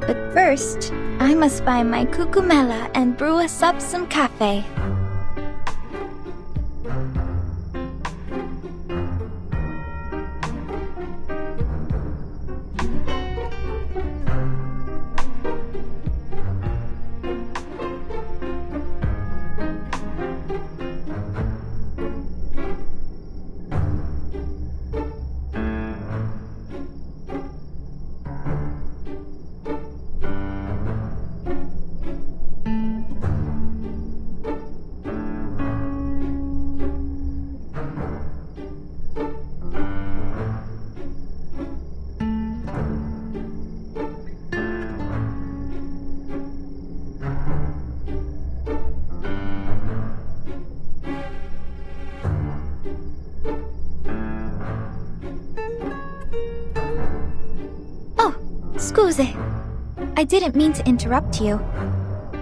But first, I must buy my cucumella and brew us up some cafe. Scusi. I didn't mean to interrupt you.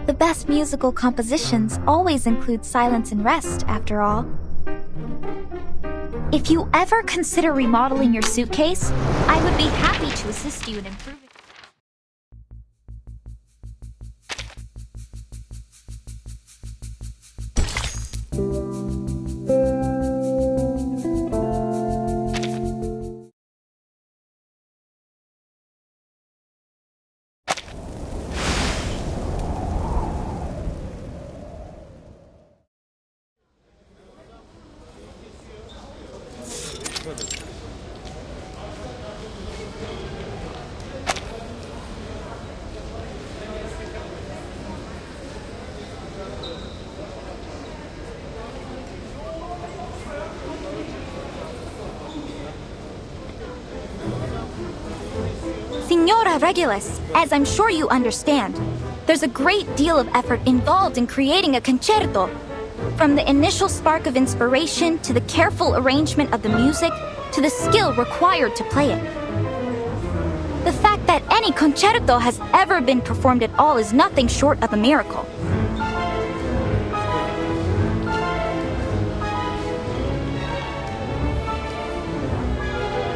The best musical compositions always include silence and rest, after all. If you ever consider remodeling your suitcase, I would be happy to assist you in improving. Signora Regulus, as I'm sure you understand, there's a great deal of effort involved in creating a concerto. From the initial spark of inspiration, to the careful arrangement of the music, to the skill required to play it. The fact that any concerto has ever been performed at all is nothing short of a miracle.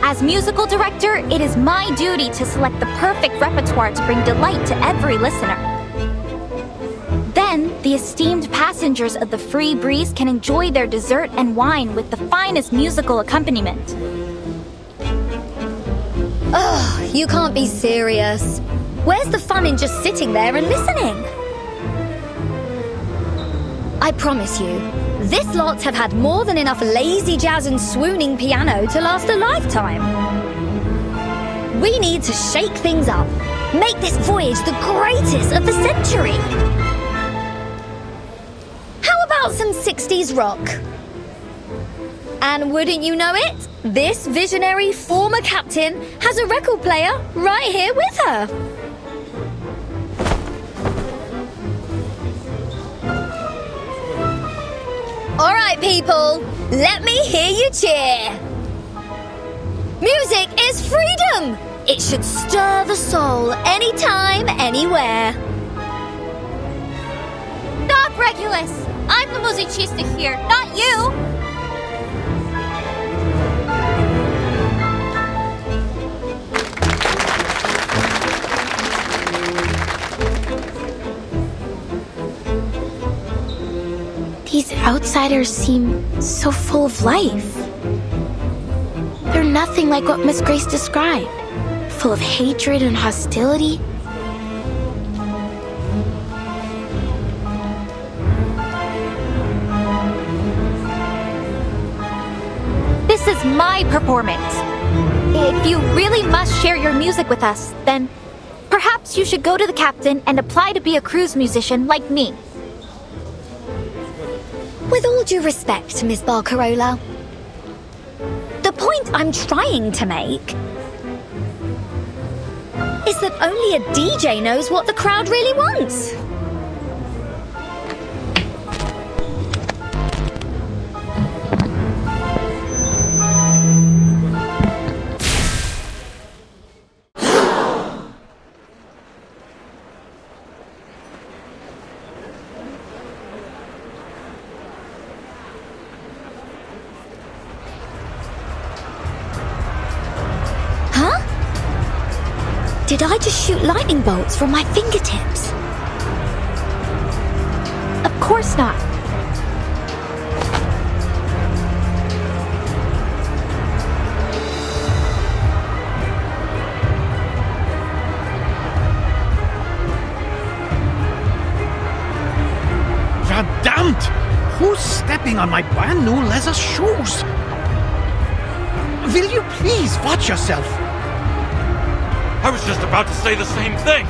As musical director, it is my duty to select the perfect repertoire to bring delight to every listener. Then, the esteemed passengers of the Free Breeze can enjoy their dessert and wine with the finest musical accompaniment. Ugh, you can't be serious. Where's the fun in just sitting there and listening? I promise you, this lot have had more than enough lazy jazz and swooning piano to last a lifetime. We need to shake things up, make this voyage the greatest of the century. How about some 60s rock? And wouldn't you know it, this visionary former captain has a record player right here with her. All right, people, let me hear you cheer. Music is freedom. It should stir the soul anytime, anywhere. Not Regulus! I'm the musicista here, not you! These outsiders seem so full of life. They're nothing like what Miss Grace described. Full of hatred and hostility. This is my performance. If you really must share your music with us, then perhaps you should go to the captain and apply to be a cruise musician like me. With all due respect, Miss Barcarola, the point I'm trying to make is that only a DJ knows what the crowd really wants. Did I just shoot lightning bolts from my fingertips? Of course not. Verdammt! Who's stepping on my brand new leather shoes? Will you please watch yourself? I was just about to say the same thing.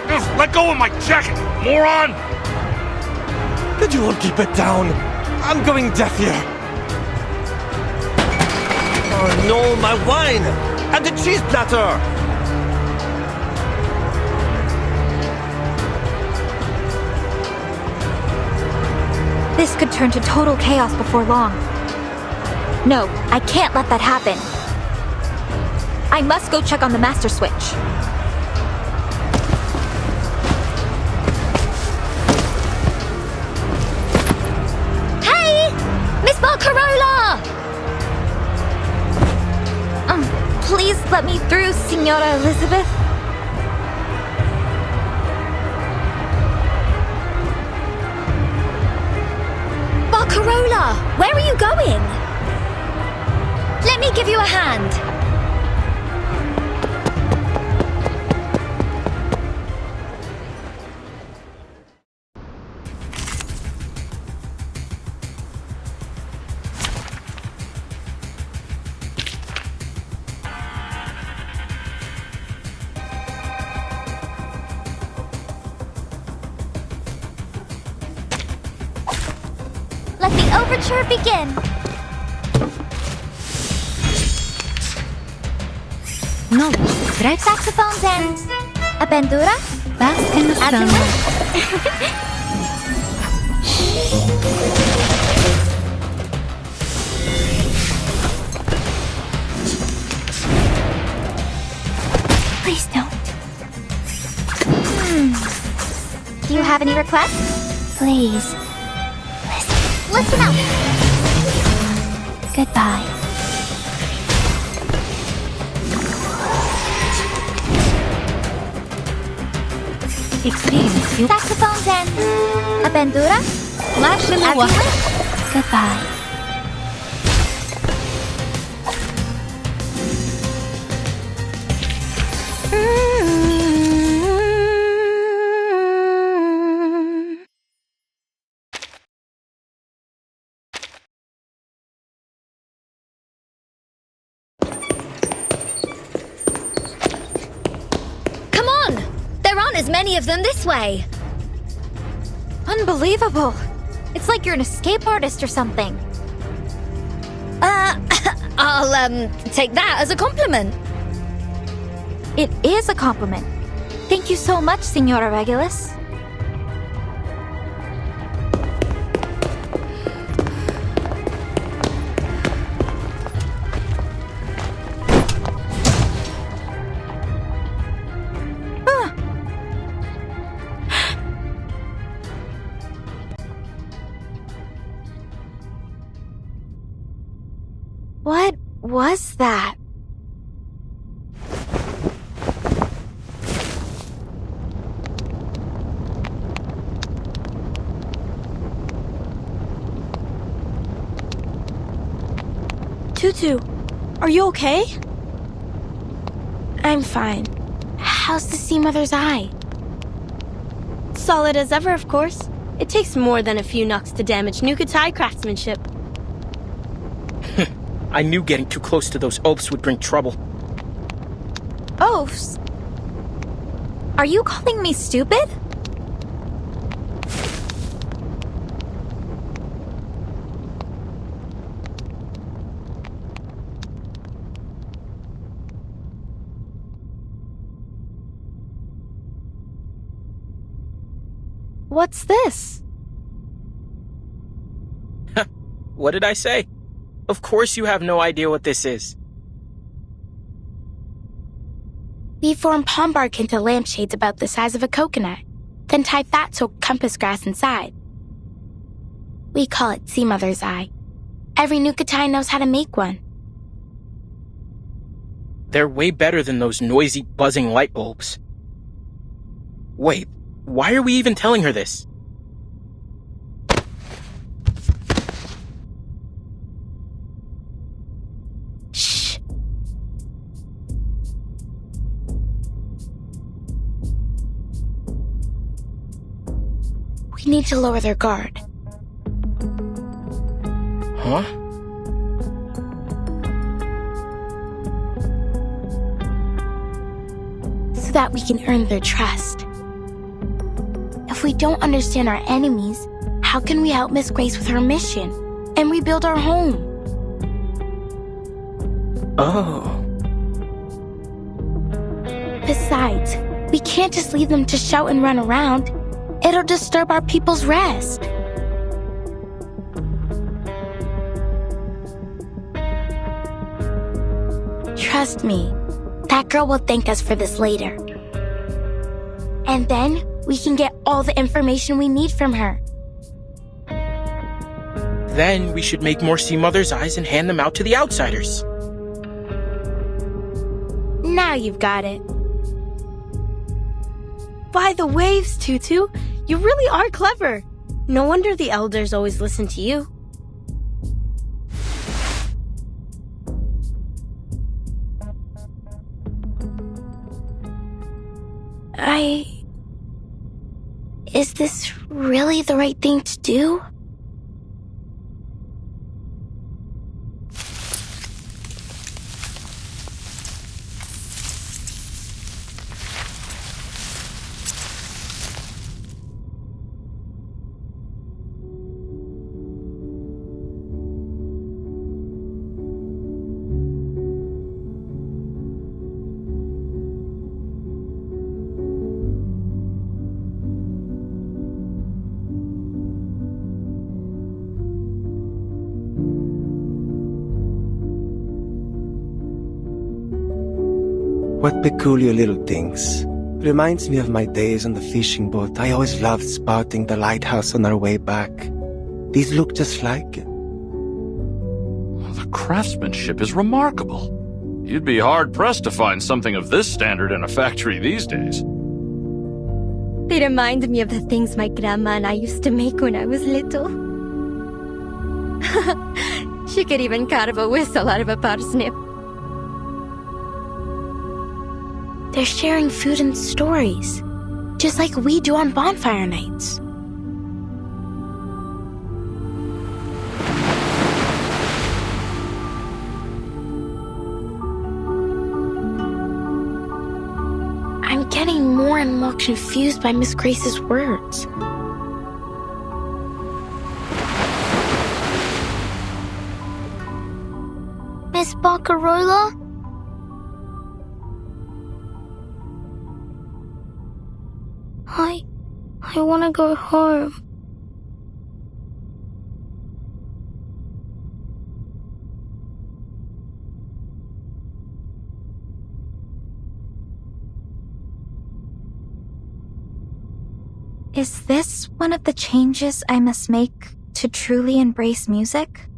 Just let go of my jacket, moron! Could you all keep it down? I'm going deaf here. Oh no, my wine! And the cheese platter! This could turn to total chaos before long. No, I can't let that happen. I must go check on the master switch. Hey! Miss Barcarola! Please let me through, Signora Elizabeth. Barcarola, where are you going? Let me give you a hand. Let the overture begin. No, tres Saxophones and a bandura. bask in the As you sun. wish. Please don't. Do you have any requests? Please. Listen up. Goodbye. Experience you. Saxophones and a bandura. Flash in the As you water. wish. Goodbye. Come on! There aren't as many of them this way. Unbelievable. It's like you're an escape artist or something. I'll, take that as a compliment. It is a compliment. Thank you so much, Signora Regulus. What was that? Tutu, are you okay? I'm fine. How's the Sea Mother's eye? Solid as ever, of course. It takes more than a few knocks to damage Nukatai craftsmanship. I knew getting too close to those oafs would bring trouble. Oafs? Are you calling me stupid? What's this? What did I say? Of course you have no idea what this is. We form palm bark into lampshades about the size of a coconut, then tie fat soaked compass grass inside. We call it Sea Mother's eye. Every Nukatai knows how to make one. They're way better than those noisy, buzzing light bulbs. Wait, why are we even telling her this? Shh. We need to lower their guard. Huh? So that we can earn their trust. If we don't understand our enemies, how can we help Miss Grace with her mission and rebuild our home? Oh. Besides, we can't just leave them to shout and run around. It'll disturb our people's rest. Trust me, that girl will thank us for this later. And then we can get all the information we need from her. Then we should make more sea mother's eyes and hand them out to the outsiders. Now you've got it. By the waves, Tutu. You really are clever. No wonder the elders always listen to you. Is this really the right thing to do? What peculiar little things. Reminds me of my days on the fishing boat. I always loved spotting the lighthouse on our way back. These look just like it. The craftsmanship is remarkable. You'd be hard-pressed to find something of this standard in a factory these days. They remind me of the things my grandma and I used to make when I was little. She could even carve a whistle out of a parsnip. They're sharing food and stories, just like we do on bonfire nights. I'm getting more and more confused by Miss Grace's words. Miss Baccarola? I want to go home. Is this one of the changes I must make to truly embrace music?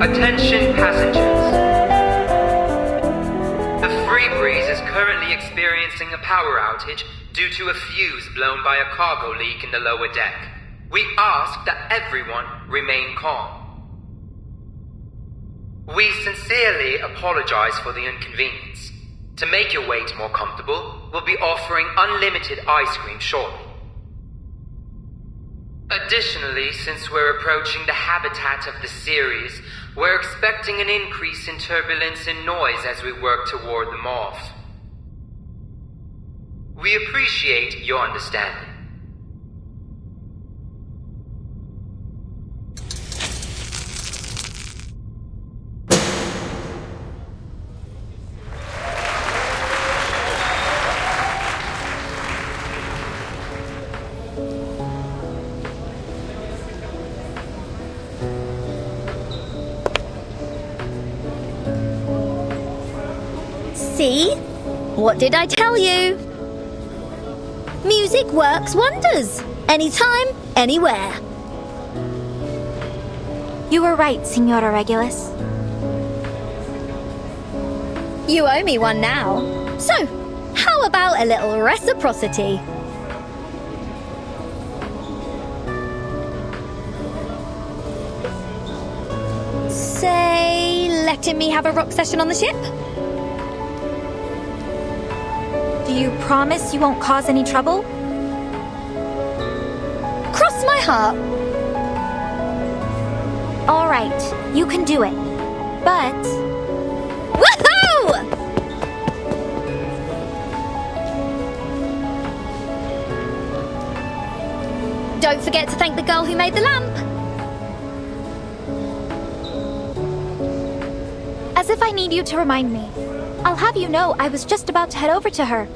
Attention passengers. The Free Breeze is currently experiencing a power outage due to a fuse blown by a cargo leak in the lower deck. We ask that everyone remain calm. We sincerely apologize for the inconvenience. To make your wait more comfortable, we'll be offering unlimited ice cream shortly. Additionally, since we're approaching the habitat of the series, we're expecting an increase in turbulence and noise as we work to ward them off. We appreciate your understanding. See? What did I tell you? Music works wonders. Anytime, anywhere. You were right, Signora Regulus. You owe me one now. So, how about a little reciprocity? Say, letting me have a rock session on the ship? Do you promise you won't cause any trouble? Cross my heart. All right, you can do it. But... Woohoo! Don't forget to thank the girl who made the lamp. As if I need you to remind me. I'll have you know I was just about to head over to her.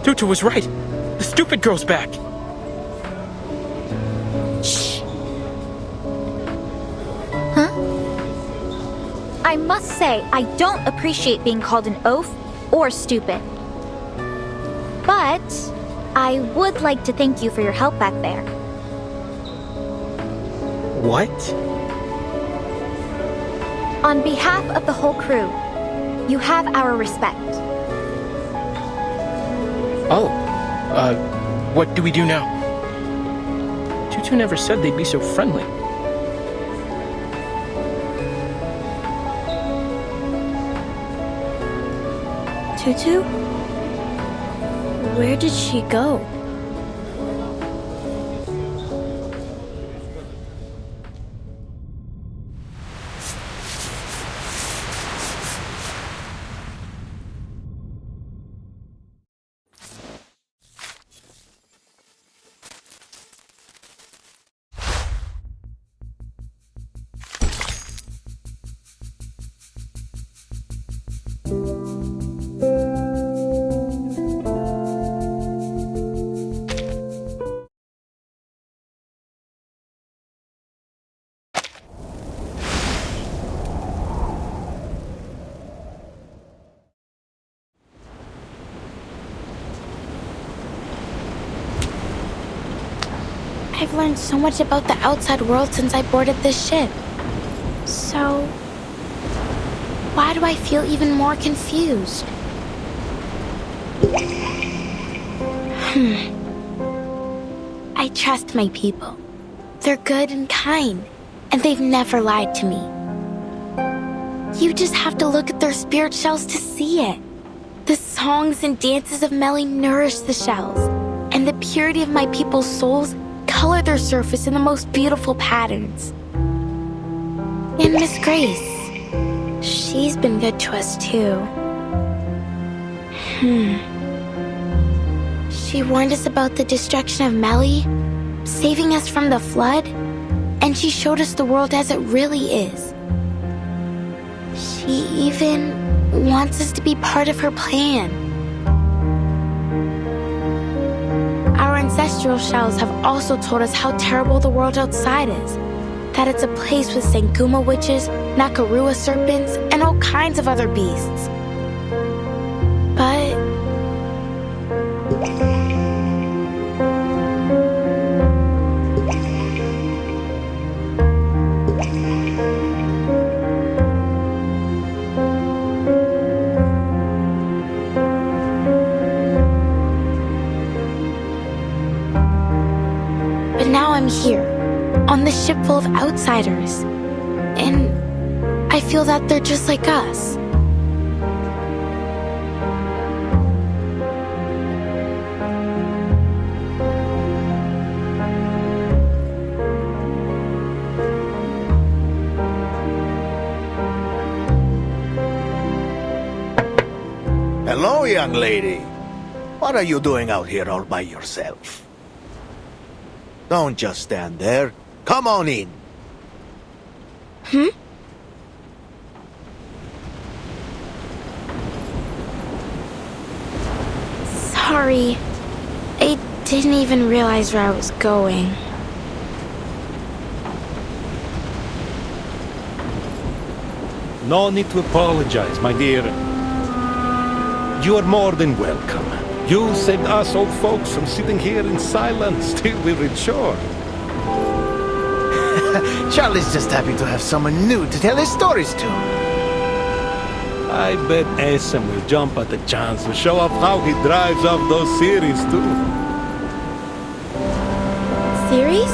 Tutu was right. The stupid girl's back. Shh. Huh? I must say, I don't appreciate being called an oaf or stupid. But I would like to thank you for your help back there. What? On behalf of the whole crew, you have our respect. Oh, what do we do now? Tutu never said they'd be so friendly. Tutu? Where did she go? I've learned so much about the outside world since I boarded this ship. So, why do I feel even more confused? I trust my people. They're good and kind, and they've never lied to me. You just have to look at their spirit shells to see it. The songs and dances of Melly nourish the shells, and the purity of my people's souls color their surface in the most beautiful patterns. And Miss Grace, she's been good to us too. She warned us about the destruction of Melly, saving us from the flood, and she showed us the world as it really is. She even wants us to be part of her plan. Our ancestral shells have also told us how terrible the world outside is. That it's a place with Sanguma witches, Nakarua serpents, and all kinds of other beasts. But on the ship full of outsiders. And I feel that they're just like us. Hello, young lady. What are you doing out here all by yourself? Don't just stand there. Come on in. Sorry. I didn't even realize where I was going. No need to apologize, my dear. You are more than welcome. You saved us old folks from sitting here in silence till we reach shore. Charlie's just happy to have someone new to tell his stories to. I bet Asim will jump at the chance to show off how he drives off those series too. Series?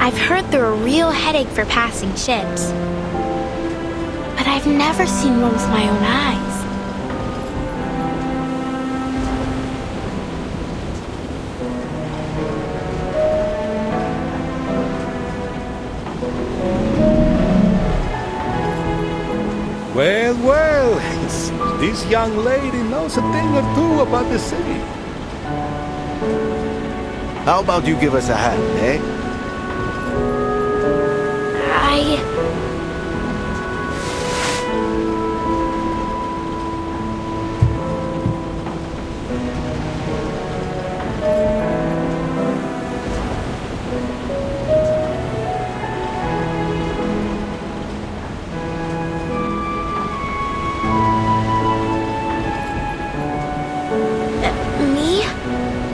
I've heard they're a real headache for passing ships. But I've never seen one with my own eyes. Well, well, this young lady knows a thing or two about the city. How about you give us a hand, eh?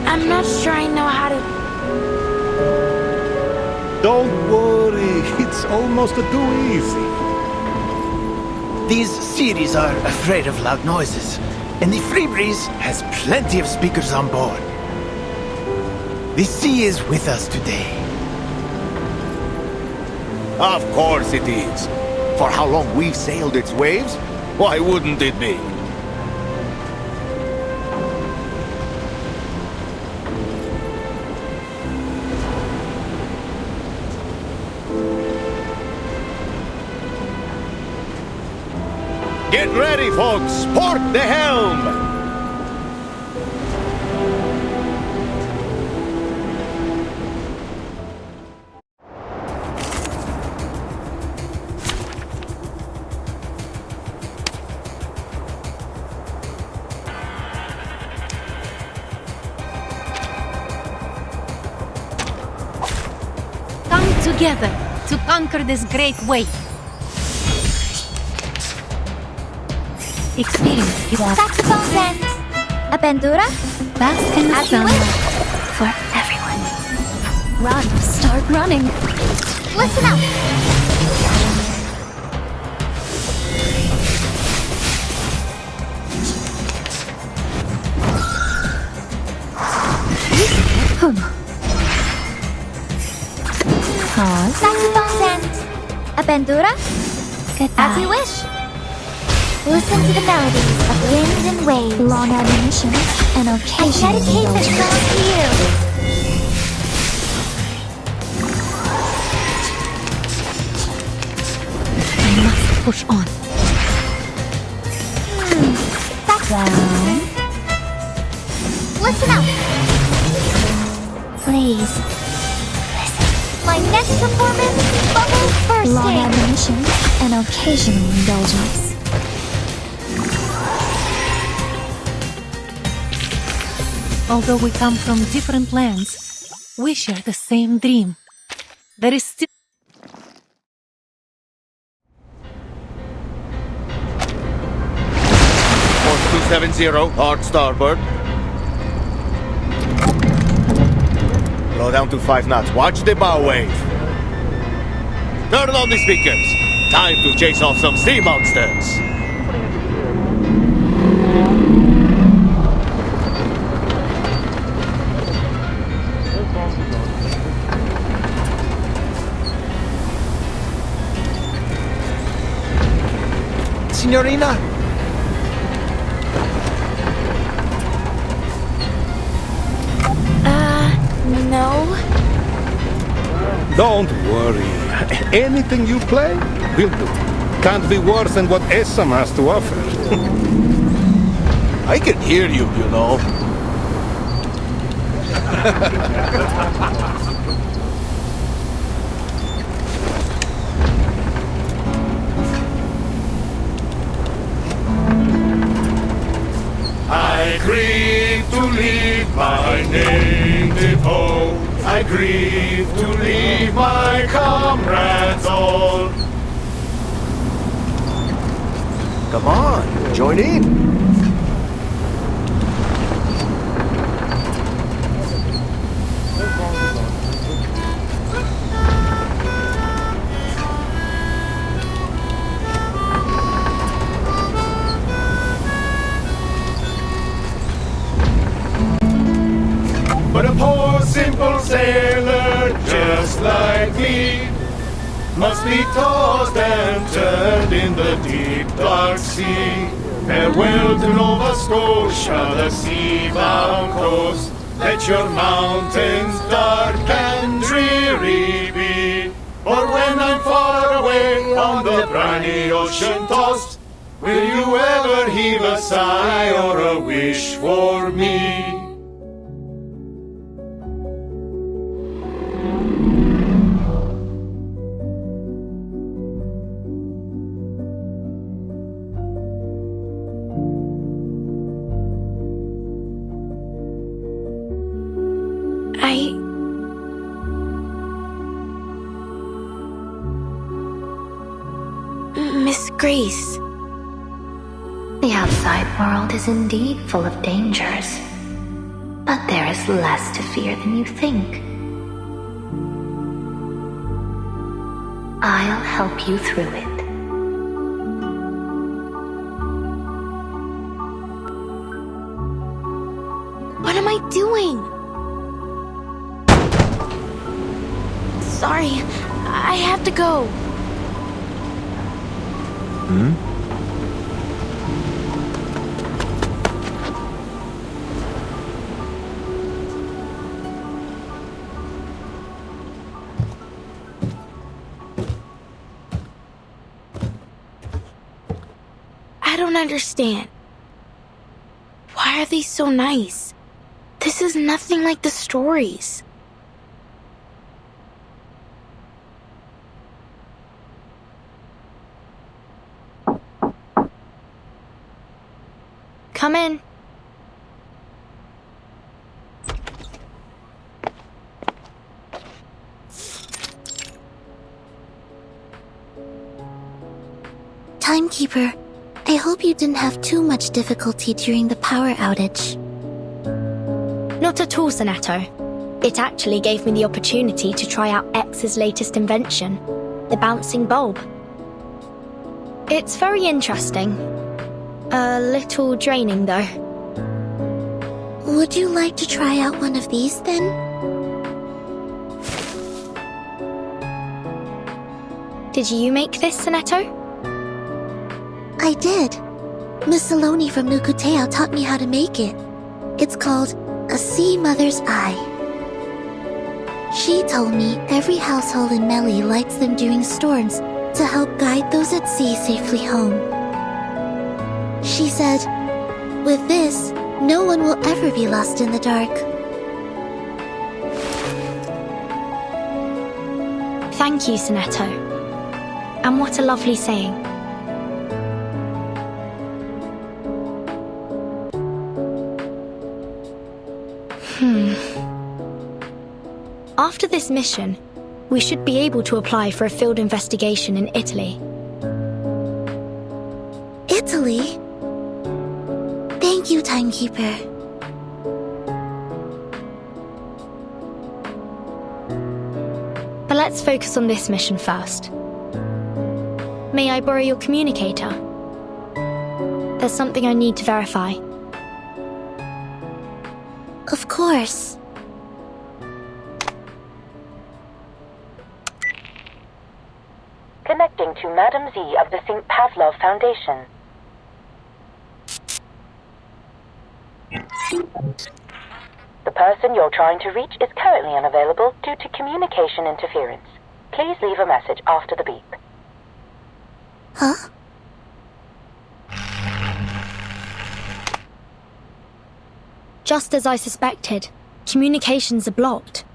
I'm not sure I know how to... Don't worry, it's almost too easy. These series are afraid of loud noises, and the Free Breeze has plenty of speakers on board. The sea is with us today. Of course it is. For how long we've sailed its waves, why wouldn't it be? Get ready, folks! Port the helm! Come together to conquer this great wave. Experience your Saxophones and a bandura? bask in the As you sun. wish. For everyone. Run, start running. Listen up. Pause. Saxophones and a bandura? Goodbye. As you wish. Listen to the melodies of wind and waves. Long admonition and I occasional dedicate this song indulgence. to you. I must push on. Saxophone. Listen up. Please. My next performance, bubble Long bursting. admonition and occasional indulgence. Although we come from different lands, we share the same dream. There is still... Course 270, hard starboard. Slow down to 5 knots. Watch the bow wave. Turn on the speakers. Time to chase off some sea monsters. signorina? No. Don't worry. Anything you play, will do. Can't be worse than what Essam has to offer. I can hear you, you know. I grieve to leave my native home. I grieve to leave my comrades all. Come on, join in. But a poor simple sailor just like me must be tossed and turned in the deep dark sea. Farewell to Nova Scotia, the sea-bound coast. Let your mountains dark and dreary be. For when I'm far away on the briny ocean tossed, will you ever heave a sigh or a wish for me? Miss Grace. The outside world is indeed full of dangers, but there is less to fear than you think. I'll help you through it. What am I doing? Sorry, I have to go. I don't understand. Why are they so nice? This is nothing like the stories. Come in. Timekeeper, I hope you didn't have too much difficulty during the power outage. Not at all, Sonato. It actually gave me the opportunity to try out X's latest invention, the bouncing bulb. It's very interesting. A little draining, though. Would you like to try out one of these, then? Did you make this, Sonato? I did. Miss Saloni from Nukuteo taught me how to make it. It's called a sea mother's eye. She told me every household in Meli lights them during storms to help guide those at sea safely home. She said, with this, no one will ever be lost in the dark. Thank you, Sonato. And what a lovely saying. After this mission, we should be able to apply for a field investigation in Italy. Italy? Thank you, Timekeeper. But let's focus on this mission first. May I borrow your communicator? There's something I need to verify. Of course. Connecting to Madam Z of the St. Pavlov Foundation. The person you're trying to reach is currently unavailable due to communication interference. Please leave a message after the beep. Huh? Just as I suspected, communications are blocked.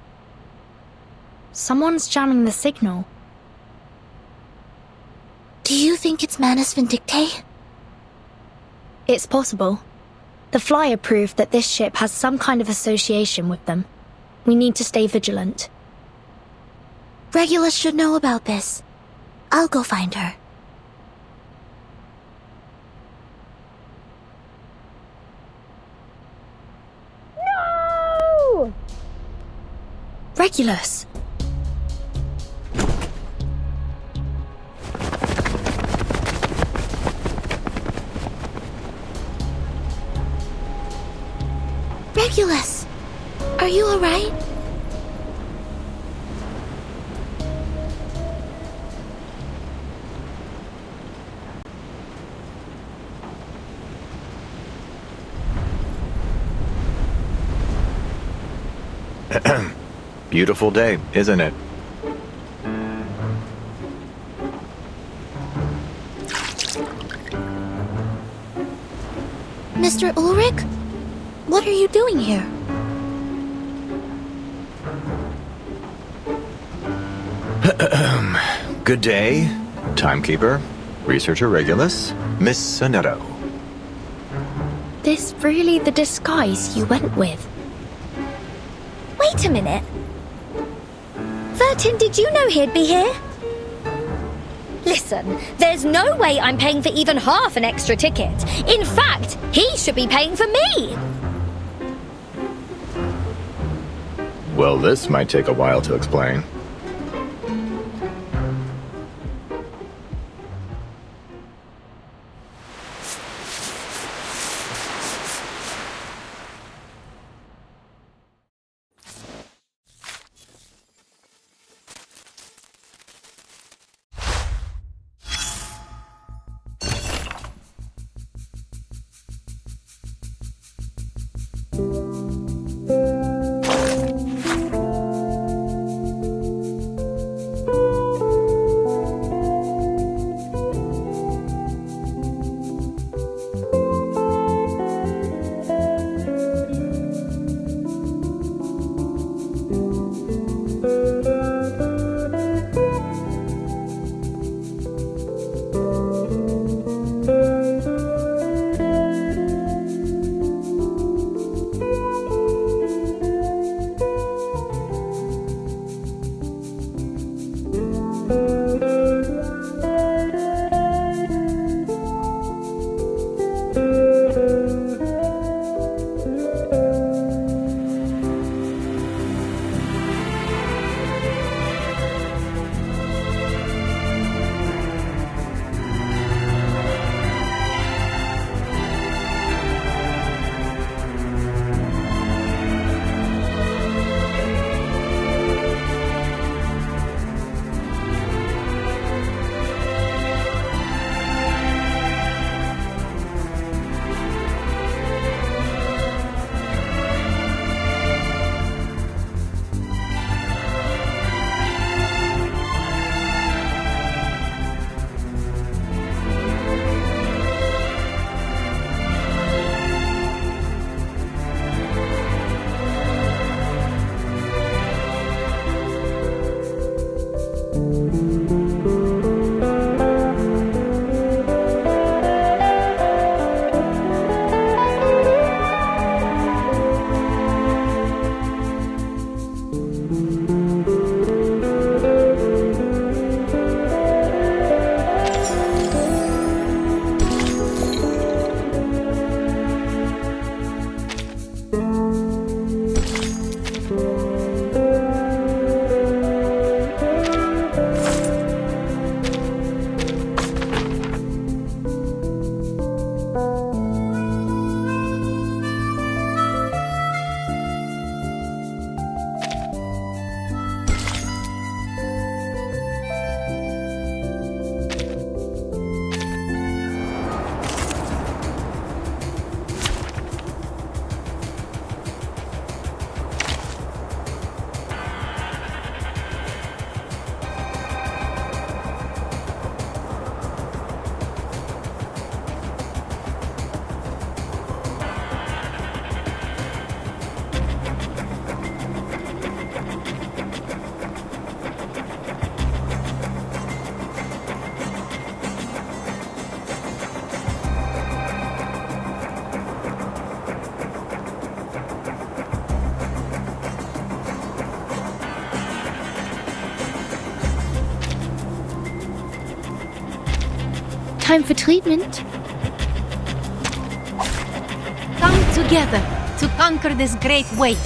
Someone's jamming the signal. Do you think it's Manus Vindictae? It's possible. The flyer proved that this ship has some kind of association with them. We need to stay vigilant. Regulus should know about this. I'll go find her. No! Regulus! Regulus! Are you alright? Beautiful day, isn't it? Mr. Ulrich? What are you doing here? Good day, timekeeper, researcher Regulus, Miss Sonetto. This really the disguise you went with? Wait a minute. Vertin, did you know he'd be here? Listen, there's no way I'm paying for even half an extra ticket. In fact, he should be paying for me. Well, this might take a while to explain. time for treatment. Come together to conquer this great wave.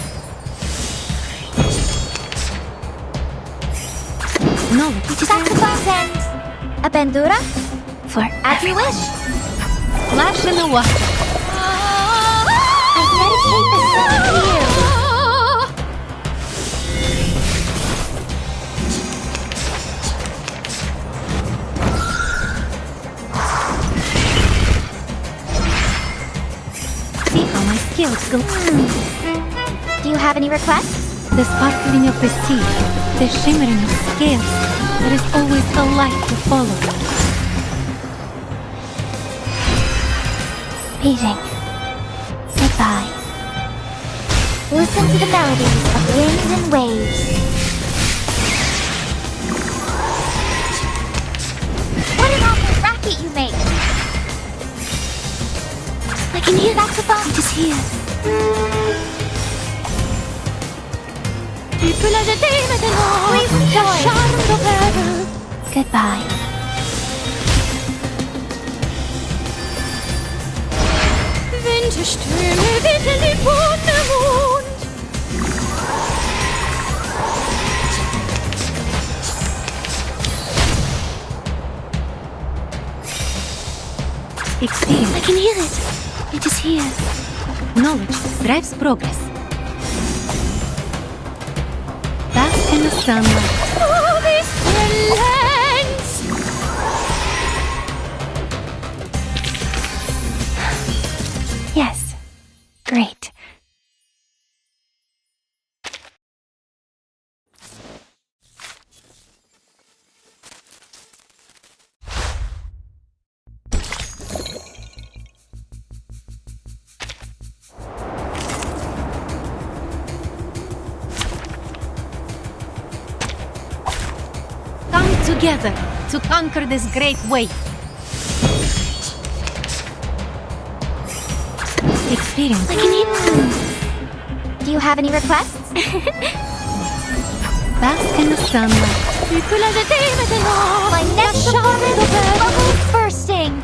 No, Saxophones and a bandura? For As you wish. Splash in the water. I dedicate this song to you. See how my skills go. Do you have any requests? The sparkling of the sea, the shimmering of scales. There is always a light to follow. Beating. Goodbye. Listen to the melodies of wind and waves. What an awful racket you make! I can hear saxophone. It is here. Please enjoy. Goodbye. Winterströme wickeln den Wundermond. Experience. I can hear it. It is here. Knowledge drives progress. Bask in the sunlight. Oh, this brilliance! Yes. Great. Come together to conquer this great wave. Experience. I can hear. Do you have any requests? Bask in the sunlight. My next performance, bubbles bursting.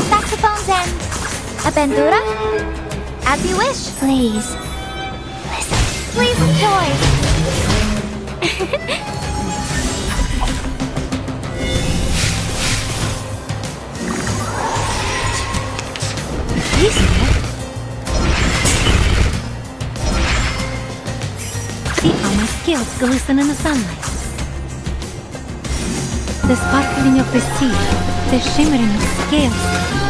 Saxophones and a bandura? As you wish. Please. Please enjoy. See how my skills glisten in the sunlight. The sparkling of the sea, the shimmering of scales.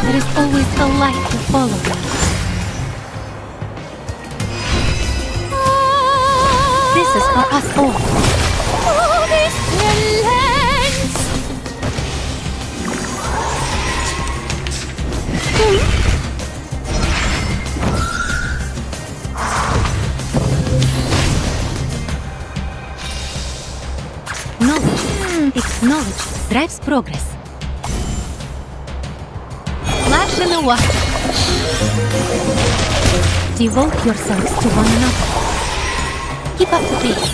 There is always a light to follow. This is for us all. Oh, this brilliance! Knowledge drives progress. Splash in the water. Devote yourselves to one another. Keep up the pace.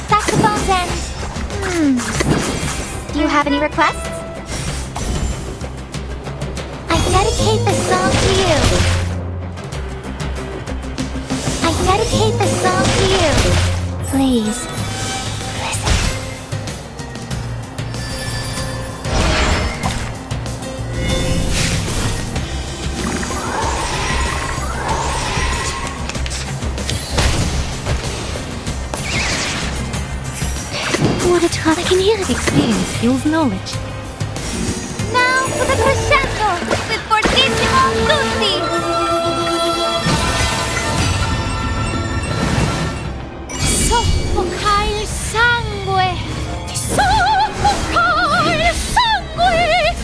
Saxophones and... Do you have any requests? I dedicate this song to you. I dedicate this song to you. Please. What a talk. I can hear it. Experience fuels knowledge. Now for the crescendo with fortissimo tutti. Soffoca il sangue! Soffoca il sangue!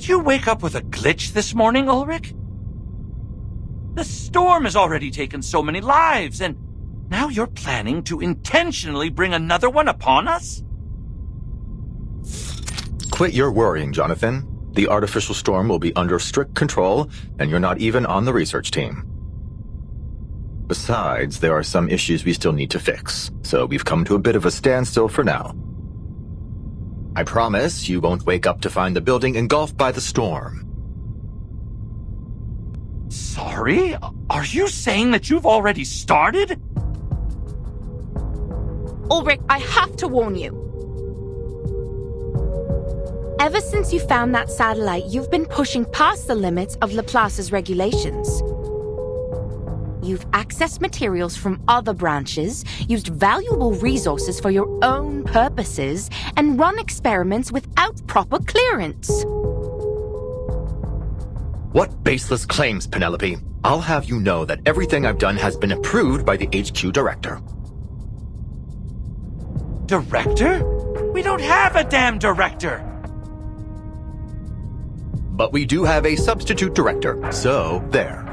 you wake up with a glitch this morning, Ulrich? The storm has already taken so many lives, and now you're planning to intentionally bring another one upon us? Quit your worrying, Jonathan. The artificial storm will be under strict control, and you're not even on the research team. Besides, there are some issues we still need to fix, so we've come to a bit of a standstill for now. I promise you won't wake up to find the building engulfed by the storm. Sorry? Are you saying that you've already started? Ulrich, I have to warn you. Ever since you found that satellite, you've been pushing past the limits of Laplace's regulations. You've accessed materials from other branches, used valuable resources for your own purposes, and run experiments without proper clearance. What baseless claims, Penelope? I'll have you know that everything I've done has been approved by the HQ director. Director? We don't have a damn director! But we do have a substitute director, so there.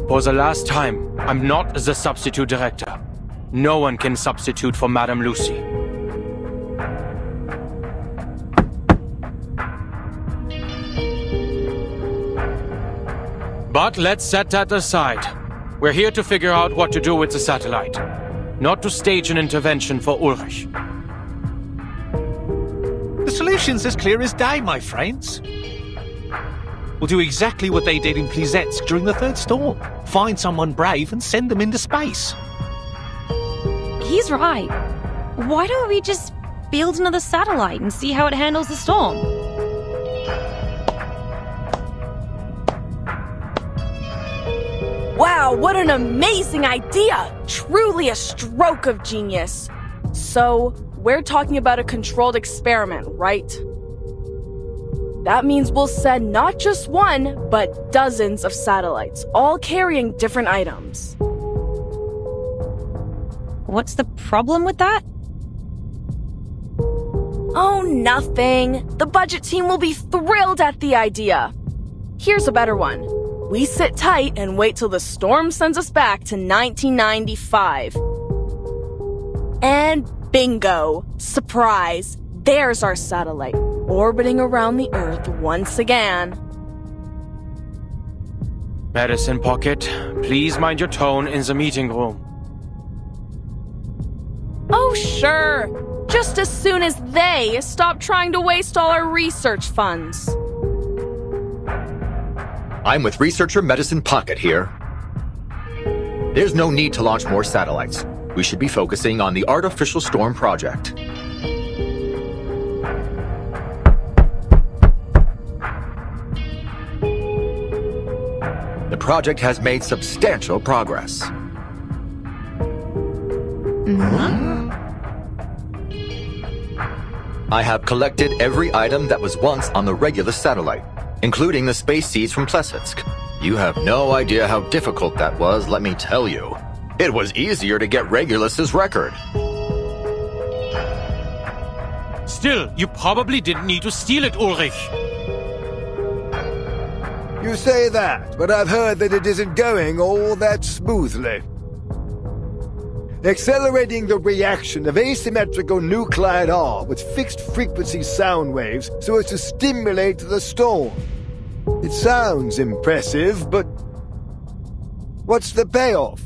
For the last time, I'm not the substitute director. No one can substitute for Madame Lucy. But let's set that aside. We're here to figure out what to do with the satellite, not to stage an intervention for Ulrich. The solution's as clear as day, my friends. We'll do exactly what they did in Plisetsk during the third storm. Find someone brave and send them into space. He's right. Why don't we just build another satellite and see how it handles the storm? Wow, what an amazing idea! Truly a stroke of genius. So, we're talking about a controlled experiment, right? That means we'll send not just one, but dozens of satellites, all carrying different items. What's the problem with that? Oh, nothing. The budget team will be thrilled at the idea. Here's a better one. We sit tight and wait till the storm sends us back to 1995. And bingo! Surprise! There's our satellite, orbiting around the Earth once again. Medicine Pocket, please mind your tone in the meeting room. Oh, sure. Just as soon as they stop trying to waste all our research funds. I'm with researcher Medicine Pocket here. There's no need to launch more satellites. We should be focusing on the artificial storm project. The project has made substantial progress. I have collected every item that was once on the Regulus satellite, including the space seeds from Plesetsk. You have no idea how difficult that was, let me tell you. It was easier to get Regulus's record. Still, you probably didn't need to steal it, Ulrich. You say that, but I've heard that it isn't going all that smoothly. Accelerating the reaction of asymmetrical nuclide with fixed-frequency sound waves so as to stimulate the storm. It sounds impressive, but what's the payoff?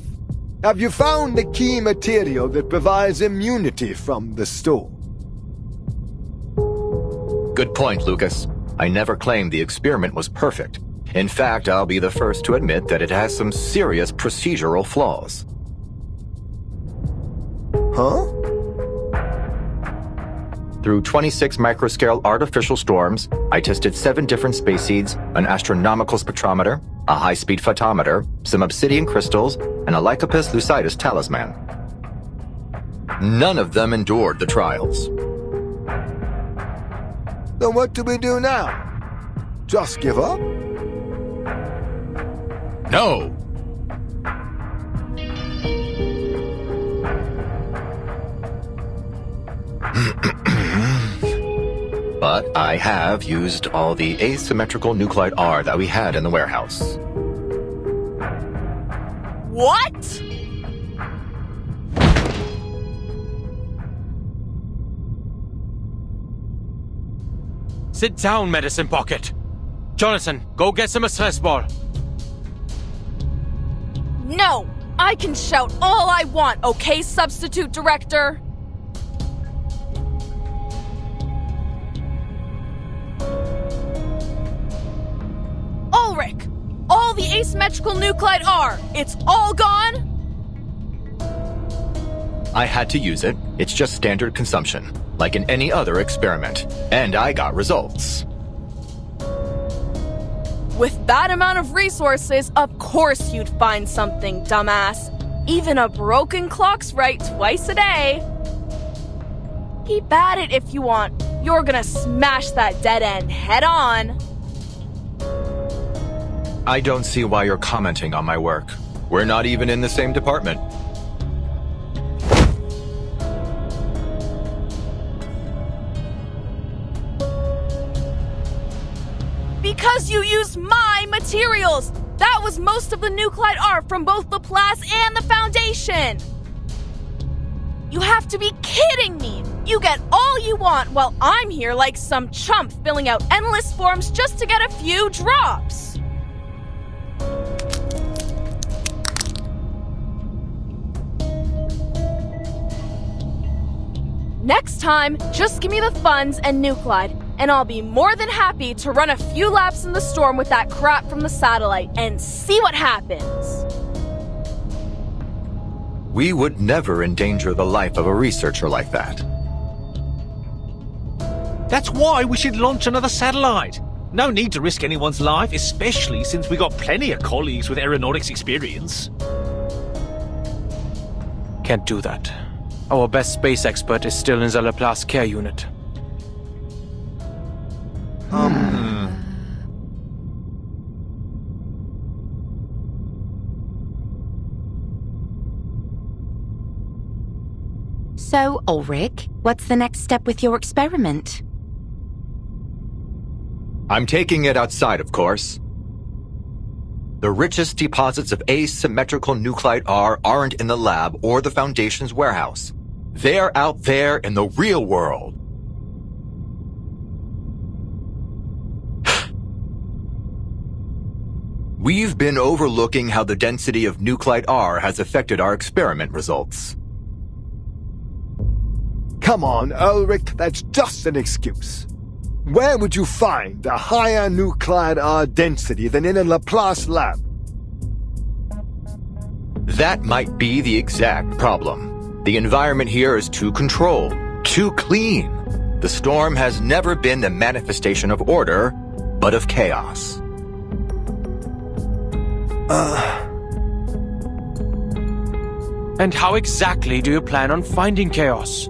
Have you found the key material that provides immunity from the storm? Good point, Lucas. I never claimed the experiment was perfect. In fact, I'll be the first to admit that it has some serious procedural flaws. Huh? Through 26 microscale artificial storms, I tested 7 different space seeds, an astronomical spectrometer, a high-speed photometer, some obsidian crystals, and a Lycopus lucidus talisman. None of them endured the trials. Then what do we do now? Just give up? No! But I have used all the asymmetrical nuclide R that we had in the warehouse. What? Sit down, Medicine Pocket. Jonathan, go get some stress ball. No! I can shout all I want, okay, Substitute Director? Ulrich! All the asymmetrical nuclide R, it's all gone? I had to use it. It's just standard consumption, like in any other experiment. And I got results. With that amount of resources, of course you'd find something, dumbass. Even a broken clock's right twice a day. Keep at it if you want. You're gonna smash that dead end head on. I don't see why you're commenting on my work. We're not even in the same department. Because you used my materials! That was most of the nuclide R from both Laplace and the Foundation! You have to be kidding me! You get all you want while I'm here like some chump filling out endless forms just to get a few drops! Next time, just give me the funds and nuclide, and I'll be more than happy to run a few laps in the storm with that crap from the satellite and see what happens. We would never endanger the life of a researcher like that. That's why we should launch another satellite. No need to risk anyone's life, especially since we got plenty of colleagues with aeronautics experience. Can't do that. Our best space expert is still in the Laplace care unit. So, Ulrich, what's the next step with your experiment? I'm taking it outside, of course. The richest deposits of asymmetrical nuclide R aren't in the lab or the Foundation's warehouse. They're out there in the real world. We've been overlooking how the density of nuclide R has affected our experiment results. Come on, Ulrich, that's just an excuse. Where would you find a higher nuclide R density than in a Laplace lab? That might be the exact problem. The environment here is too controlled, too clean. The storm has never been the manifestation of order, but of chaos. And how exactly do you plan on finding chaos?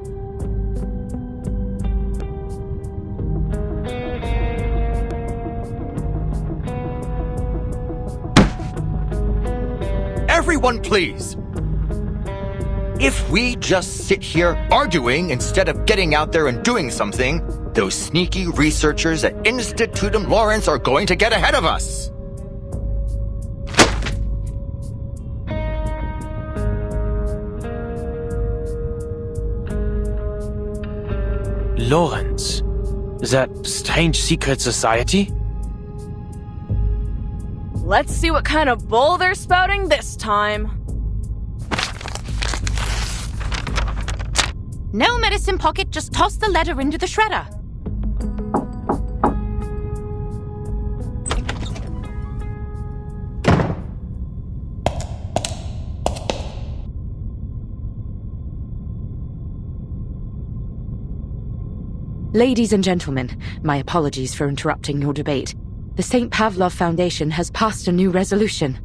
Everyone, please! If we just sit here arguing instead of getting out there and doing something, those sneaky researchers at Institutum Lawrence are going to get ahead of us! Lawrence? That strange secret society? Let's see what kind of bull they're spouting this time. No, Medicine Pocket, just toss the letter into the shredder. Ladies and gentlemen, my apologies for interrupting your debate. The St. Pavlov Foundation has passed a new resolution.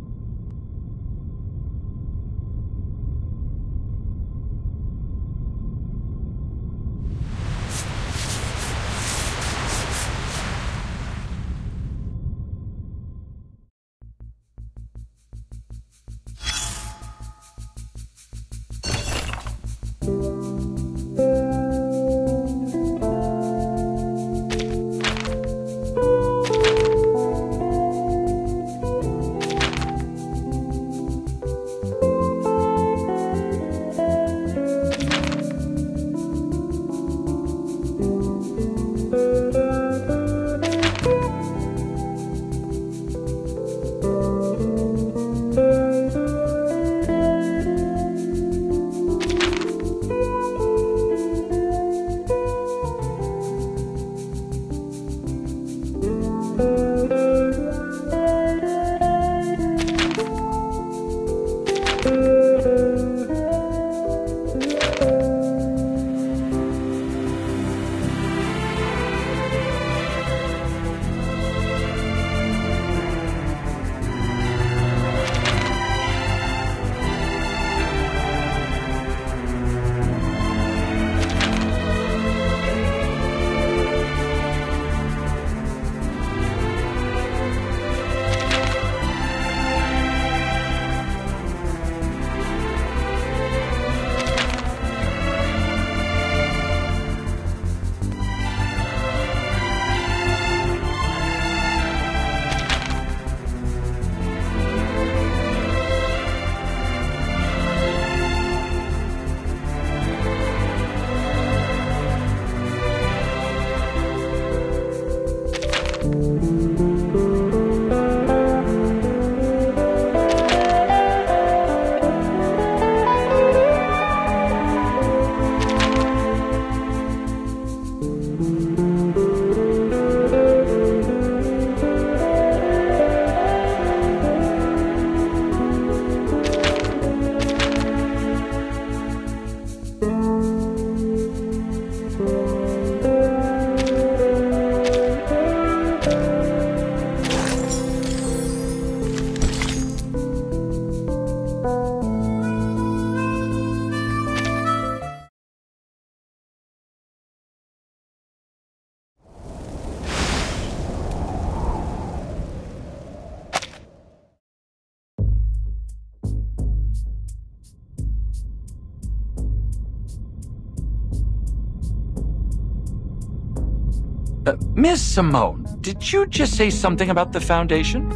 Miss Simone, did you just say something about the Foundation?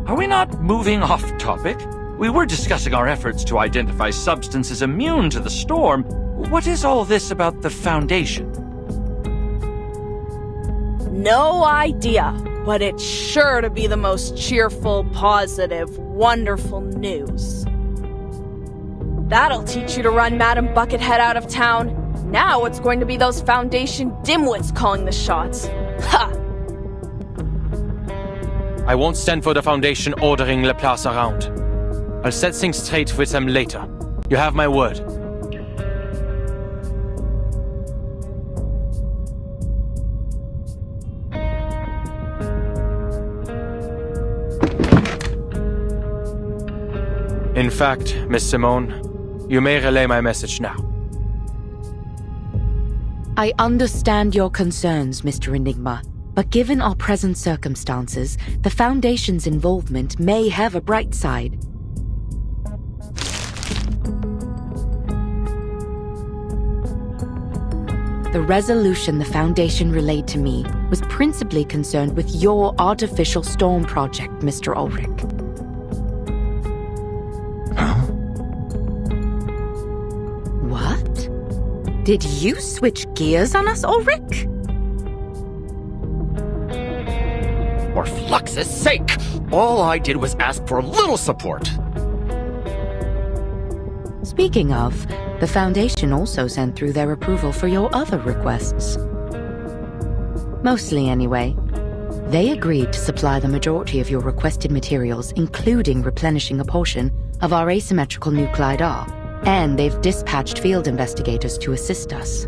Are we not moving off topic? We were discussing our efforts to identify substances immune to the storm. What is all this about the Foundation? No idea, but it's sure to be the most cheerful, positive, wonderful news. That'll teach you to run Madam Buckethead out of town. Now it's going to be those Foundation dimwits calling the shots. Ha! I won't stand for the Foundation ordering Laplace around. I'll set things straight with them later. You have my word. In fact, Miss Simone, you may relay my message now. I understand your concerns, Mr. Enigma, but given our present circumstances, the Foundation's involvement may have a bright side. The resolution the Foundation relayed to me was principally concerned with your artificial storm project, Mr. Ulrich. What? Did you switch gears on us, Ulrich? For Flux's sake, all I did was ask for a little support. Speaking of, the Foundation also sent through their approval for your other requests. Mostly anyway. They agreed to supply the majority of your requested materials, including replenishing a portion of our asymmetrical nuclide R, and they've dispatched field investigators to assist us.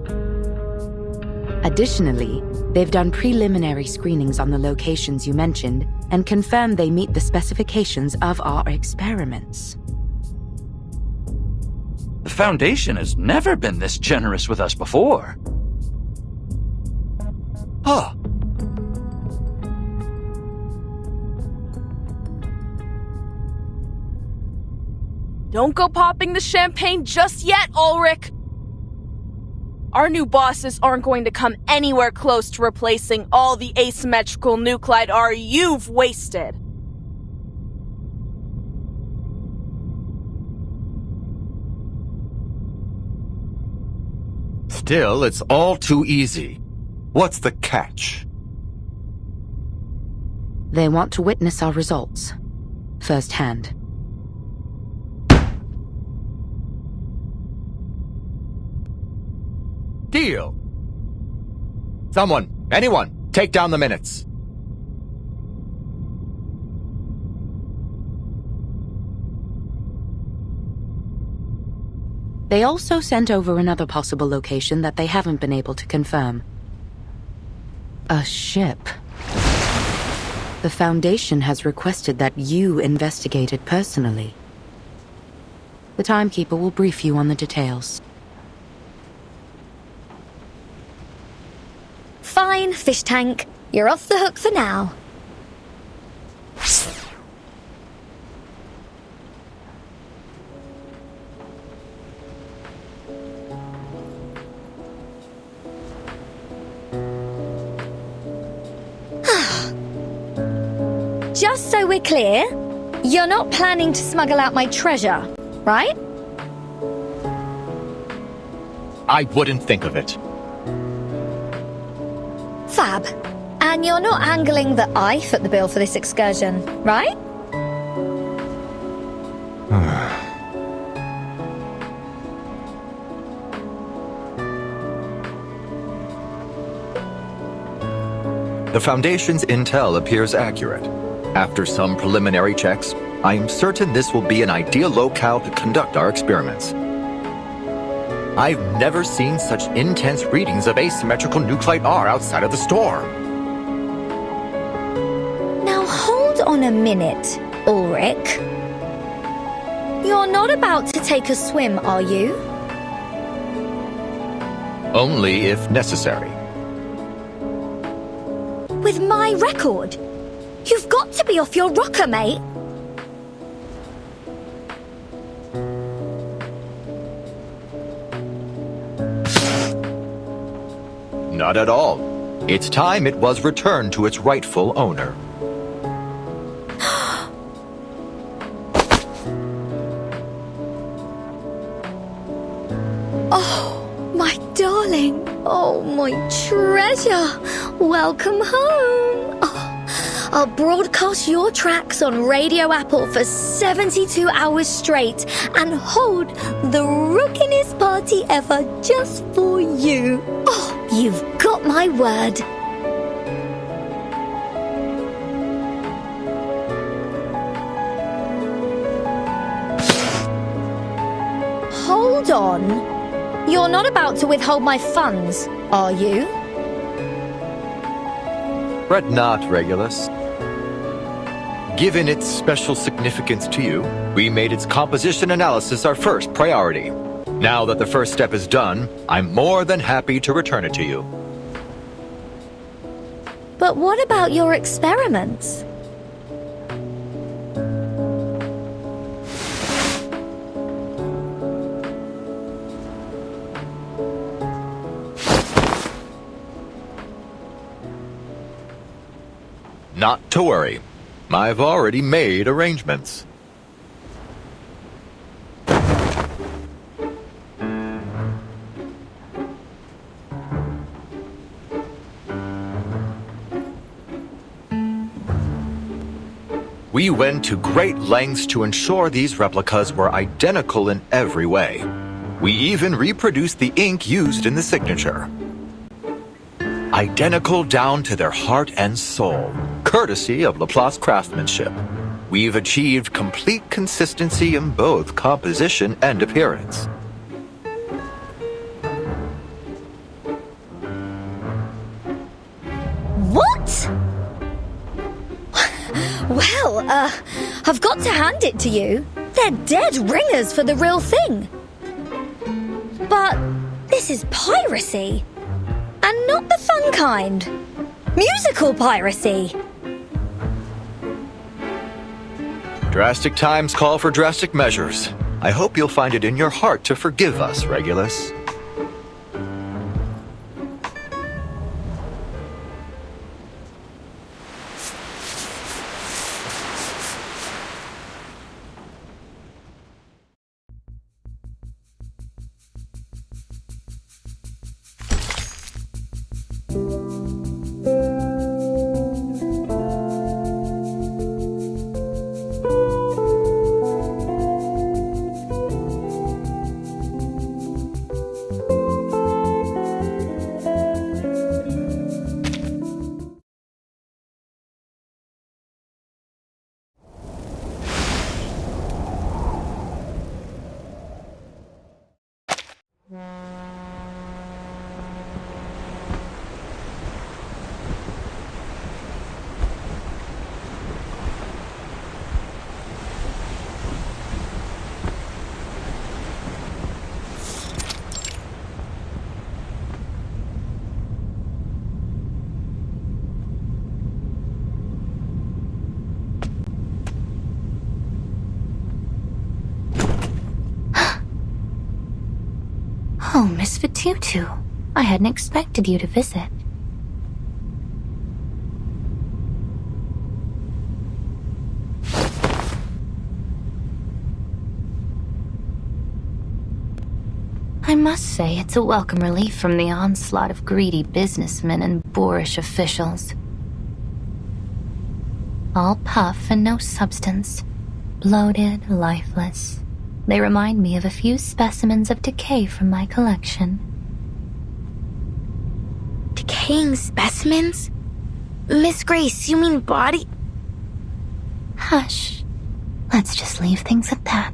Additionally, they've done preliminary screenings on the locations you mentioned and confirmed they meet the specifications of our experiments. The Foundation has never been this generous with us before. Huh. Don't go popping the champagne just yet, Ulrich! Our new bosses aren't going to come anywhere close to replacing all the asymmetrical nuclide R you've wasted. Still, it's all too easy. What's the catch? They want to witness our results, firsthand. Deal. Someone, anyone, take down the minutes. They also sent over another possible location that they haven't been able to confirm. A ship. The Foundation has requested that you investigate it personally. The Timekeeper will brief you on the details. Fine, fish tank. You're off the hook for now. Just so we're clear, you're not planning to smuggle out my treasure, right? I wouldn't think of it. Fab. And you're not angling that I foot the bill for this excursion, right? The Foundation's intel appears accurate. After some preliminary checks, I am certain this will be an ideal locale to conduct our experiments. I've never seen such intense readings of asymmetrical nuclide R outside of the storm. Now hold on a minute, Ulrich. You're not about to take a swim, are you? Only if necessary. With my record? You've got to be off your rocker, mate. Not at all. It's time it was returned to its rightful owner. Oh, my darling. Oh, my treasure. Welcome home. Oh, I'll broadcast your tracks on Radio Apple for 72 hours straight and hold the rookinest party ever just for you. Oh, you've got my word. Hold on. You're not about to withhold my funds, are you? Fret not, Regulus. Given its special significance to you, we made its composition analysis our first priority. Now that the first step is done, I'm more than happy to return it to you. But what about your experiments? Not to worry. I've already made arrangements. We went to great lengths to ensure these replicas were identical in every way. We even reproduced the ink used in the signature. Identical down to their heart and soul, courtesy of Laplace craftsmanship. We've achieved complete consistency in both composition and appearance. What? Well, I've got to hand it to you. They're dead ringers for the real thing. But this is piracy. And not the fun kind. Musical piracy. Drastic times call for drastic measures. I hope you'll find it in your heart to forgive us, Regulus. Oh, Miss Fatutu. I hadn't expected you to visit. I must say it's a welcome relief from the onslaught of greedy businessmen and boorish officials. All puff and no substance. Bloated, lifeless. They remind me of a few specimens of decay from my collection. Decaying specimens? Miss Grace, you mean body? Hush. Let's just leave things at that.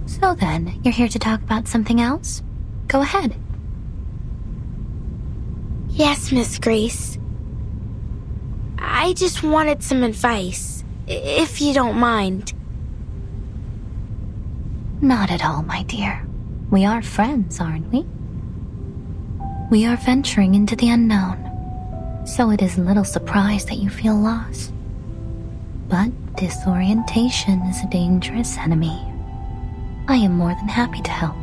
So then, you're here to talk about something else? Go ahead. Yes, Miss Grace. I just wanted some advice, if you don't mind. Not at all, my dear. We are friends, aren't we? We are venturing into the unknown, so it is little surprise that you feel lost. But Disorientation is a dangerous enemy. I am more than happy to help.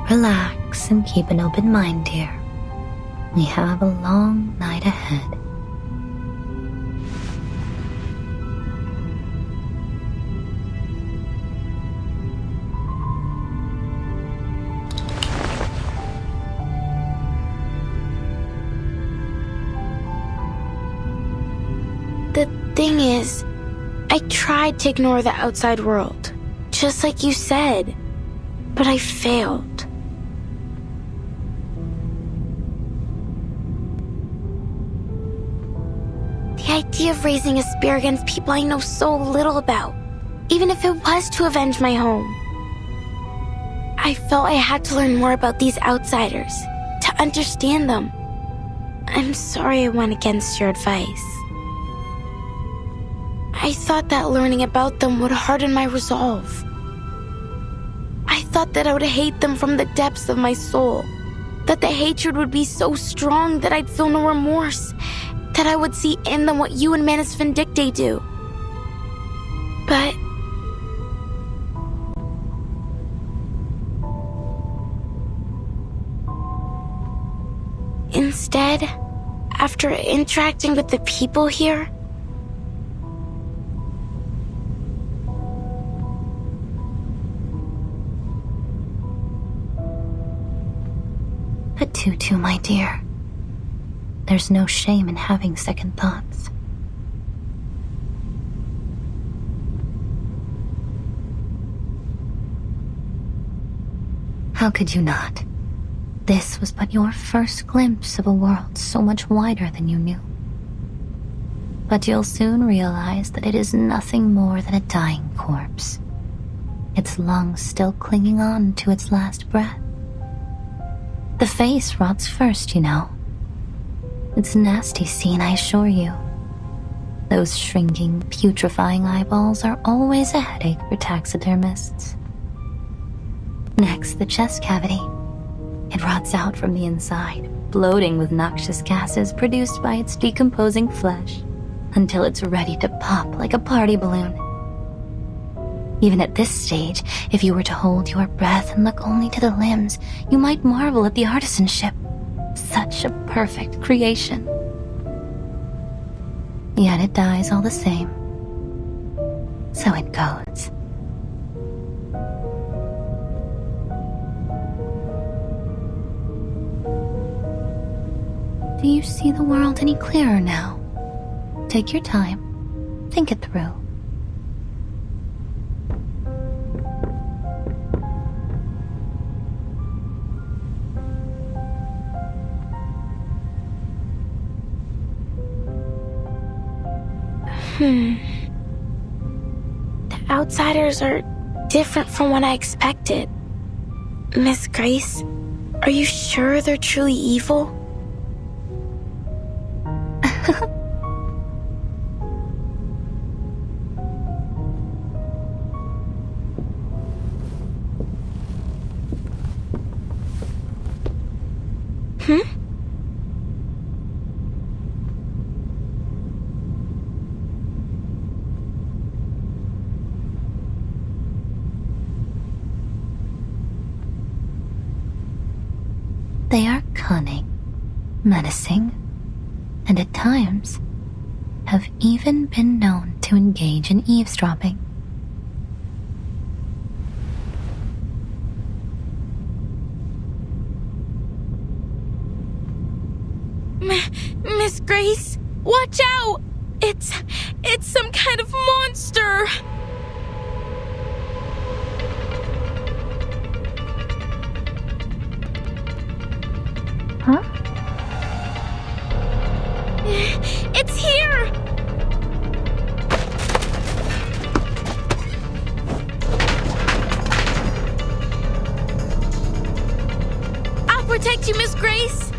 Relax and keep an open mind, dear. We have a long night ahead. The thing is, I tried to ignore the outside world, just like you said, but I failed. The idea of raising a spear against people I know so little about, even if it was to avenge my home. I felt I had to learn more about these outsiders, to understand them. I'm sorry I went against your advice. I thought that learning about them would harden my resolve. I thought that I would hate them from the depths of my soul, that the hatred would be so strong that I'd feel no remorse, that I would see in them what you and Manus Vindictae do. But instead, after interacting with the people here, But Tutu, my dear, there's no shame in having second thoughts. How could you not? This was but your first glimpse of a world so much wider than you knew. But you'll soon realize that it is nothing more than a dying corpse, its lungs still clinging on to its last breath. The face rots first, you know. It's a nasty scene, I assure you. Those shrinking, putrefying eyeballs are always a headache for taxidermists. Next, the chest cavity. It rots out from the inside, bloating with noxious gases produced by its decomposing flesh, until it's ready to pop like a party balloon. Even at this stage, if you were to hold your breath and look only to the limbs, you might marvel at the artisanship. Such a perfect creation. Yet it dies all the same. So it goes. Do you see the world any clearer now? Take your time. Think it through. The outsiders are different from what I expected. Miss Grace, are you sure they're truly evil? They are cunning, menacing, and at times have even been known to engage in eavesdropping. Miss Grace, watch out! It's some kind of monster! Huh? It's here! I'll protect you, Miss Grace!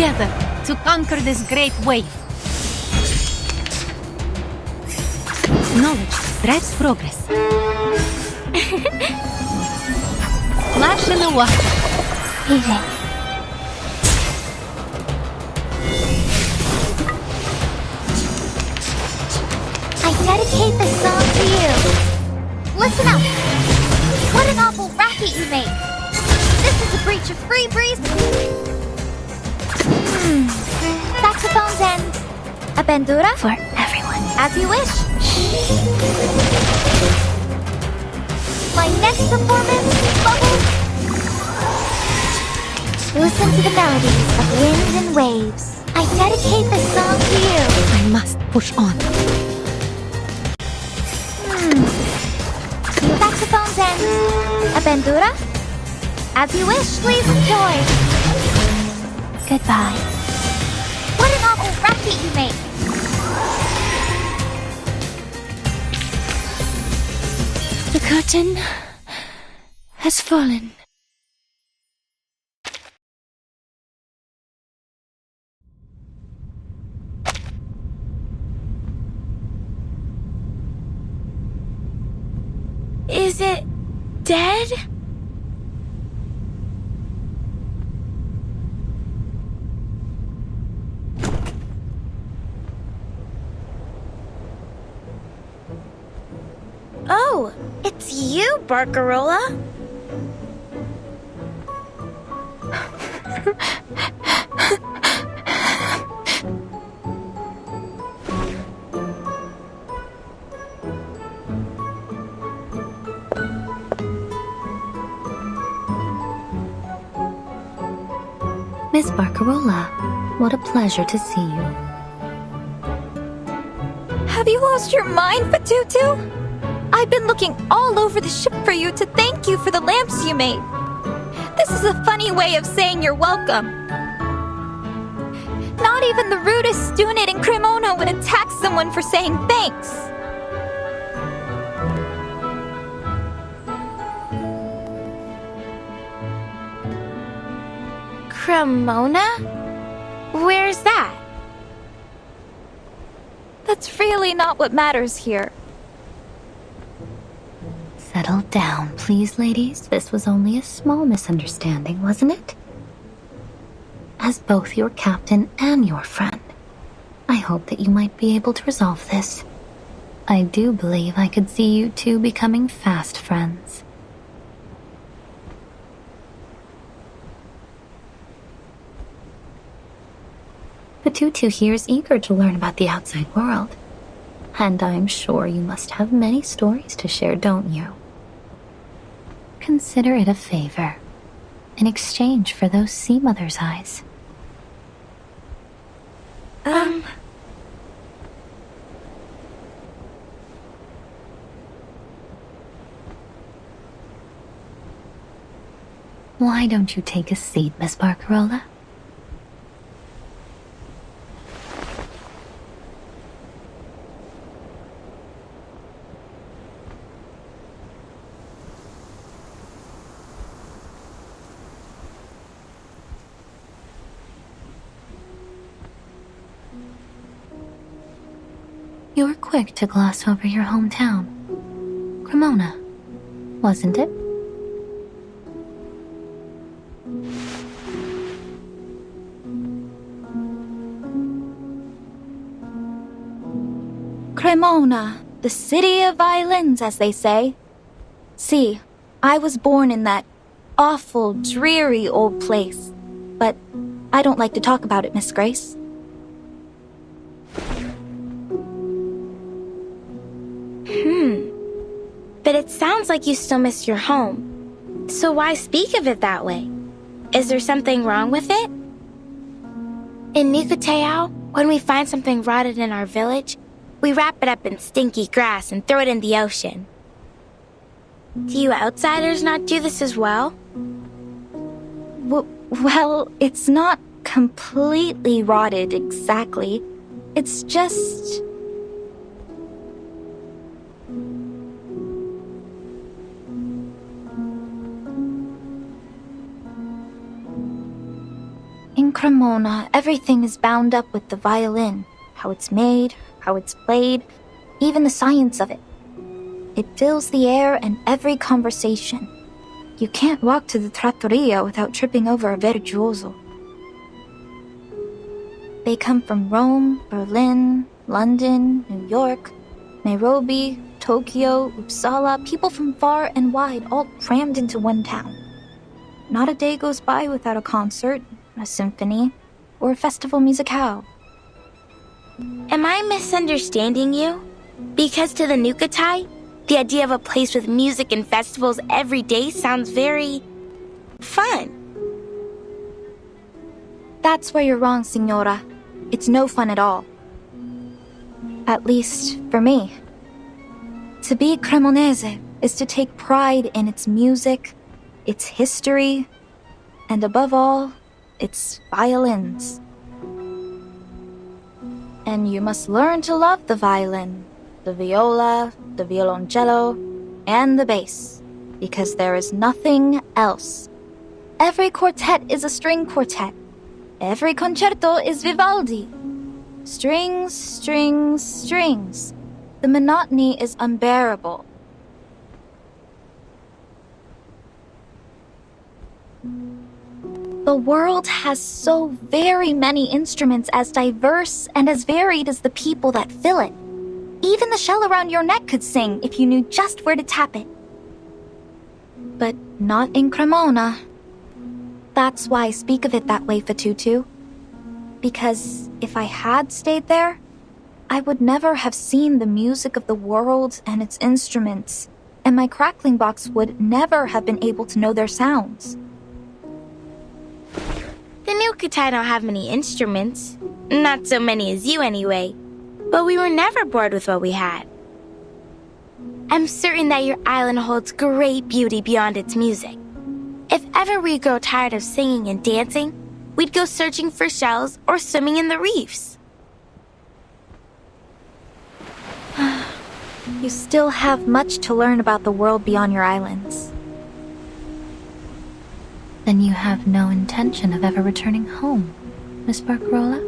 together to conquer this great wave. Knowledge drives progress. Splash in the water. Easy. I dedicate this song to you. Listen up. What an awful racket you made. This is a breach of free breeze. Saxophones and a bandura for everyone. As you wish. My next performance, Bubbles. Listen to the melodies of wind and waves. I dedicate this song to you. I must push on. Saxophones and a bandura? As you wish, please enjoy. Goodbye. What an awful racket you made. The curtain has fallen. Is it dead? Oh, it's you, Barcarola. Miss Barcarola, what a pleasure to see you. Have you lost your mind, Patutu? I've been looking all over the ship for you to thank you for the lamps you made. This is a funny way of saying you're welcome. Not even the rudest student in Cremona would attack someone for saying thanks. Cremona? Where's that? That's really not what matters here. Settle down, please, ladies. This was only a small misunderstanding, wasn't it? As both your captain and your friend, I hope that you might be able to resolve this. I do believe I could see you two becoming fast friends. Patutu here is eager to learn about the outside world. And I'm sure you must have many stories to share, don't you? Consider it a favor, in exchange for those sea mother's eyes. Why don't you take a seat, Miss Barcarola? You were quick to gloss over your hometown. Cremona, wasn't it? Cremona, the city of violins, as they say. See, I was born in that awful, dreary old place. But I don't like to talk about it, Miss Grace. But it sounds like you still miss your home. So why speak of it that way? Is there something wrong with it? In Nicoteo, when we find something rotted in our village, we wrap it up in stinky grass and throw it in the ocean. Do you outsiders not do this as well? Well, it's not completely rotted exactly. It's just... Cremona, everything is bound up with the violin. How it's made, how it's played, even the science of it. It fills the air and every conversation. You can't walk to the trattoria without tripping over a virtuoso. They come from Rome, Berlin, London, New York, Nairobi, Tokyo, Uppsala, people from far and wide, all crammed into one town. Not a day goes by without a concert, a symphony, or a festival musicale. Am I misunderstanding you? Because to the Nukatai, the idea of a place with music and festivals every day sounds very fun. That's where you're wrong, Signora. It's no fun at all. At least, for me. To be Cremonese is to take pride in its music, its history, and above all, its violins. And you must learn to love the violin, the viola, the violoncello, and the bass, because there is nothing else. Every quartet is a string quartet. Every concerto is Vivaldi. Strings, strings, strings. The monotony is unbearable. The world has so very many instruments as diverse and as varied as the people that fill it. Even the shell around your neck could sing if you knew just where to tap it. But not in Cremona. That's why I speak of it that way, Fatutu. Because if I had stayed there, I would never have seen the music of the world and its instruments, and my crackling box would never have been able to know their sounds. The Nukatai don't have many instruments. Not so many as you anyway. But we were never bored with what we had. I'm certain that your island holds great beauty beyond its music. If ever we grow tired of singing and dancing, we'd go searching for shells or swimming in the reefs. You still have much to learn about the world beyond your islands. Then you have no intention of ever returning home, Miss Barcarola?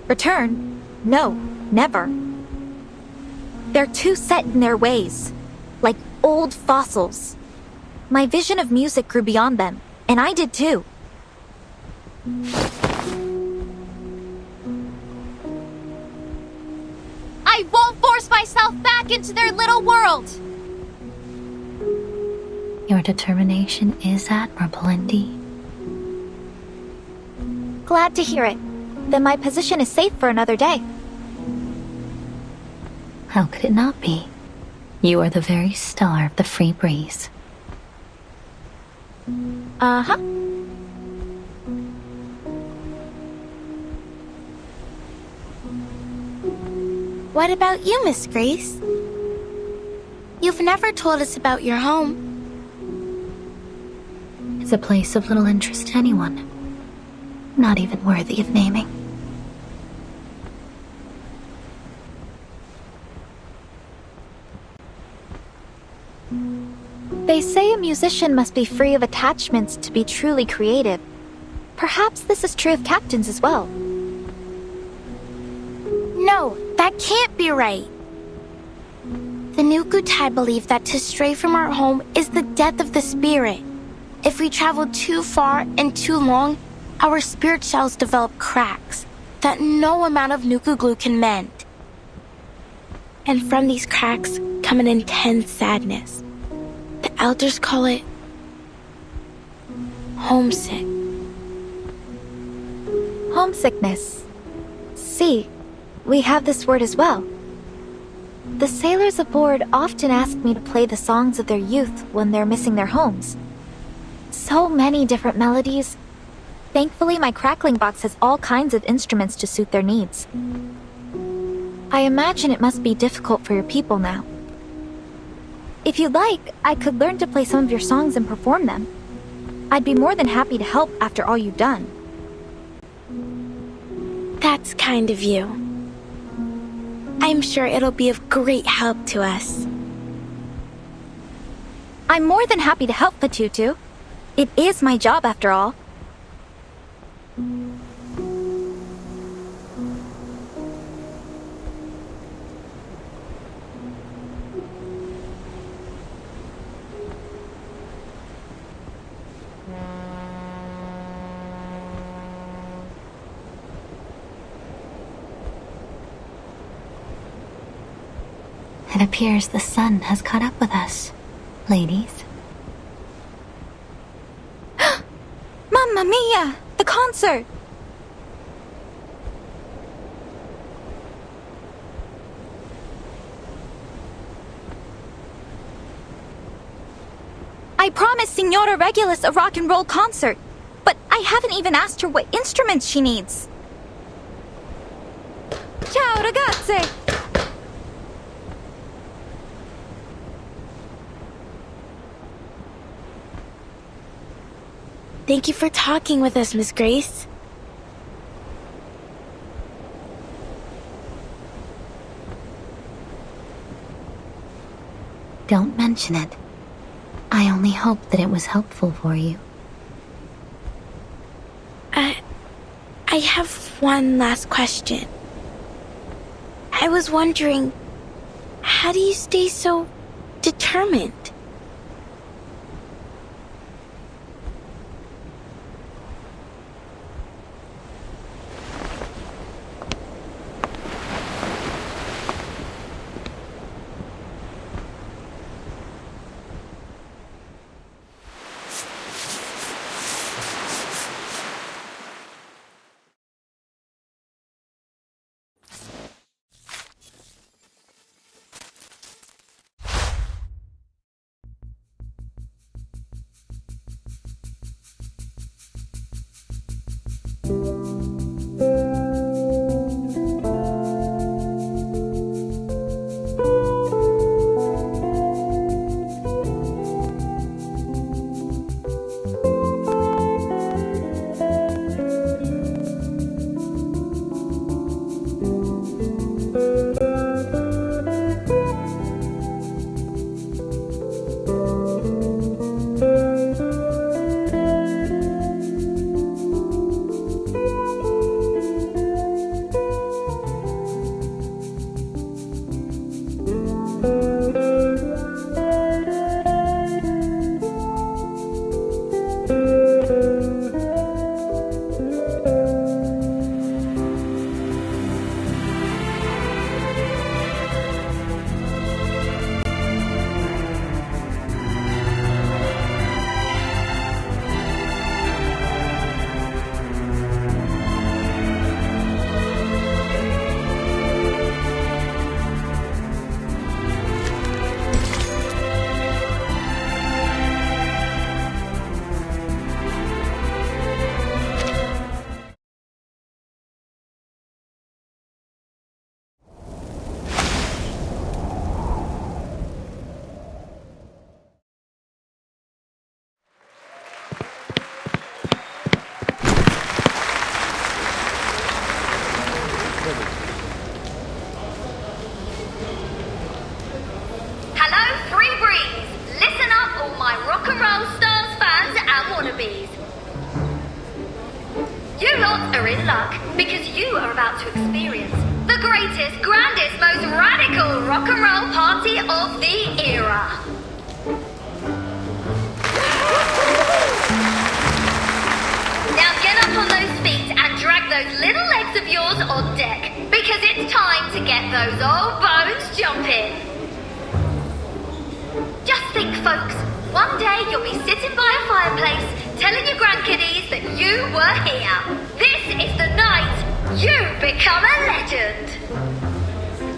Return? No, never. They're too set in their ways, like old fossils. My vision of music grew beyond them, and I did too. I won't force myself back into their little world! Your determination is admirable indeed. Glad to hear it. Then my position is safe for another day. How could it not be? You are the very star of the free breeze. Uh-huh. What about you, Miss Grace? You've never told us about your home. It's a place of little interest to anyone. Not even worthy of naming. They say a musician must be free of attachments to be truly creative. Perhaps this is true of captains as well. No, that can't be right. The Nukutai believe that to stray from our home is the death of the spirit. If we travel too far and too long, our spirit shells develop cracks that no amount of Nuku glue can mend. And from these cracks come an intense sadness. The elders call it homesick. Homesickness. See, we have this word as well. The sailors aboard often ask me to play the songs of their youth when they're missing their homes. So many different melodies. Thankfully, my crackling box has all kinds of instruments to suit their needs. I imagine it must be difficult for your people now. If you'd like, I could learn to play some of your songs and perform them. I'd be more than happy to help after all you've done. That's kind of you. I'm sure it'll be of great help to us. I'm more than happy to help, Patutu. It is my job, after all. It appears the sun has caught up with us, ladies. Mamma mia! The concert! I promised Signora Regulus a rock and roll concert, but I haven't even asked her what instruments she needs. Ciao, ragazze! Thank you for talking with us, Miss Grace. Don't mention it. I only hope that it was helpful for you. I have one last question. I was wondering, how do you stay so determined?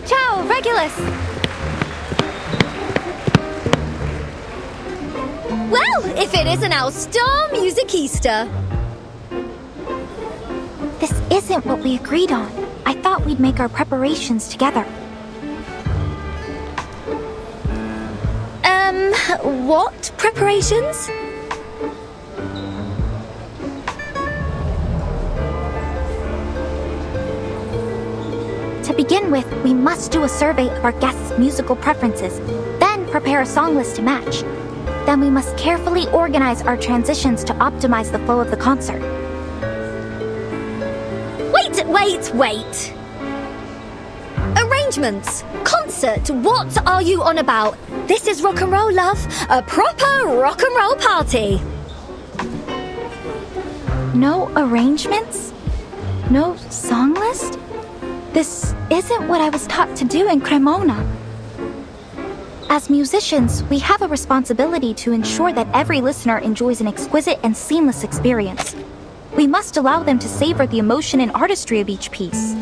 Ciao, Regulus! Well, if it isn't our star musicista! This isn't what we agreed on. I thought we'd make our preparations together. What preparations? To begin with, we must do a survey of our guests' musical preferences, then prepare a song list to match. then we must carefully organize our transitions to optimize the flow of the concert. Wait! Arrangements! Concert! What are you on about? This is rock and roll, love. A proper rock and roll party. No arrangements? No song list? This isn't what I was taught to do in Cremona. As musicians, we have a responsibility to ensure that every listener enjoys an exquisite and seamless experience. We must allow them to savor the emotion and artistry of each piece.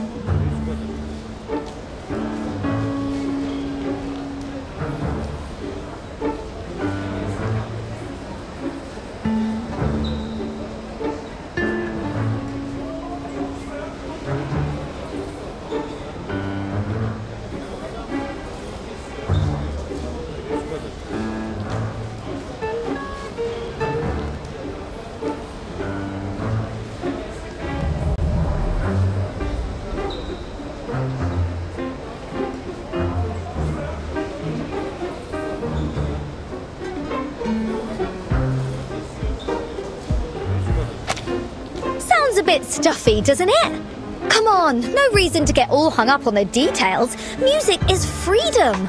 A bit stuffy, doesn't it? Come on, no reason to get all hung up on the details. Music is freedom.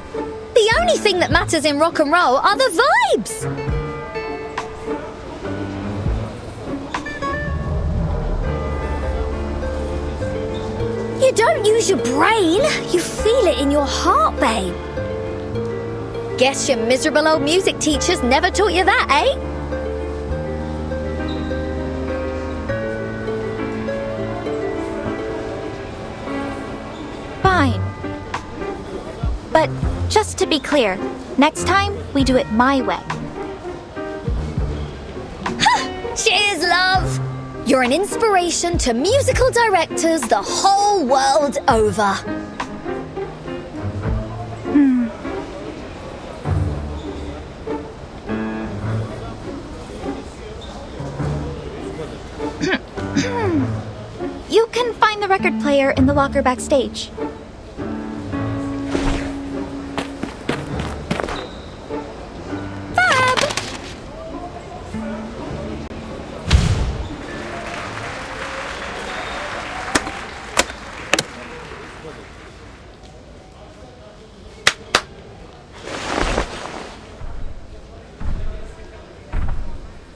The only thing that matters in rock and roll are the vibes. You don't use your brain, you feel it in your heart, babe. Guess your miserable old music teachers never taught you that, eh? Fine. But just to be clear, next time we do it my way. Cheers, love! You're an inspiration to musical directors the whole world over. You can find the record player in the locker backstage.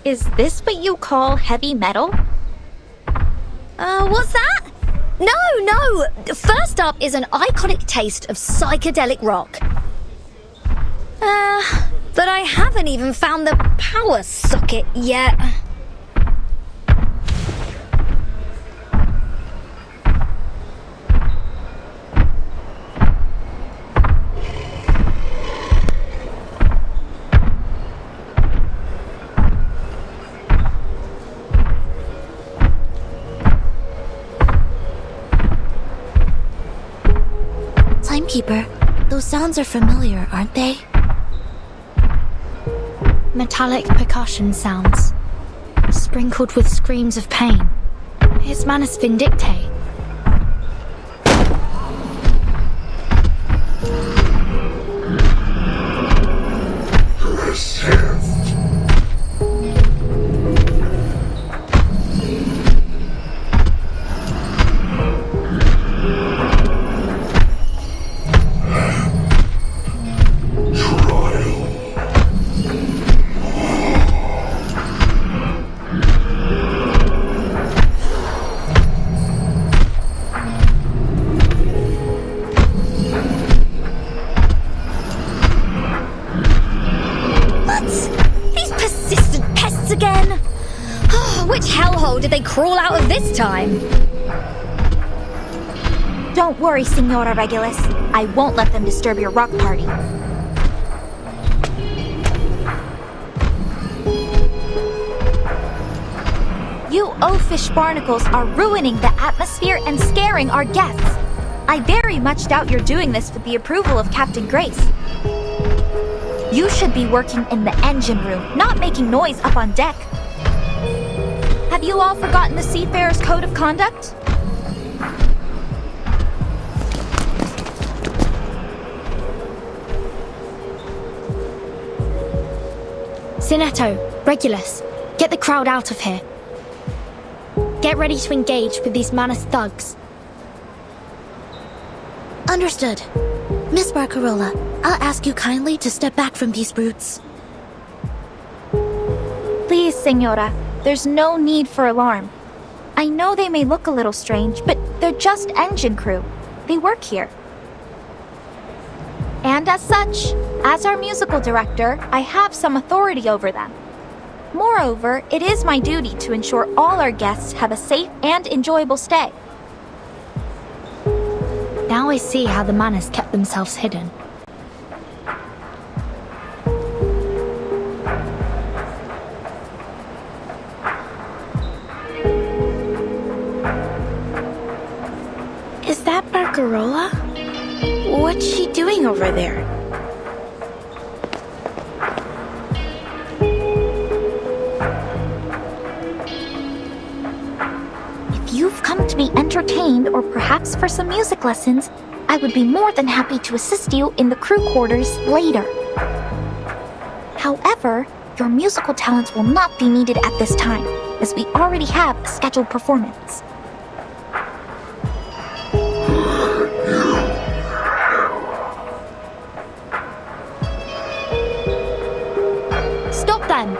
Is this what you call heavy metal? What's that? No! First up is an iconic taste of psychedelic rock. But I haven't even found the power socket yet. Timekeeper, those sounds are familiar, aren't they? Metallic percussion sounds, sprinkled with screams of pain. His manus vindictae. Did they crawl out of this time? Don't worry, Signora Regulus. I won't let them disturb your rock party. You oafish barnacles are ruining the atmosphere and scaring our guests. I very much doubt you're doing this with the approval of Captain Grace. You should be working in the engine room, not making noise up on deck. Have you all forgotten the Seafarer's Code of Conduct? Sinetto, Regulus, get the crowd out of here. Get ready to engage with these Manus thugs. Understood. Miss Barcarola, I'll ask you kindly to step back from these brutes. Please, Senora. There's no need for alarm. I know they may look a little strange, but they're just engine crew. They work here. And as such, as our musical director, I have some authority over them. Moreover, it is my duty to ensure all our guests have a safe and enjoyable stay. Now I see how the Manus kept themselves hidden. Is that Barcarola? What's she doing over there? If you've come to be entertained or perhaps for some music lessons, I would be more than happy to assist you in the crew quarters later. However, your musical talents will not be needed at this time, as we already have a scheduled performance. Stop them!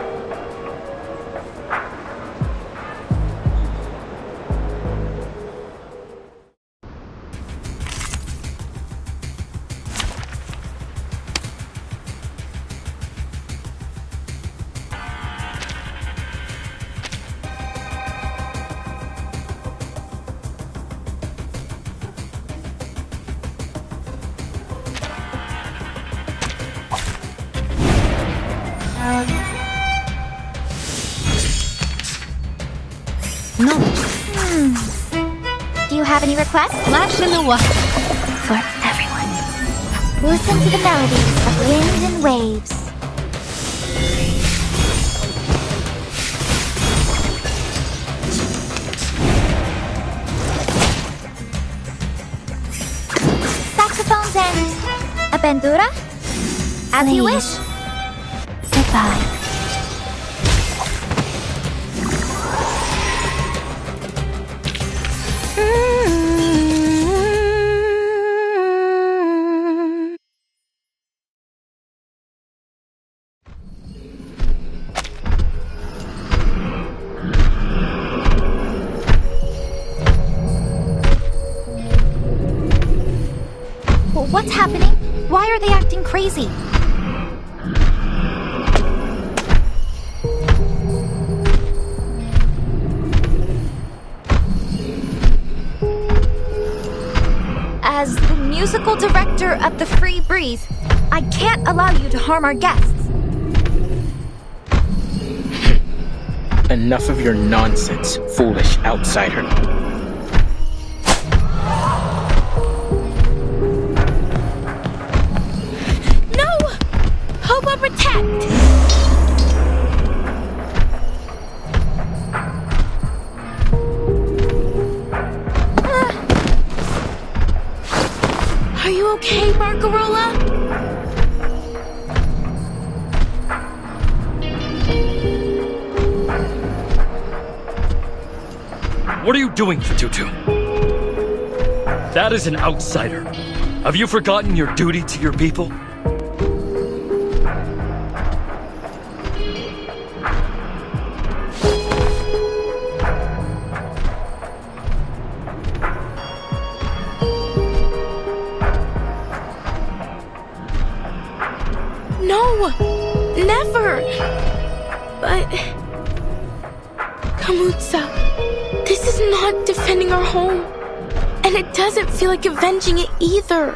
No. Do you have any requests? Flash in the water. For everyone. Listen to the melodies of wind and waves. Saxophones and a bandura? As you wish. Goodbye. What's happening? Why are they acting crazy? As the musical director of the Free Breeze, I can't allow you to harm our guests. Enough of your nonsense, foolish outsider. No! Poco, protect! Are you okay, Barcarola? What are you doing, Fatutu? That is an outsider. Have you forgotten your duty to your people? No! Never! But... Kamutsa, this is not defending our home. And it doesn't feel like avenging it either.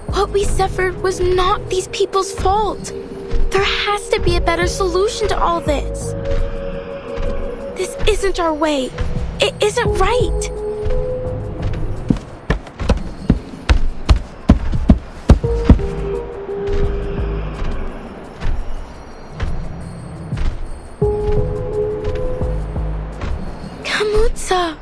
What we suffered was not these people's fault. There has to be a better solution to all this. This isn't our way. It isn't right. Kamutsa.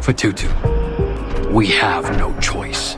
Fatutu, we have no choice.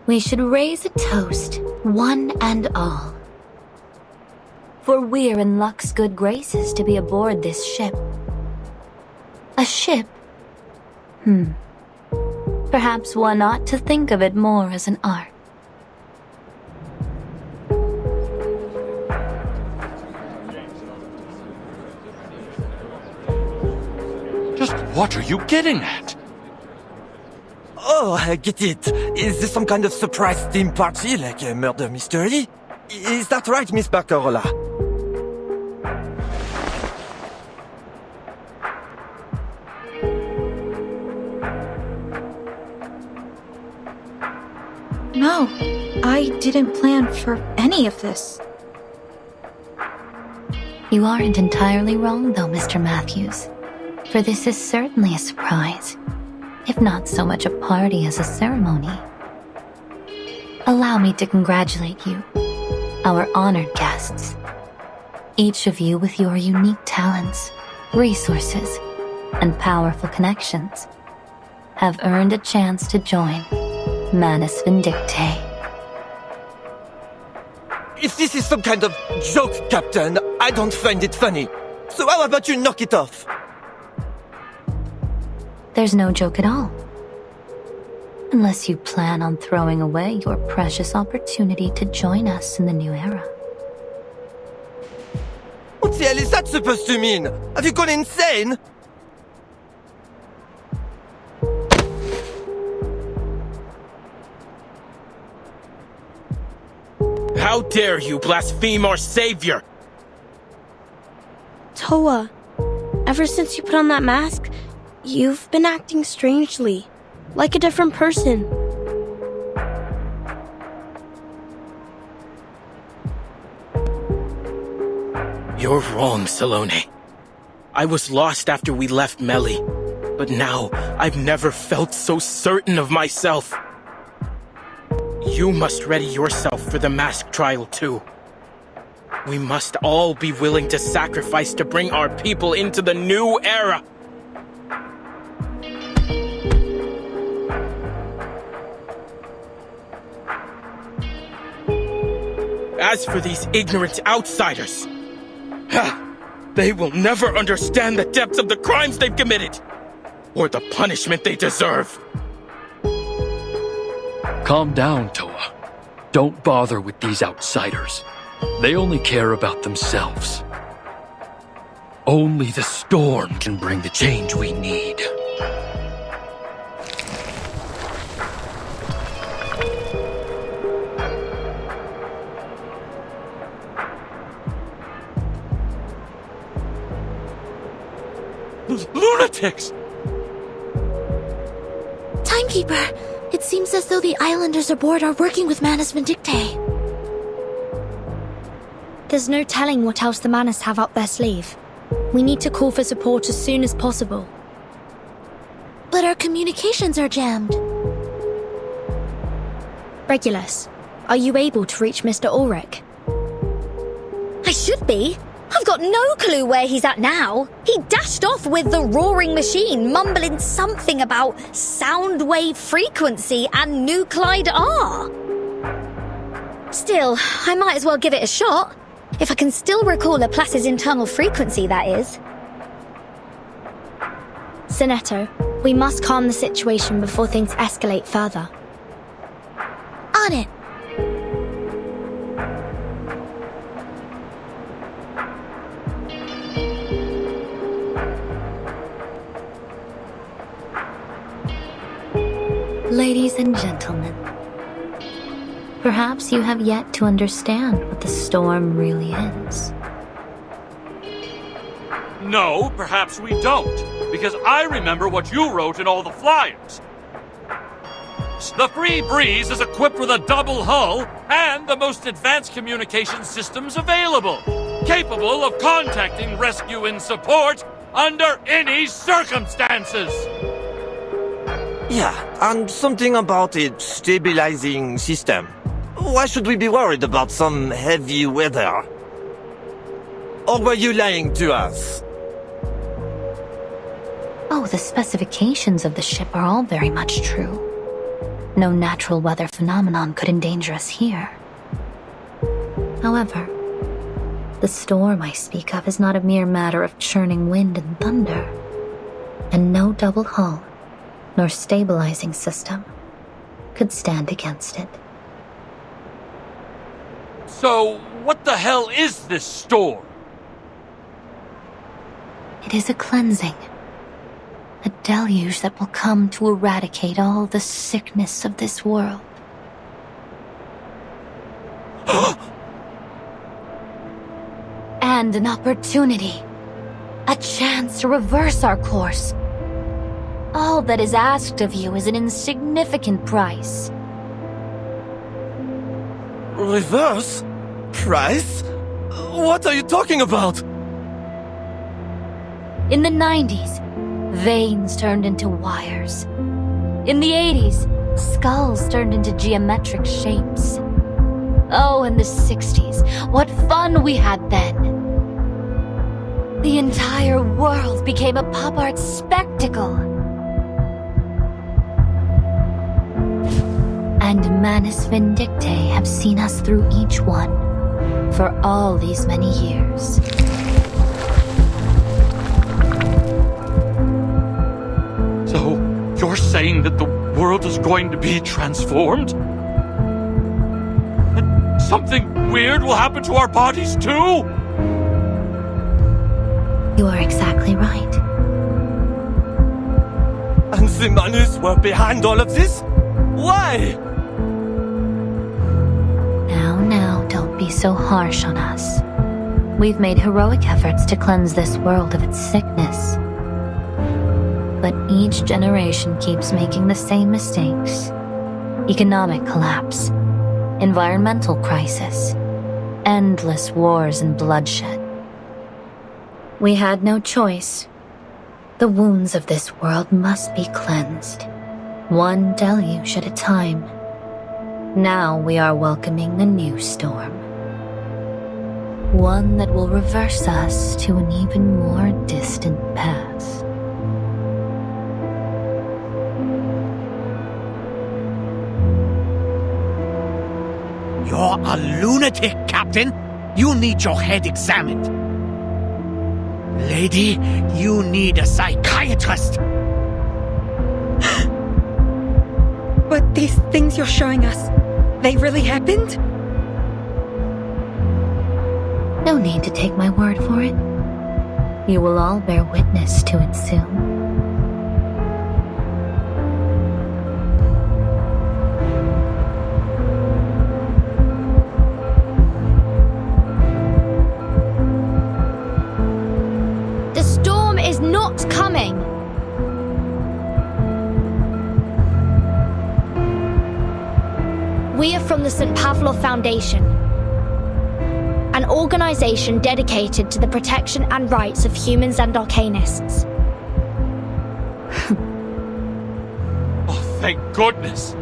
We should raise a toast, one and all. For we're in luck's good graces to be aboard this ship. A ship? Perhaps one ought to think of it more as an art. Just what are you getting at? Oh, I get it. Is this some kind of surprise theme party, like a murder mystery? Is that right, Miss Barcarola? No, I didn't plan for any of this. You aren't entirely wrong, though, Mr. Matthews. For this is certainly a surprise, if not so much a party as a ceremony. Allow me to congratulate you, our honored guests. Each of you with your unique talents, resources, and powerful connections have earned a chance to join Manus Vindictae. If this is some kind of joke, Captain, I don't find it funny. So how about you knock it off? There's no joke at all. Unless you plan on throwing away your precious opportunity to join us in the new era. What the hell is that supposed to mean? Have you gone insane? How dare you blaspheme our savior! Toa, ever since you put on that mask, you've been acting strangely, like a different person. You're wrong, Salome. I was lost after we left Melly, but now I've never felt so certain of myself. You must ready yourself for the mask trial too. We must all be willing to sacrifice to bring our people into the new era. As for these ignorant outsiders, they will never understand the depths of the crimes they've committed, or the punishment they deserve. Calm down, Toa. Don't bother with these outsiders. They only care about themselves. Only the storm can bring the change we need. Lunatics! Timekeeper, it seems as though the islanders aboard are working with Manus Vindictae. There's no telling what else the Manus have up their sleeve. We need to call for support as soon as possible. But our communications are jammed. Regulus, are you able to reach Mr. Ulrich? I should be. I've got no clue where he's at now. He dashed off with the roaring machine, mumbling something about sound wave frequency and nuclide R. Still, I might as well give it a shot. If I can still recall Laplace's internal frequency, that is. Sinetto, we must calm the situation before things escalate further. On it! Ladies and gentlemen, perhaps you have yet to understand what the storm really is. No, perhaps we don't, because I remember what you wrote in all the flyers. The Free Breeze is equipped with a double hull and the most advanced communication systems available, capable of contacting rescue and support under any circumstances. Yeah, and something about a stabilizing system. Why should we be worried about some heavy weather? Or were you lying to us? Oh, the specifications of the ship are all very much true. No natural weather phenomenon could endanger us here. However, the storm I speak of is not a mere matter of churning wind and thunder, and no double hull nor stabilizing system could stand against it. So, what the hell is this storm? It is a cleansing. A deluge that will come to eradicate all the sickness of this world. And an opportunity. A chance to reverse our course. All that is asked of you is an insignificant price. Reverse? Price? What are you talking about? In the 90s, veins turned into wires. In the 80s, skulls turned into geometric shapes. Oh, in the 60s, what fun we had then! The entire world became a pop art spectacle. And Manus Vindictae have seen us through each one, for all these many years. So, you're saying that the world is going to be transformed? And something weird will happen to our bodies too? You are exactly right. And the Manus were behind all of this? Why? Now, don't be so harsh on us. We've made heroic efforts to cleanse this world of its sickness. But each generation keeps making the same mistakes. Economic collapse, environmental crisis, endless wars and bloodshed. We had no choice. The wounds of this world must be cleansed, one deluge at a time. Now we are welcoming a new storm. One that will reverse us to an even more distant past. You're a lunatic, Captain. You need your head examined. Lady, you need a psychiatrist. But these things you're showing us, they really happened? No need to take my word for it. You will all bear witness to it soon. The storm is not coming. We are from the St. Pavlov Foundation, an organization dedicated to the protection and rights of humans and arcanists. Oh, thank goodness!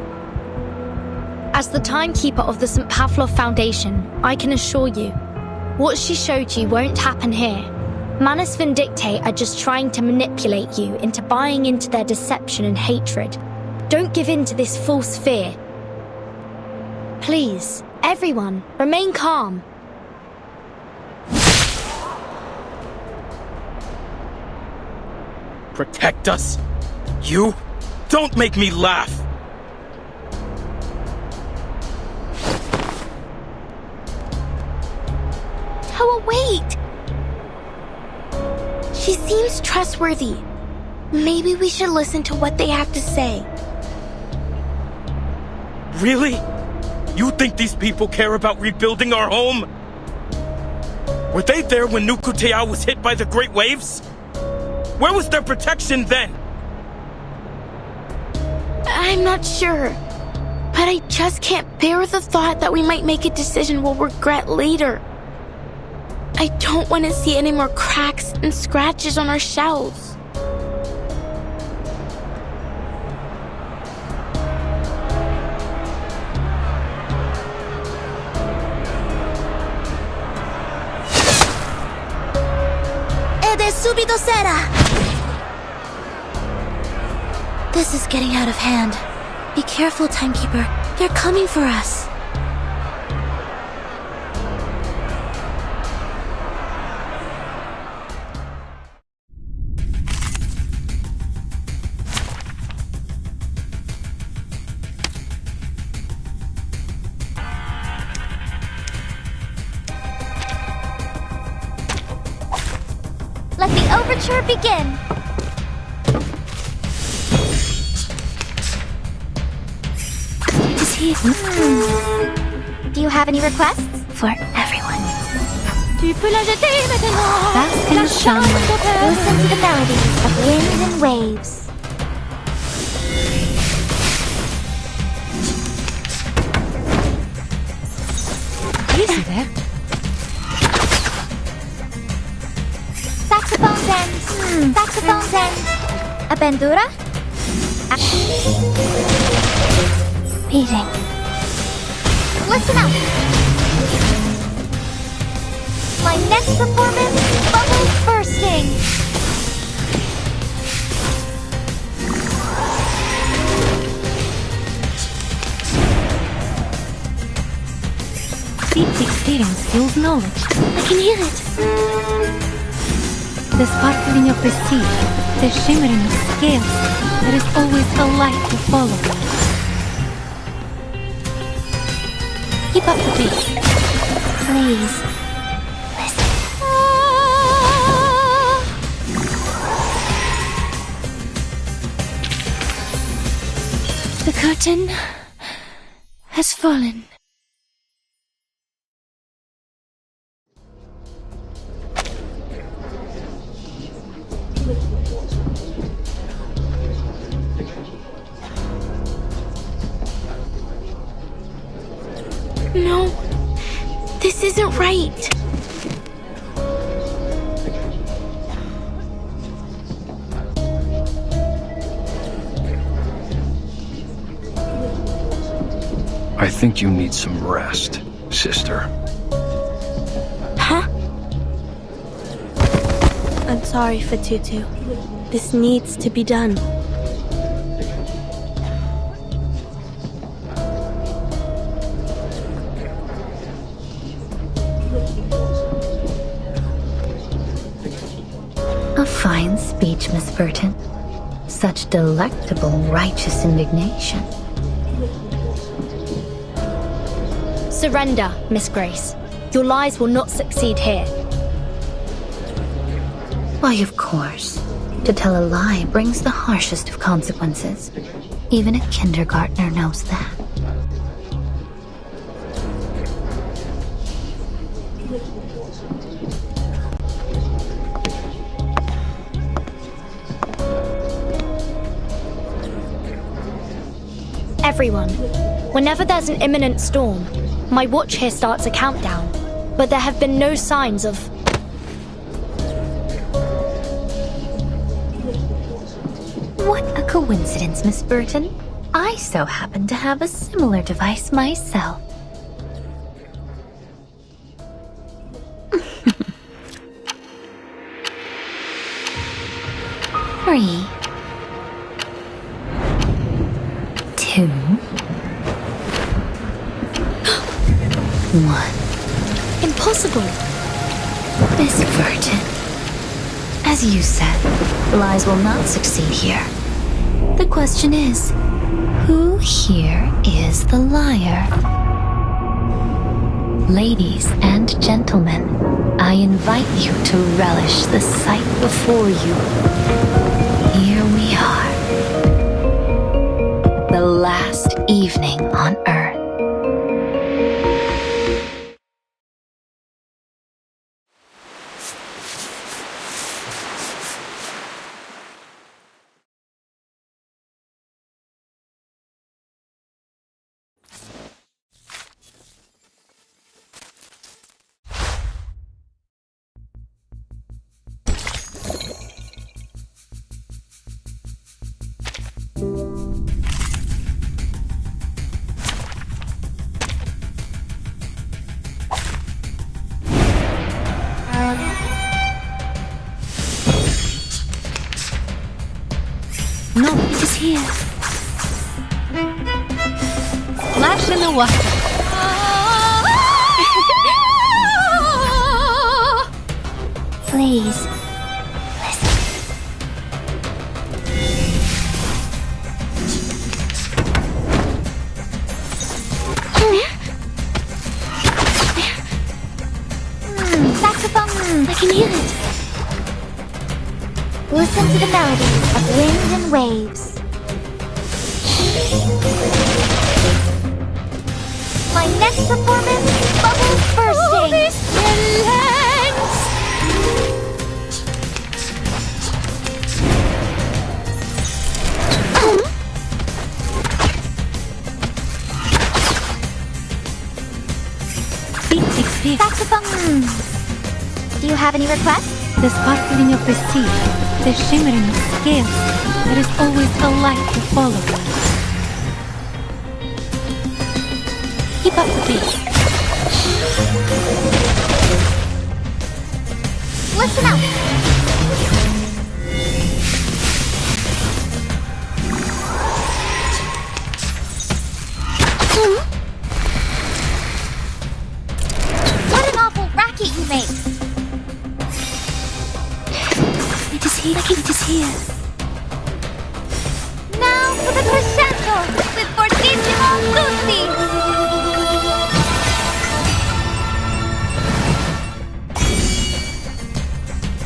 As the timekeeper of the St. Pavlov Foundation, I can assure you, what she showed you won't happen here. Manus Vindictae are just trying to manipulate you into buying into their deception and hatred. Don't give in to this false fear. Please, everyone, remain calm. Protect us? You? Don't make me laugh! Toa, wait! She seems trustworthy. Maybe we should listen to what they have to say. Really? You think these people care about rebuilding our home? Were they there when Nukutea was hit by the great waves? Where was their protection then? I'm not sure. But I just can't bear the thought that we might make a decision we'll regret later. I don't want to see any more cracks and scratches on our shelves. Subito sera! This is getting out of hand. Be careful, Timekeeper. They're coming for us. Let the overture begin. Is he... Do you have any requests? For everyone. Tu peux la jeter maintenant. Bask in the sunlight. Listen to the melodies of wind and waves. Easy there. Saxophones end. Saxophones end. A bandura? Beating. Listen up. My next performance, bubbles bursting. Deep experience fuels knowledge. I can hear it. The sparkling of the sea, the shimmering of scales, there is always a light to follow. Keep up the pace. Please. The curtain has fallen. No, this isn't right. I think you need some rest, sister. Huh? I'm sorry, Fatutu. This needs to be done. A fine speech, Miss Burton. Such delectable, righteous indignation. Surrender, Miss Grace. Your lies will not succeed here. Why, of course. To tell a lie brings the harshest of consequences. Even a kindergartner knows that. Everyone, whenever there's an imminent storm, my watch here starts a countdown, but there have been no signs of... What a coincidence, Miss Burton. I so happen to have a similar device myself. Three. 2. 1. Impossible! Miss Burton. As you said, lies will not succeed here. The question is, who here is the liar? Ladies and gentlemen, I invite you to relish the sight before you. Here we are. The last evening on Earth. No, it is here. Splash in the water. Please, Saxophone! I can hear it. Listen to the melodies of wind and waves. My next performance, bubbles bursting. Saxophone! Do you have any requests? The sparkling of the sea, the shimmering of scales. There is always a light to follow. Keep up the pace. Listen up! What an awful racket you make! It is here. It is here. Now for the crescendo with Fortissimo Lucy!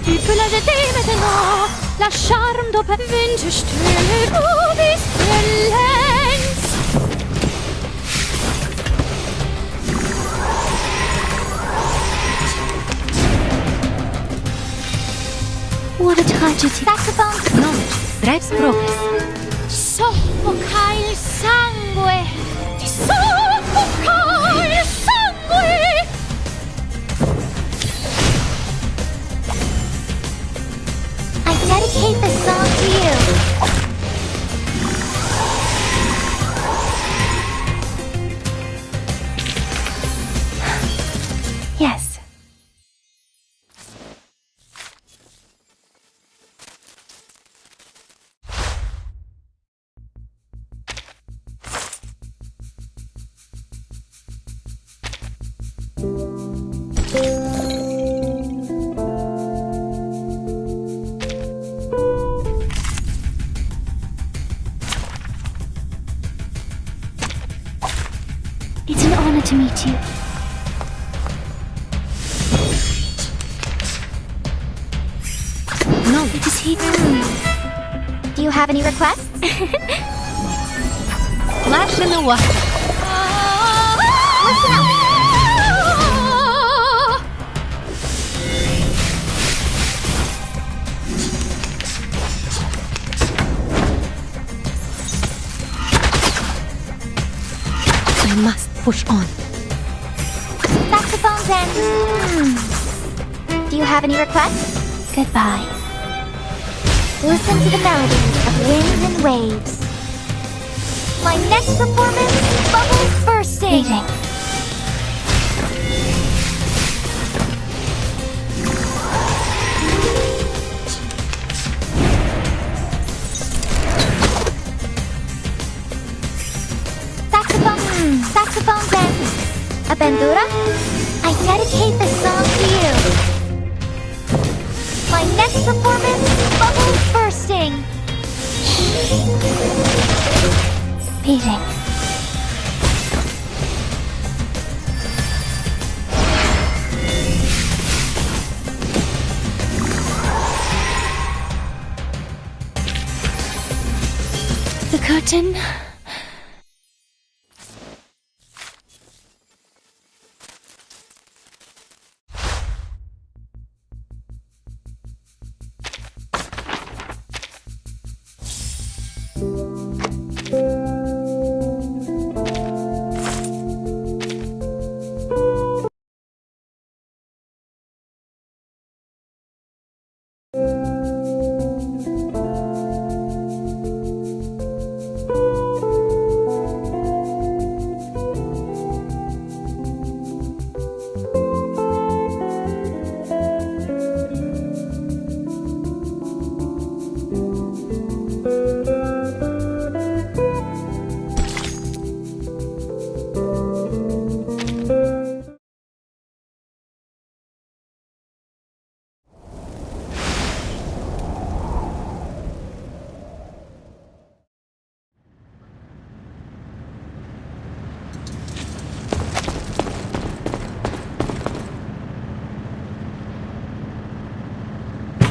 Tu peux la jeter maintenant. La charme doit vintage stille. Oh, this brilliance. What a tragedy. Saxophone! Knowledge drives progress. Soffoca il sangue! Ti soffoca il sangue! I dedicate this song to you. to meet you. No. Does he... Do you have any requests? Splash in the water. Listen up! I must push on. Saxophones and... Do you have any requests? Goodbye. Listen to the melodies of winds and waves. My next performance, bubbles bursting. Beating. Saxophones and... Aventura? I dedicate this song to you. My next performance, bubbles bursting. Beating. The curtain.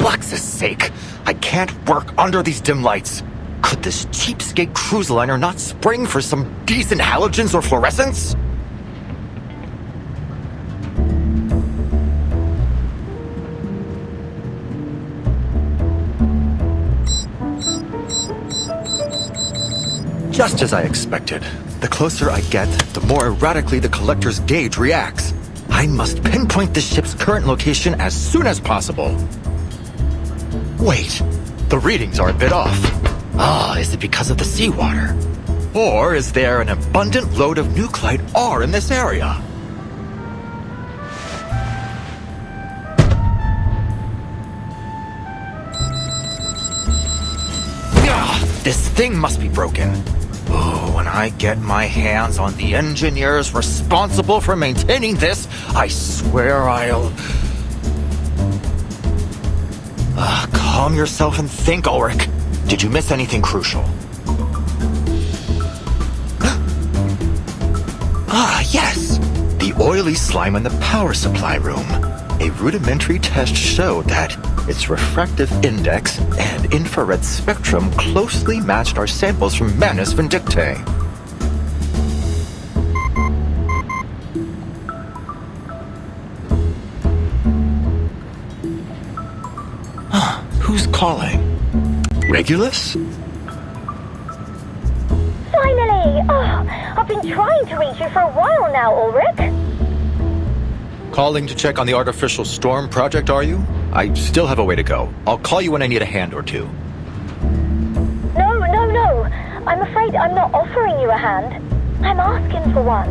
Lux's sake, I can't work under these dim lights. Could this cheapskate cruise liner not spring for some decent halogens or fluorescence? Just as I expected. The closer I get, the more erratically the collector's gauge reacts. I must pinpoint the ship's current location as soon as possible. Wait, the readings are a bit off. Ah, is it because of the seawater? Or is there an abundant load of nuclide R in this area? Ugh, this thing must be broken. Oh, when I get my hands on the engineers responsible for maintaining this, I swear I'll... Calm yourself and think, Ulrich. Did you miss anything crucial? Yes! The oily slime in the power supply room. A rudimentary test showed that its refractive index and infrared spectrum closely matched our samples from Manus Vindictae. Who's calling? Regulus? Finally! Oh, I've been trying to reach you for a while now, Ulrich. Calling to check on the artificial storm project, are you? I still have a way to go. I'll call you when I need a hand or two. No. I'm afraid I'm not offering you a hand. I'm asking for one.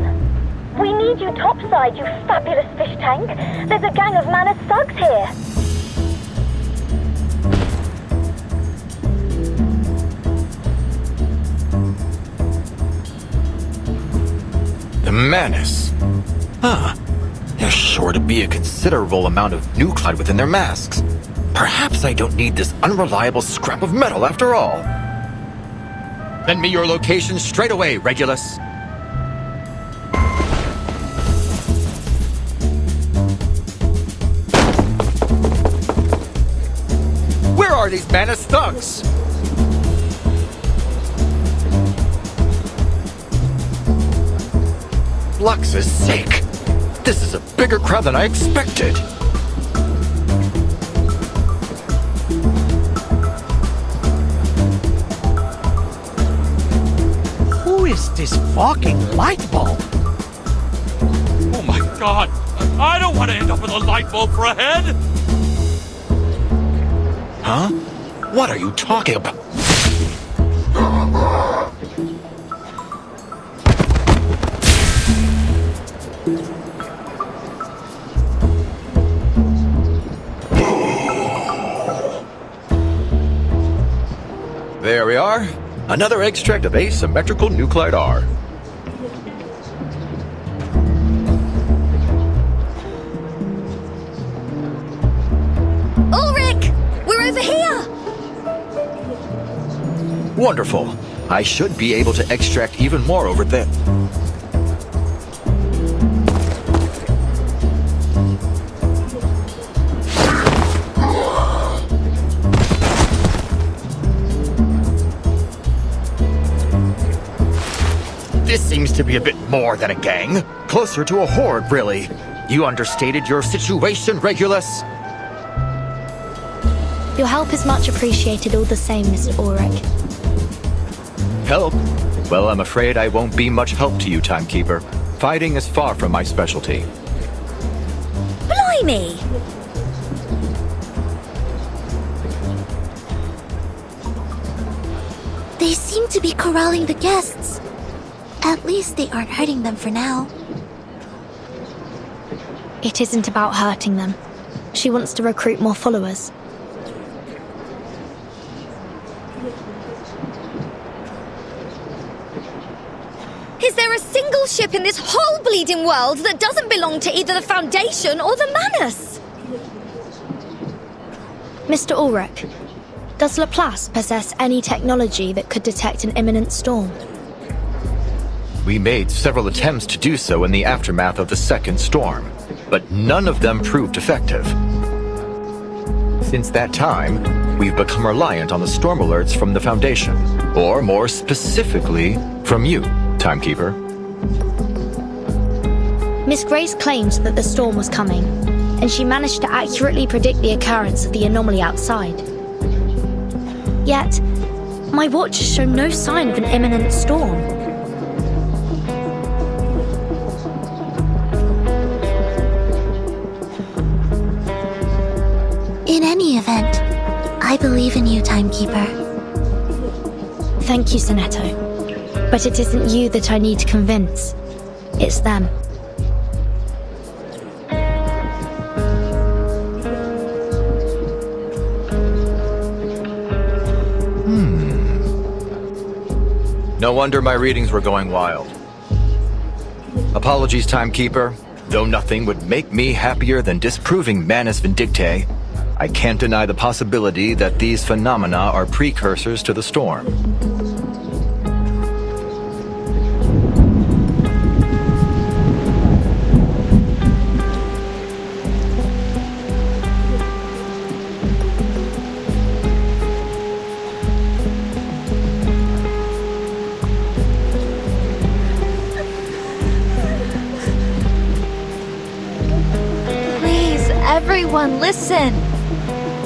We need you topside, you fabulous fish tank. There's a gang of Manus thugs here. The Manus. There's sure to be a considerable amount of nuclide within their masks. Perhaps I don't need this unreliable scrap of metal after all. Send me your location straight away, Regulus. are these Manus thugs? Lux's sake! This is a bigger crowd than I expected! Who is this fucking light bulb? Oh my god! I don't want to end up with a light bulb for a head! Huh? What are you talking about? There we are. Another extract of asymmetrical nuclide R. Ulrich! We're over here! Wonderful. I should be able to extract even more over there. This seems to be a bit more than a gang. Closer to a horde, really. You understated your situation, Regulus. Your help is much appreciated all the same, Mr. Ulrich. Help? Well, I'm afraid I won't be much help to you, Timekeeper. Fighting is far from my specialty. Blimey! They seem to be corralling the guests. At least they aren't hurting them for now. It isn't about hurting them. She wants to recruit more followers. Is there a single ship in this whole bleeding world that doesn't belong to either the Foundation or the Manus? Mr. Ulrich, does Laplace possess any technology that could detect an imminent storm? We made several attempts to do so in the aftermath of the second storm, but none of them proved effective. Since that time, we've become reliant on the storm alerts from the Foundation, or more specifically, from you, Timekeeper. Miss Grace claimed that the storm was coming, and she managed to accurately predict the occurrence of the anomaly outside. Yet, my watch has shown no sign of an imminent storm. In any event, I believe in you, Timekeeper. Thank you, Sonetto. But it isn't you that I need to convince. It's them. No wonder my readings were going wild. Apologies, Timekeeper. Though nothing would make me happier than disproving Manus Vindictae, I can't deny the possibility that these phenomena are precursors to the storm. Please, everyone, listen.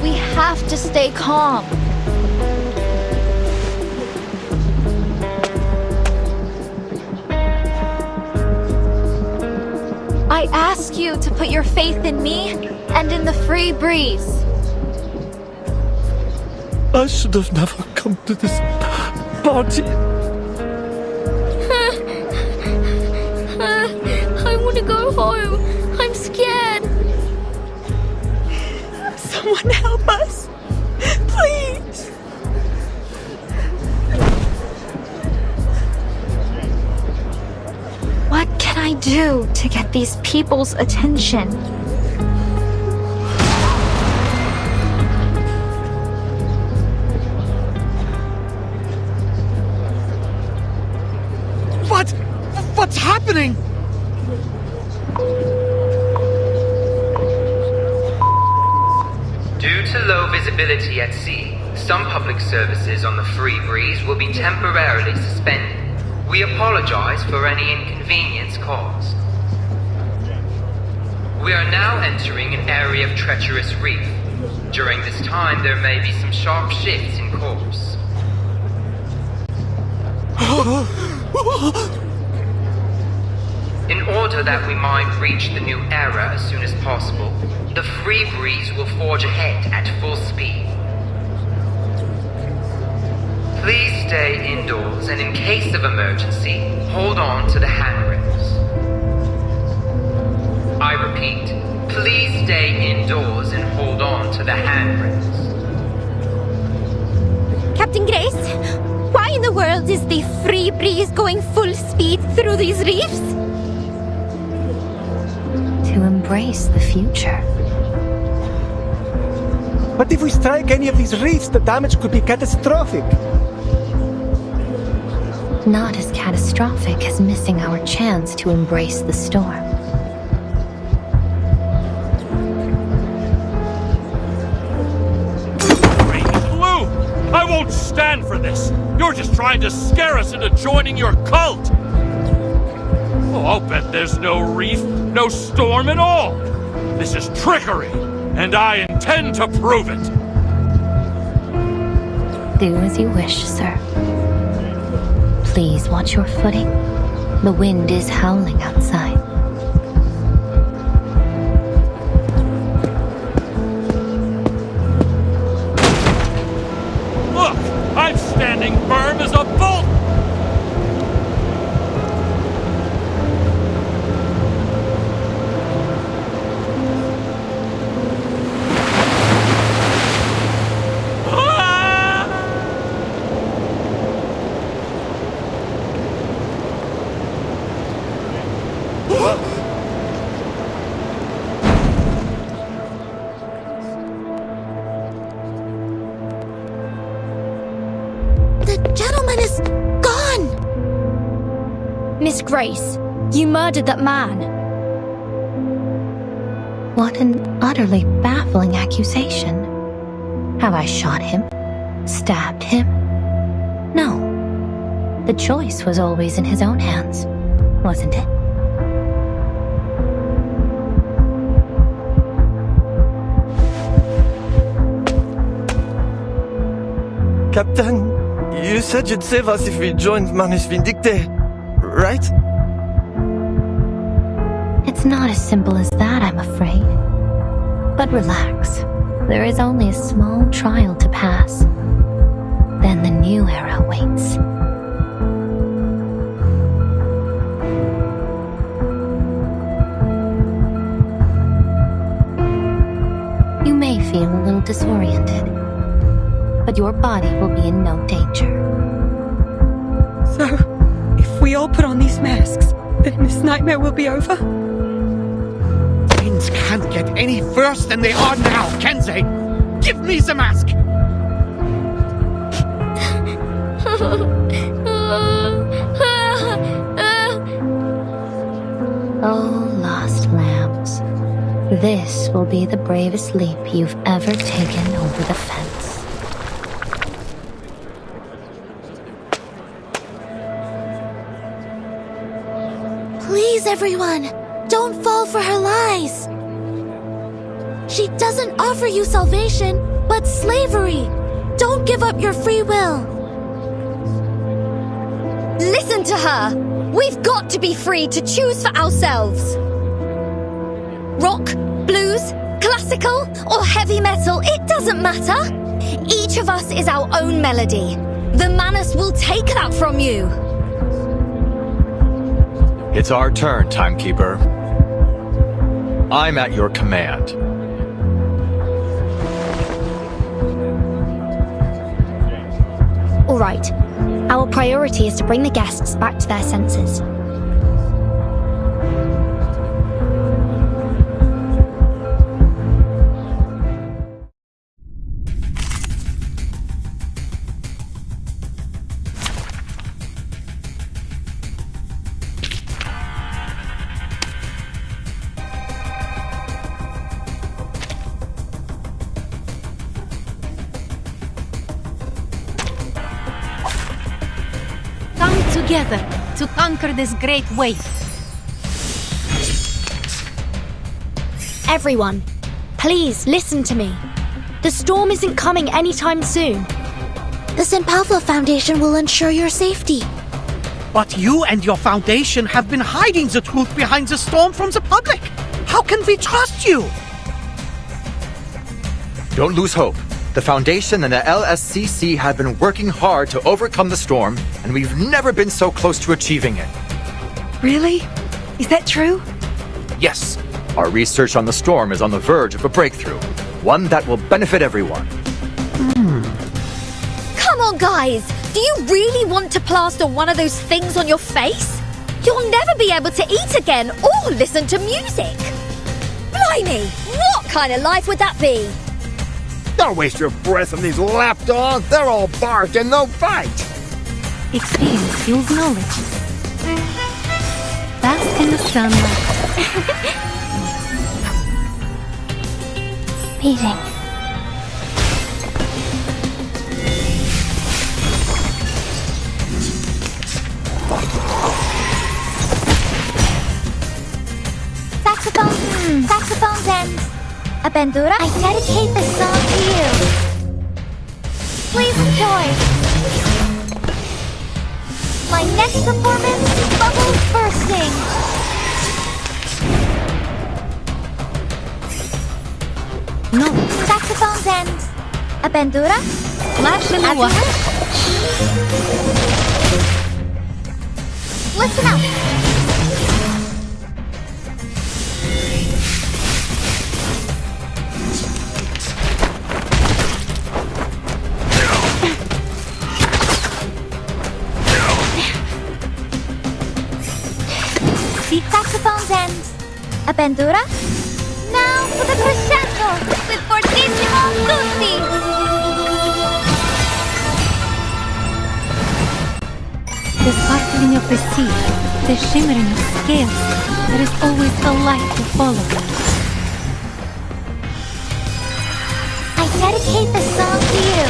We have to stay calm. I ask you to put your faith in me and in the free breeze. I should have never come to this party. I want to go home. I'm scared. Someone help us! Please! What can I do to get these people's attention? What's happening? Due to low visibility at sea, Some public services on the Free Breeze will be temporarily suspended. We apologize for any inconvenience caused. We are now entering an area of treacherous reef. During this time, there may be some sharp shifts in course. In order that we might reach the new era as soon as possible, the Free Breeze will forge ahead at full speed. Please stay indoors and in case of emergency, hold on to the handrails. I repeat, please stay indoors and hold on to the handrails. Captain Grace, why in the world is the Free Breeze going full speed through these reefs? To embrace the future. But if we strike any of these reefs, the damage could be catastrophic. Not as catastrophic as missing our chance to embrace the storm. Blue! I won't stand for this! You're just trying to scare us into joining your cult! Oh, I'll bet there's no reef, no storm at all! This is trickery, and I intend to prove it! Do as you wish, sir. Please watch your footing. The wind is howling outside. Look! I'm standing firm as a bolt! Miss Grace, you murdered that man. What an utterly baffling accusation. Have I shot him? Stabbed him? No. The choice was always in his own hands, wasn't it? Captain, you said you'd save us if we joined Manus Vindicte, right? It's not as simple as that, I'm afraid. But relax. There is only a small trial to pass. Then the new era waits. You may feel a little disoriented, but your body will be in no danger. So, if we all put on these masks, then this nightmare will be over? Things can't get any worse than they are now, can they? Give me the mask! Oh, lost lambs. This will be the bravest leap you've ever taken over the fence. Please, everyone, don't fall for her lies. She doesn't offer you salvation, but slavery. Don't give up your free will. Listen to her! We've got to be free to choose for ourselves! Rock, blues, classical, or heavy metal, it doesn't matter! Each of us is our own melody. The Manus will take that from you! It's our turn, Timekeeper. I'm at your command. All right. Our priority is to bring the guests back to their senses. together to conquer this great wave. Everyone, please listen to me. The storm isn't coming anytime soon. The St. Pavlo Foundation will ensure your safety. But you and your foundation have been hiding the truth behind the storm from the public. How can we trust you? Don't lose hope. The Foundation and the LSCC have been working hard to overcome the storm, and we've never been so close to achieving it. Really? Is that true? Yes, our research on the storm is on the verge of a breakthrough, one that will benefit everyone. Come on, guys! Do you really want to plaster one of those things on your face? You'll never be able to eat again or listen to music. Blimey! What kind of life would that be? Don't waste your breath on these lapdogs. They're all bark and no bite. Experience fuels knowledge. Bask in the sunlight. Meeting. Saxophones and... Abendura? I dedicate this song to you. Please enjoy. My next performance, Bubbles Bursting. No. Saxophones and... Abendura? Flash in the water. Listen up. Saxophones and... Abendura? Now for the crescendo with fortissimo tutti! The sparkling of the sea, the shimmering of scales, there is always a light to follow. I dedicate this song to you.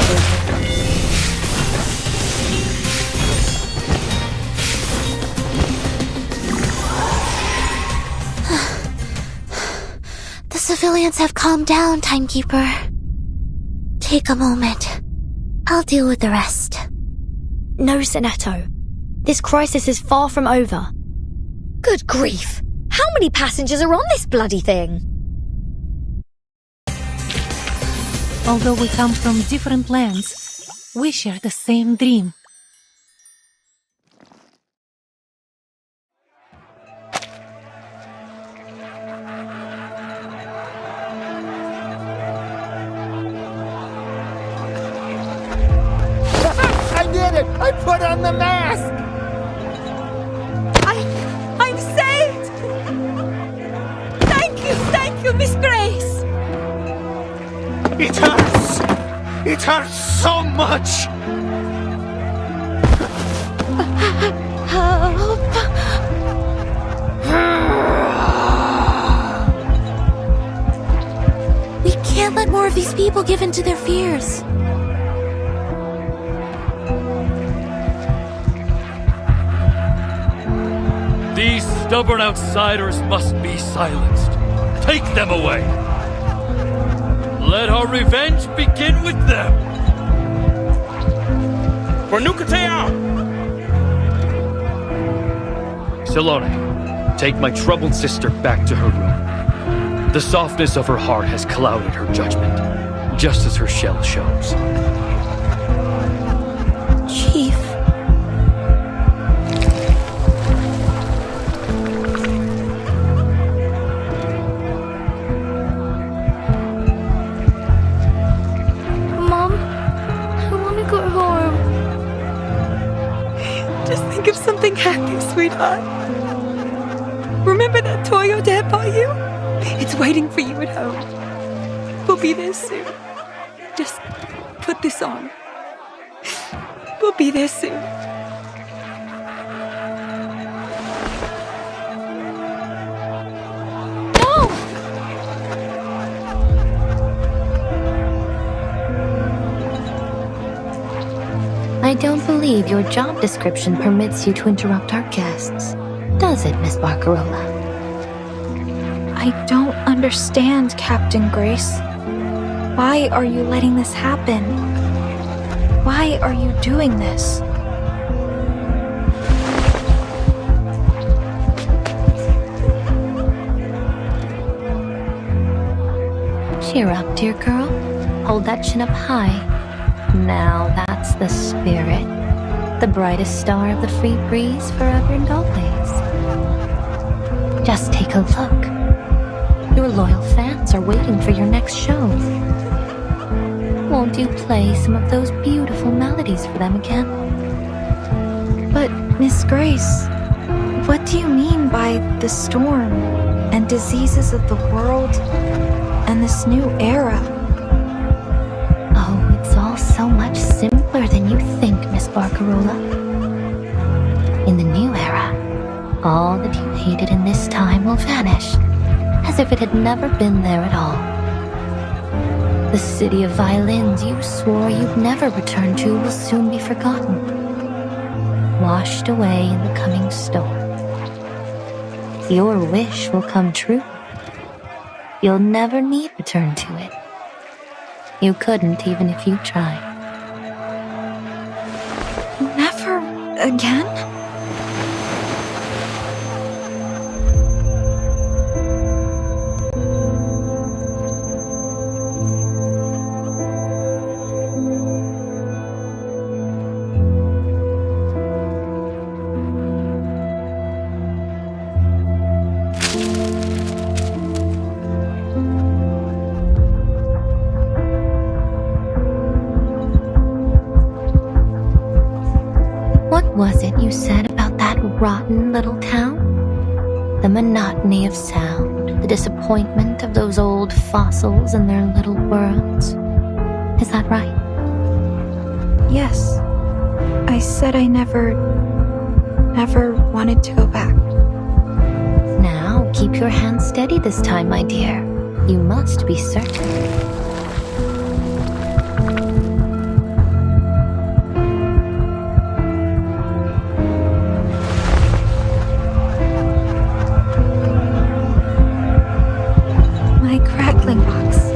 The civilians have calmed down, Timekeeper. Take a moment. I'll deal with the rest. No, Sinetto. This crisis is far from over. Good grief! How many passengers are on this bloody thing? Although we come from different lands, we share the same dream. I did it! I put on the mask! I'm saved! Thank you, Miss Grace! It hurts! It hurts so much! Help! We can't let more of these people give in to their fears. These stubborn outsiders must be silenced. Take them away. Let our revenge begin with them. For Nukatea! Silone, take my troubled sister back to her room. The softness of her heart has clouded her judgment, just as her shell shows. Chief. Mom, I want to go home. Just think of something happy, sweetheart. Remember that toy your dad bought you? It's waiting for you at home. We'll be there soon. Just put this on. We'll be there soon. No! I don't believe your job description permits you to interrupt our guests, does it, Miss Barcarola? I don't understand, Captain Grace. Why are you letting this happen? Why are you doing this? Cheer up, dear girl. Hold that chin up high. Now that's the spirit. The brightest star of the free breeze forever and always. Just take a look. Your loyal fans are waiting for your next show. Won't you play some of those beautiful melodies for them again? But, Miss Grace, what do you mean by the storm and diseases of the world and this new era? Oh, it's all so much simpler than you think, Miss Barcarola. In the new era, all that you hated in this time will vanish, as if it had never been there at all. The city of violins you swore you'd never return to will soon be forgotten, washed away in the coming storm. Your wish will come true. You'll never need return to it. You couldn't even if you tried. Never again? What was it you said about that rotten little town? The monotony of sound, the disappointment of those old fossils and their little worlds. Is that right? Yes. I said I never wanted to go back. Now, keep your hands steady this time, my dear. You must be certain. My crackling box.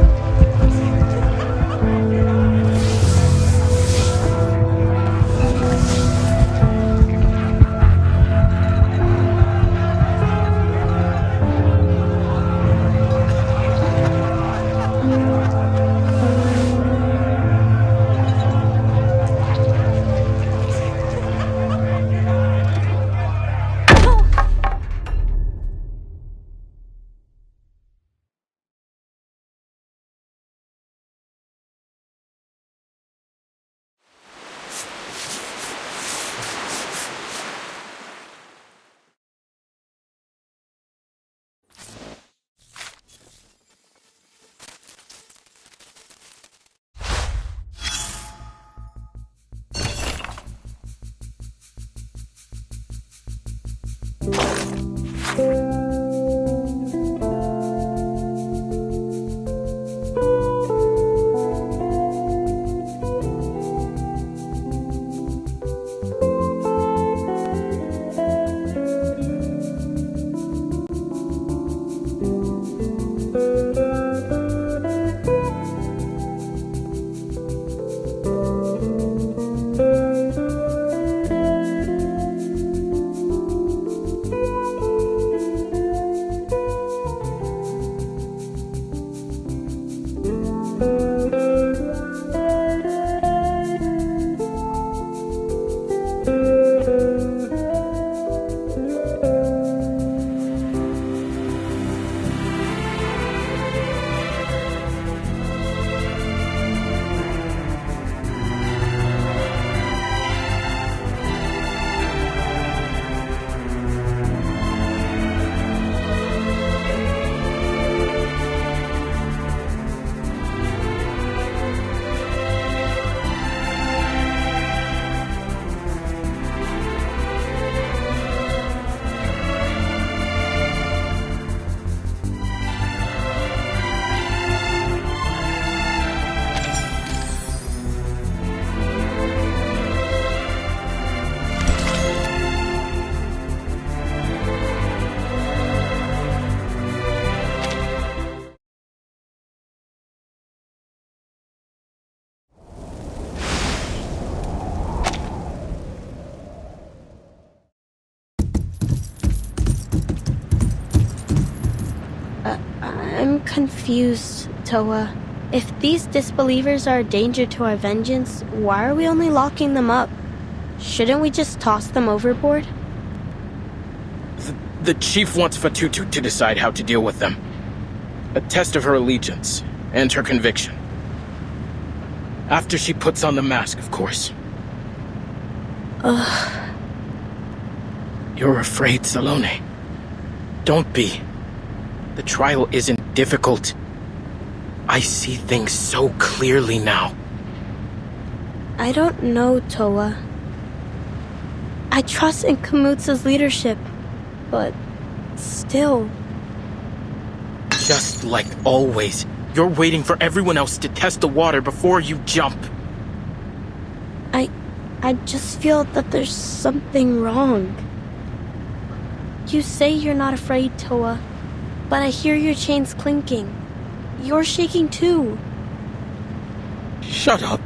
confused, Toa. If these disbelievers are a danger to our vengeance, why are we only locking them up? Shouldn't we just toss them overboard? The chief wants Fatutu to decide how to deal with them. A test of her allegiance and her conviction. After she puts on the mask, of course. Ugh. You're afraid, Salome. Don't be. The trial isn't difficult. I see things so clearly now. I don't know, Toa. I trust in Kamutsa's leadership, but still... Just like always, you're waiting for everyone else to test the water before you jump. I just feel that there's something wrong. You say you're not afraid, Toa, but I hear your chains clinking. You're shaking too. Shut up.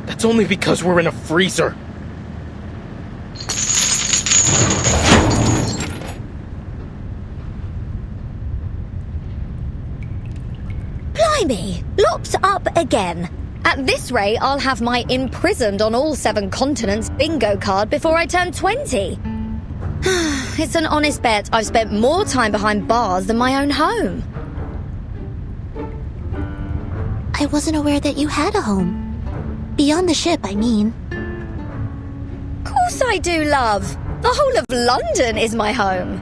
That's only because we're in a freezer. Blimey! Locked up again. At this rate, I'll have my imprisoned on all 7 continents bingo card before I turn 20. It's an honest bet I've spent more time behind bars than my own home. I wasn't aware that you had a home. Beyond the ship, I mean. Course I do, love. The whole of London is my home.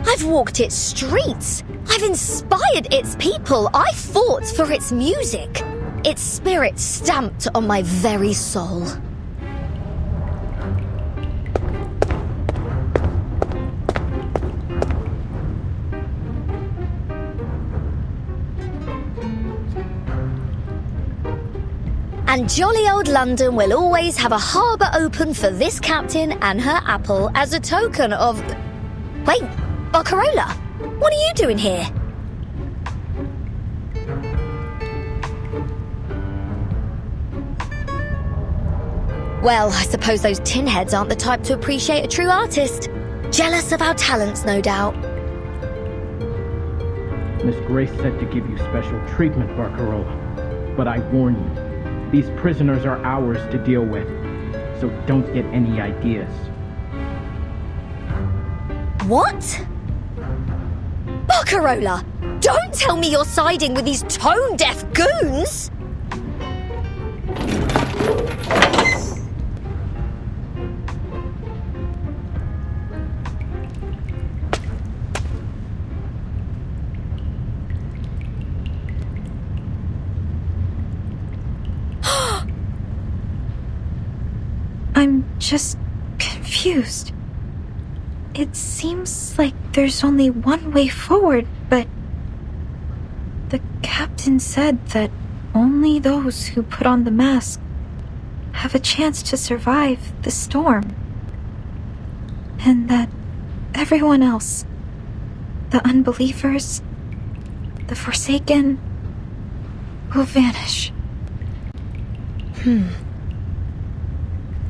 I've walked its streets. I've inspired its people. I fought for its music. Its spirit stamped on my very soul. And jolly old London will always have a harbour open for this captain and her apple as a token of... Wait, Barcarola, what are you doing here? Well, I suppose those tin heads aren't the type to appreciate a true artist. Jealous of our talents, no doubt. Miss Grace said to give you special treatment, Barcarola. But I warn you, these prisoners are ours to deal with, so don't get any ideas. What? Barcarola, don't tell me you're siding with these tone-deaf goons! I'm just confused. It seems like there's only one way forward, but the captain said that only those who put on the mask have a chance to survive the storm. And that everyone else, the unbelievers, the forsaken, will vanish.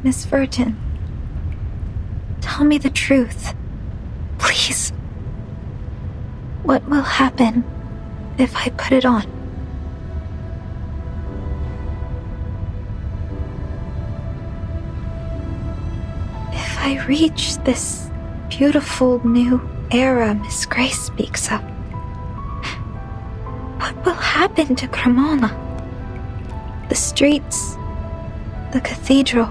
Miss Virgin, tell me the truth. Please. What will happen if I put it on? If I reach this beautiful new era Miss Grace speaks of, what will happen to Cremona? The streets, the cathedral,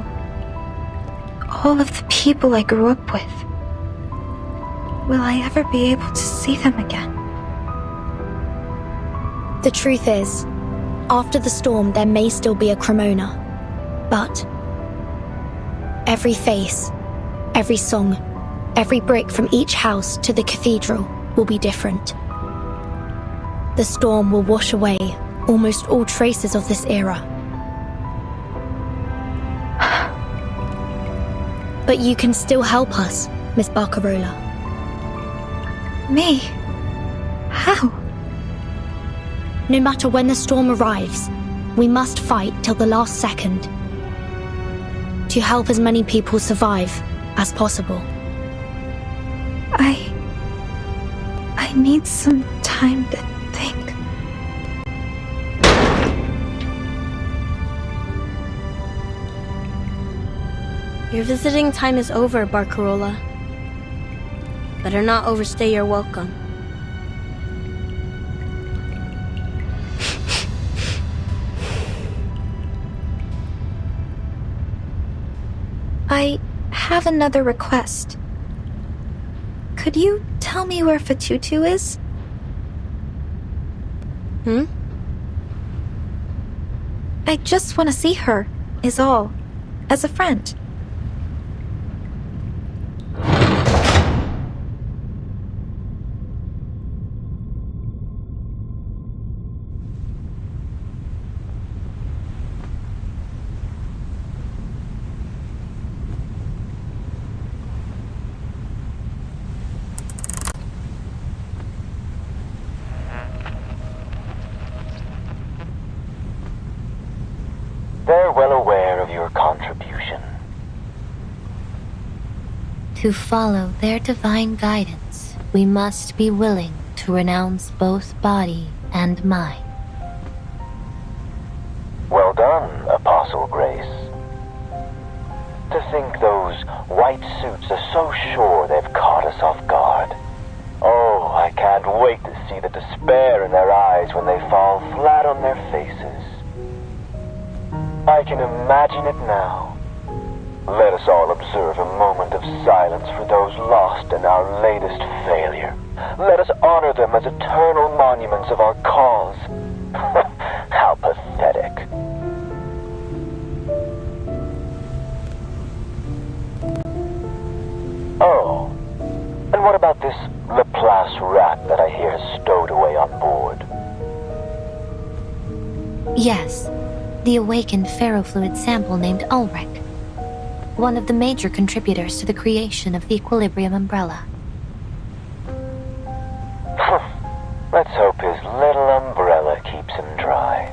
all of the people I grew up with. Will I ever be able to see them again? The truth is, after the storm there may still be a Cremona, but every face, every song, every brick from each house to the cathedral will be different. The storm will wash away almost all traces of this era. But you can still help us, Miss Barcarola. Me? How? No matter when the storm arrives, we must fight till the last second to help as many people survive as possible. I need some time. time to think. Your visiting time is over, Barcarola. Better not overstay your welcome. I have another request. Could you tell me where Fatutu is? I just want to see her, is all. As a friend. They're well aware of your contribution. To follow their divine guidance, we must be willing to renounce both body and mind. Well done, Apostle Grace. To think those white suits are so sure they've caught us off guard. Oh, I can't wait to see the despair in their eyes when they fall flat on their faces. I can imagine it now. Let us all observe a moment of silence for those lost in our latest failure. Let us honor them as eternal monuments of our cause. How pathetic. Oh, and what about this Laplace rat that I hear is stowed away on board? Yes, the awakened ferrofluid sample named Ulrich. One of the major contributors to the creation of the Equilibrium Umbrella. Let's hope his little umbrella keeps him dry.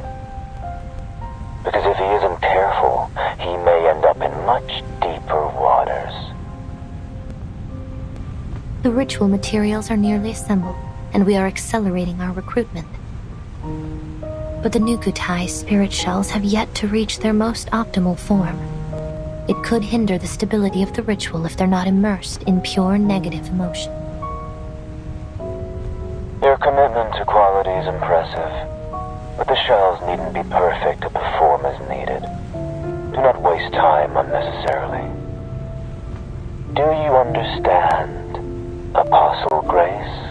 Because if he isn't careful, he may end up in much deeper waters. The ritual materials are nearly assembled, and we are accelerating our recruitment. But the Nukutai spirit shells have yet to reach their most optimal form. It could hinder the stability of the ritual if they're not immersed in pure negative emotion. Your commitment to quality is impressive, but the shells needn't be perfect to perform as needed. Do not waste time unnecessarily. Do you understand, Apostle Grace?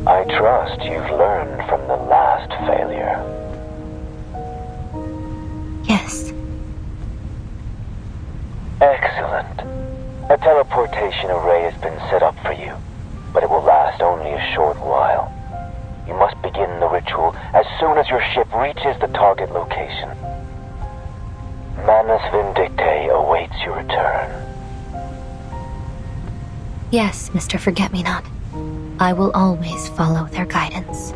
I trust you've learned from the last failure. Yes. Excellent. A teleportation array has been set up for you, but it will last only a short while. You must begin the ritual as soon as your ship reaches the target location. Manus Vindictae awaits your return. Yes, Mr. Forget-Me-Not. I will always follow their guidance.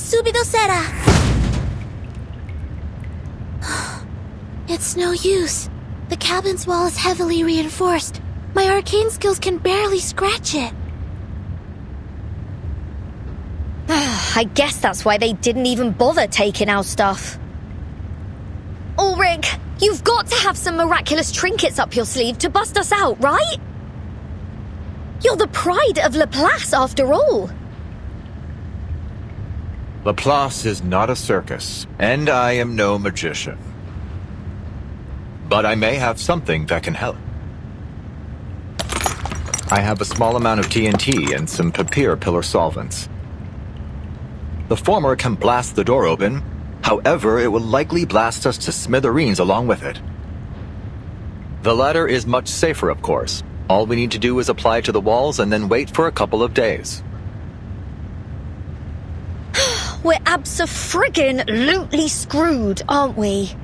subido será. It's no use. The cabin's wall is heavily reinforced. My arcane skills can barely scratch it. I guess that's why they didn't even bother taking our stuff. Ulrich, you've got to have some miraculous trinkets up your sleeve to bust us out, right? You're the pride of Laplace, after all. Laplace is not a circus, and I am no magician. But I may have something that can help. I have a small amount of TNT and some papier pillar solvents. The former can blast the door open, however, it will likely blast us to smithereens along with it. The latter is much safer, of course. All we need to do is apply to the walls and then wait for a couple of days. We're abso-friggin-lutely screwed, aren't we?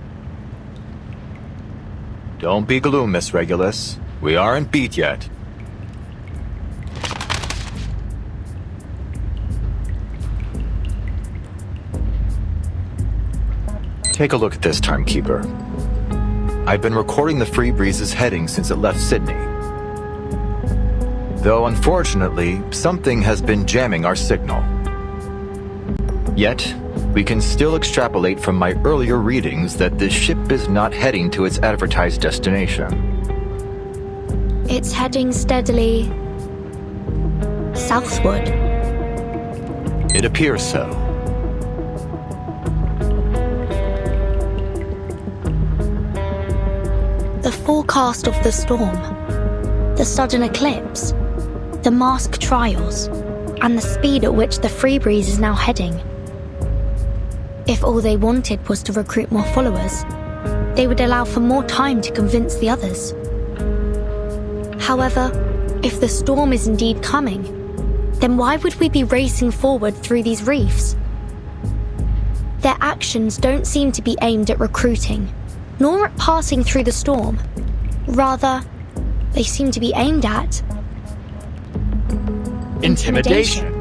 Don't be gloom, Miss Regulus. We aren't beat yet. Take a look at this, Timekeeper. I've been recording the Free Breeze's heading since it left Sydney. Though unfortunately, something has been jamming our signal. Yet, we can still extrapolate from my earlier readings that the ship is not heading to its advertised destination. It's heading steadily southward. It appears so. The forecast of the storm, the sudden eclipse, the mask trials, and the speed at which the Free Breeze is now heading. If all they wanted was to recruit more followers, they would allow for more time to convince the others. However, if the storm is indeed coming, then why would we be racing forward through these reefs? Their actions don't seem to be aimed at recruiting, nor at passing through the storm. Rather, they seem to be aimed at intimidation.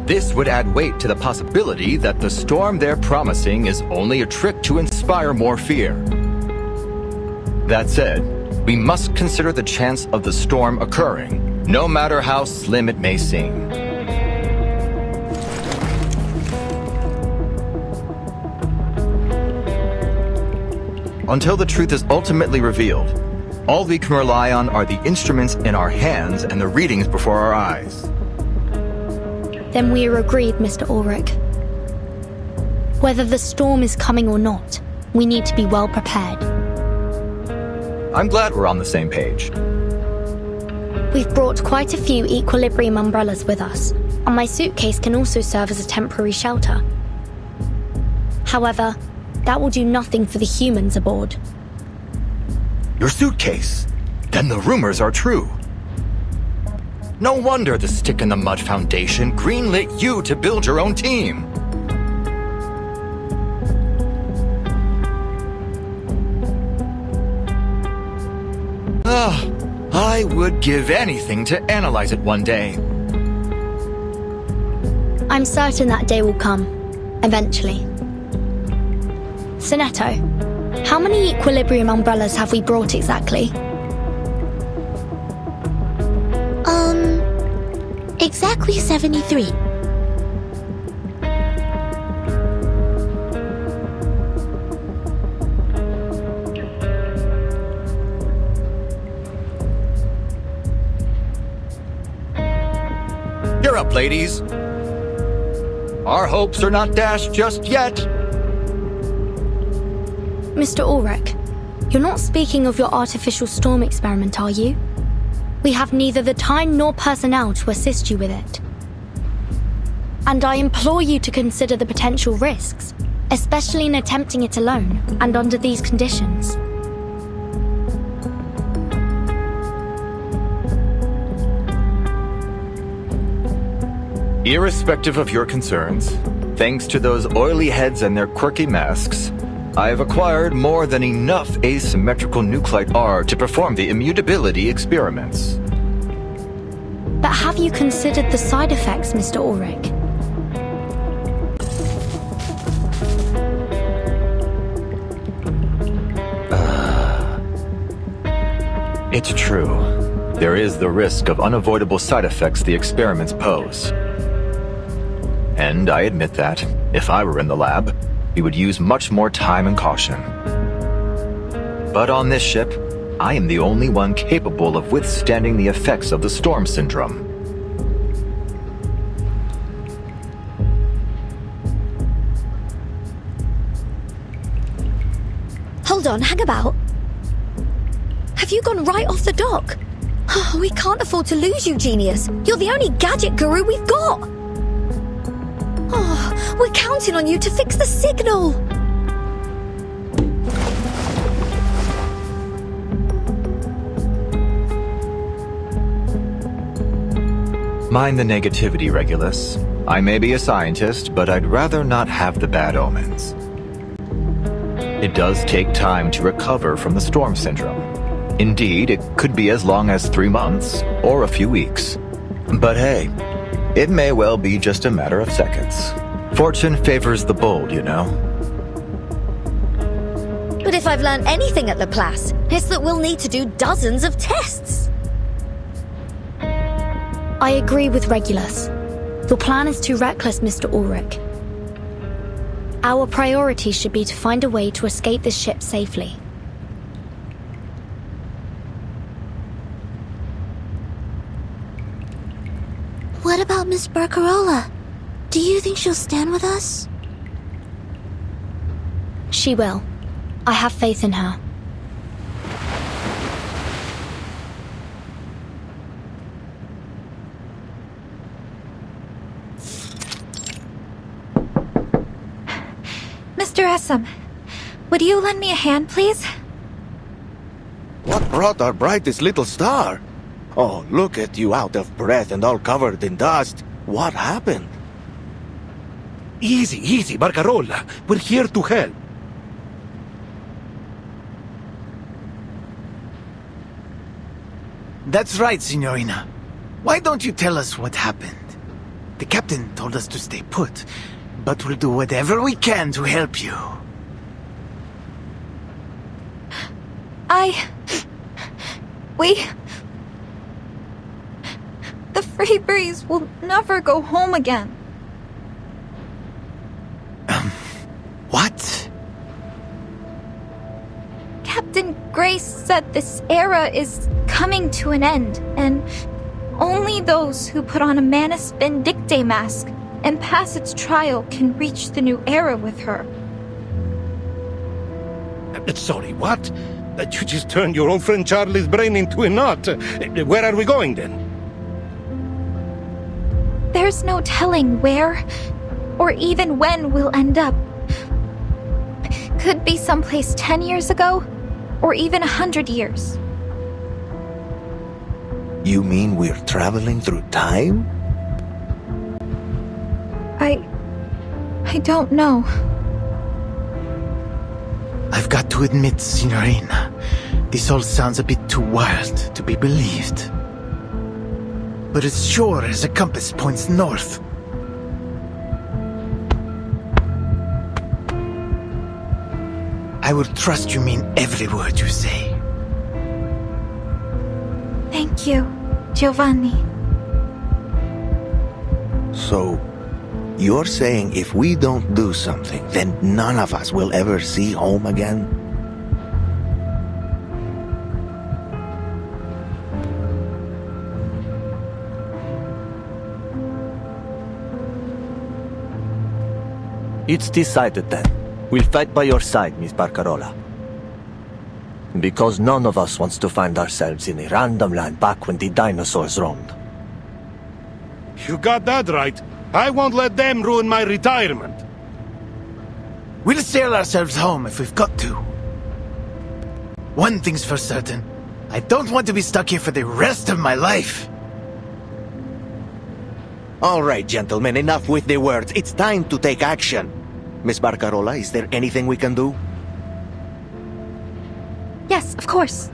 This would add weight to the possibility that the storm they're promising is only a trick to inspire more fear. That said, we must consider the chance of the storm occurring, no matter how slim it may seem. Until the truth is ultimately revealed, all we can rely on are the instruments in our hands and the readings before our eyes. Then we are agreed, Mr. Ulrich. Whether the storm is coming or not, we need to be well prepared. I'm glad we're on the same page. We've brought quite a few equilibrium umbrellas with us, and my suitcase can also serve as a temporary shelter. However, that will do nothing for the humans aboard. Your suitcase? Then the rumors are true. No wonder the Stick in the Mud Foundation greenlit you to build your own team. I would give anything to analyze it one day. I'm certain that day will come, eventually. Sonetto, how many equilibrium umbrellas have we brought exactly? Exactly 73. You're up, ladies. Our hopes are not dashed just yet. Mr. Ulrich, you're not speaking of your artificial storm experiment, are you? We have neither the time nor personnel to assist you with it. And I implore you to consider the potential risks, especially in attempting it alone and under these conditions. Irrespective of your concerns, thanks to those oily heads and their quirky masks, I have acquired more than enough asymmetrical nuclide R to perform the immutability experiments. But have you considered the side effects, Mr. Ulrich? It's true. There is the risk of unavoidable side effects the experiments pose. And I admit that, if I were in the lab, we would use much more time and caution. But on this ship, I am the only one capable of withstanding the effects of the storm syndrome. Hold on, hang about. Have you gone right off the dock? Oh, we can't afford to lose you, genius. You're the only gadget guru we've got. Oh, we're counting on you to fix the signal. Mind the negativity, Regulus. I may be a scientist, but I'd rather not have the bad omens. It does take time to recover from the storm syndrome. Indeed, it could be as long as 3 months, or a few weeks. But hey, it may well be just a matter of seconds. Fortune favors the bold, you know. But if I've learned anything at Laplace, it's that we'll need to do dozens of tests. I agree with Regulus. Your plan is too reckless, Mr. Ulrich. Our priority should be to find a way to escape this ship safely. What about Miss Barcarola? Do you think she'll stand with us? She will. I have faith in her. Mr. Essam, would you lend me a hand, please? What brought our brightest little star? Oh, look at you out of breath and all covered in dust. What happened? Easy, easy, Barcarola. We're here to help. That's right, Signorina. Why don't you tell us what happened? The captain told us to stay put, but we'll do whatever we can to help you. The Free Breeze will never go home again. What? Captain Grace said this era is coming to an end, and only those who put on a Manus Vindictae mask and pass its trial can reach the new era with her. Sorry, what? You just turned your old friend Charlie's brain into a knot. Where are we going, then? There's no telling where or even when we'll end up. Could be someplace 10 years ago, or even 100 years. You mean we're traveling through time? I don't know. I've got to admit, Signorina, this all sounds a bit too wild to be believed. But as sure as a compass points north. I will trust you mean every word you say. Thank you, Giovanni. So, you're saying if we don't do something, then none of us will ever see home again? It's decided then. We'll fight by your side, Miss Barcarola. Because none of us wants to find ourselves in a random land back when the dinosaurs roamed. You got that right. I won't let them ruin my retirement. We'll sail ourselves home if we've got to. One thing's for certain. I don't want to be stuck here for the rest of my life. All right, gentlemen, enough with the words. It's time to take action. Miss Barcarola, is there anything we can do? Yes, of course.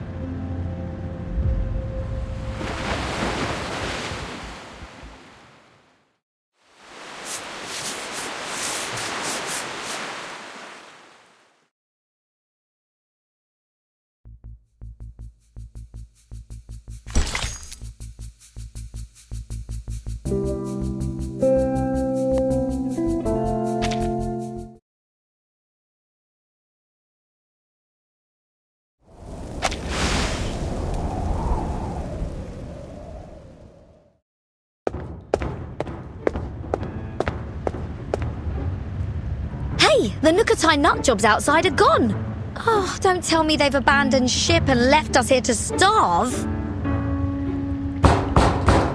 Hey, the Nukatai nutjobs outside are gone. Oh, don't tell me they've abandoned ship and left us here to starve.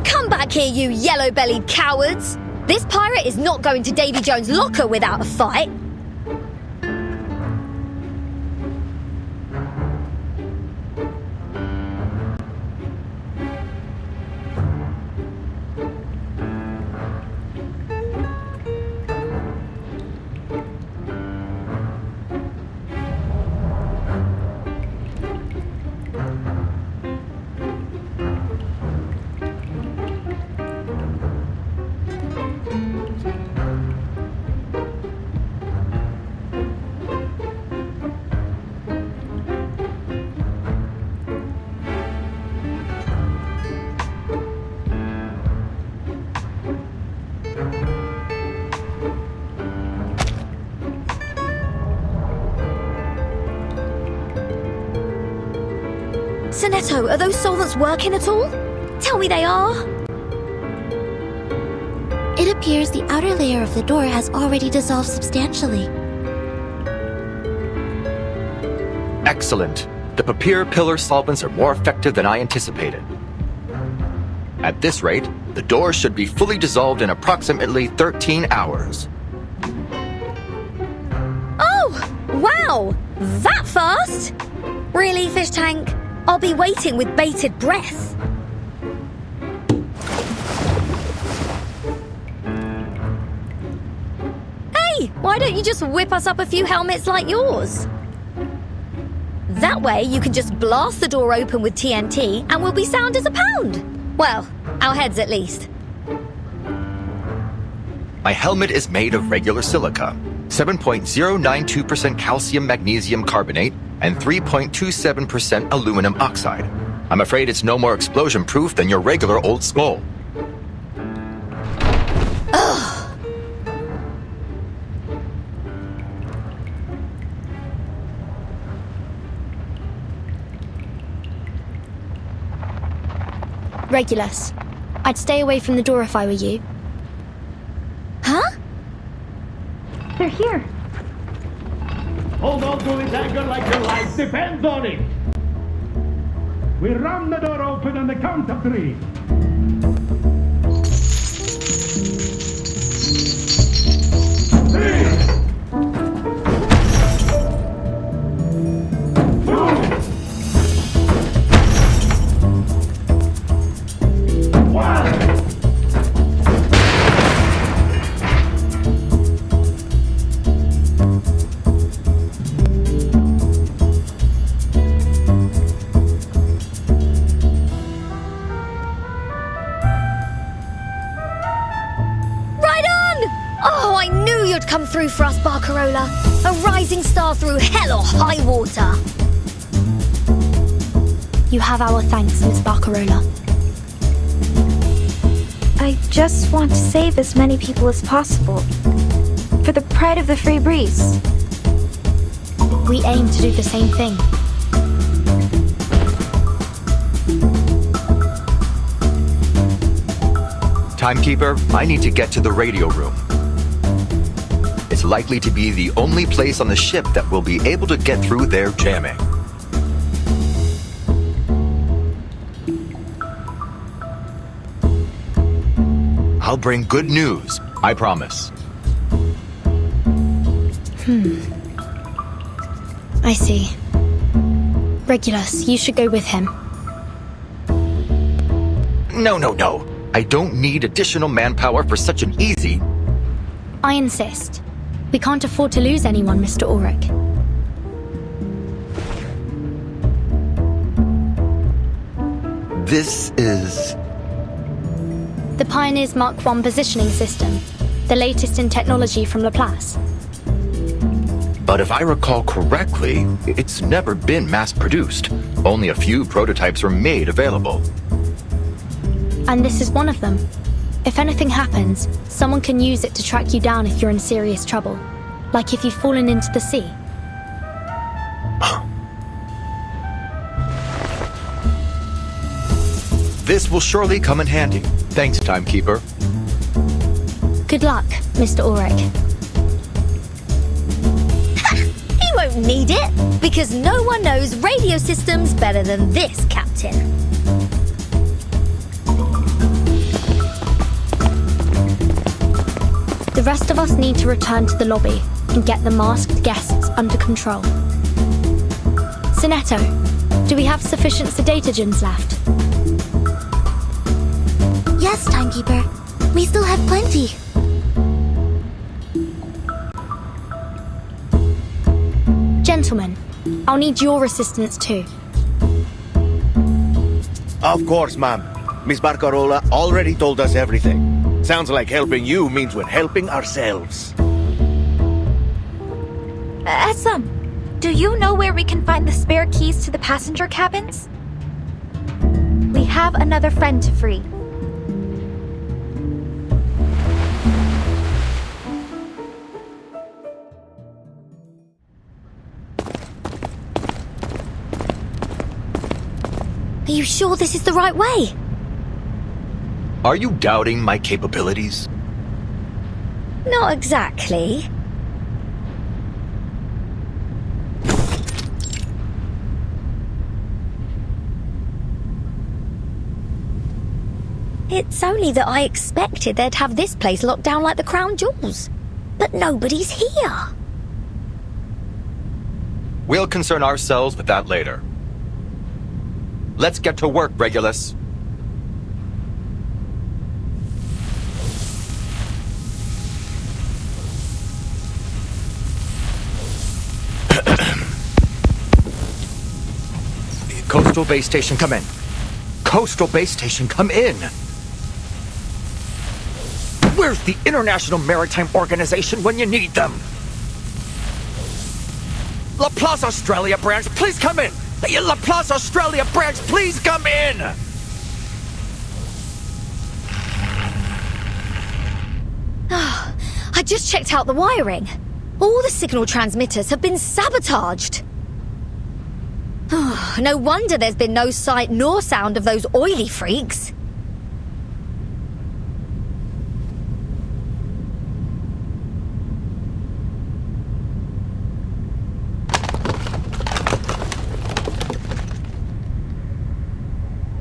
Come back here, you yellow-bellied cowards. This pirate is not going to Davy Jones' locker without a fight. Sonetto, are those solvents working at all? Tell me they are. It appears the outer layer of the door has already dissolved substantially. Excellent. The papier pillar solvents are more effective than I anticipated. At this rate, the door should be fully dissolved in approximately 13 hours. Oh, wow! That fast? Really, Fish Tank? I'll be waiting with bated breath. Hey, why don't you just whip us up a few helmets like yours? That way you can just blast the door open with TNT and we'll be sound as a pound. Well, our heads at least. My helmet is made of regular silica, 7.092% calcium magnesium carbonate, and 3.27% aluminum oxide. I'm afraid it's no more explosion-proof than your regular old skull. Ugh. Regulus, I'd stay away from the door if I were you. Huh? They're here. Hold on to his anger like your life depends on it. We ram the door open on the count of 3. 3. 2. 1. Come through for us, Barcarola. A rising star through hell or high water. You have our thanks, Miss Barcarola. I just want to save as many people as possible. For the pride of the Free Breeze. We aim to do the same thing. Timekeeper, I need to get to the radio room. It's likely to be the only place on the ship that will be able to get through their jamming. I'll bring good news, I promise. I see. Regulus, you should go with him. No. I don't need additional manpower for such an easy... I insist. We can't afford to lose anyone, Mr. Ulrich. This is... The Pioneer's Mark I positioning system, the latest in technology from Laplace. But if I recall correctly, it's never been mass-produced. Only a few prototypes were made available. And this is one of them. If anything happens, someone can use it to track you down if you're in serious trouble. Like if you've fallen into the sea. This will surely come in handy. Thanks, Timekeeper. Good luck, Mr. Ulrich. He won't need it, because no one knows radio systems better than this captain. The rest of us need to return to the lobby and get the masked guests under control. Sinetto, do we have sufficient sedatogens left? Yes, Timekeeper. We still have plenty. Gentlemen, I'll need your assistance too. Of course, ma'am. Miss Barcarola already told us everything. Sounds like helping you means we're helping ourselves. Essam, do you know where we can find the spare keys to the passenger cabins? We have another friend to free. Are you sure this is the right way? Are you doubting my capabilities? Not exactly. It's only that I expected they'd have this place locked down like the crown jewels. But nobody's here. We'll concern ourselves with that later. Let's get to work, Regulus. Coastal Base Station, come in. Coastal Base Station, come in. Where's the International Maritime Organization when you need them? Laplace Australia branch, please come in. Laplace Australia branch, please come in. I just checked out the wiring. All the signal transmitters have been sabotaged. No wonder there's been no sight nor sound of those oily freaks.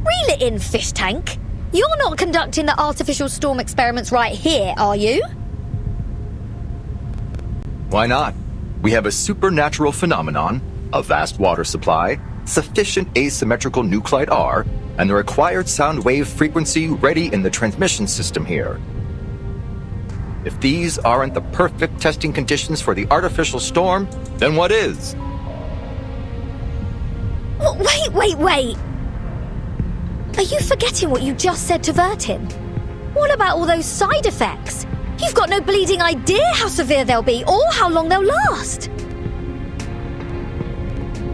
Reel it in, fish tank. You're not conducting the artificial storm experiments right here, are you? Why not? We have a supernatural phenomenon, a vast water supply, sufficient asymmetrical nuclide R, and the required sound wave frequency ready in the transmission system here. If these aren't the perfect testing conditions for the artificial storm, then what is? Wait! Are you forgetting what you just said to Vertin? What about all those side effects? You've got no bleeding idea how severe they'll be or how long they'll last.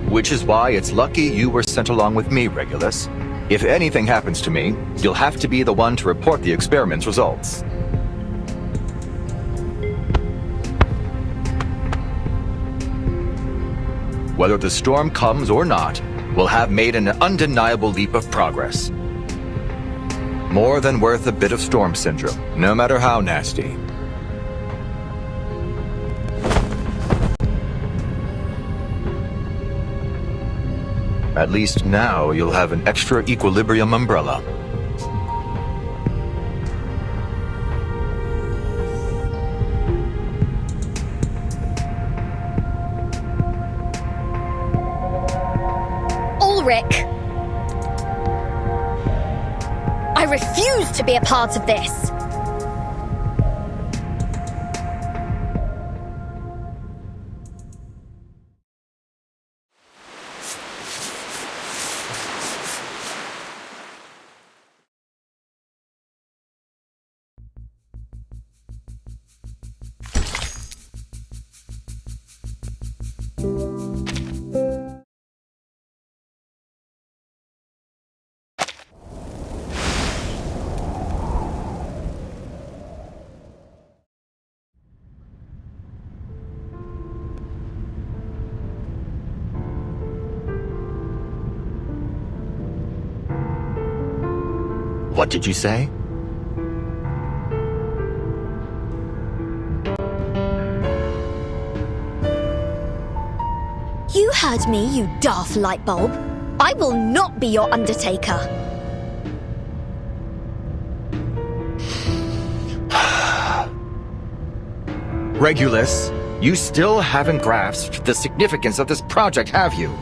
Which is why it's lucky you were sent along with me, Regulus. If anything happens to me, you'll have to be the one to report the experiment's results. Whether the storm comes or not, we'll have made an undeniable leap of progress. More than worth a bit of storm syndrome, no matter how nasty. At least now you'll have an extra equilibrium umbrella. Ulrich! I refuse to be a part of this! What did you say? You heard me, you daft light bulb. I will not be your undertaker. Regulus, you still haven't grasped the significance of this project, have you?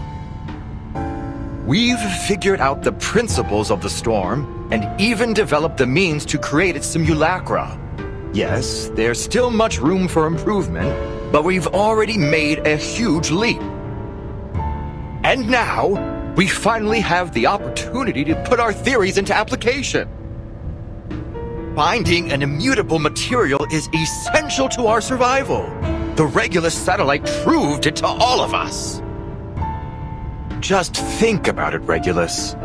We've figured out the principles of the storm and even developed the means to create its simulacra. Yes, there's still much room for improvement, but we've already made a huge leap. And now, we finally have the opportunity to put our theories into application. Finding an immutable material is essential to our survival. The Regulus satellite proved it to all of us. Just think about it, Regulus.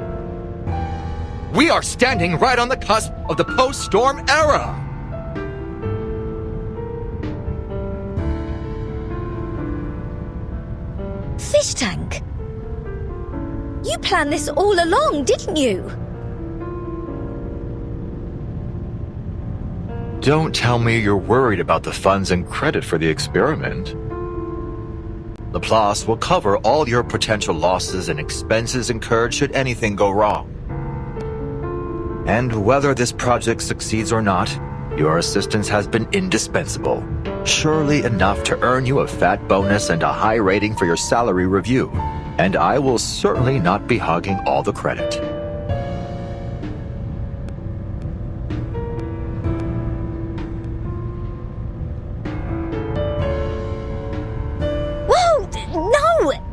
We are standing right on the cusp of the post-storm era. Fish tank? You planned this all along, didn't you? Don't tell me you're worried about the funds and credit for the experiment. Laplace will cover all your potential losses and expenses incurred should anything go wrong. And whether this project succeeds or not, your assistance has been indispensable. Surely enough to earn you a fat bonus and a high rating for your salary review. And I will certainly not be hogging all the credit.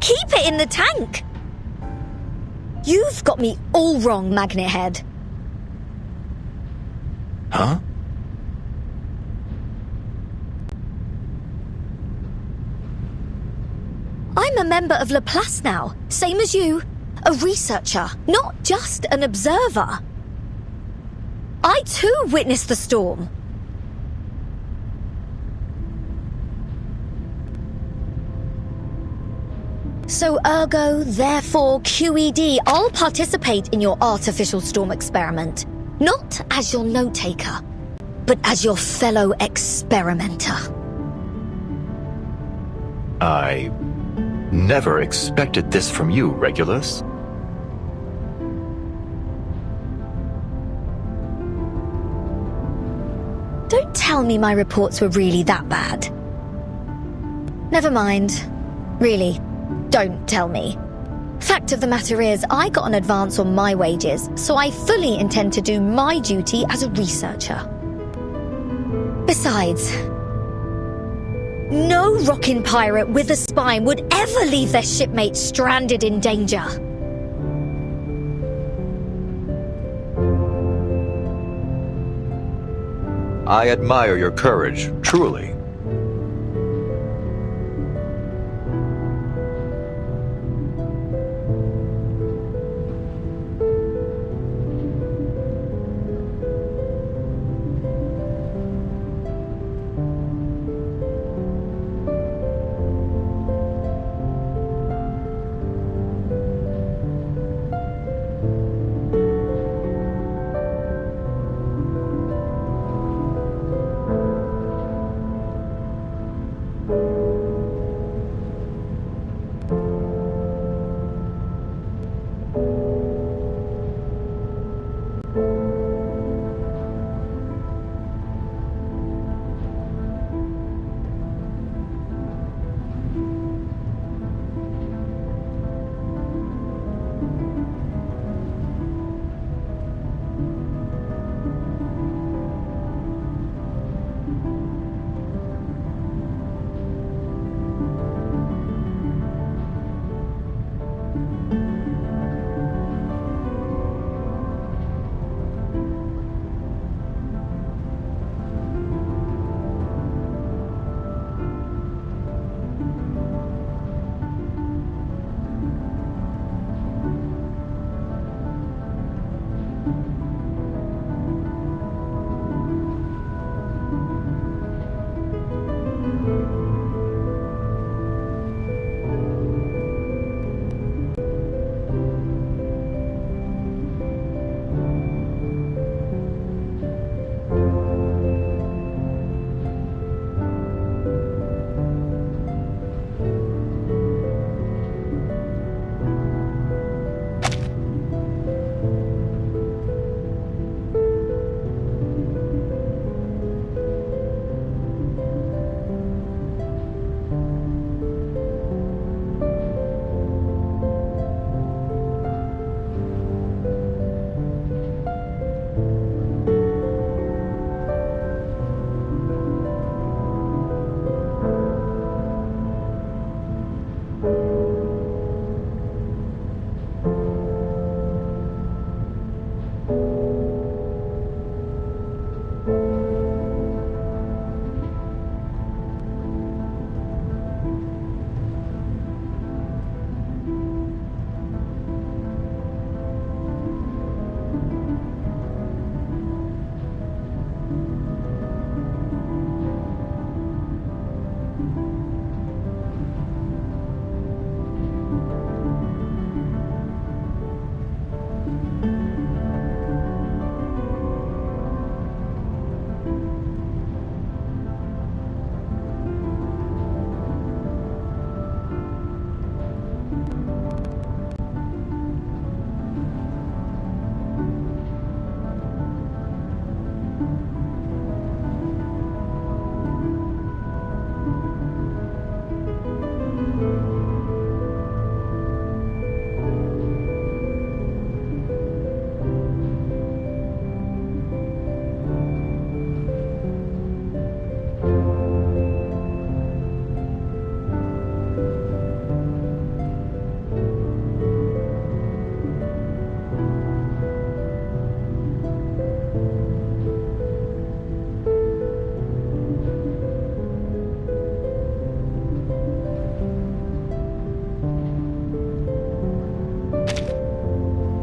Keep it in the tank! You've got me all wrong, Magnet Head. Huh? I'm a member of Laplace now, same as you. A researcher, not just an observer. I too witnessed the storm. So ergo, therefore, QED, I'll participate in your artificial storm experiment. Not as your note-taker, but as your fellow experimenter. I never expected this from you, Regulus. Don't tell me my reports were really that bad. Never mind. Really. Don't tell me. Fact of the matter is, I got an advance on my wages, so I fully intend to do my duty as a researcher. Besides, no rockin' pirate with a spine would ever leave their shipmate stranded in danger. I admire your courage, truly.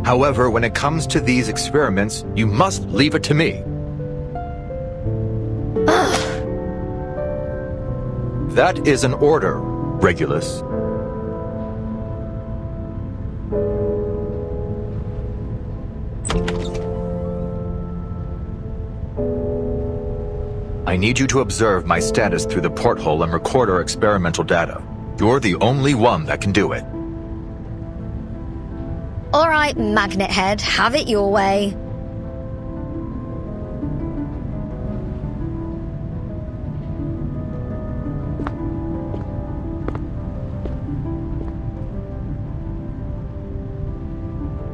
However, when it comes to these experiments, you must leave it to me. That is an order, Regulus. I need you to observe my status through the porthole and record our experimental data. You're the only one that can do it. All right, Magnet Head, have it your way.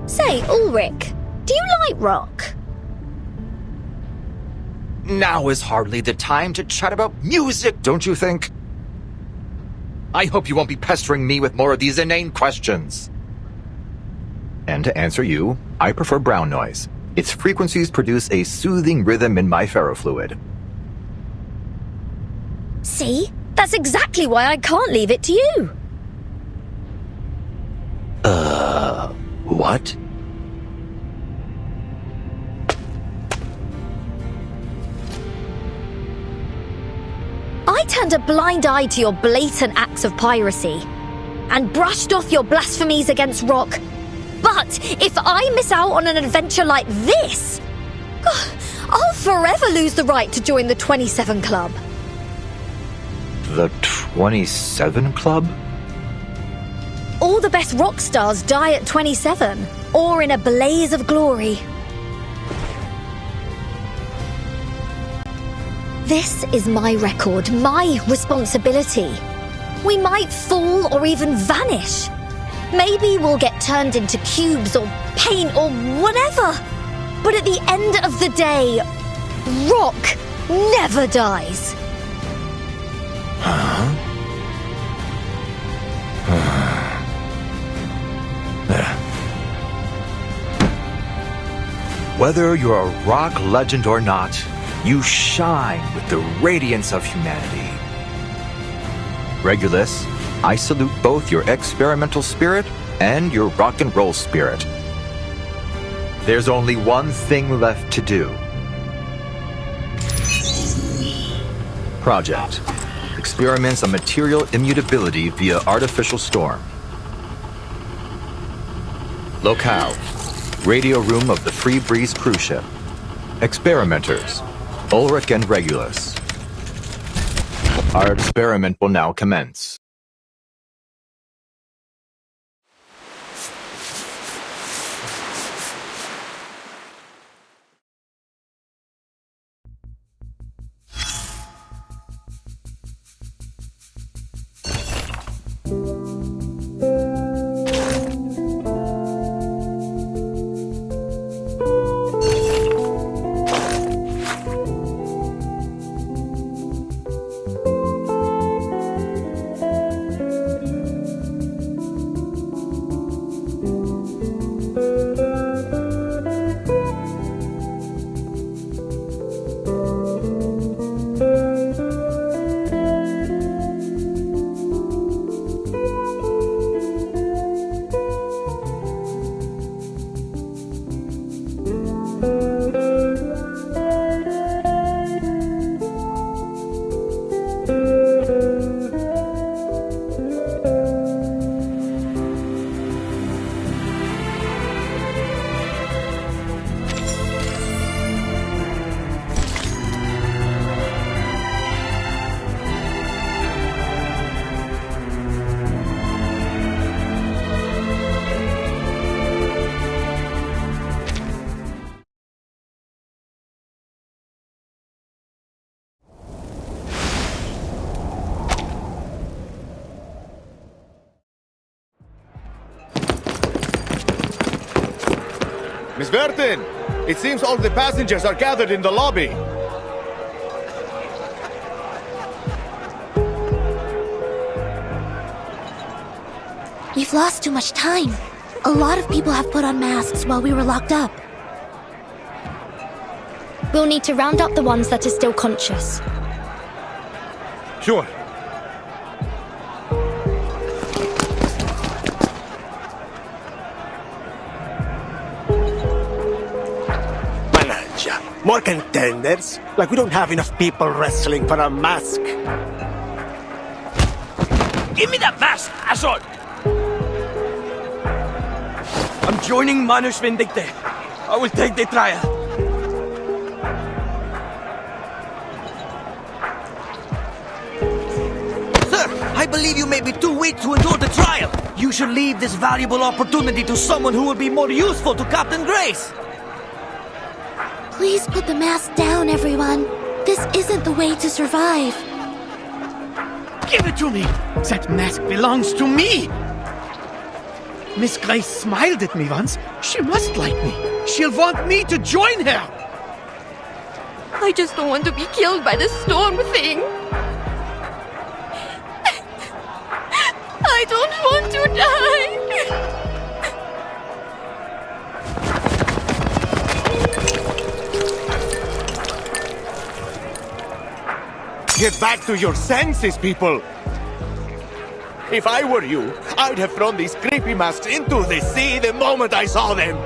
Say, Ulrich, do you like rock? Now is hardly the time to chat about music, don't you think? I hope you won't be pestering me with more of these inane questions. And to answer you, I prefer brown noise. Its frequencies produce a soothing rhythm in my ferrofluid. See? That's exactly why I can't leave it to you. What? I turned a blind eye to your blatant acts of piracy and brushed off your blasphemies against rock. But if I miss out on an adventure like this, I'll forever lose the right to join the 27 Club. The 27 Club? All the best rock stars die at 27, or in a blaze of glory. This is my record, my responsibility. We might fall or even vanish. Maybe we'll get turned into cubes or paint or whatever. But at the end of the day, rock never dies. Whether you're a rock legend or not, you shine with the radiance of humanity. Regulus, I salute both your experimental spirit and your rock and roll spirit. There's only one thing left to do. Project. Experiments on material immutability via artificial storm. Locale. Radio room of the Free Breeze cruise ship. Experimenters. Ulrich and Regulus. Our experiment will now commence. Miss Vertin, it seems all the passengers are gathered in the lobby. You've lost too much time. A lot of people have put on masks while we were locked up. We'll need to round up the ones that are still conscious. Sure. More contenders? Like we don't have enough people wrestling for a mask. Give me that mask, asshole! I'm joining Manus Vindicte. I will take the trial. Sir, I believe you may be too weak to endure the trial. You should leave this valuable opportunity to someone who will be more useful to Captain Grace. Please put the mask down, everyone. This isn't the way to survive. Give it to me! That mask belongs to me! Miss Grace smiled at me once. She must like me. She'll want me to join her! I just don't want to be killed by the storm thing. I don't want to die. Get back to your senses, people! If I were you, I'd have thrown these creepy masks into the sea the moment I saw them!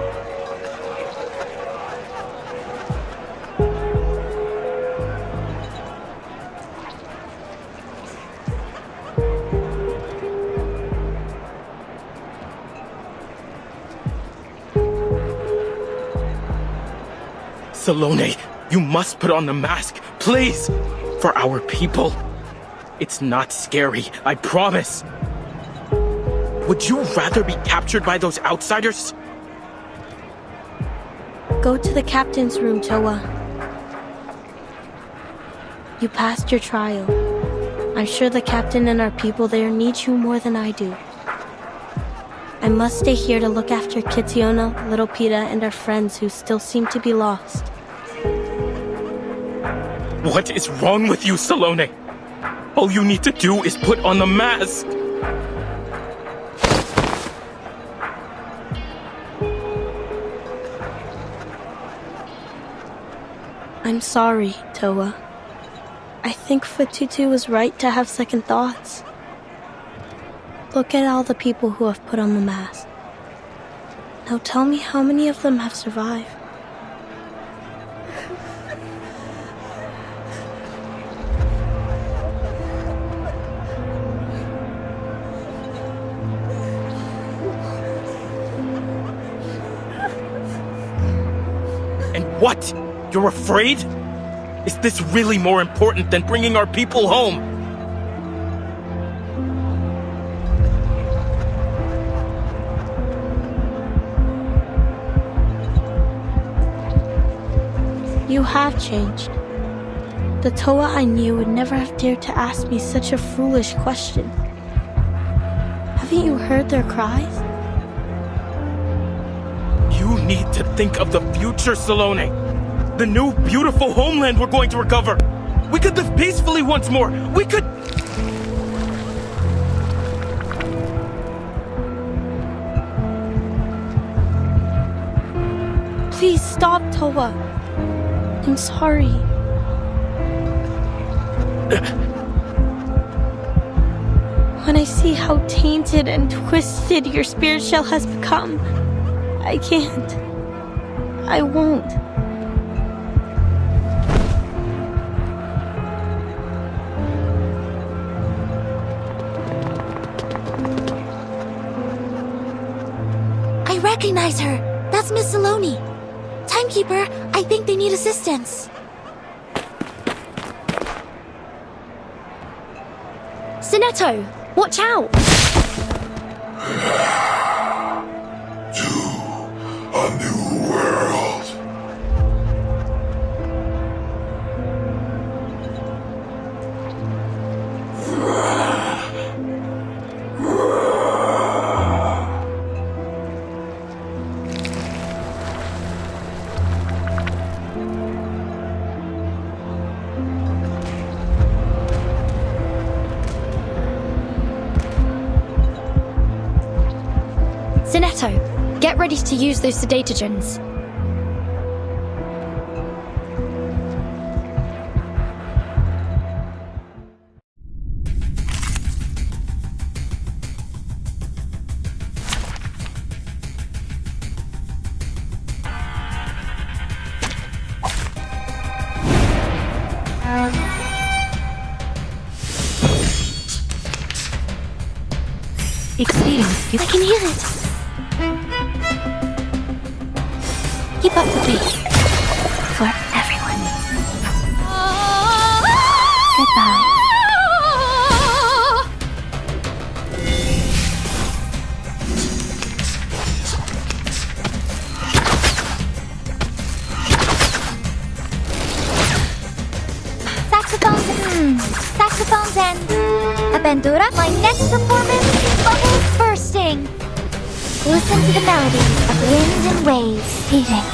Salone, you must put on the mask, please! For our people. It's not scary, I promise. Would you rather be captured by those outsiders? Go to the captain's room, Toa. You passed your trial. I'm sure the captain and our people there need you more than I do. I must stay here to look after Kitiona, Little Pita, and our friends who still seem to be lost. What is wrong with you, Salone? All you need to do is put on the mask. I'm sorry, Toa. I think Fatutu was right to have second thoughts. Look at all the people who have put on the mask. Now tell me how many of them have survived. What? You're afraid? Is this really more important than bringing our people home? You have changed. The Toa I knew would never have dared to ask me such a foolish question. Haven't you heard their cries? You need to think of the future, Salone. The new, beautiful homeland we're going to recover. We could live peacefully once more. We could... Please stop, Toa. I'm sorry. When I see how tainted and twisted your spirit shell has become, I can't. I won't. I recognize her. That's Miss Salone. Timekeeper, I think they need assistance. Sinetto, watch out! A new world. Sinetto, get ready to use those sedatogens. experience. I can hear it. Keep up the pace. For everyone. Goodbye. Saxophones and a bandura. My next performance is bubbles bursting. Listen to the melody of wind and waves beating.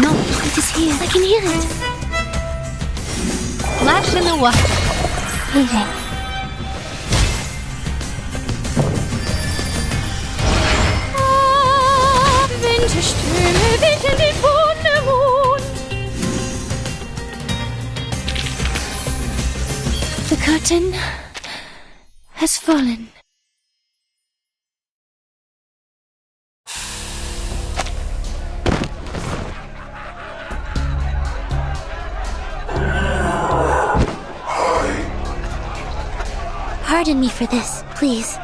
No, it is here. I can hear it. Flash in the water. Beating. Winterstürme wickeln den Wundermond. The curtain has fallen. Pardon me for this, please.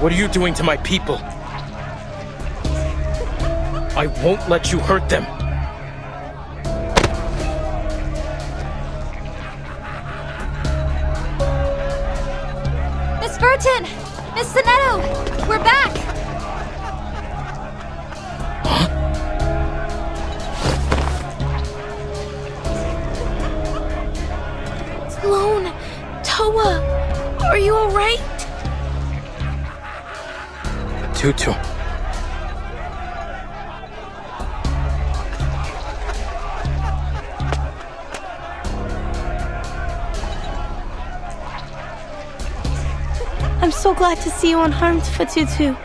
What are you doing to my people? I won't let you hurt them. Miss Burton! Miss Sonetto! We're back! Sloane! Toa! Are you alright? Tutu. I'm so glad to see you unharmed, Fatutu.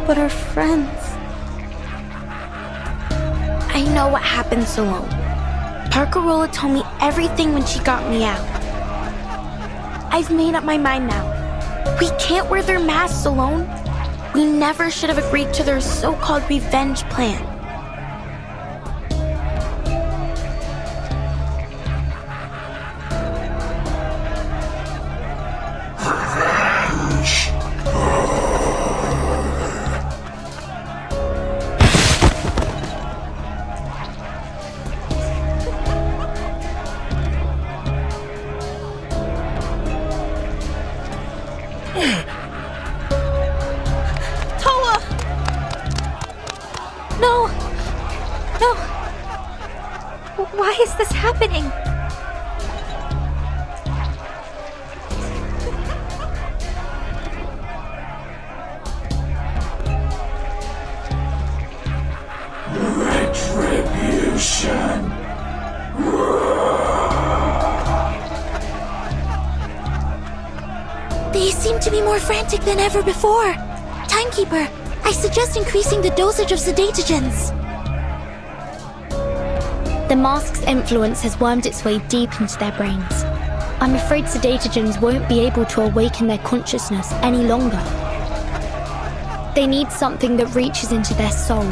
But our friends... I know what happened, Sloane. Parkerola told me everything when she got me out. I've made up my mind now. We can't wear their masks alone. We never should have agreed to their so-called revenge plan. Why is this happening? Retribution. They seem to be more frantic than ever before. Timekeeper, I suggest increasing the dosage of sedatogens. The mask's influence has wormed its way deep into their brains. I'm afraid sedatogens won't be able to awaken their consciousness any longer. They need something that reaches into their soul.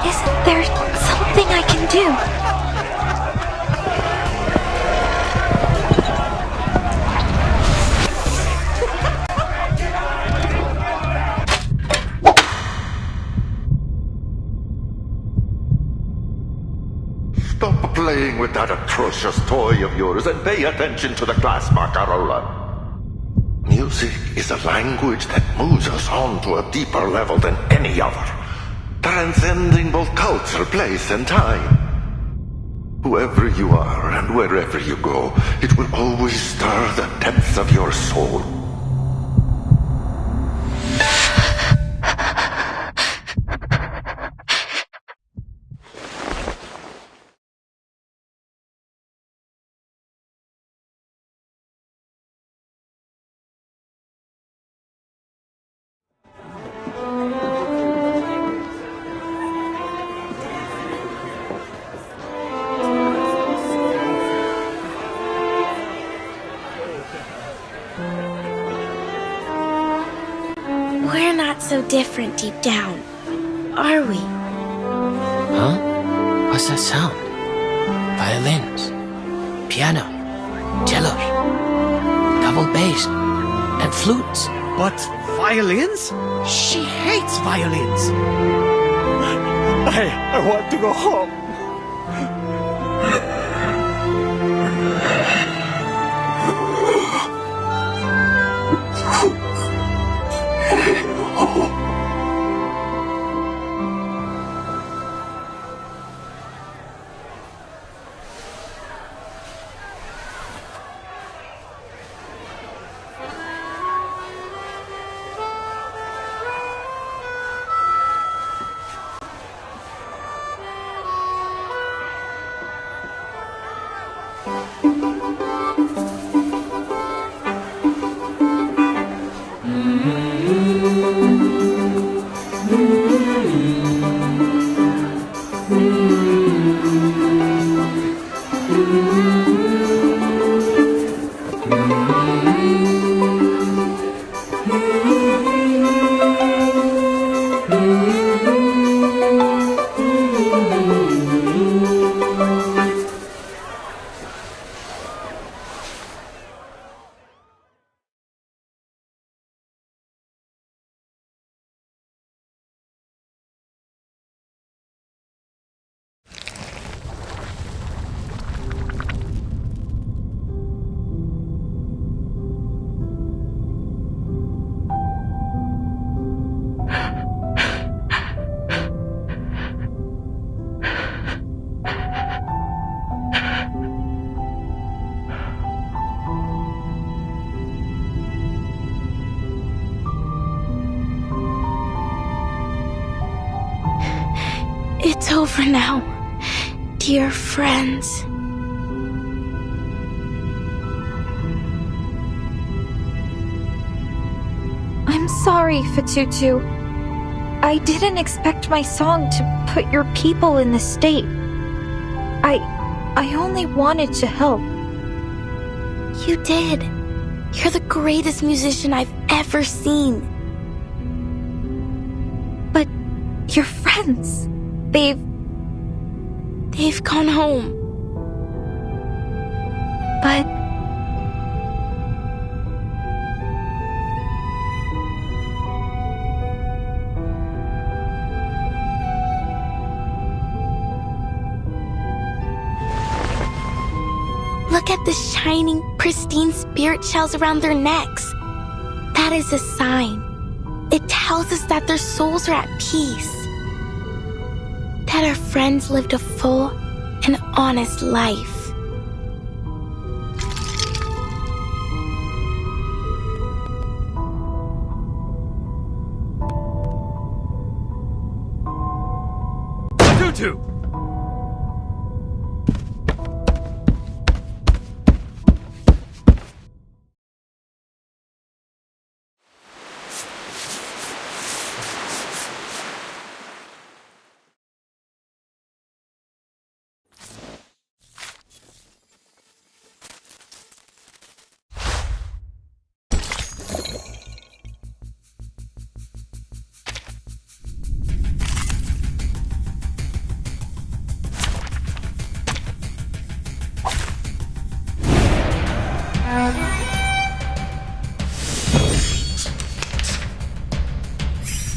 Isn't there something I can do? Stop playing with that atrocious toy of yours and pay attention to the class, Barcarola. Music is a language that moves us on to a deeper level than any other, transcending both culture, place, and time. Whoever you are and wherever you go, it will always stir the depths of your soul. We're not so different deep down, are we? Huh? What's that sound? Violins, piano, cellos, double bass, and flutes. But violins? She hates violins. I want to go home. It's over now, dear friends. I'm sorry, Fatutu. I didn't expect my song to put your people in this state. I only wanted to help. You did. You're the greatest musician I've ever seen. But your friends, they've gone home. But look at the shining, pristine spirit shells around their necks. That is a sign. It tells us that their souls are at peace. That our friends lived a full and honest life. Tutu!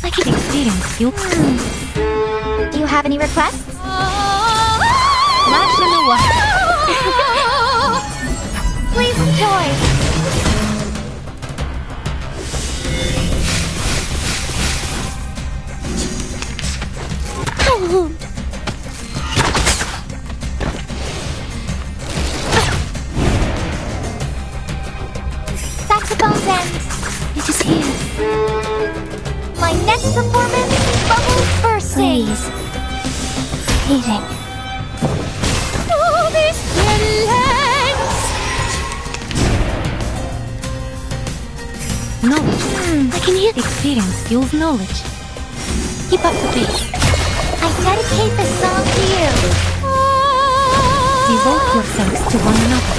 I can experience you. Do you have any requests? Lash in the water. Please enjoy. Saxophones end. It is here. My next performance, bubbles bursting. Please. Eating. Oh, this silence! Knowledge. I can hear the experience fuels knowledge. Keep up the pace. I dedicate this song to you. Devote yourselves to one another.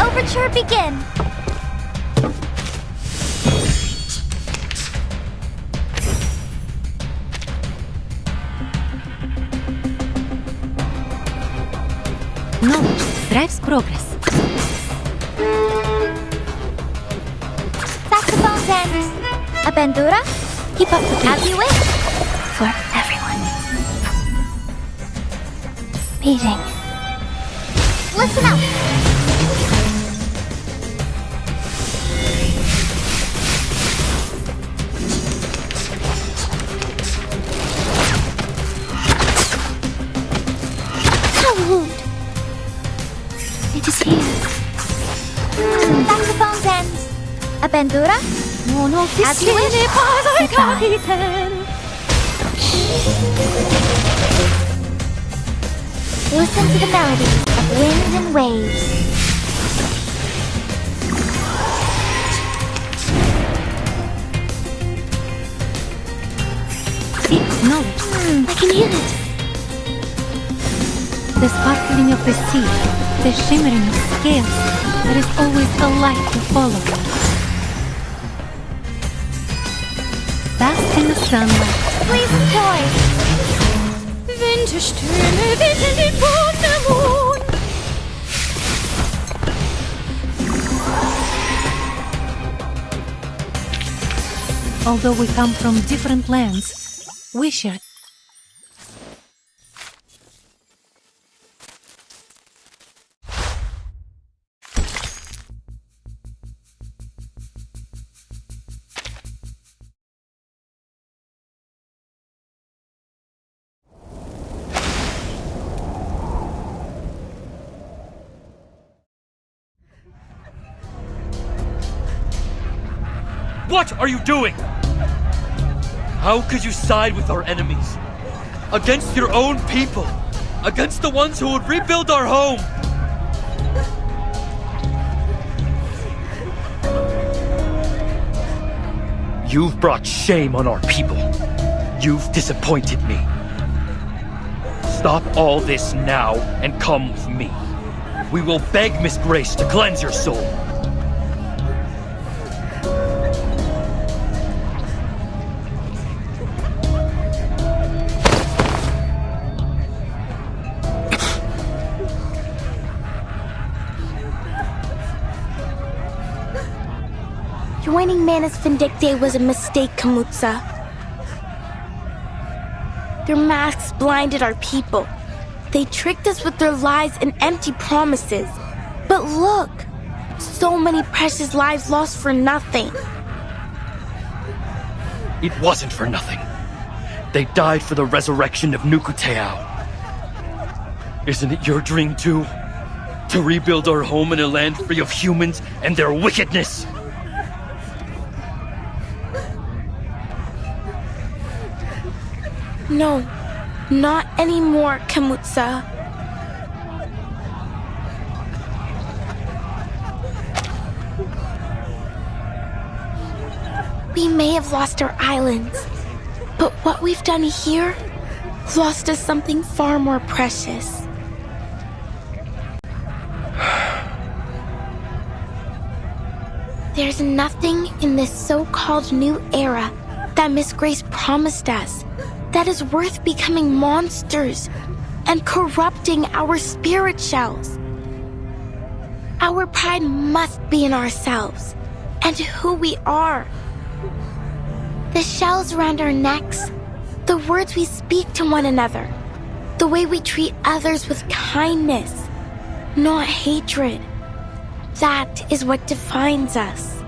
the overture begin. Note drives progress. Saxophones and a bandura. Keep up the pace. As you wish. For everyone. Meeting. Listen up. Salute. It is here. Saxophones and a bandura. As you wish. Listen to the melody of wind and waves. See, no. I can hear it. The sparkling of the sea, the shimmering of scales. There is always a light to follow. Bask in the sunlight. Please enjoy. Winterstürme wischen den Mond. Although we come from different lands, we share. What are you doing? How could you side with our enemies? Against your own people? Against the ones who would rebuild our home? You've brought shame on our people. You've disappointed me. Stop all this now and come with me. We will beg Miss Grace to cleanse your soul. Joining Manus Vindictae was a mistake, Kamutsa. Their masks blinded our people. They tricked us with their lies and empty promises. But look! So many precious lives lost for nothing. It wasn't for nothing. They died for the resurrection of Nukuteao. Isn't it your dream too? To rebuild our home in a land free of humans and their wickedness? No, not anymore, Kamutsa. We may have lost our islands, but what we've done here lost us something far more precious. There's nothing in this so-called new era that Miss Grace promised us that is worth becoming monsters and corrupting our spirit shells. Our pride must be in ourselves and who we are. The shells around our necks, the words we speak to one another, the way we treat others with kindness, not hatred. That is what defines us.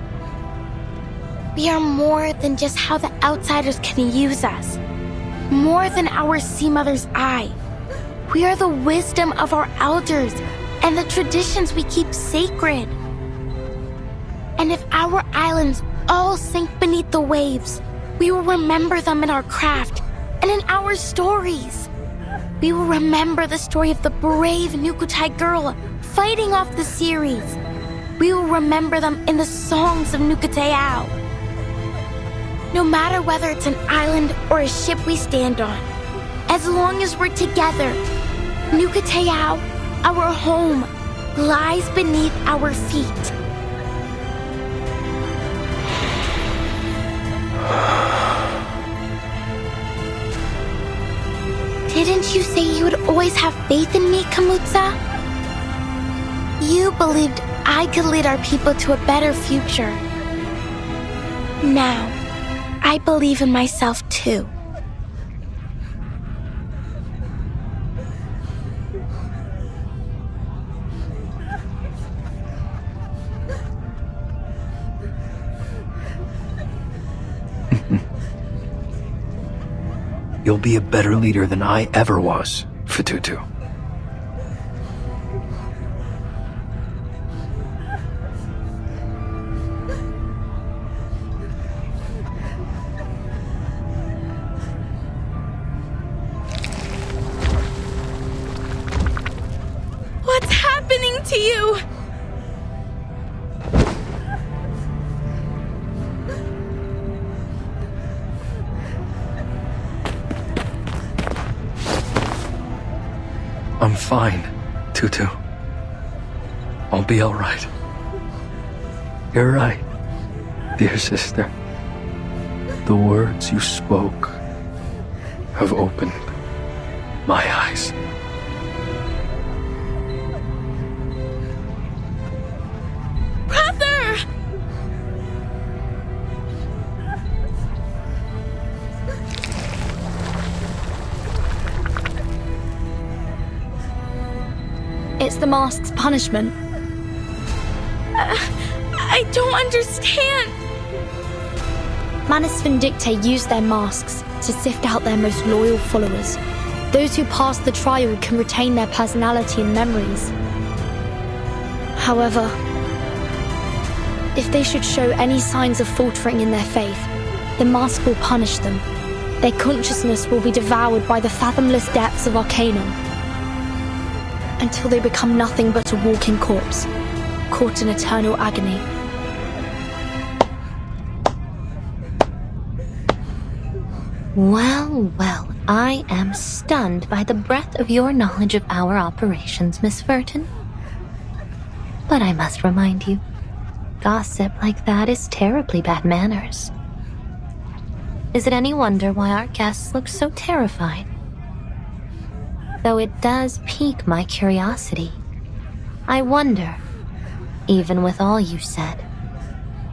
We are more than just how the outsiders can use us. More than our sea mother's eye. We are the wisdom of our elders and the traditions we keep sacred. And if our islands all sink beneath the waves, we will remember them in our craft and in our stories. We will remember the story of the brave Nukutai girl fighting off the series. We will remember them in the songs of Nukuteao. No matter whether it's an island or a ship we stand on, as long as we're together, Nukuteao, our home, lies beneath our feet. Didn't you say you would always have faith in me, Kamutsa? You believed I could lead our people to a better future. Now, I believe in myself too. You'll be a better leader than I ever was, Fututu. What's happening to you? I'm fine, Tutu. I'll be alright. You're right, dear sister. The words you spoke have opened my eyes. Brother! It's the mask's punishment. I don't understand. Manus Vindictae used their masks to sift out their most loyal followers. Those who pass the trial can retain their personality and memories. However, if they should show any signs of faltering in their faith, the mask will punish them. Their consciousness will be devoured by the fathomless depths of Arcanum, until they become nothing but a walking corpse, caught in eternal agony. Well, well, I am stunned by the breadth of your knowledge of our operations, Miss Furton. But I must remind you, gossip like that is terribly bad manners. Is it any wonder why our guests look so terrified? Though it does pique my curiosity. I wonder, even with all you said,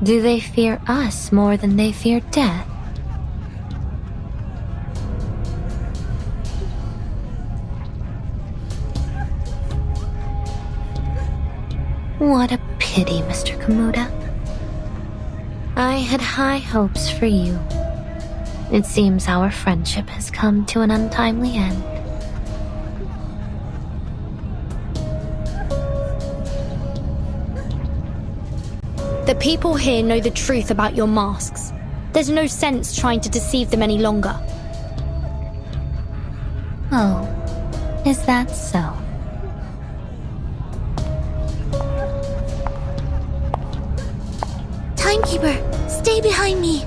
do they fear us more than they fear death? What a pity, Mr. Kamuda. I had high hopes for you. It seems our friendship has come to an untimely end. The people here know the truth about your masks. There's no sense trying to deceive them any longer. Oh, is that so? Timekeeper, stay behind me.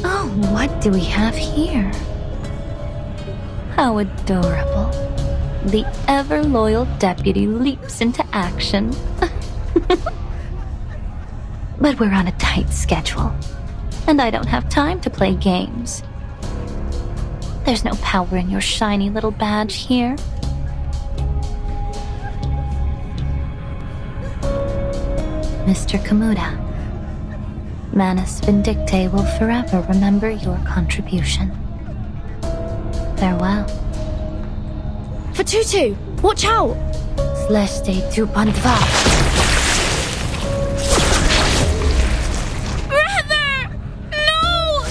Oh, what do we have here? How adorable. The ever-loyal deputy leaps into action. But we're on a tight schedule, and I don't have time to play games. There's no power in your shiny little badge here. Mr. Kamuda, Manus Vindictae will forever remember your contribution. Farewell. Fututu, watch out! Sleste tu pandva. Brother! No!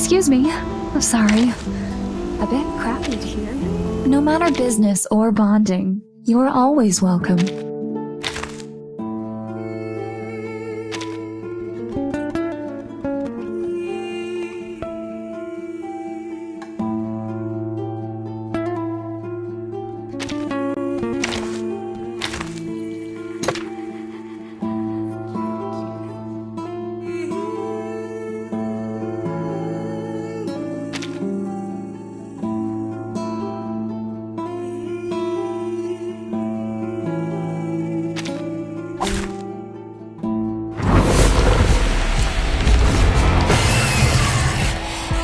Excuse me. I'm sorry. A bit crowded here. No matter business or bonding, you're always welcome.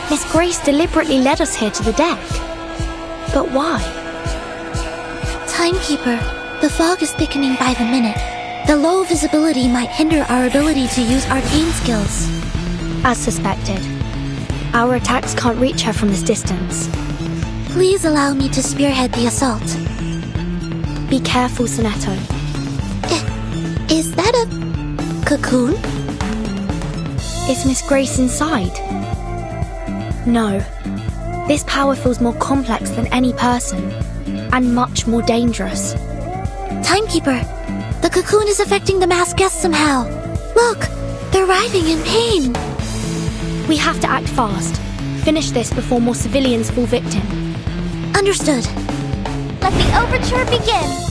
Miss Grace deliberately led us here to the deck. But why? Timekeeper, the fog is thickening by the minute. The low visibility might hinder our ability to use arcane skills. As suspected. Our attacks can't reach her from this distance. Please allow me to spearhead the assault. Be careful, Sonetto. Is that a cocoon? Is Miss Grace inside? No. This power feels more complex than any person, and much more dangerous. Timekeeper, the cocoon is affecting the masked guests somehow. Look, they're writhing in pain. We have to act fast. Finish this before more civilians fall victim. Understood. Let the overture begin.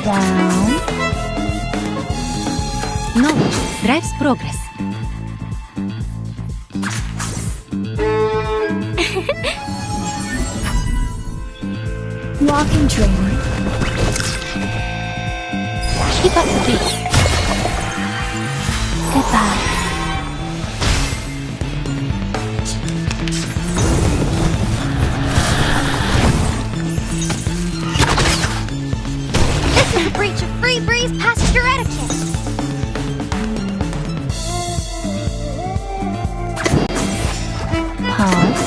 Down. Knowledge drives progress. Walking trainer. Keep up the pace. Goodbye. This is a breach of free breeze passenger etiquette. Pause.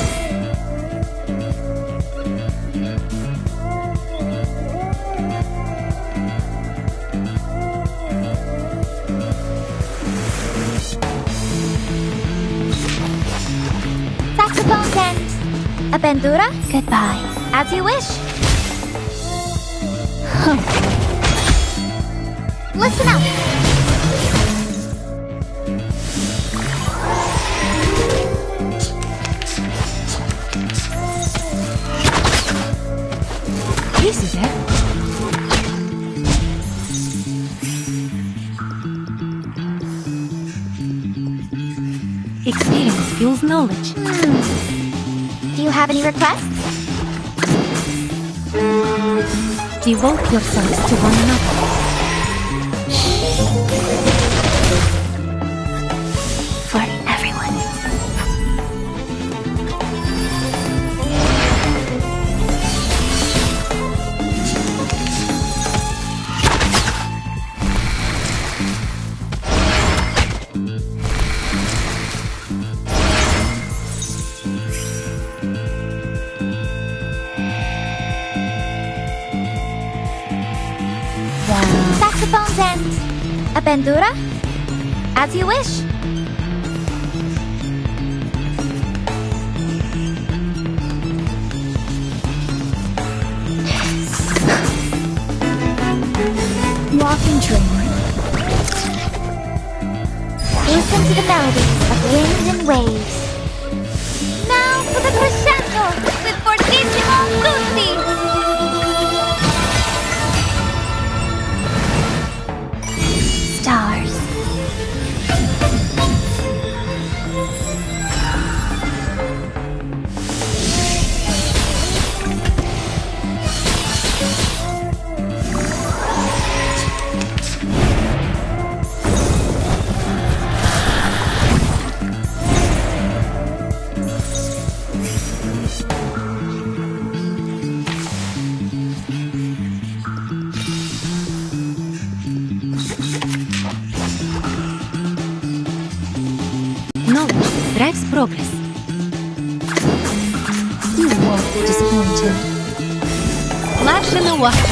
Saxophone's end. A bandura? Goodbye. As you wish. Listen up. This is it. Experience fuels knowledge. Do you have any requests? Devote yourselves to one another. For everyone. Saxophone's end. A bandura? As you wish. Walking trainer. Listen to the melodies of wind and waves. Now for the crescendo with Fortissimo Lucy. Stars. progress. You won't be disappointed. Flash in the water.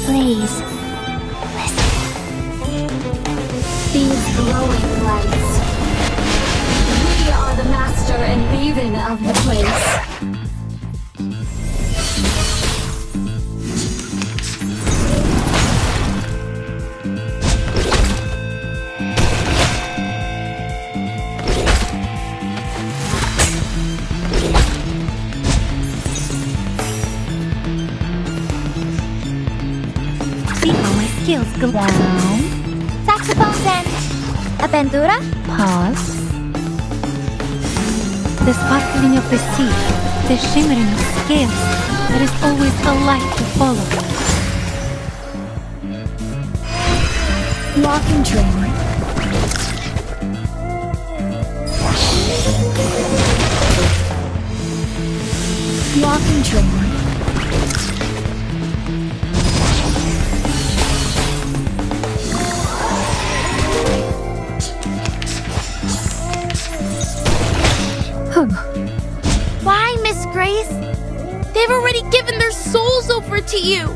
Please, These glowing lights. We are the master and maven of the place. See how my skills go down. Saxophone bend. A bandura? Pause. The sparkling of the sea, the shimmering of scales. There is always a light to follow. Walking train. Walking train. Why, Miss Grace? They've already given their souls over to you.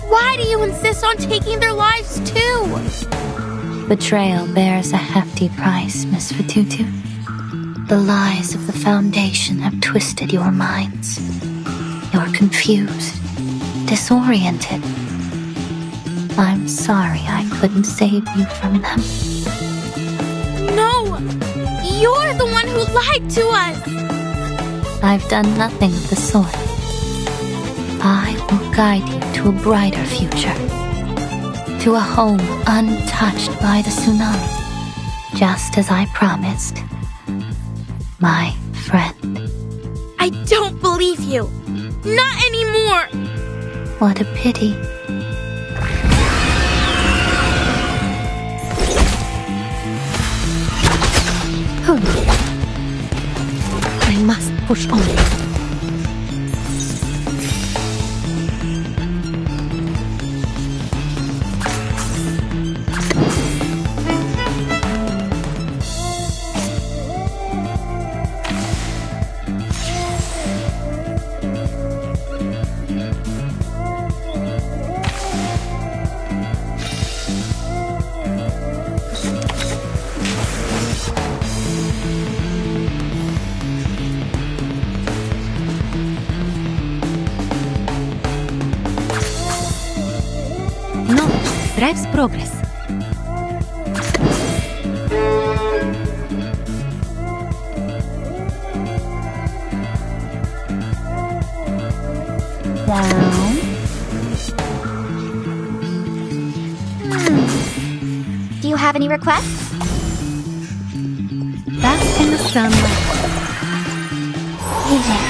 Why do you insist on taking their lives too? Betrayal bears a hefty price, Miss Fatutu. The lies of the Foundation have twisted your minds. You're confused, disoriented. I'm sorry I couldn't save you from them. No! You're the one who lied to us! I've done nothing of the sort. I will guide you to a brighter future. To a home untouched by the tsunami. Just as I promised. My friend. I don't believe you. Not anymore! What a pity. I must push on. Drives progress. Down. Do you have any requests? Bask in the sunlight. Music.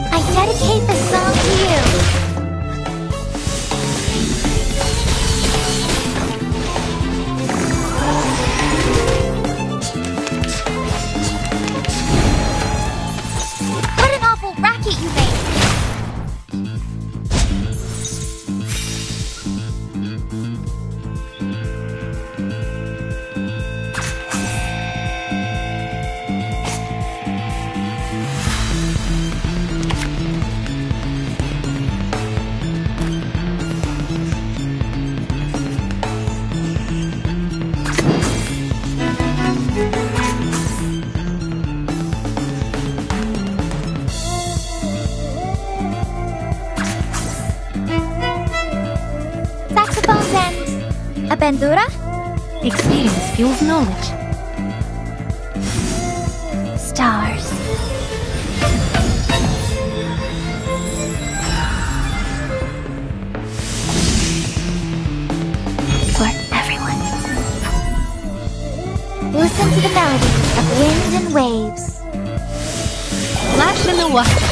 I dedicate this song to you. What an awful racket you made! Saxophones and... a bandura? Experience fuels knowledge. Stars. For everyone. Listen to the melodies of wind and waves. Flash in the water.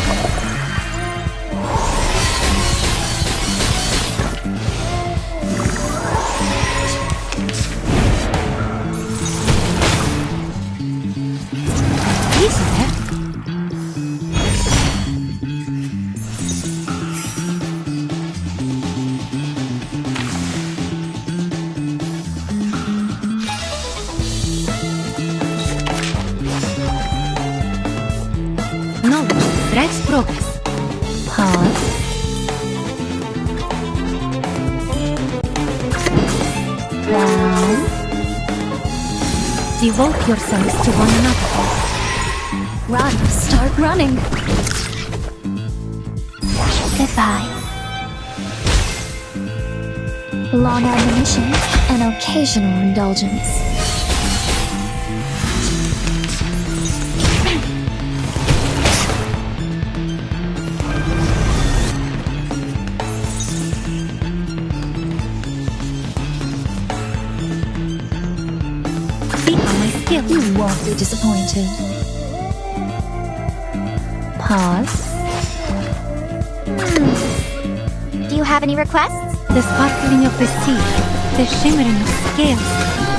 Devote yourselves to one another. Run, start running. Goodbye. Long admonition and occasional indulgence. You won't be disappointed. Pause. Do you have any requests? The sparkling of the sea, the shimmering of scales.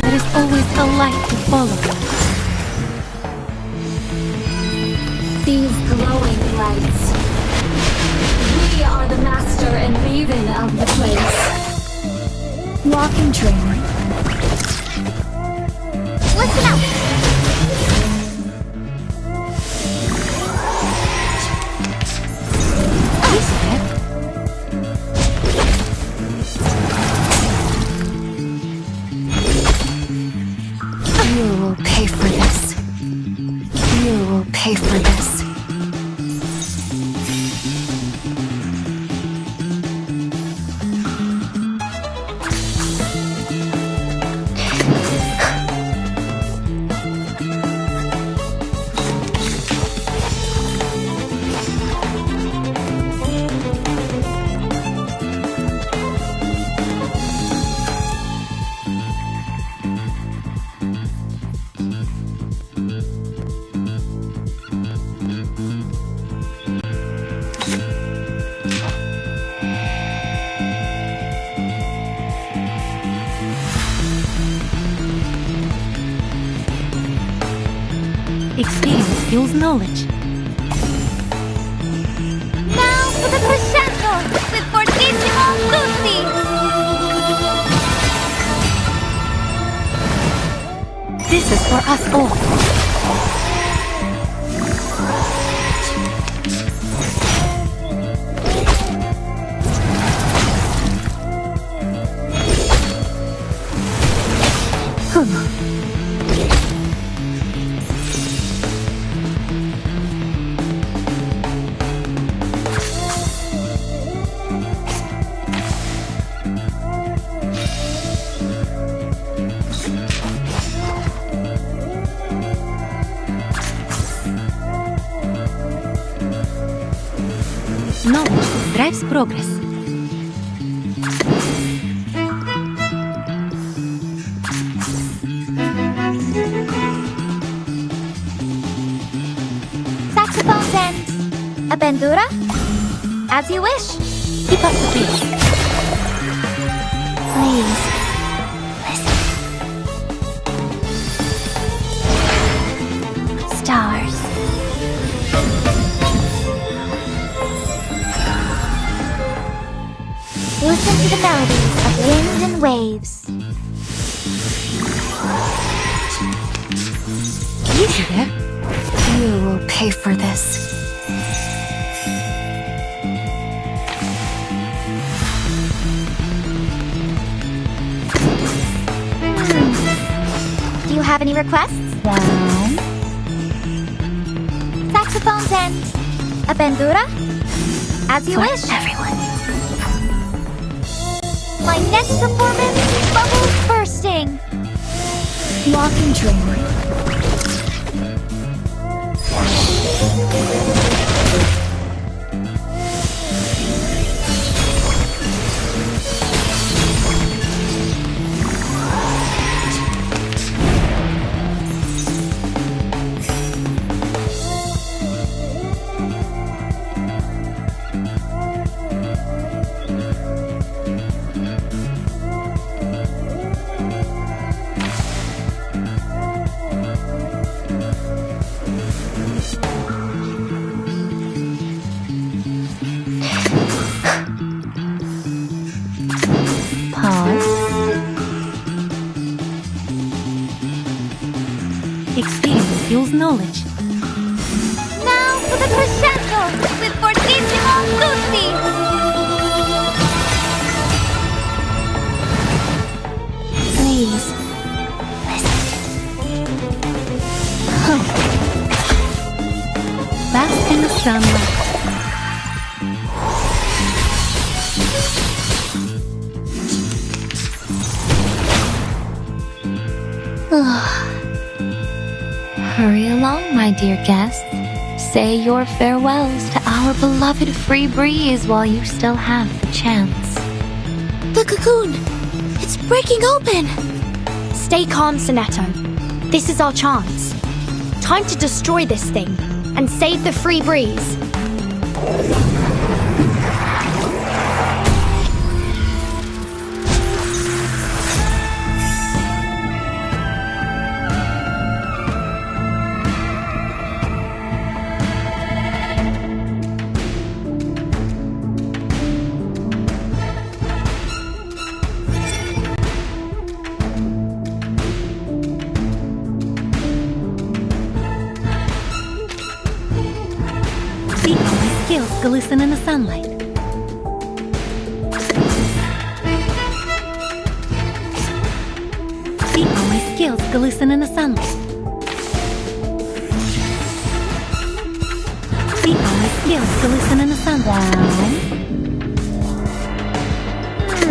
There is always a light to follow. These glowing lights. We are the master and maven of the place. Walking train. Listen up! You will pay for this. You will pay for this. Experience fuels knowledge. Now for the crescendo with fortissimo tutti! This is for us all. Knowledge drives progress. Saxophones and a bandura? As you wish. Keep up the pace. Please. Stars. Listen to the melodies of wind and waves. Easy there. You will pay for this. Do you have any requests? Down. Saxophones and a bandura? As you For wish. everyone. My next performance, bubbles bursting. Walking train. Experience fuels knowledge. Now for the crescendo with fortissimo tutti. Please. Hurry along, my dear guests. Say your farewells to our beloved free breeze while you still have the chance. The cocoon! It's breaking open! Stay calm, Sonetto. This is our chance. Time to destroy this thing and save the free breeze. See how my scales glisten in the sunlight. See how my scales glisten in the sunlight. See how my scales glisten in the sunlight.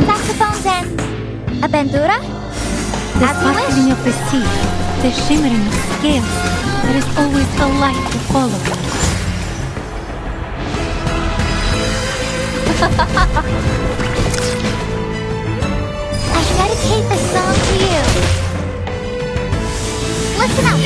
Saxophone's end. A bandura? The As you wish. sparkling of the sea, the shimmering of scales, there is always a light to follow. I dedicate this song to you. Listen up.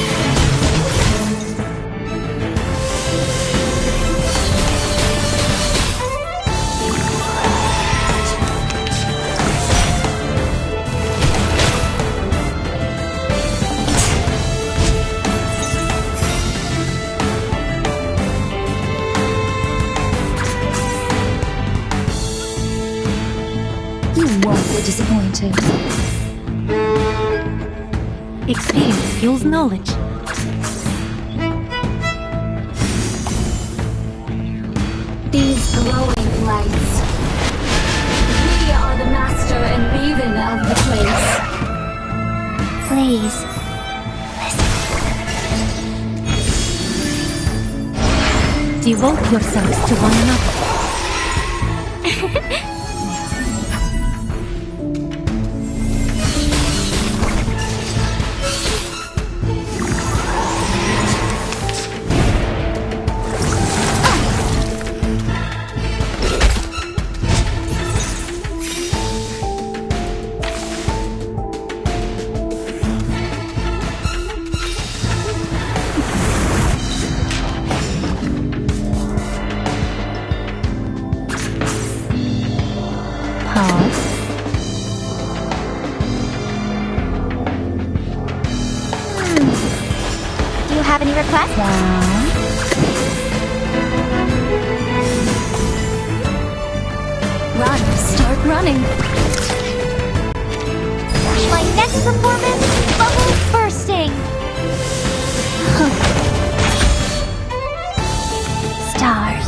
You won't be disappointed. Experience fuels knowledge. These glowing lights. We are the master and maven of the place. Please. Devote yourselves to one another. Do you have any requests? Run, start running. My next performance, bubbles bursting. Stars.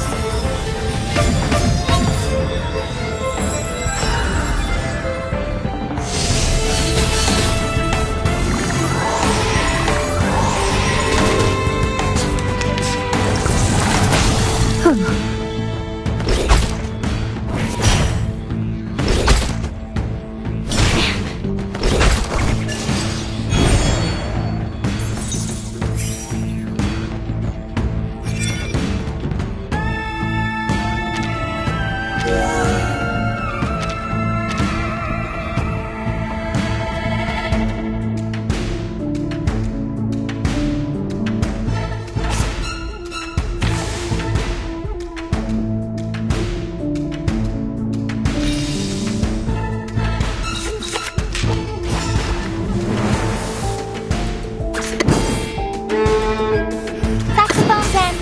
Saxophone's end.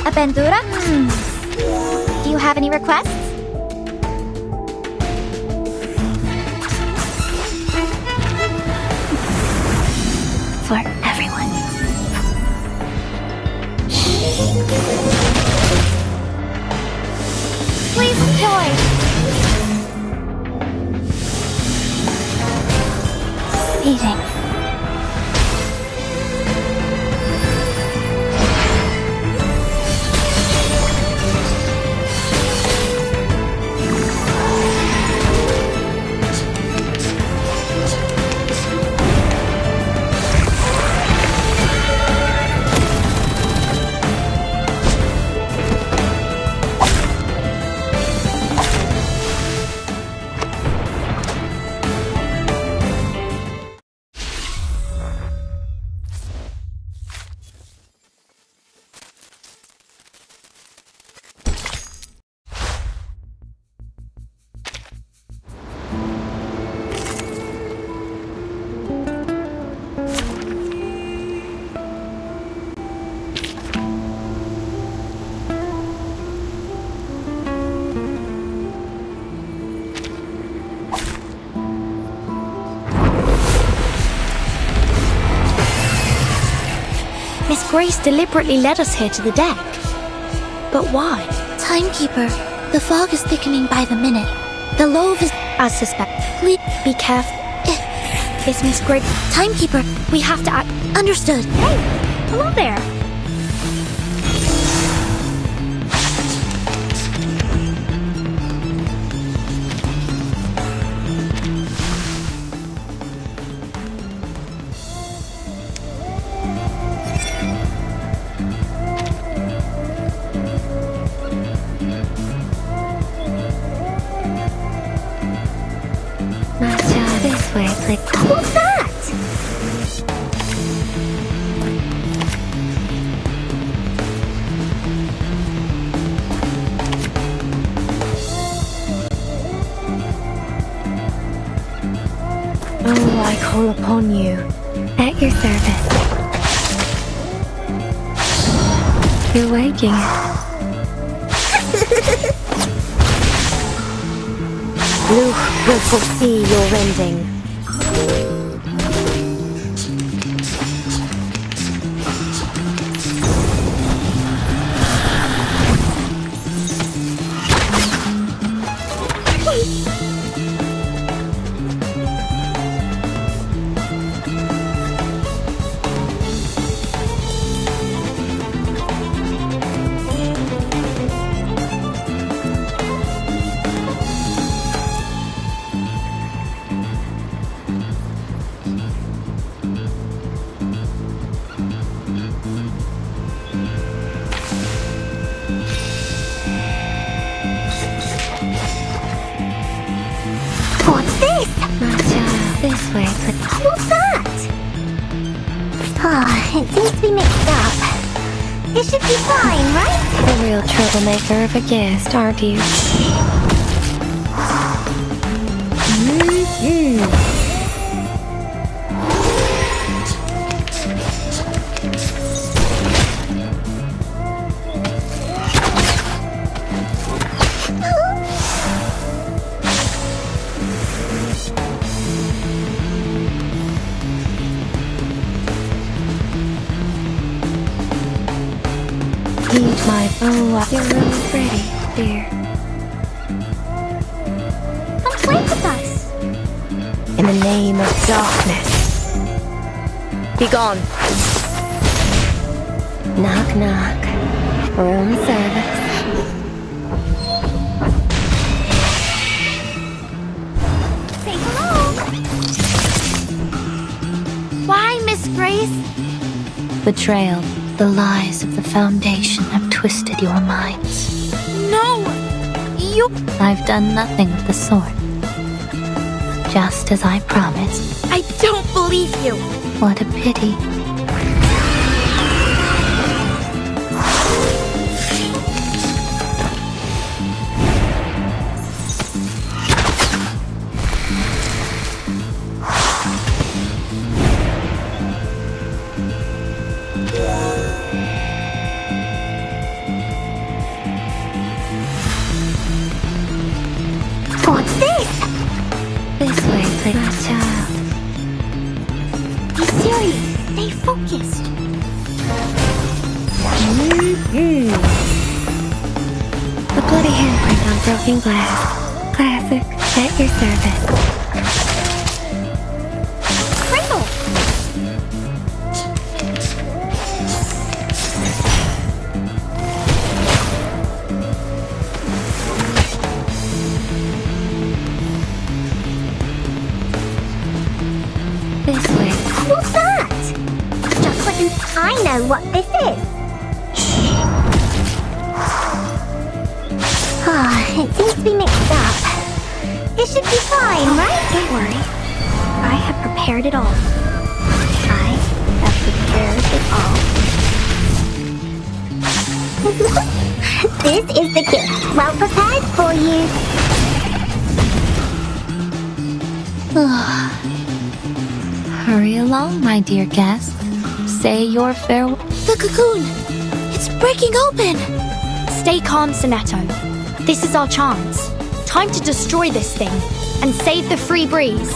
A bandura? Do you have any requests? For everyone. Please enjoy. Eating. Miss Grace deliberately led us here to the deck. But why? Timekeeper, the fog is thickening by the minute. The loaf is... As suspected. Please be careful. It's Miss Grace. Timekeeper, we have to act... Understood. Hey, hello there. This way, click. Who's that? Oh, I call upon you. At your service. You're waking. Luke will foresee your ending. What's this? This way, click. Who's that? It seems to be mixed up. It should be fine, right? The real troublemaker of a guest, aren't you? Heed my... Oh, your room is ready, dear. Come play with us. In the name of darkness. Begone. Knock, knock. Room service. Say hello. Why, Miss Grace? Betrayal. The lies of the Foundation have twisted your minds. No! You... I've done nothing of the sort. Just as I promised. I don't believe you! What a pity. What's this? This way, please. My child. Be serious. Stay focused. A bloody handprint on broken glass. Classic. At your service. Cradle. This way. Who's that? Just like I know what this is. It seems to be mixed up. It should be fine, right? Don't worry. I have prepared it all. I have prepared it all. This is the gift. Well prepared for you. Hurry along, my dear guest. Say your farewell. The cocoon! It's breaking open! Stay calm, Sonetto. This is our chance. Time to destroy this thing and save the free breeze.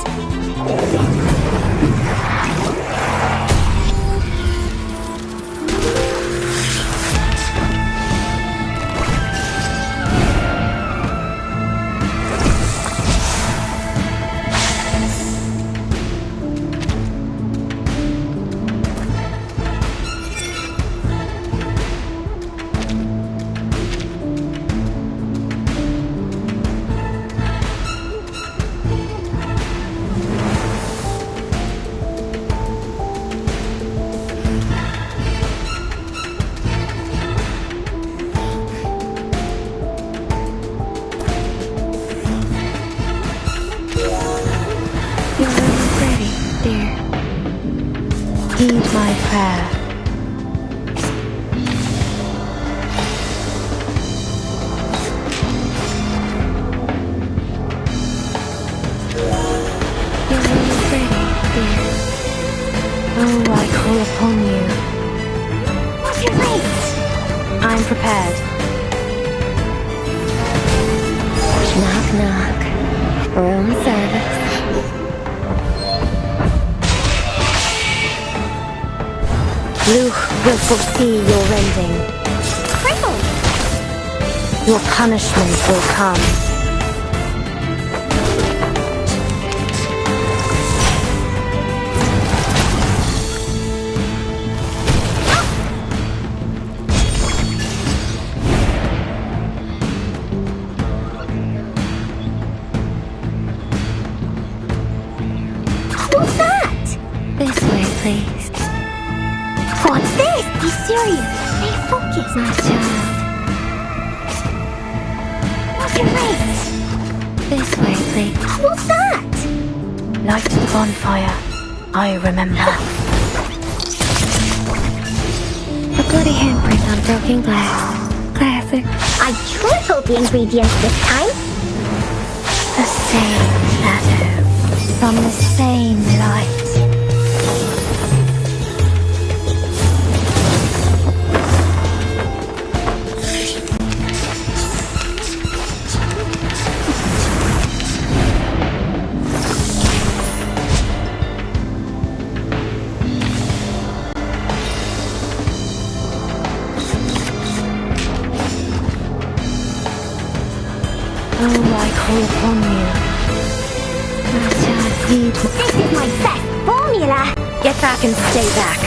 call upon you. What's your race? I'm prepared. Knock, knock. Room service. Luch will foresee your rending. Crippled! Your punishment will come. What's that? This way, please. What's this? Be serious. Stay focused. My child. What's your race? This way, please. What's that? Light the bonfire. I remember. A bloody handprint on broken glass. Classic. I tripled the ingredients this time. The same shadow. From the same light. Oh, I call upon you. My child, heed. This is my best formula. Get back and stay back.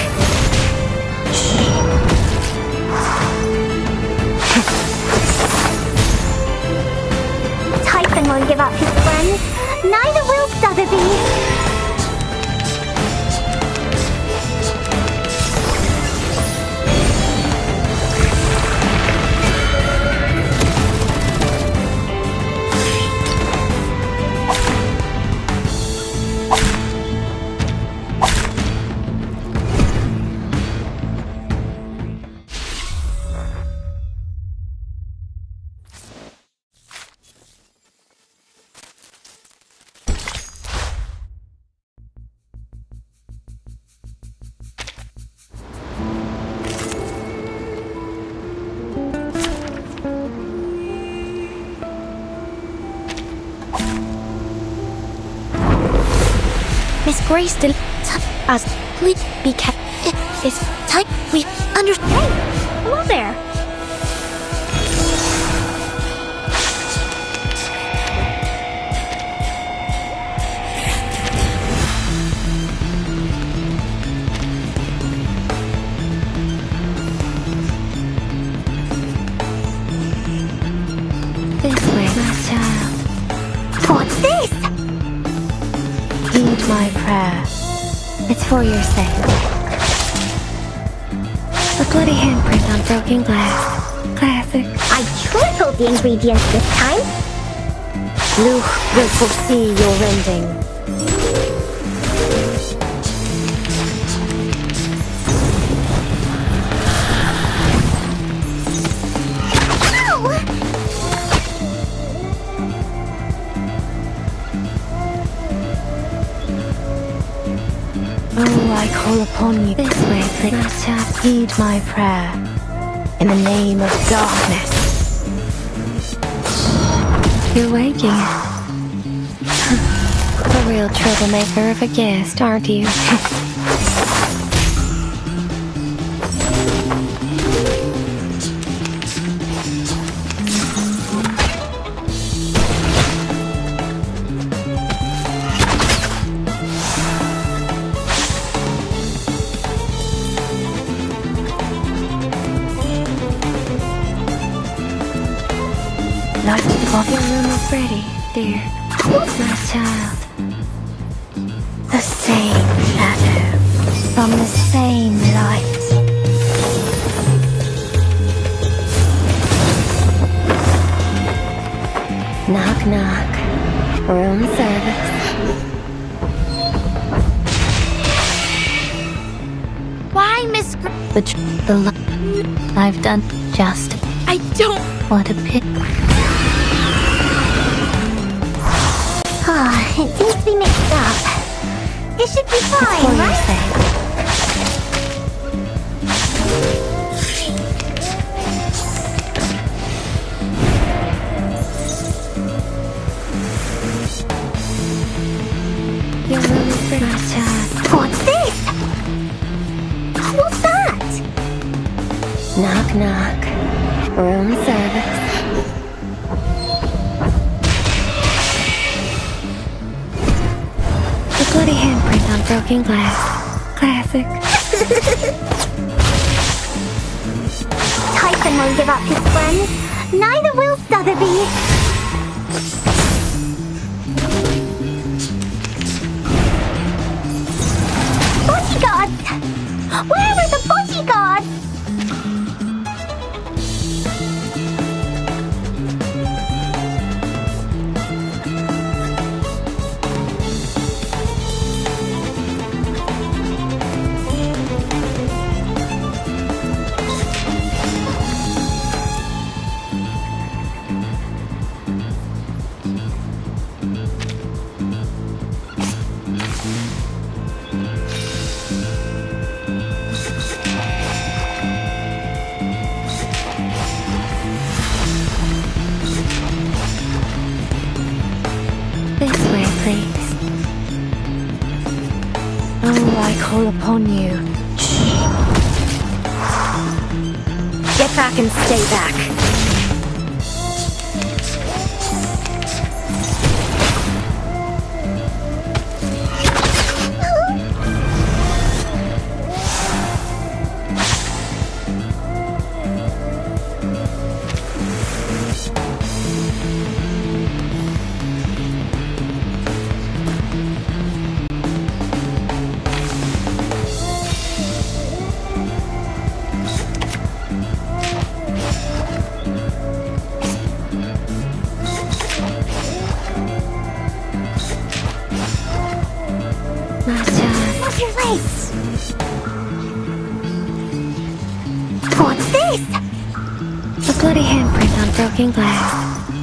Typhon won't give up his friends. Neither will Sotheby. Miss Grace still as please be kept. It's tight. We understand. Hello there. This way, my child. What's this? Heed my prayer. It's for your sake. A bloody handprint on broken glass. Classic. I tripled the ingredients this time. Luch will foresee your rending. Oh, I call upon you. This way, please. My child, heed my prayer. In the name of darkness. You're waking. A real troublemaker of a guest, aren't you? Light the clock. Your room is ready, dear. My child. The same shadow. From the same light. Knock, knock. Room service. Why, Miss I've done just. I don't. What a pit. It seems to be mixed up. It should be fine, For your right? sake. You're really pretty. What's this? What's that? Knock, knock. Room service. The bloody handprint on broken glass. Classic. Typhon won't give up his friends. Neither will Sotheby. Bodyguards! Where are the bodyguards? This way, please. Oh, I call upon you. Shh. Get back and stay back. What's your lace? What's this? The bloody handprint on broken glass.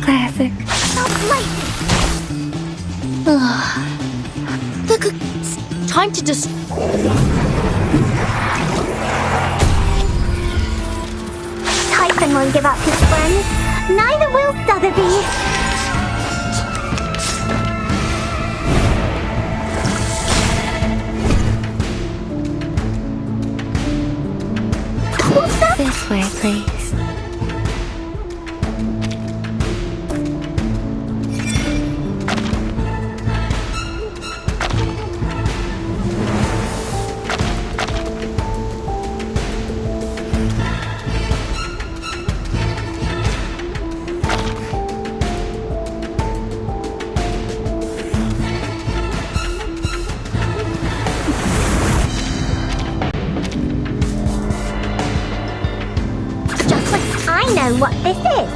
Classic. Stop lightning! It's time to just... Typhon won't give up his friends. Neither will Sotheby. This way, please. I know what this is.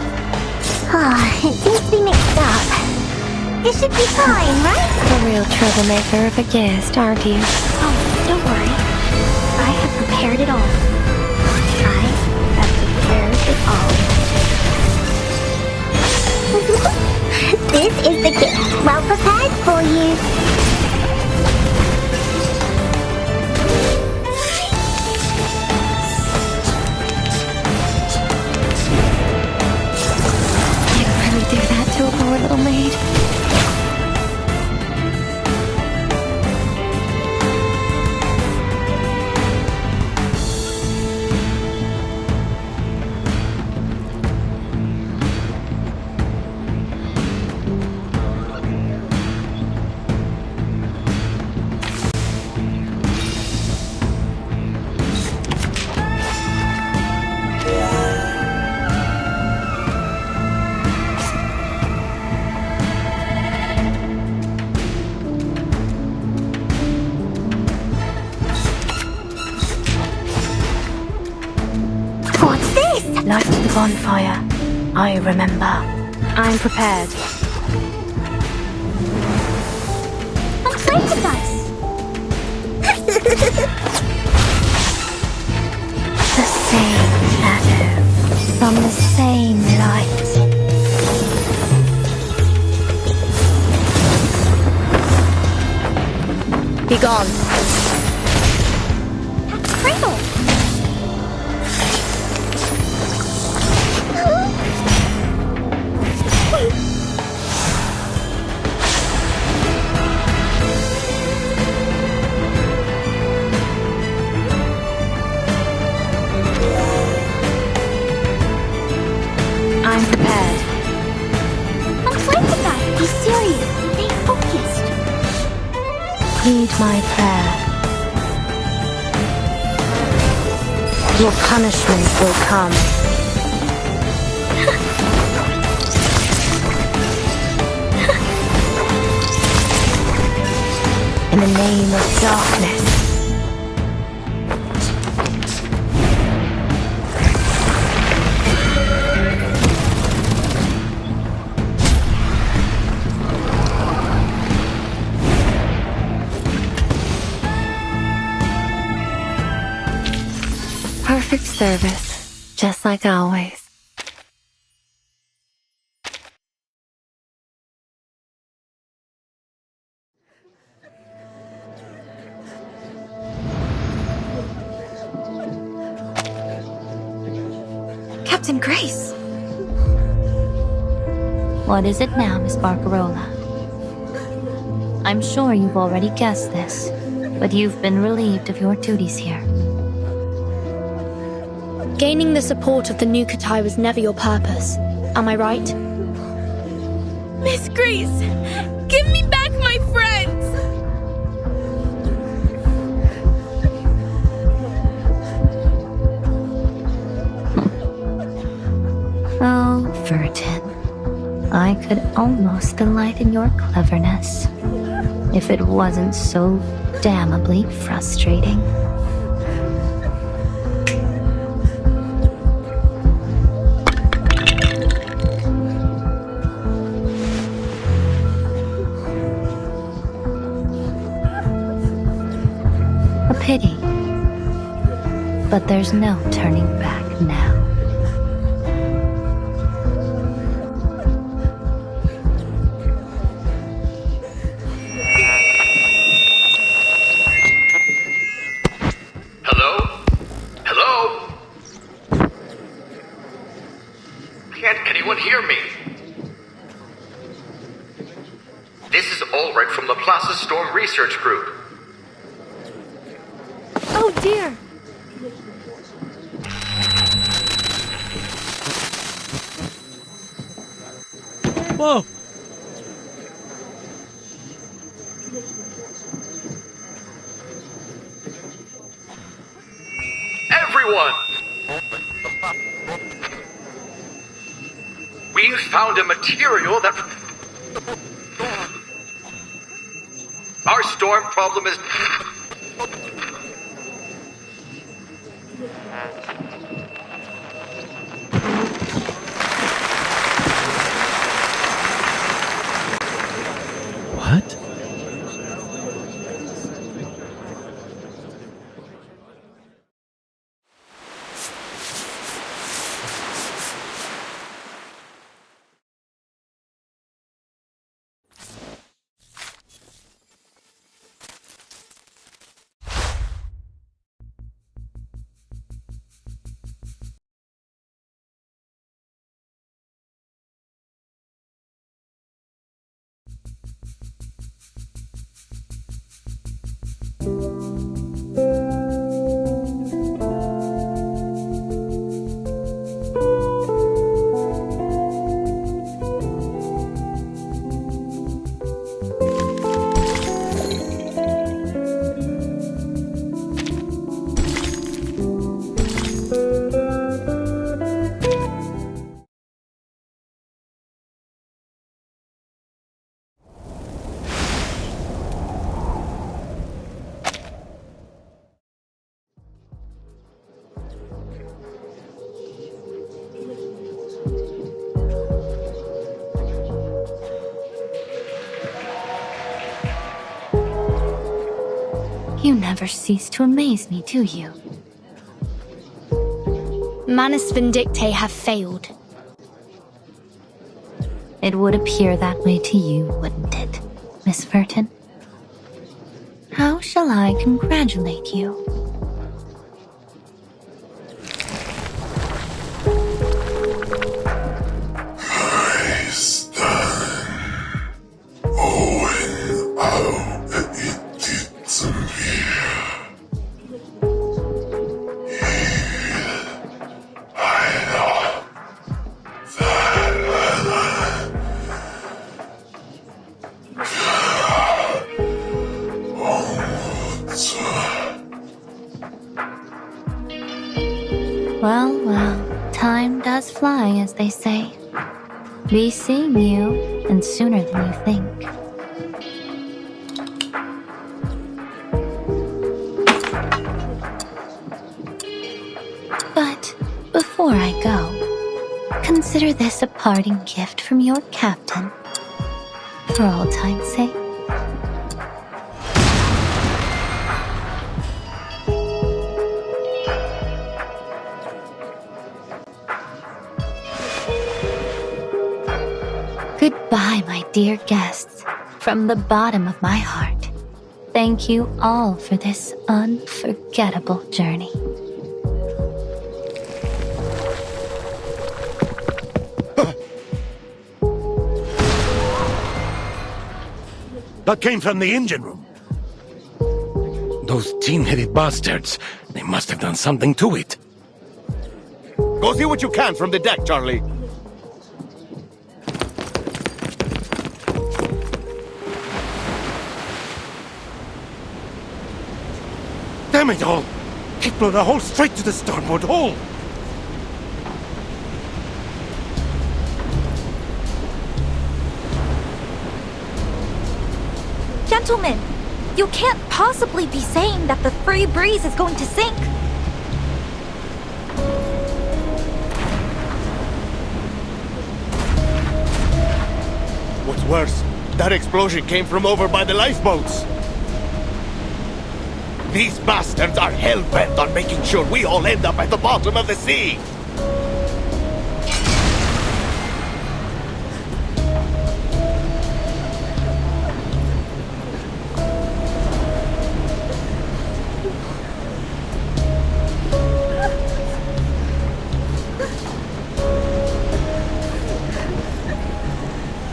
It seems to be mixed up. This should be fine, right? A real troublemaker of a guest, aren't you? Oh, don't worry. I have prepared it all. I have prepared it all. This is the gift. Well prepared for you. Do that to a poor little maid. Light to the bonfire. I remember. I'm prepared. A platypus! The same shadow from the same light. Be gone. Cradle! heed my prayer. Your punishment will come. In the name of darkness. Perfect service, just like always. Captain Grace! What is it now, Miss Barcarola? I'm sure you've already guessed this, but you've been relieved of your duties here. Gaining the support of the Nukatai was never your purpose. Am I right? Miss Grace, give me back my friends! Oh, Virgin. I could almost delight in your cleverness, if it wasn't so damnably frustrating. A pity. But there's no turning back now. Storm Research Group. Oh dear! Whoa! Everyone! We've found a material that... Our storm problem is... What? You never cease to amaze me, do you? Manus Vindictae have failed. It would appear that way to you, wouldn't it, Miss Verton? How shall I congratulate you? does fly, as they say. Be seeing you, and sooner than you think. But before I go, consider this a parting gift from your captain. For all time's sake. Goodbye, my dear guests. From the bottom of my heart, thank you all for this unforgettable journey. That came from the engine room. Those tin-headed bastards. They must have done something to it. Go see what you can from the deck, Charlie. Damn it all! It blew the hole straight to the starboard hole! Gentlemen, you can't possibly be saying that the Free Breeze is going to sink. What's worse, that explosion came from over by the lifeboats. These bastards are hell-bent on making sure we all end up at the bottom of the sea.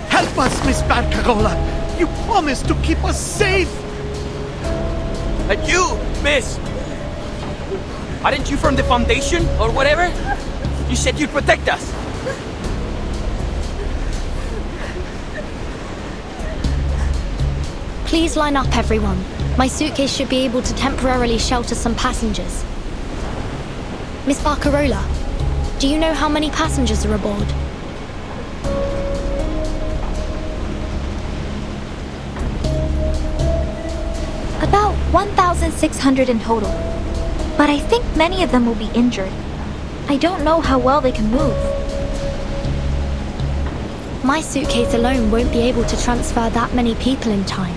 Help us, Miss Barcarola! You promised to keep us safe! And you, miss! Aren't you from the Foundation, or whatever? You said you'd protect us! Please line up, everyone. My suitcase should be able to temporarily shelter some passengers. Miss Barcarola, do you know how many passengers are aboard? About 1,600 in total. But I think many of them will be injured. I don't know how well they can move. My suitcase alone won't be able to transfer that many people in time.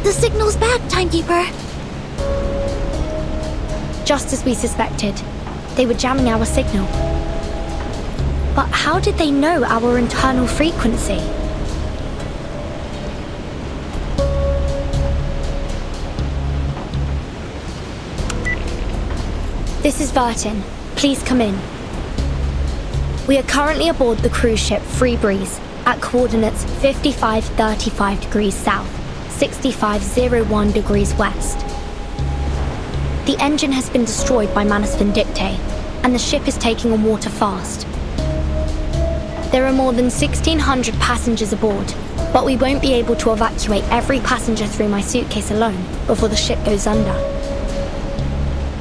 The signal's back, Timekeeper. Just as we suspected. They were jamming our signal. But how did they know our internal frequency? This is Vertin. Please come in. We are currently aboard the cruise ship Free Breeze at coordinates 5535 degrees south, 6501 degrees west. The engine has been destroyed by Manus Vindictae, and the ship is taking on water fast. There are more than 1,600 passengers aboard, but we won't be able to evacuate every passenger through my suitcase alone before the ship goes under.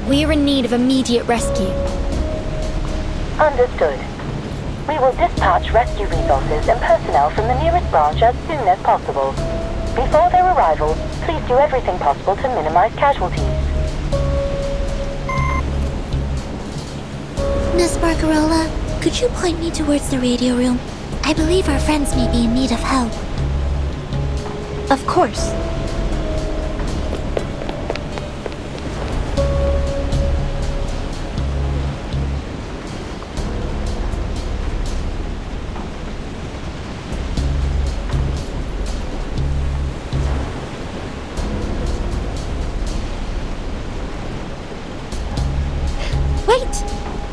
We are in need of immediate rescue. Understood. We will dispatch rescue resources and personnel from the nearest branch as soon as possible. Before their arrival, please do everything possible to minimize casualties. Miss Barcarola, could you point me towards the radio room? I believe our friends may be in need of help. Of course.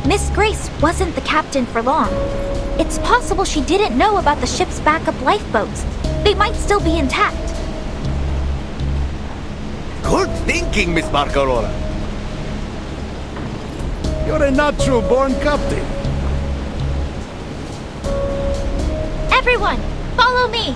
Miss Grace wasn't the captain for long. It's possible she didn't know about the ship's backup lifeboats. They might still be intact. Good thinking, Miss Barcarola. You're a natural-born captain. Everyone, follow me!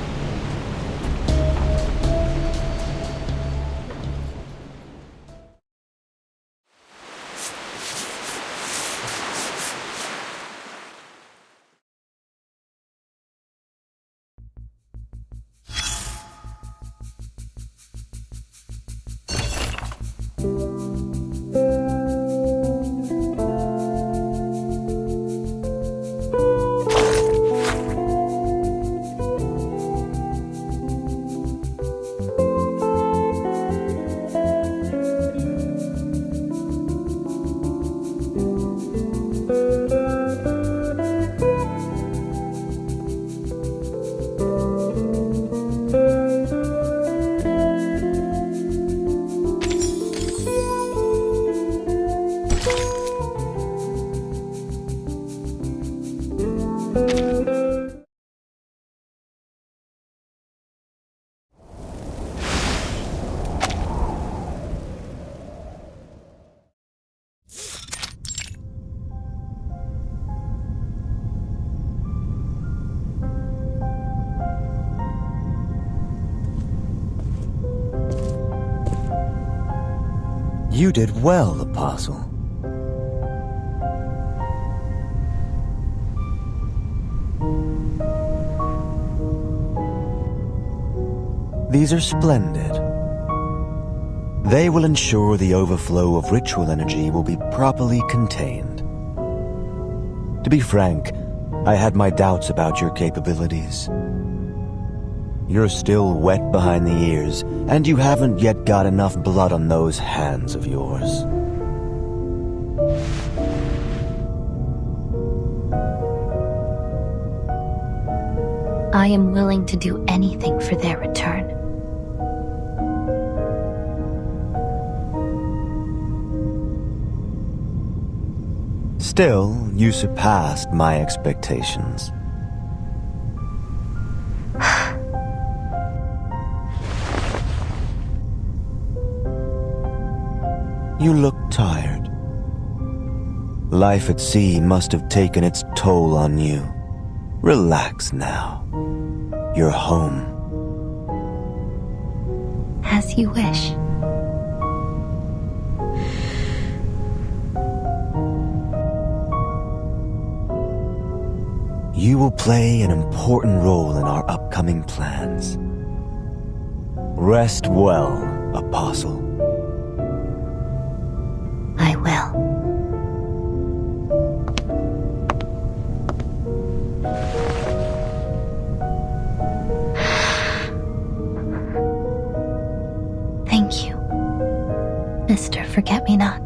You did well, Apostle. These are splendid. They will ensure the overflow of ritual energy will be properly contained. To be frank, I had my doubts about your capabilities. You're still wet behind the ears, and you haven't yet got enough blood on those hands of yours. I am willing to do anything for their return. Still, you surpassed my expectations. You look tired. Life at sea must have taken its toll on you. Relax now. You're home. As you wish. You will play an important role in our upcoming plans. Rest well, Apostle. I will. Thank you, Mr. Forget-Me-Not.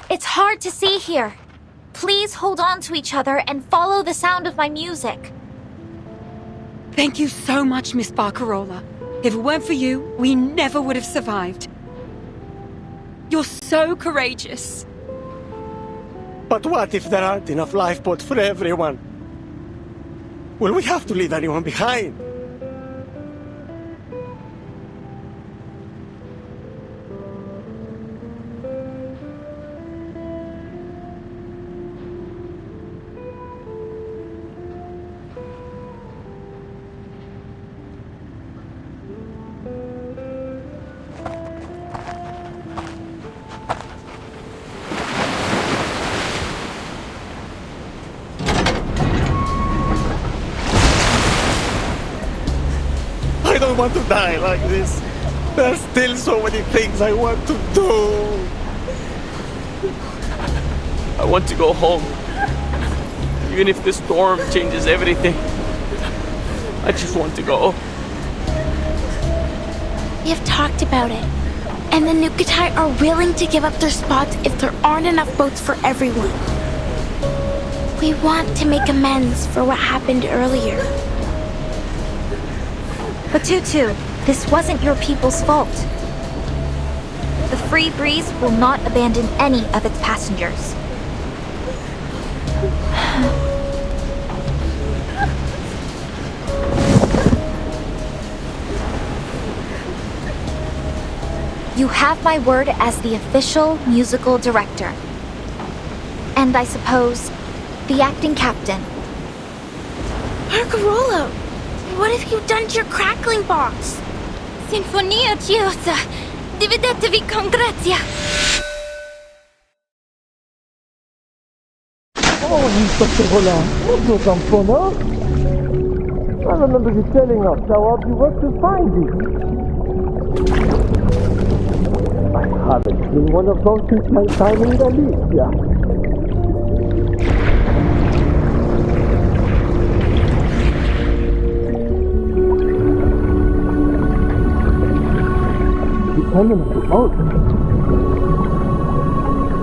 It's hard to see here. Please hold on to each other and follow the sound of my music. Thank you so much, Miss Barcarola. If it weren't for you, we never would have survived. You're so courageous. But what if there aren't enough lifeboats for everyone? Will we have to leave anyone behind? I don't want to die like this. There's still so many things I want to do. I want to go home. Even if the storm changes everything. I just want to go. We have talked about it. And the Nukutai are willing to give up their spots if there aren't enough boats for everyone. We want to make amends for what happened earlier. But Tutu, this wasn't your people's fault. The Free Breeze will not abandon any of its passengers. You have my word as the official musical director. And I suppose, the acting captain. Barcarola, what have you done to your crackling box? Sinfonia Chiosa, dividetevi con grazia. Oh, you Barcarola, that's no some fun, huh? I remember you telling us how hard you worked to find it. I haven't seen one of those since my time in Galicia. You tell him to out.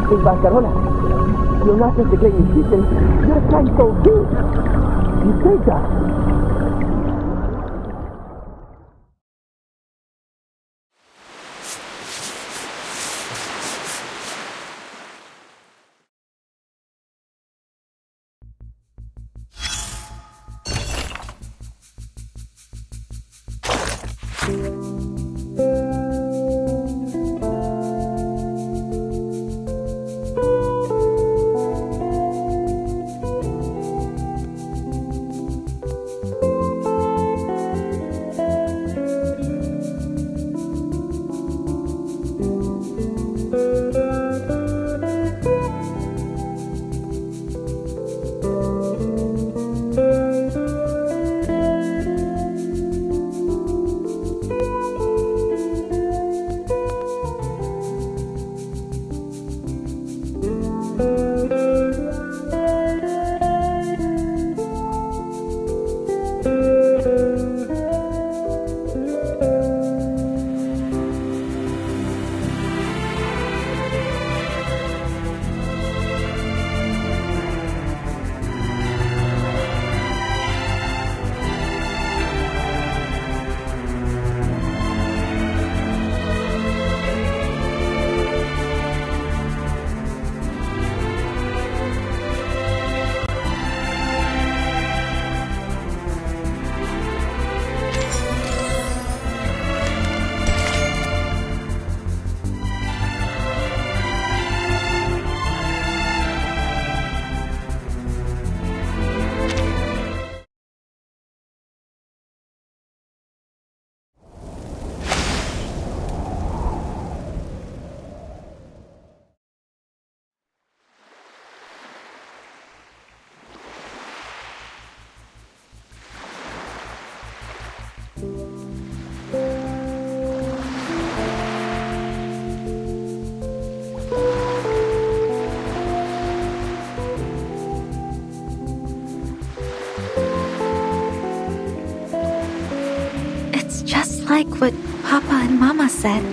Hey, Barcarola, you're not just a great musician, you're trying so good. You say that. Like what Papa and Mama said.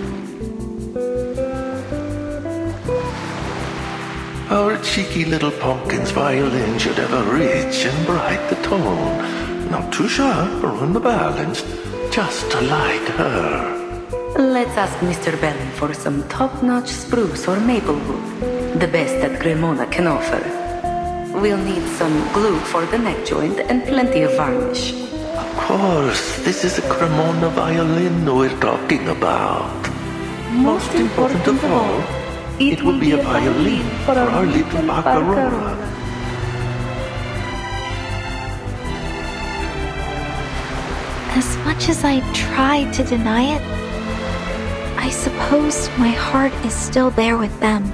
Our cheeky little pumpkin's violin should have a rich and bright the tone. Not too sharp or on the balance, just like her. Let's ask Mr. Bellin for some top-notch spruce or maple wood, the best that Cremona can offer. We'll need some glue for the neck joint and plenty of varnish. Of course, this is a Cremona violin we're talking about. Most important of all, it will be a violin for our little Barcarola. As much as I try to deny it, I suppose my heart is still there with them.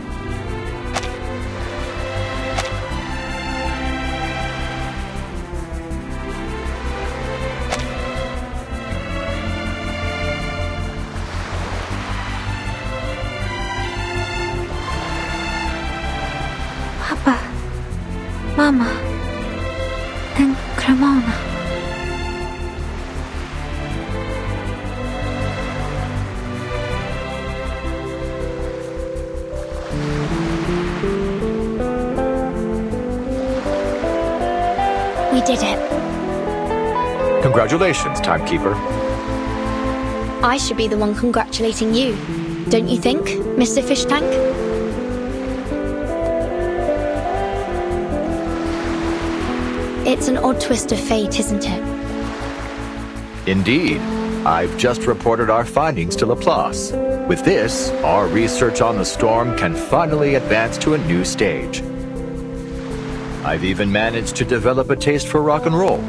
Papa, Mama, and Cremona. We did it. Congratulations, Timekeeper. I should be the one congratulating you, don't you think, Mr. Fish Tank? It's an odd twist of fate, isn't it? Indeed. I've just reported our findings to Laplace. With this, our research on the storm can finally advance to a new stage. I've even managed to develop a taste for rock and roll.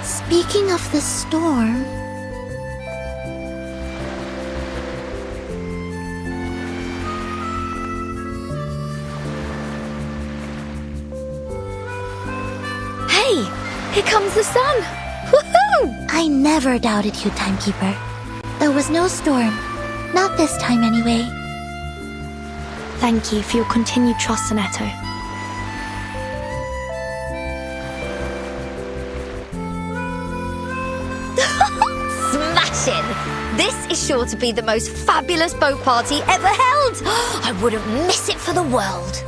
Speaking of the storm... Hey! Here comes the sun! Woohoo! I never doubted you, Timekeeper. There was no storm. Not this time, anyway. Thank you for your continued trust, Sonetto. Smashing! This is sure to be the most fabulous boat party ever held! I wouldn't miss it for the world.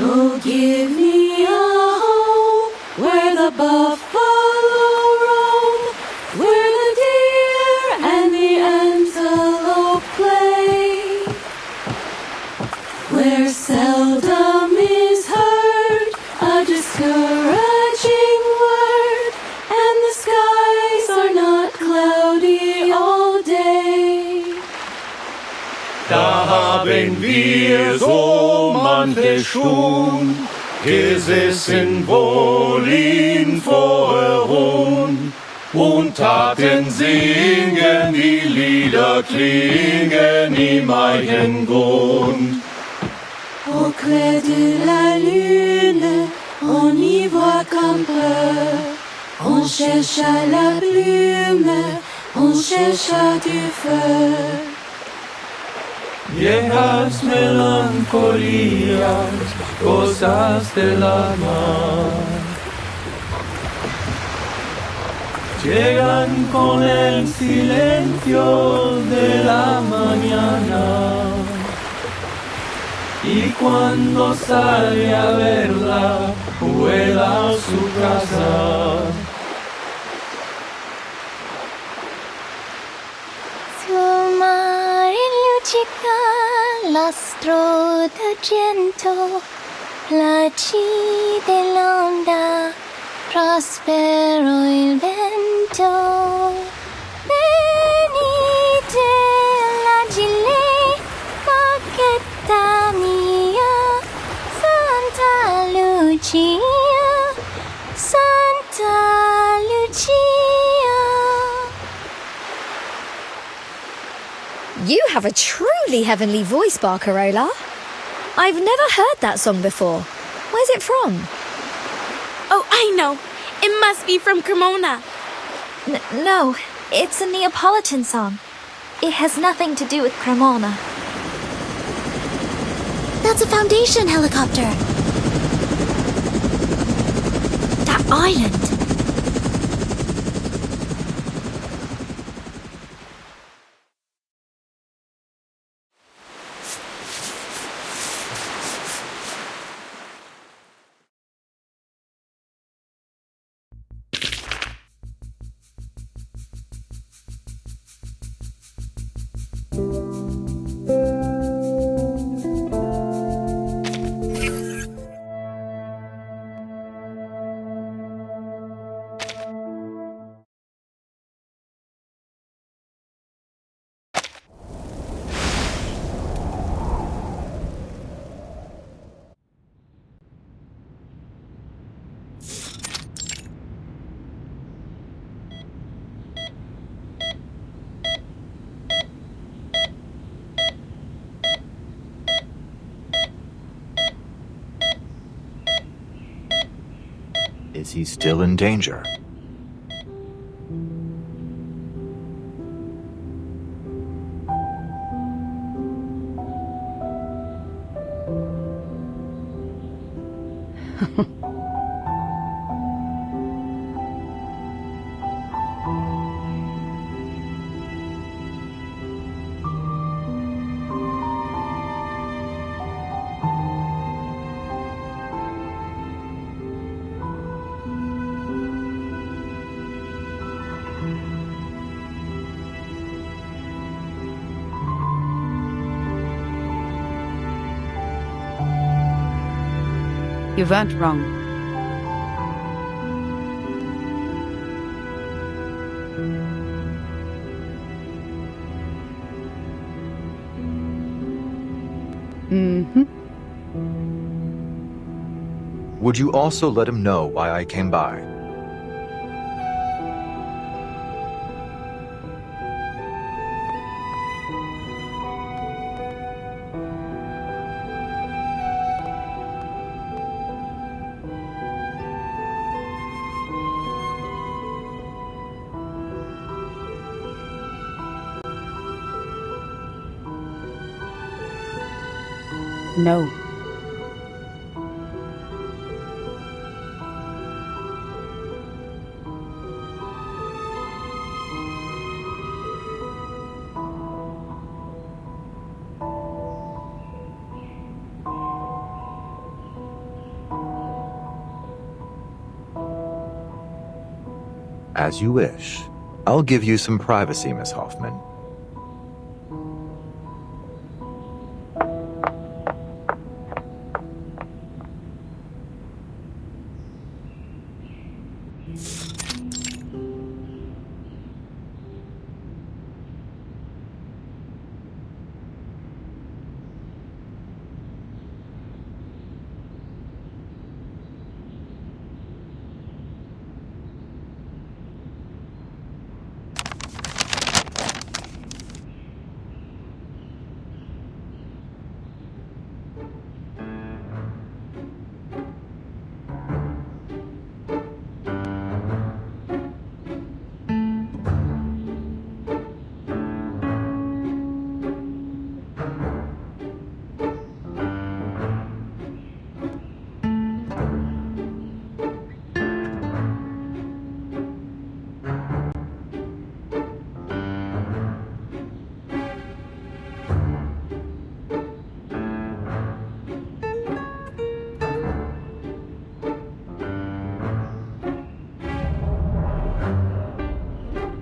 Oh, give me a home where the buffalo roam, where the deer and the antelope play, where seldom is heard a discouraging word, and the skies are not cloudy all day. Da haben wir so manche schon gesessen wohl in Vorruhen und taten singen, die Lieder klingen im Eichengrund. Au clair de la lune, on y voit comme peu. On cherche à la plume, on cherche à du feu. Viejas melancolías, cosas de la mar, llegan con el silencio de la mañana, y cuando sale a verla, vuela a su casa. L'astro d'argento, placi dell'onda, prospero il vento. Venite l'agile, bacchetta mia, Santa Lucia, Santa Lucia. You have a truly heavenly voice, Barcarola. I've never heard that song before. Where's it from? Oh, I know. It must be from Cremona. No, it's a Neapolitan song. It has nothing to do with Cremona. That's a Foundation helicopter. That island. Is he still in danger? You weren't wrong. Mm-hmm. Would you also let him know why I came by? No. As you wish. I'll give you some privacy, Miss Hoffman.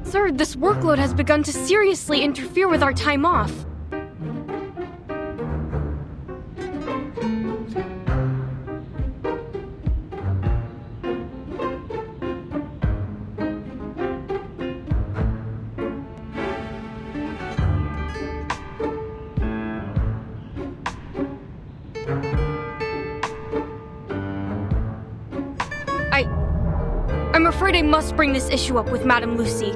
Sir, this workload has begun to seriously interfere with our time off. I'm afraid I must bring this issue up with Madame Lucy.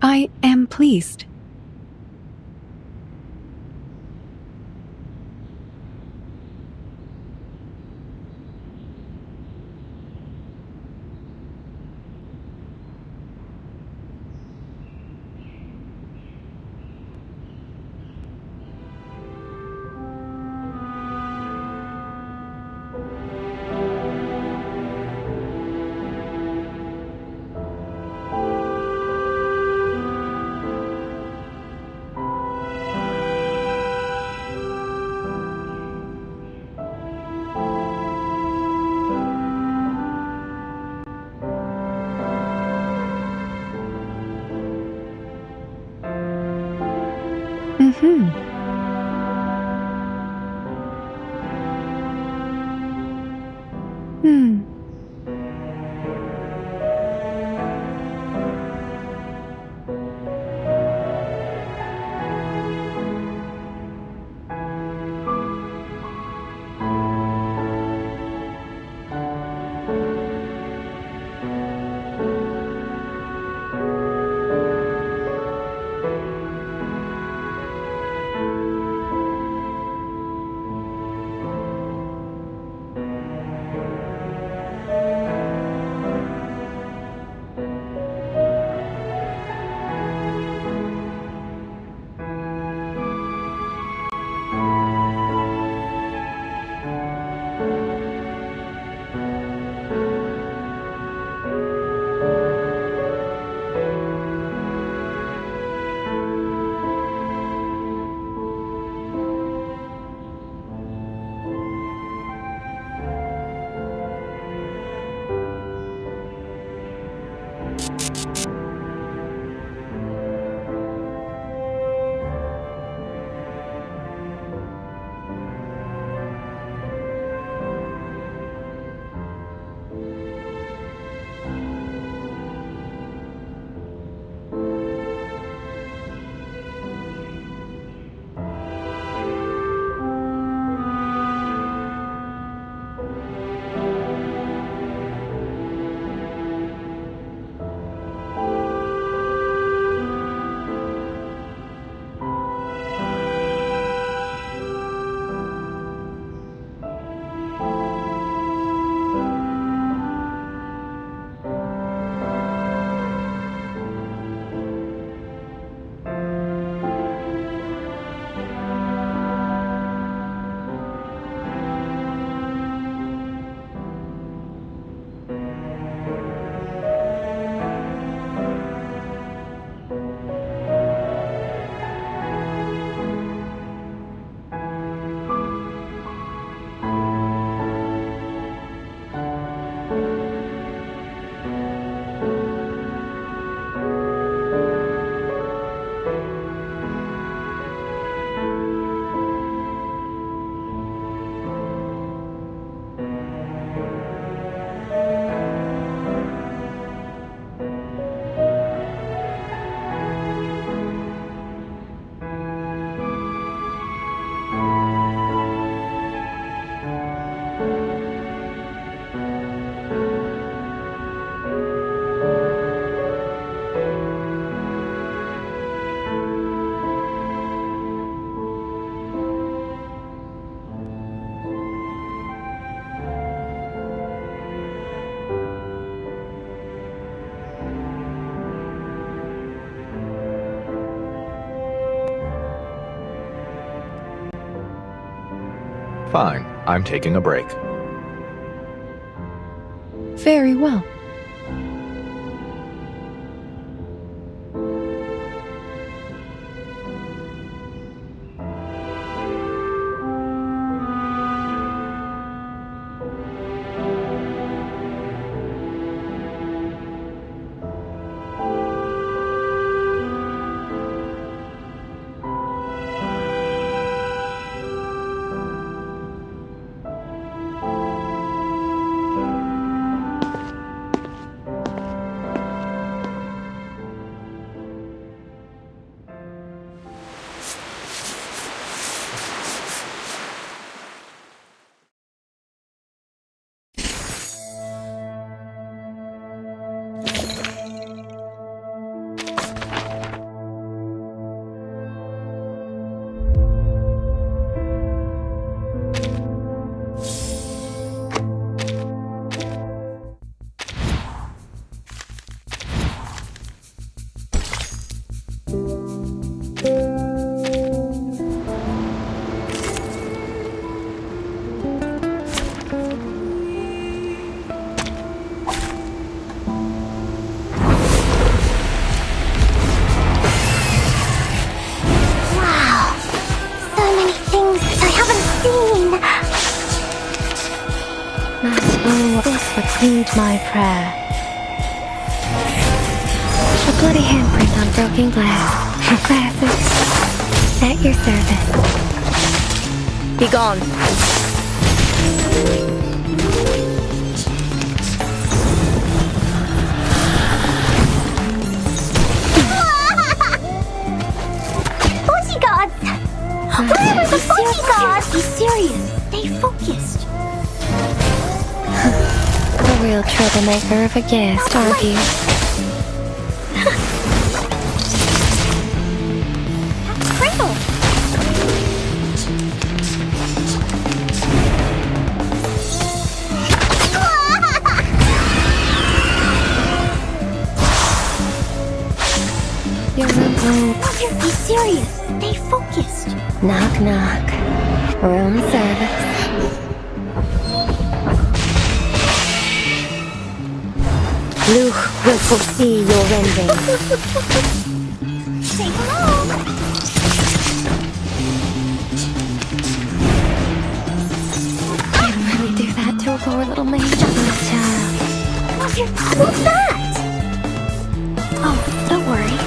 I am pleased. Fine, I'm taking a break. Very well. Heed my prayer. A bloody handprint on broken glass. Classic. At your service. Be gone. Bodyguards! Where are the bodyguards? Be serious. Stay focused. A real troublemaker of a guest, aren't you? Cradle! You're alone. Roger, be serious. Stay focused. Knock, knock. Room service. Luke will foresee your ending. Say hello. You'd really do that to a poor little man, child. Roger, what's that? Oh, don't worry.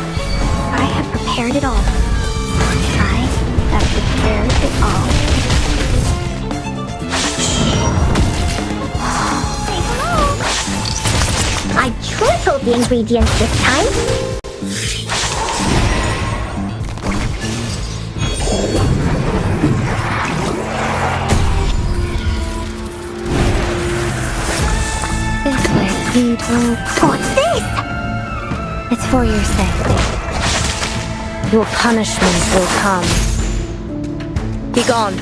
I have prepared it all. I have prepared it all. Say hello. I tripled the ingredients this time. This way, heed hope. What's this? It's for your safety. Your punishment will come. Be gone.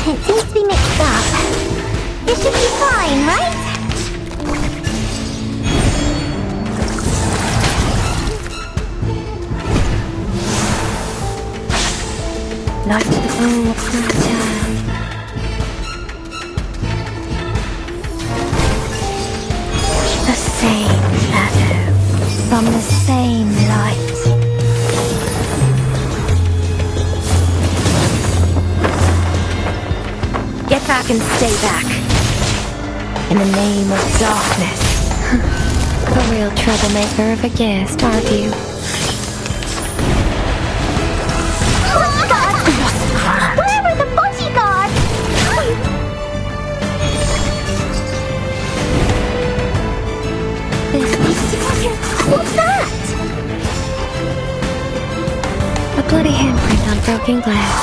It seems to be mixed up. It should be fine, right? Not to the gloom of my child. The same shadow from the same light. Get back and stay back. In the name of darkness. A real troublemaker of a guest, aren't you? Where were the bodyguards? What's that? A bloody handprint on broken glass.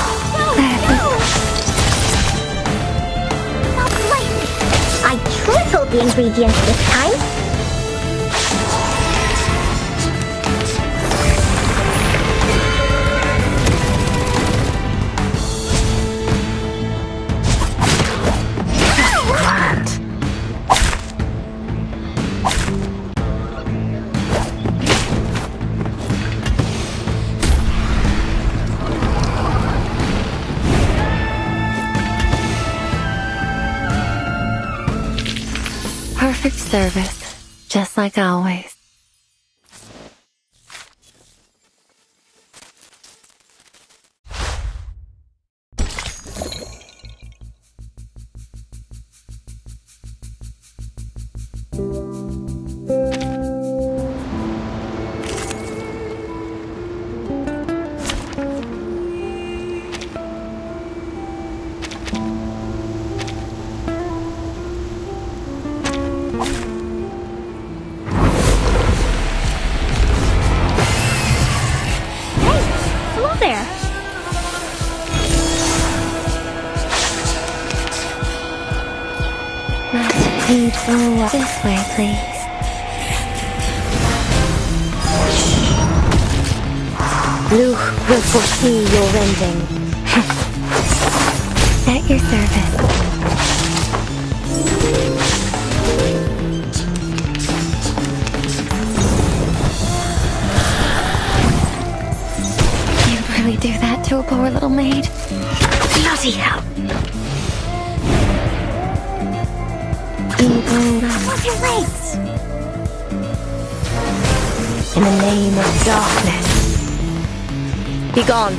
I tripled the ingredients this time. service, just like always. This way, please. Luch will foresee your rending. At your service. You'd really do that to a poor little maid? Bloody hell! What's your race? In the name of darkness, be gone.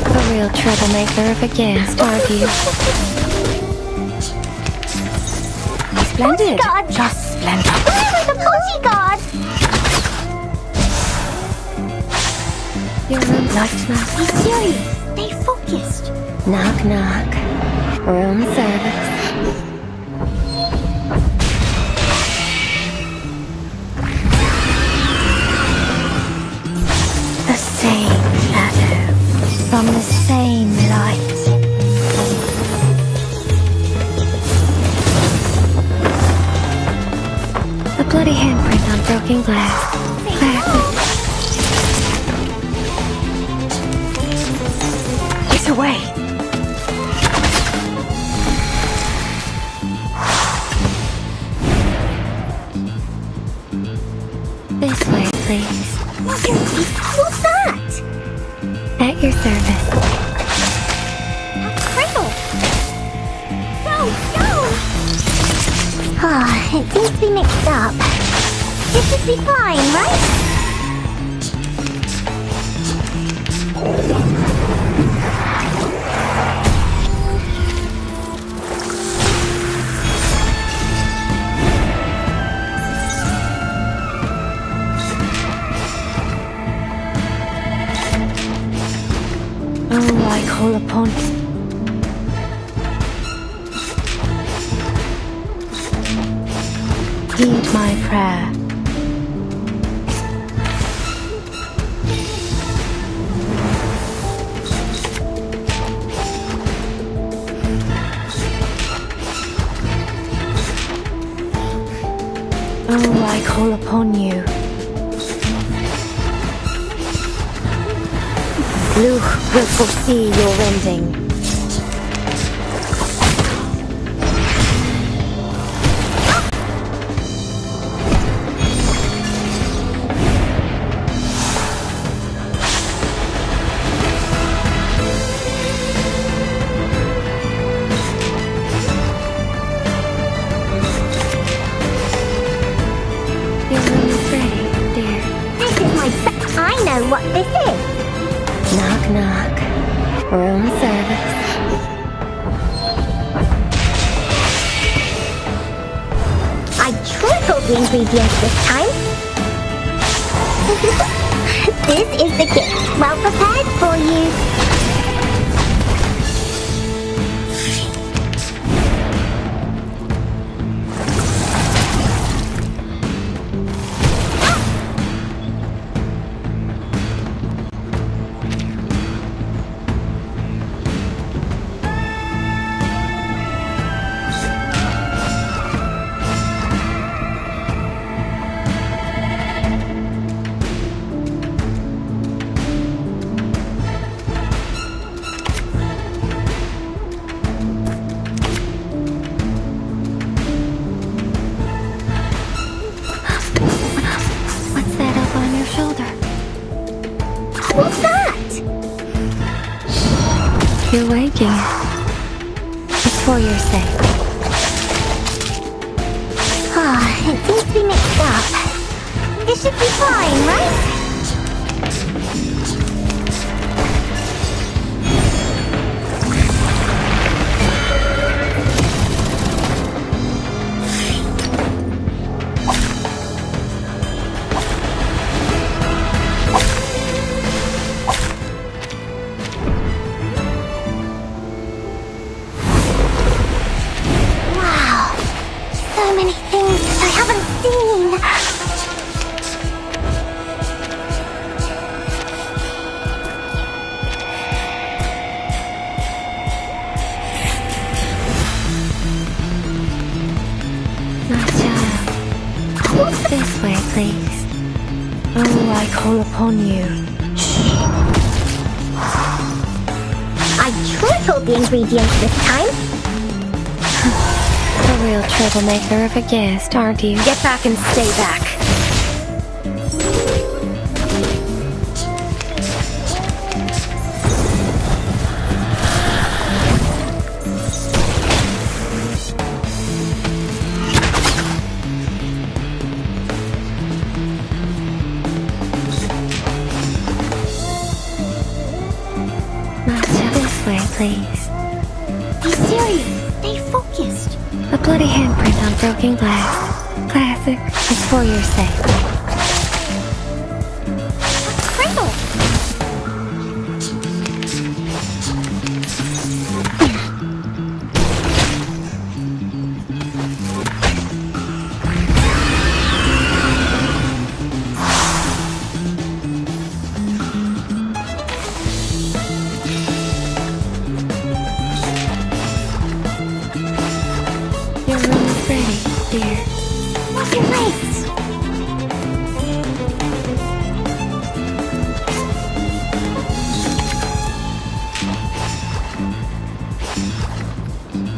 A real troublemaker of a guest, aren't you? Splendid. God. Just splendid. Where is the Posy God? Your room lights now. Be serious. Stay focused. Knock, knock. Room service. The same shadow from the same light. A bloody handprint on broken glass. Get away. This way, please. Who's that? At your service. Cradle! Go! Ah, it seems to be mixed up. This should be fine, right? Oh, I call upon heed my prayer. Oh, I call upon you. Luch will foresee your rending. Your room is ready, dear. This is my I know what this is. Knock, knock. Room service. I tripled the ingredients this time. This is the gift. Well prepared for you. What's that up on your shoulder? What's that? You're waking. It's for your sake. it seems to be mixed up. This should be fine, right? This way, please. Oh, I call upon you. I tripled the ingredients this time. A real troublemaker of a guest, aren't you? Get back and stay back. This way, please. Be serious. Stay focused. A bloody handprint on broken glass. Classic. It's for your sake. Pringle! Your room is ready, dear. What's your race?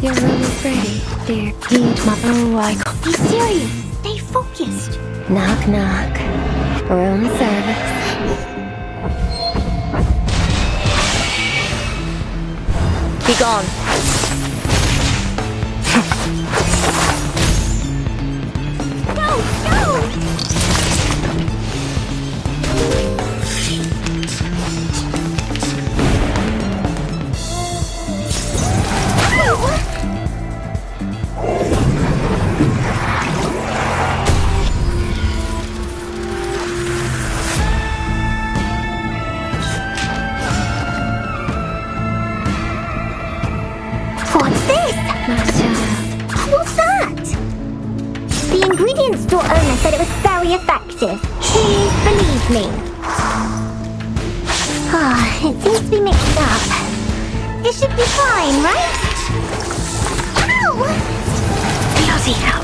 Your room is ready, dear. Heed my... Oh, I call... Be serious. Stay focused. Knock, knock. Room service. Be gone. No, no! What's this? My child. What's that? The ingredient store owner said it was very effective. Please believe me. Ah, it seems to be mixed up. This should be fine, right? Ow! Bloody hell.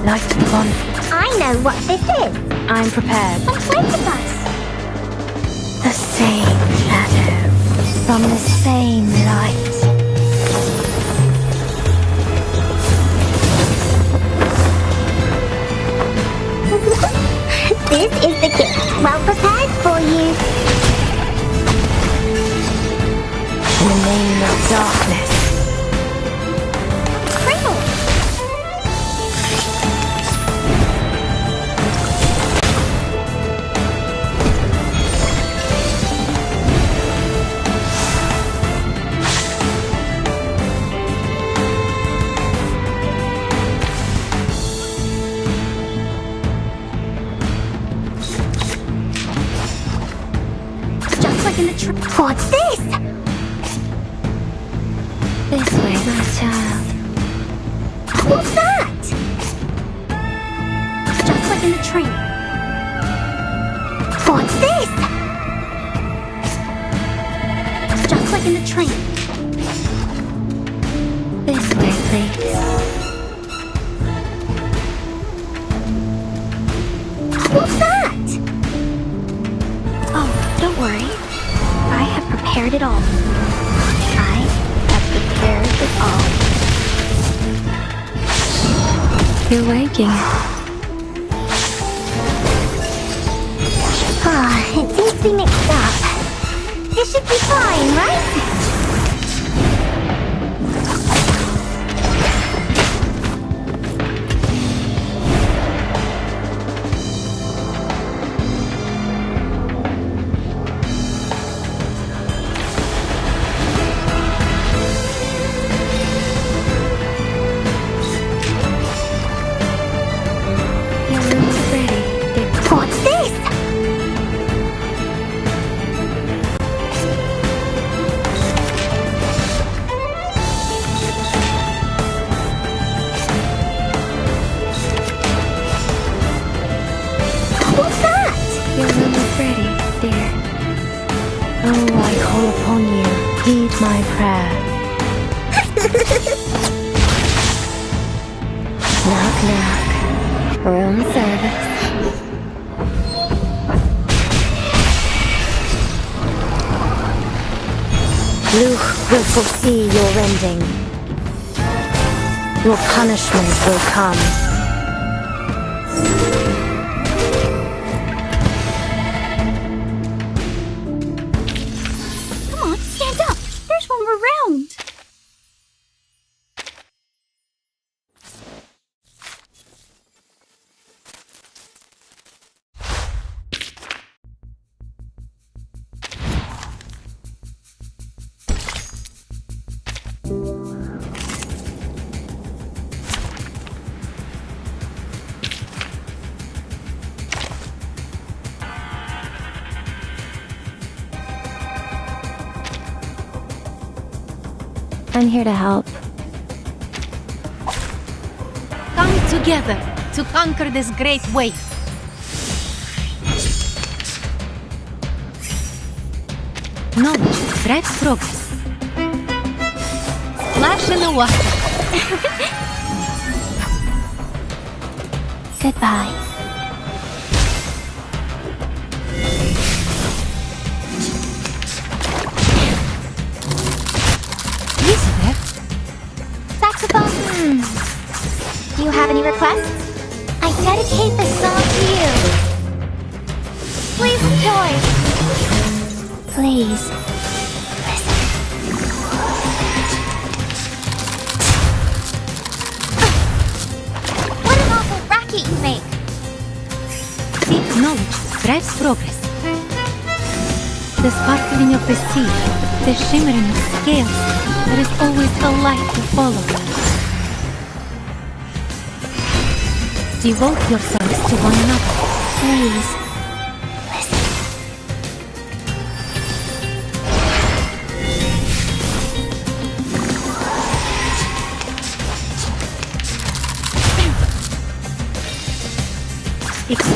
Light the one. I know what this is. I'm prepared. A platypus. The same shadow. From the same light. This is the gift. Well prepared for you. In the name of darkness. Pringle. Just like in the trip. What's this? This way, my child. What's that? Just like in the train. What's this? Just like in the train. This way, please. What's that? Oh, don't worry. I have prepared it all. I have prepared it all. you're waking it. It seems to be mixed up. It should be fine, right? What's this? What's that? Your room is ready, dear. Oh, I call upon you. Heed my prayer. Knock, knock. Room service. Luch will foresee your rending. Your punishment will come. Come on, stand up. There's one more round. I'm here to help. Come together to conquer this great wave. Knowledge drives progress. Splash in the water. Goodbye. Saxophone. Do you have any requests? I dedicate this song to you. Please enjoy. Please. What an awful racket you make. Seek knowledge drives progress. The sparkling of the sea, the shimmering of scales, there is always a light to follow. Devote yourselves to one another. Please.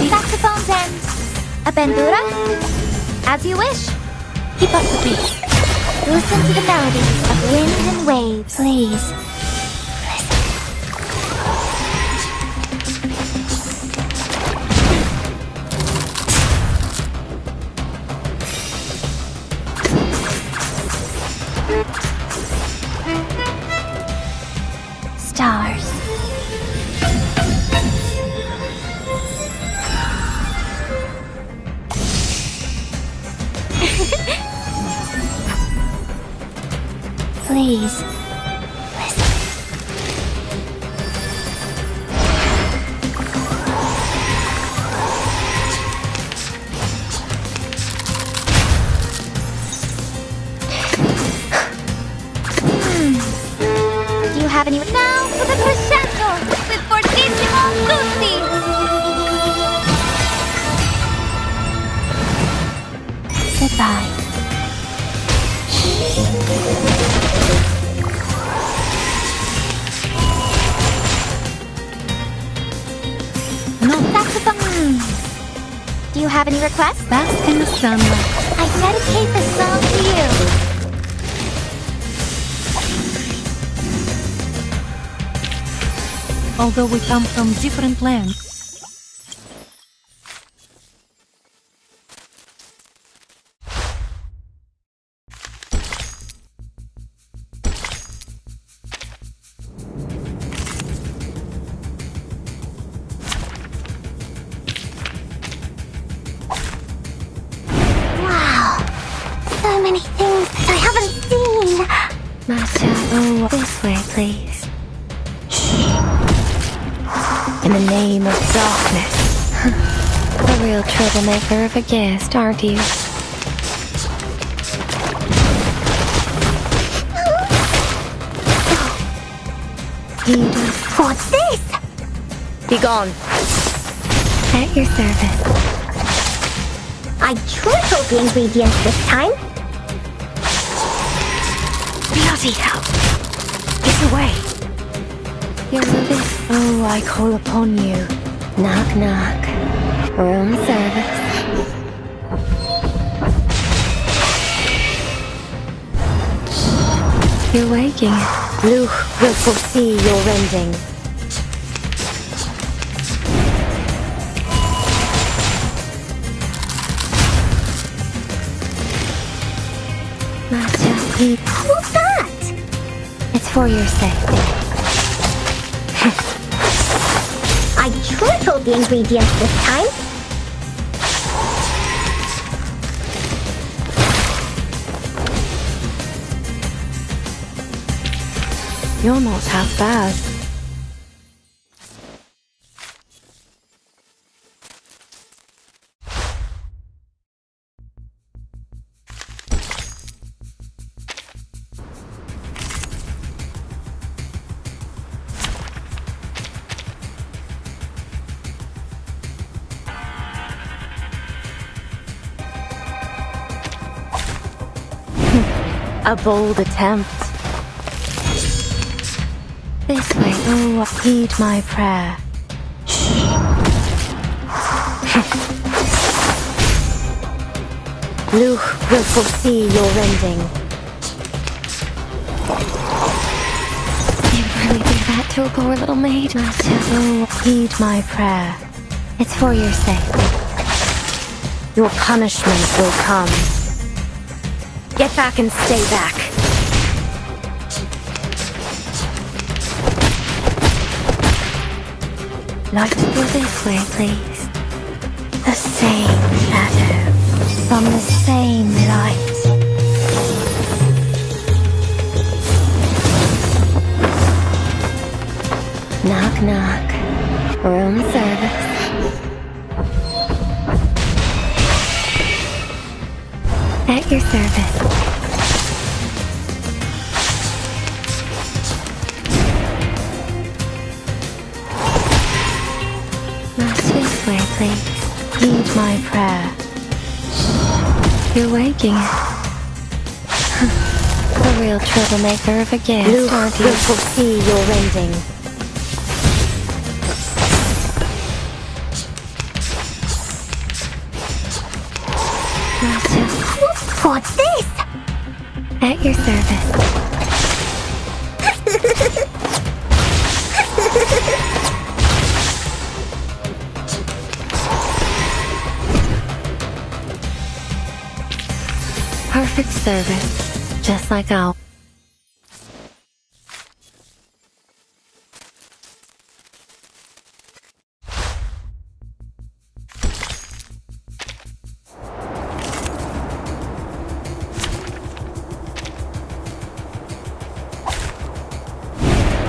Saxophones and a bandura? As you wish. Keep up the pace. Listen to the melodies of wind and waves. Please. Stars. Please. Do you have any now for the crescendo with Fortissimo Lucy? Goodbye. No. Saxophone. Do you have any requests? Bask in the sunlight. I dedicate this song to you. Although we come from different lands, Oh, this way, please. In the name of darkness. A real troublemaker of a guest, aren't you? What's this? Be gone. At your service. I tripled the ingredients this time. Bloody hell! Get away! You're this. Oh, I call upon you. Knock, knock. Room service. You're waking. Luch will foresee your rending. What's that? It's for your safety. I tripled the ingredients this time. You're not half bad. A bold attempt. This way. Oh, heed my prayer. Luch will foresee your rending. You'd really do that to a poor little maid, Master? Oh, heed my prayer. It's for your safety. Your punishment will come. Get back and stay back. Like to go this way, please. The same shadow from the same light. Knock, knock. Room service. At your service. This way, please. Heed my prayer. You're waking. A real troublemaker of a guest, Luch aren't you? will foresee your rending. What's this? At your service. Perfect service, just like ours.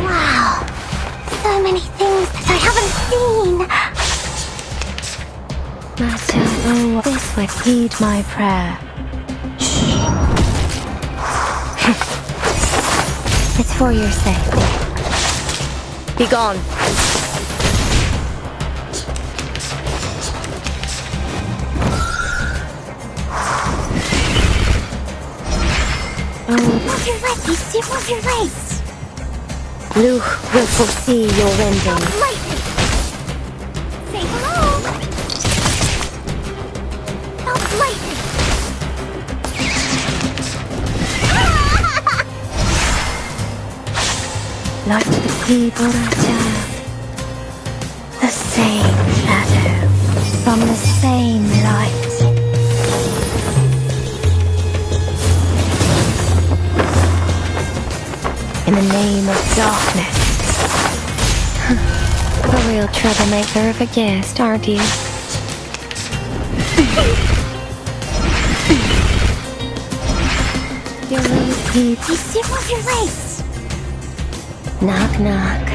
Wow. So many things that I haven't seen. Master, oh, this way. Heed my prayer. It's for your safety. Be gone. Move your legs, you see, move your legs. Luch will foresee your rending. Lightning. Say hello. Help lightning. Light to the people, my child. The same shadow from the same light. In the name of darkness. A real troublemaker of a guest, aren't you? You're really deep. You see, move your legs. Knock, knock.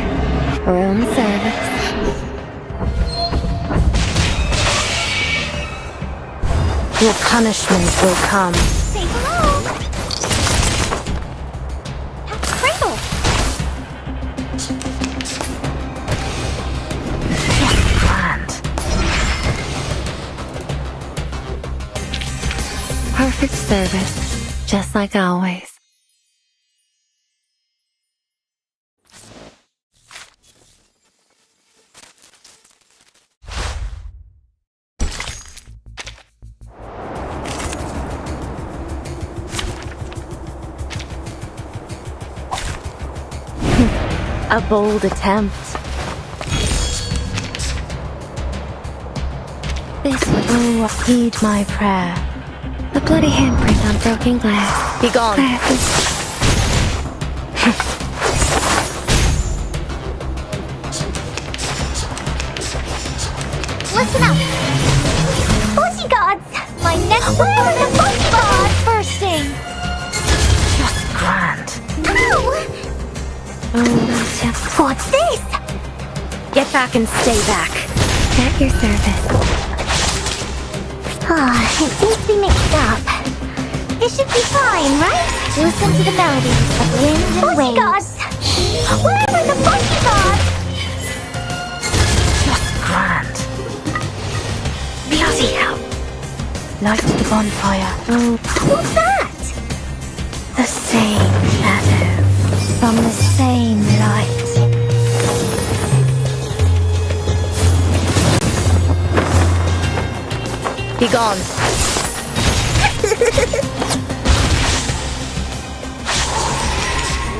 Room service. Your punishment will come. Say hello! That's Cradle! Grand. Perfect service, just like always. A bold attempt. This would heed my prayer. A bloody handprint on broken glass. Be gone. Listen up! Bodyguards! My next one is a bodyguard! Bursting! Just grand. Ow! What's this? Get back and stay back. At your service. It seems to be mixed up. This should be fine, right? Listen to the melodies of wind and waves. Bodyguards! Where are the bodyguards? Just grand. Bloody hell. Light the bonfire. What's that? The same shadow. From the same light. Be gone.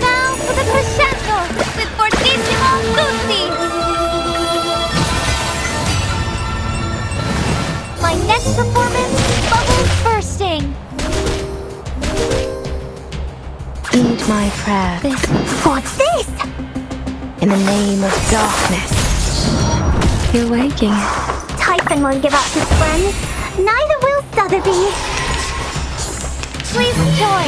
Now for the crescendo with Fortissimo Tutti! My next performance, bubbles bursting! Heed my prayer. What's this? In the name of darkness. You're waking. Typhon won't give up his friends. Neither will Sotheby. Please enjoy.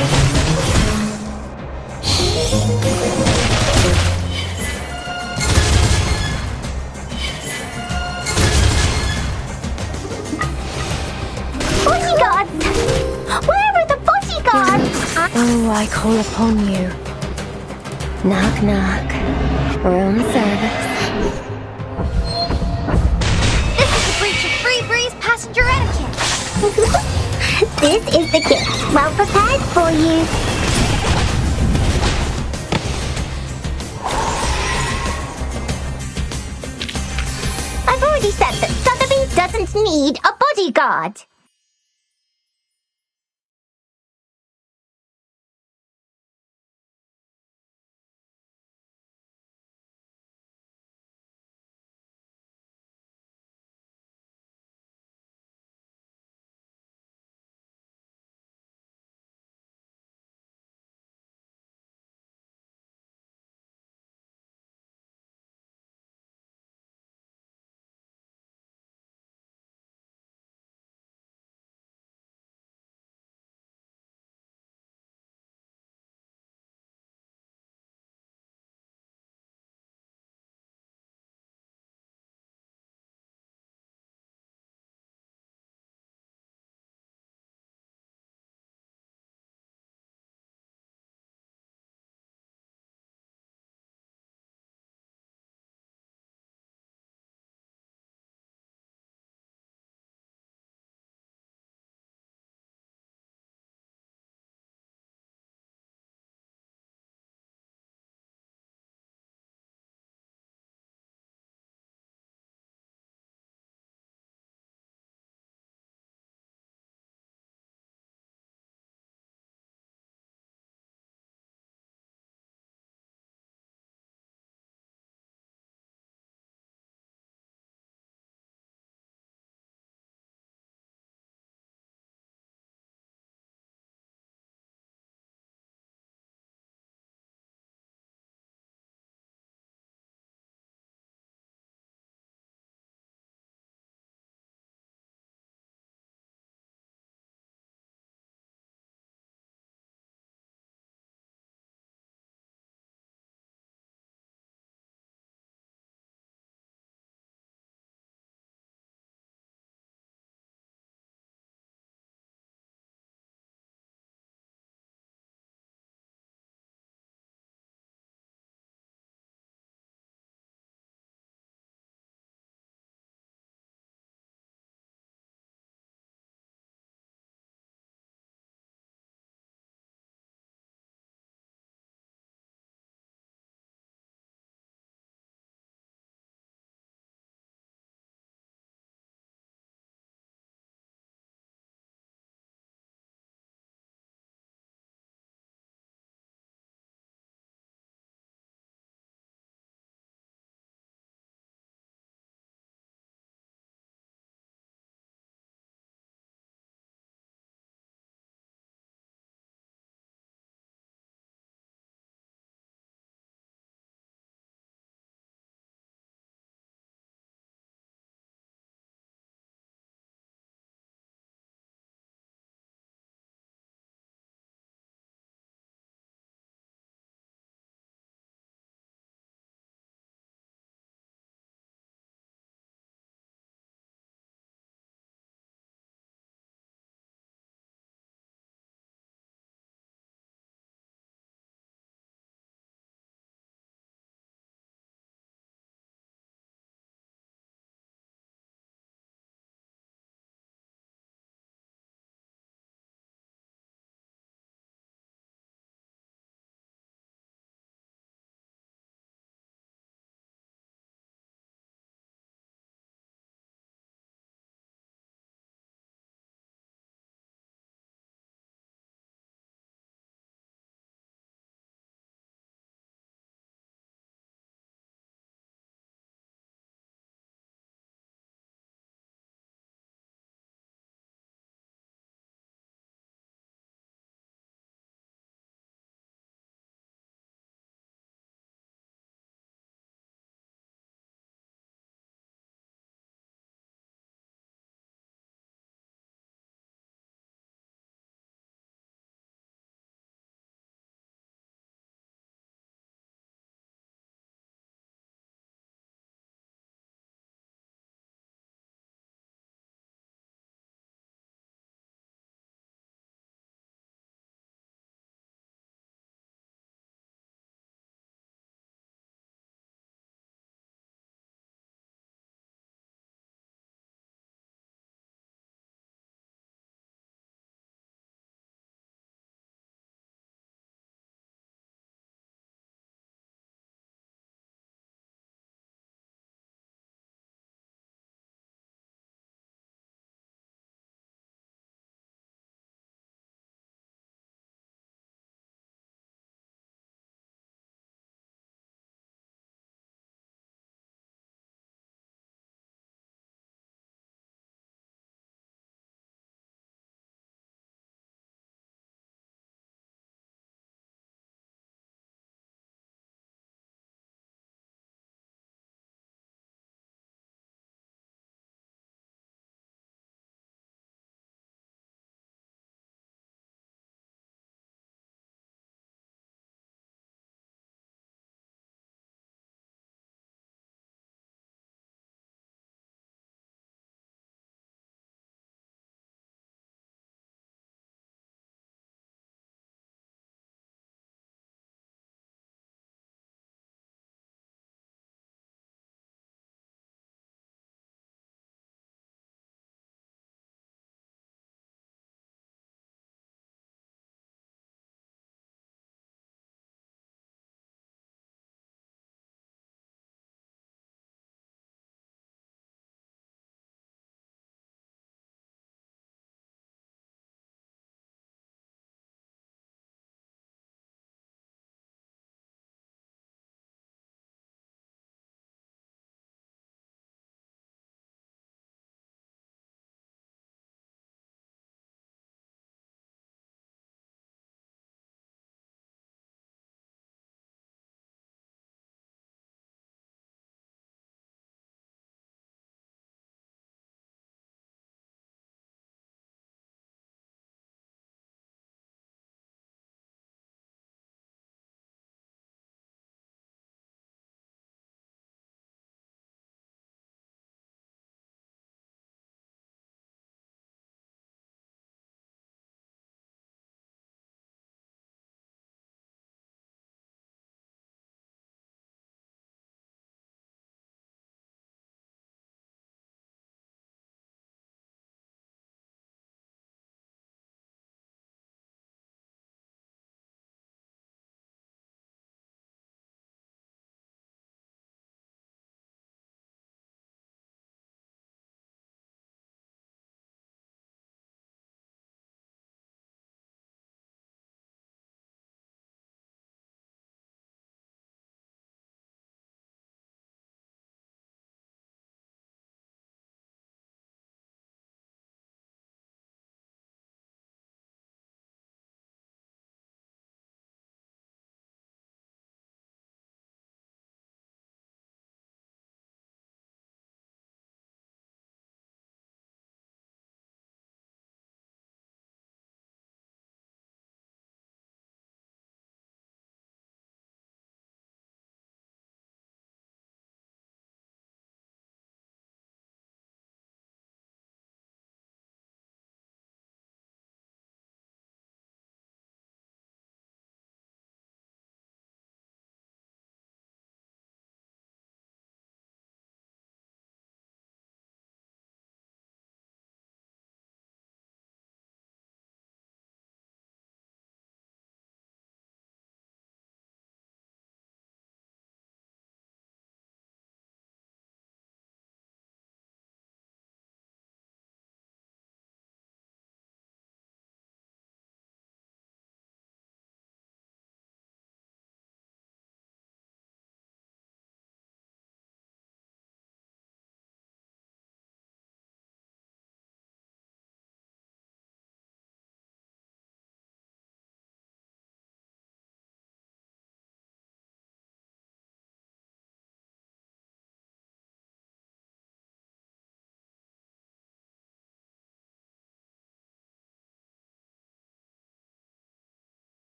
Bodyguards! Where are the bodyguards? Oh, I call upon you. Knock, knock. Room service. This is a breach of free breeze passenger etiquette. This is the gift, well prepared for you. I've already said that Sotheby doesn't need a bodyguard.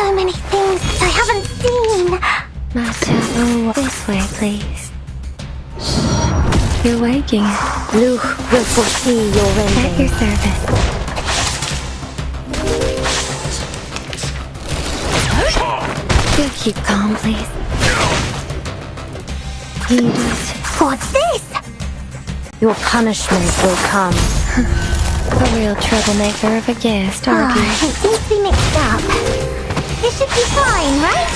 so many things I haven't seen. Master, oh, this way, please. Shh. You're waking. Luke will foresee your At ending. your service. Do keep calm, please. Heed us. What's this? Your punishment will come. A real troublemaker of a guest, aren't you? It seems to be mixed up. This should be fine, right?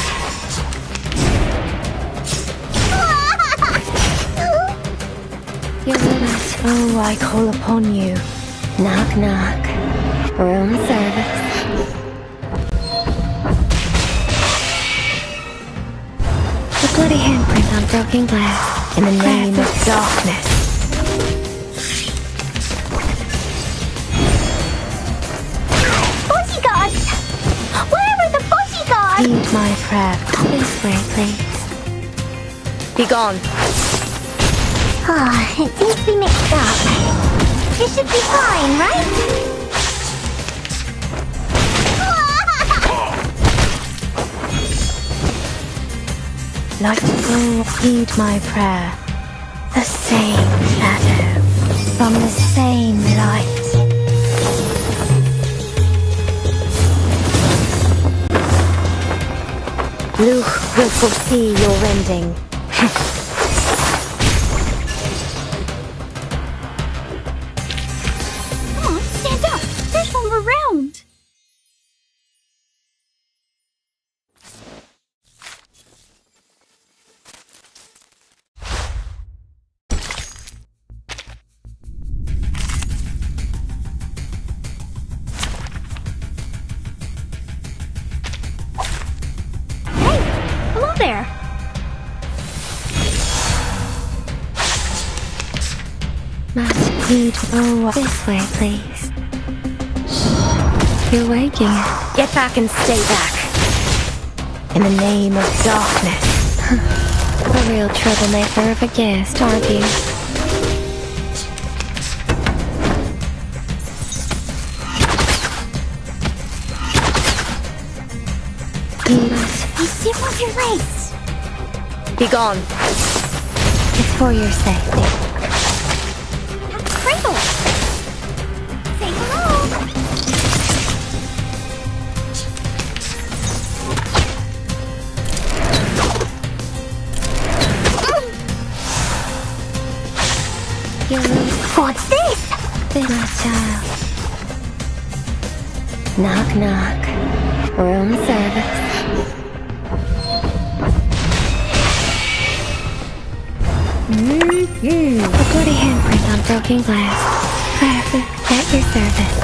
You're with us. Oh, I call upon you. Knock, knock. Room service. The bloody handprint on broken glass. In the name of darkness. Bodyguards! Where are the bodyguards? Heed my prayer. This way, please. Be gone. It seems to be mixed up. This should be fine, right? Light, oh, heed my prayer. The same shadow from the same light. Luke will foresee your ending. Stand up! There's one around! Hello there. Master, heed. Oh, this way, please. Shh. You're waking. Get back and stay back. In the name of darkness. A real troublemaker of a guest, aren't you? Be serious, your legs. Be gone. It's for your safety. Cradle. Say hello. What's this? This my child. Knock, knock. Room service. A bloody handprint on broken glass. Perfect. At your service.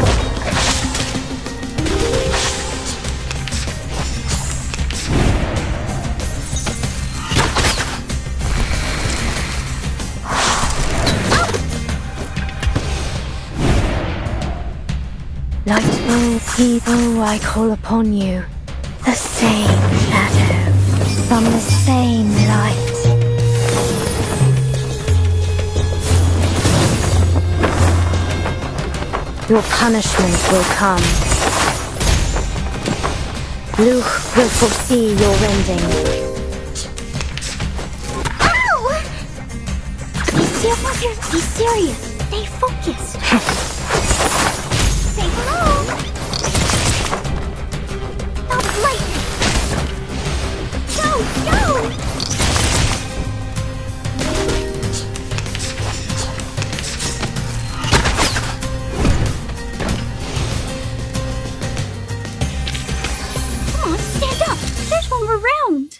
Light, oh, heed, oh, I call upon you. The same shadow from the same light. Your punishment will come. Luke will foresee your ending. Ow! Be serious. Stay focused. Say hello. That was lightning. Go! Stand up! There's one around!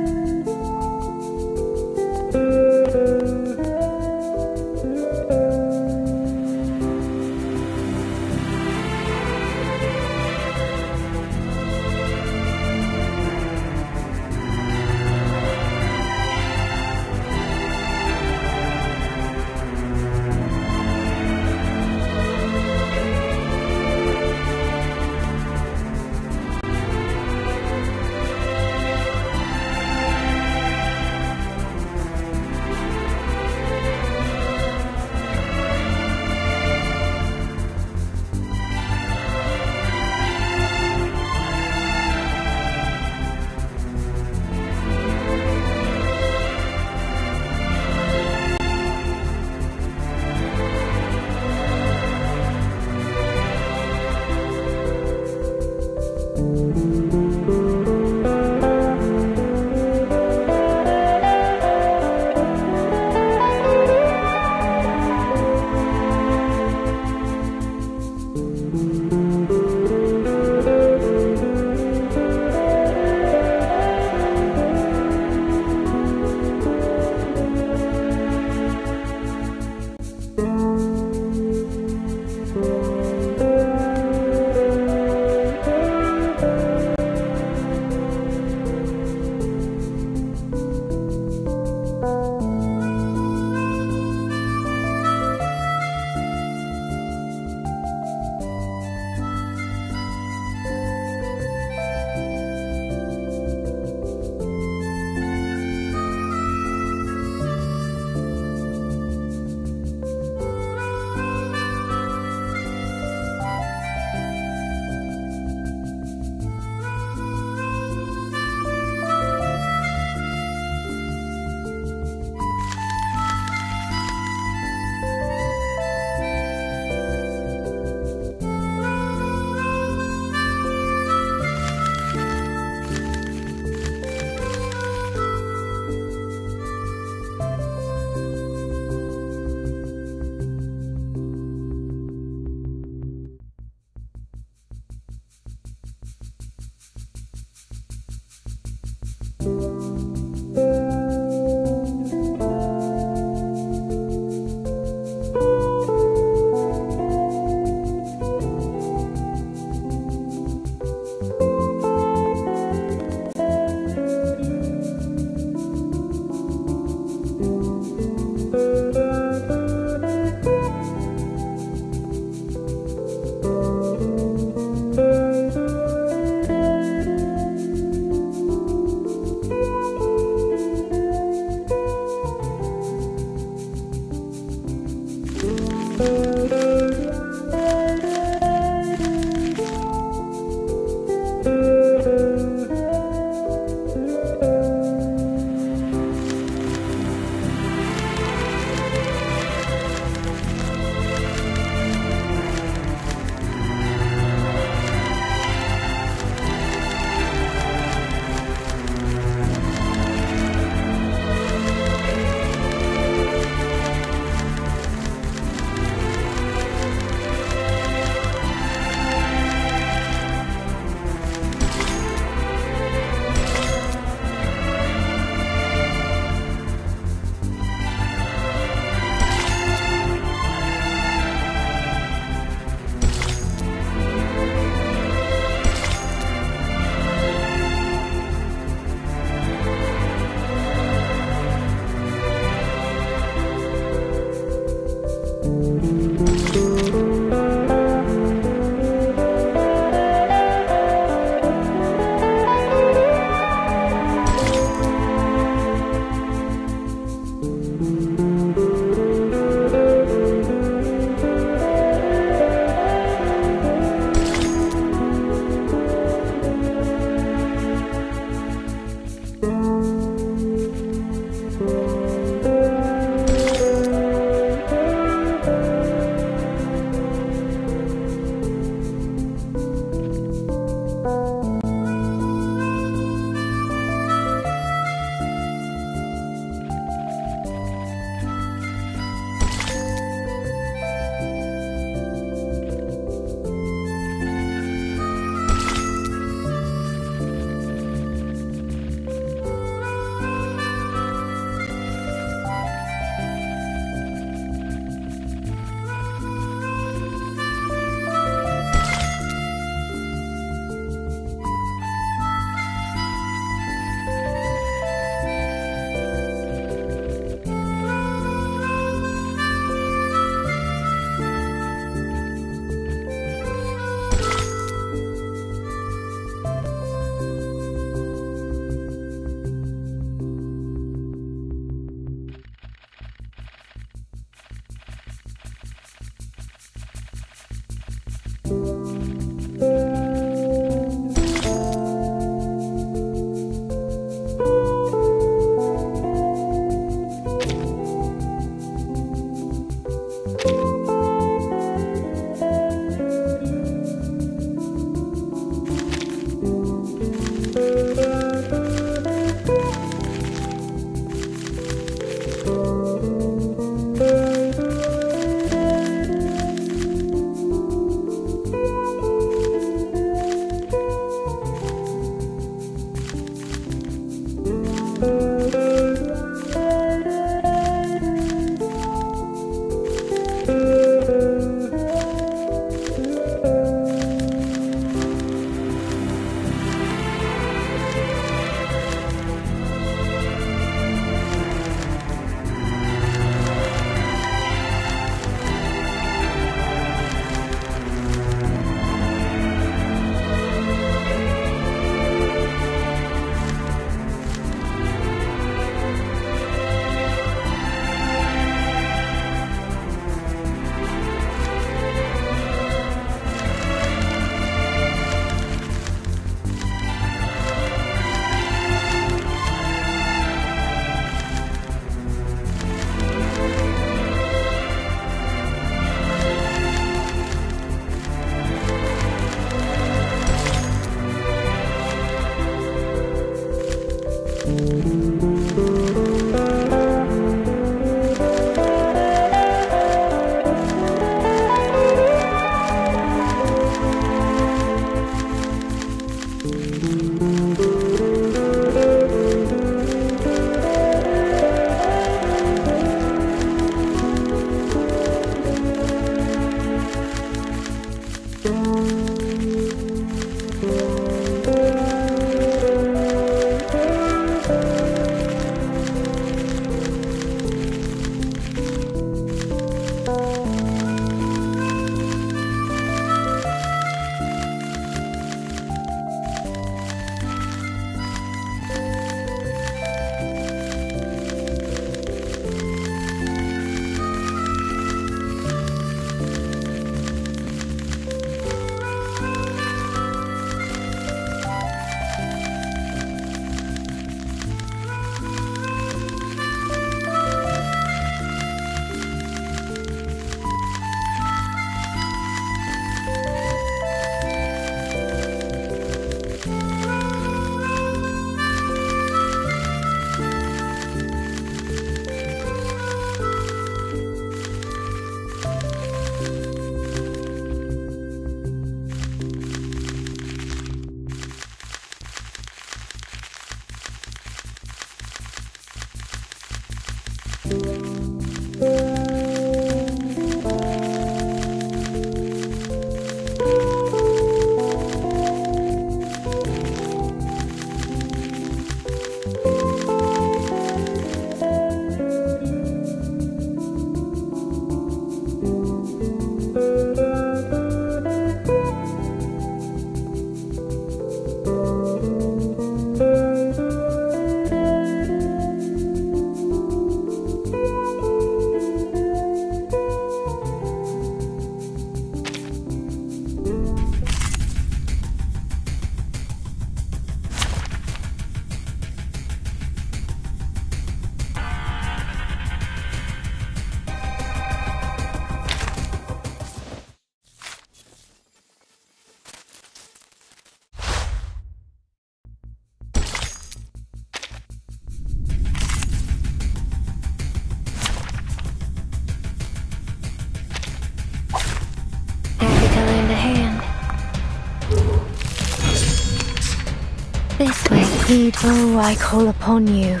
heed. Oh, I call upon you.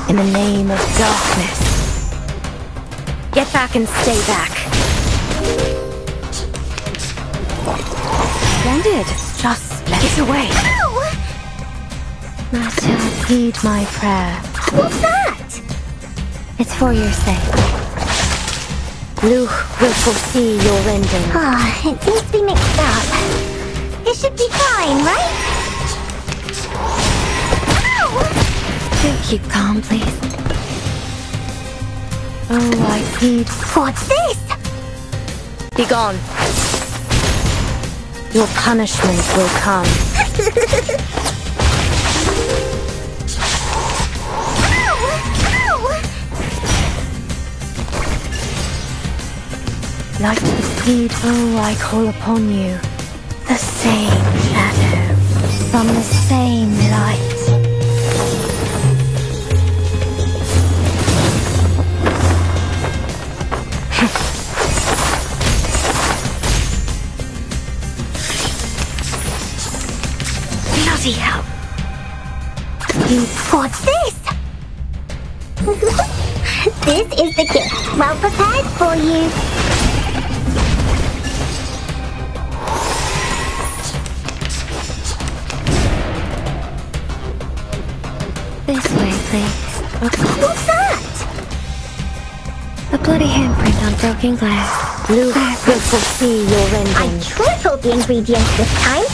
In the name of darkness. Get back and stay back. Splendid. Just let it away. My child, heed my prayer. What's that? It's for your sake. Luch will foresee your ending. It seems to be mixed up. It should be fine, right? Do keep calm, please. Oh, I heed. What's this? Be gone. Your punishment will come. Light the speed, oh, I call upon you. The same shadow, from the same light. Bloody hell. What's this? This is the gift, well prepared for you. This way, please. What's that? A bloody handprint on broken glass. Luch will foresee your ending. I tripled the ingredients this time.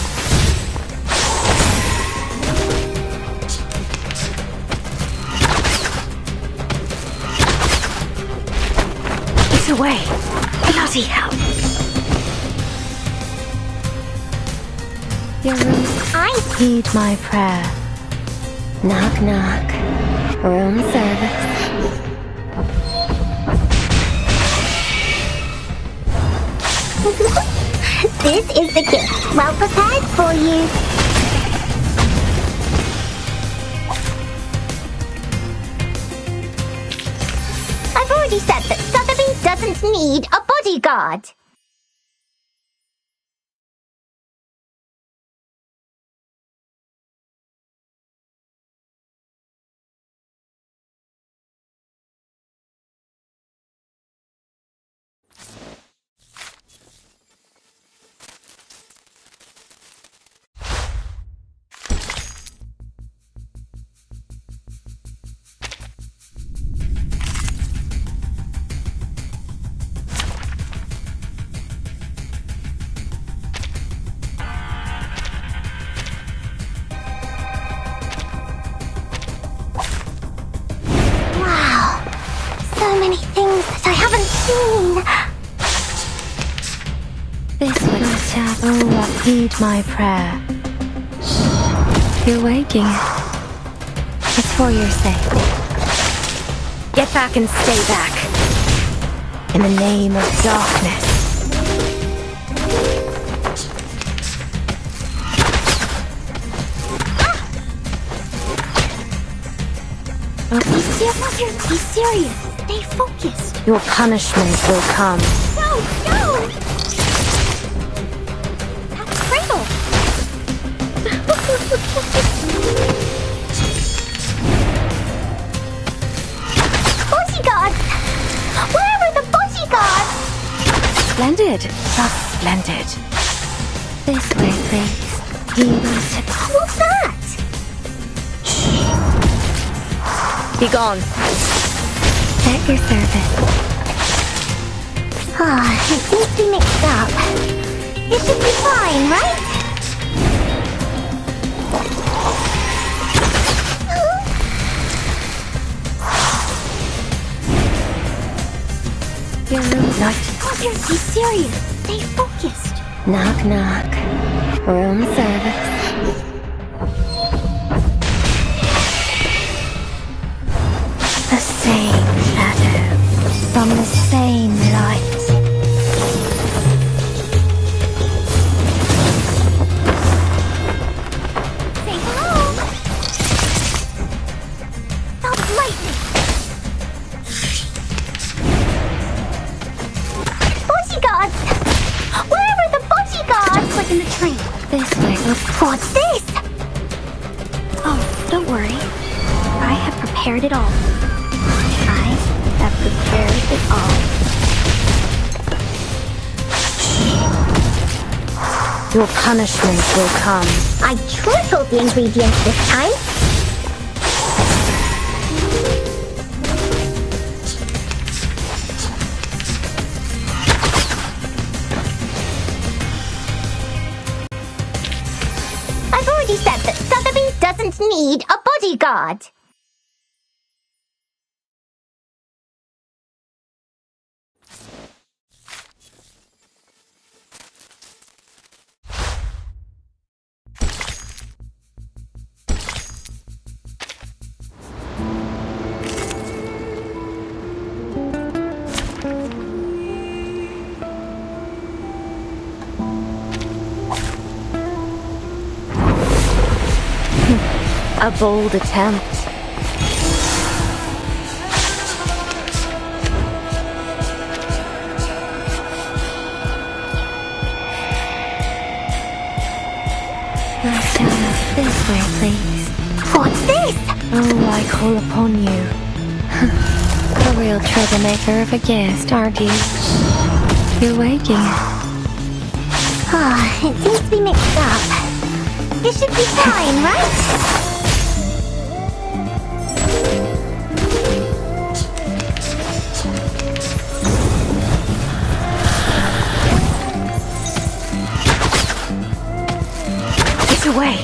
It's away. Bloody hell. Your room. I Heed my prayer. Knock, knock. Room service. This is the gift, well prepared for you. I've already said that Sotheby doesn't need a bodyguard. This way, my child. Oh, heed my prayer. Shh. You're waking. It's for your sake. Get back and stay back. In the name of darkness. Be serious. Stay focused. Your punishment will come. No, no! That's Cradle. Bodyguards! Where are the bodyguards? Splendid. Just splendid. This way, please. What's that? Be gone. At your service. It seems to be mixed up. It should be fine, right? Your room's not. Be serious. Stay focused. Knock, knock. Room service. The same shadow from the same light. Say hello. Stop lightning. Bodyguards! Where are the bodyguards? Just like in the train. This way. What's it all. I have prepared it all. Your punishment will come. I tripled the ingredients this time. I've already said that Sotheby doesn't need a bodyguard. A bold attempt. Master, this way, please. What's this? Oh, I call upon you. A real troublemaker of a guest, aren't you? You're waking. Ah, it seems to be mixed up. This should be fine, right? Get away!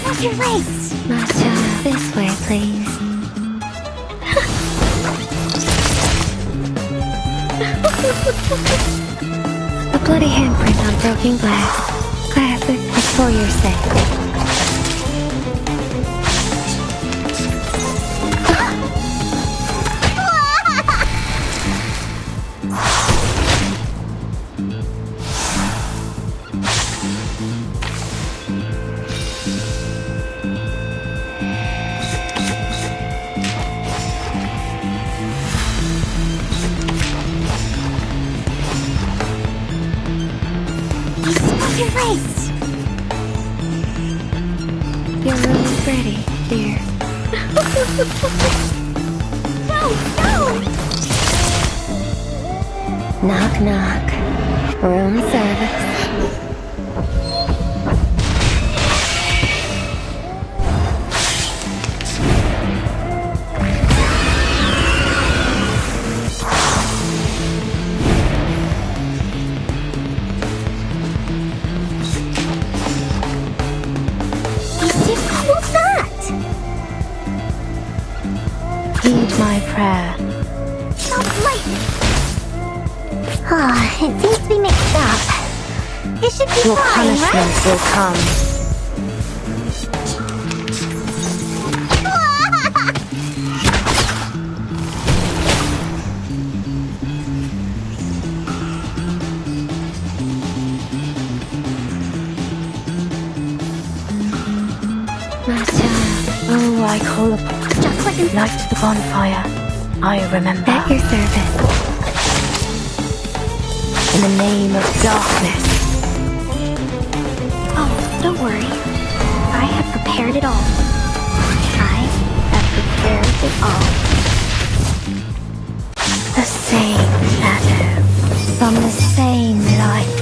What's your race? Master, this way, please. A bloody handprint on broken glass. Classic, it's for your sake. Your room is ready, dear. No! Knock, knock. Room service. What's that? Heed my prayer. Not lightning. Ah, it seems to be mixed up. It should be Your fine, punishment right? will come. Master, oh, I call upon. Just like in Light the bonfire. I remember. At your service. In the name of darkness. Oh, don't worry. I have prepared it all. I have prepared it all. The same shadow. From the same light.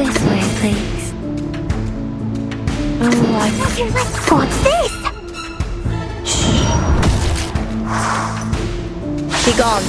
This way, please. Oh, What's this? Be gone.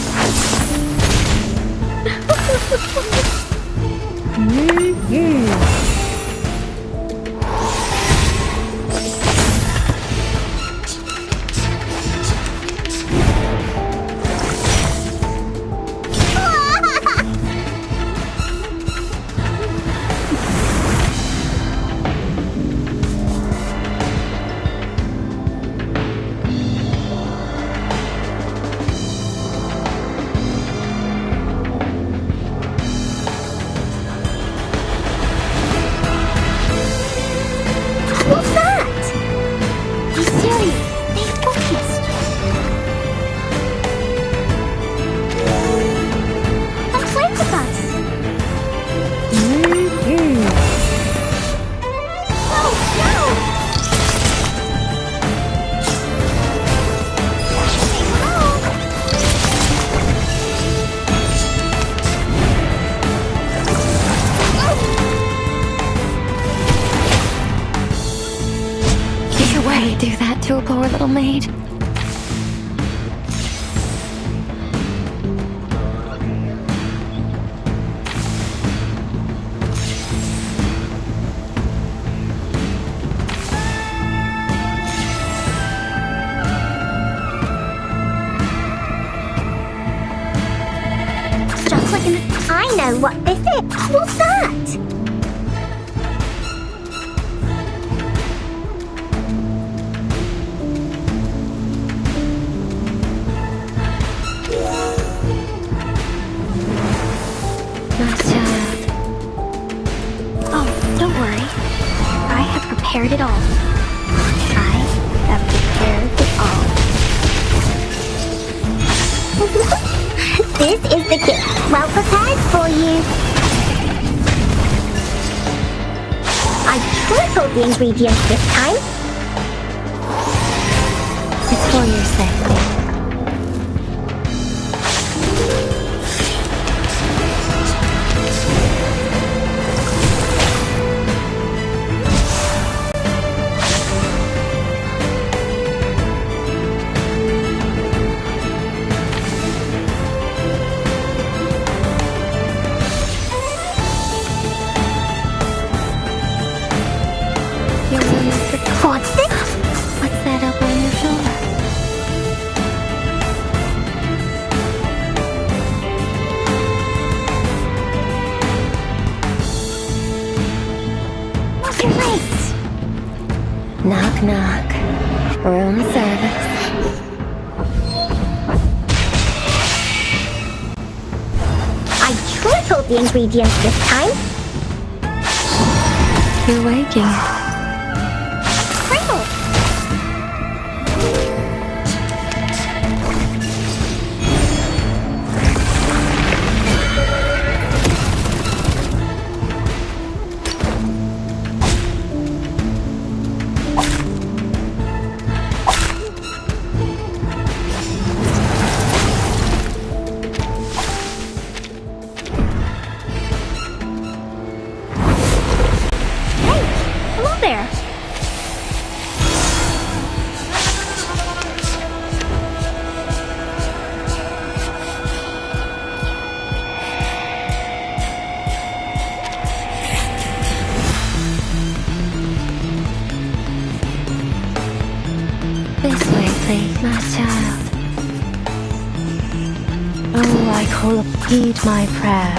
What's that? Be serious. Stay focused. Come play with us. You wouldn't do that to a poor little maid. Just like in I know what this is. What's that? My child. Oh, don't worry. I have prepared it all. I have prepared it all. This is the gift. Well prepared for you. I tripled the ingredients this time. It's for your sake. What's this? What's that up on your shoulder? You're late. Knock, knock. Room service. I tripled the ingredients this time. You're waking. Tripled. Hello there. This way, please, my child. Oh, I call up, heed my prayer.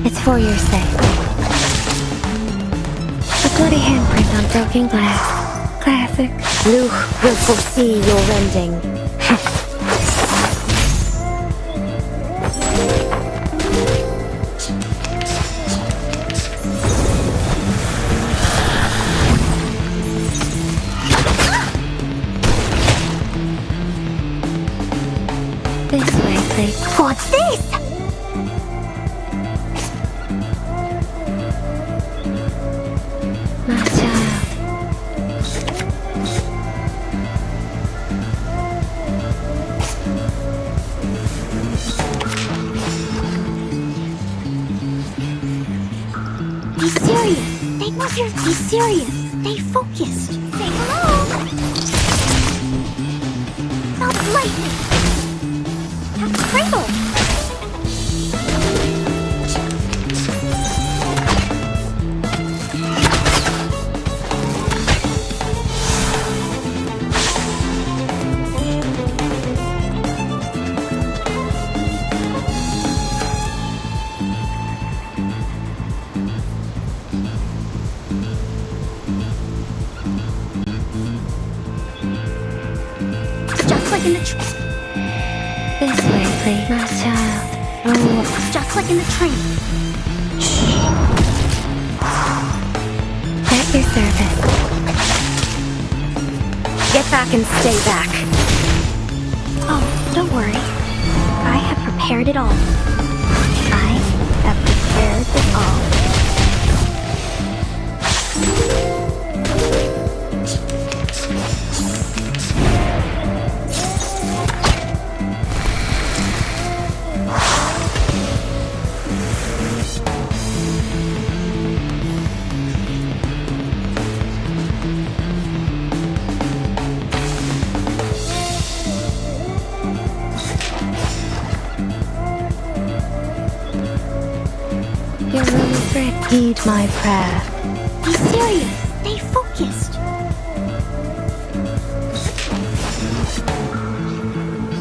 It's for your sake. The bloody handprint on broken glass. Classic. Luke will foresee your rending. This way, please. What's this? My child. Be serious. Be serious. Stay focused. Say hello. Stop lightning. Have a cradle. Like in the This way, please. My child. Oh, just like in the train. At your service. Get back and stay back. Oh, don't worry. I have prepared it all. I have prepared it all. Your room is ready. Heed my prayer. Be serious. Stay focused.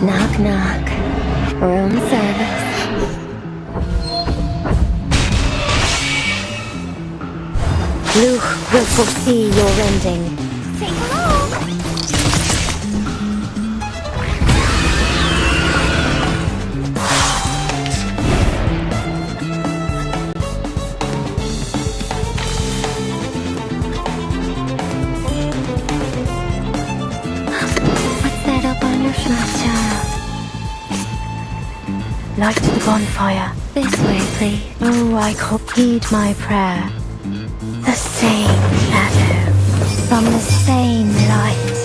Knock, knock. Room service. Luke will foresee your ending. Say hello. Light to the bonfire. This way, please. Oh, I copied my prayer. The same shadow from the same light.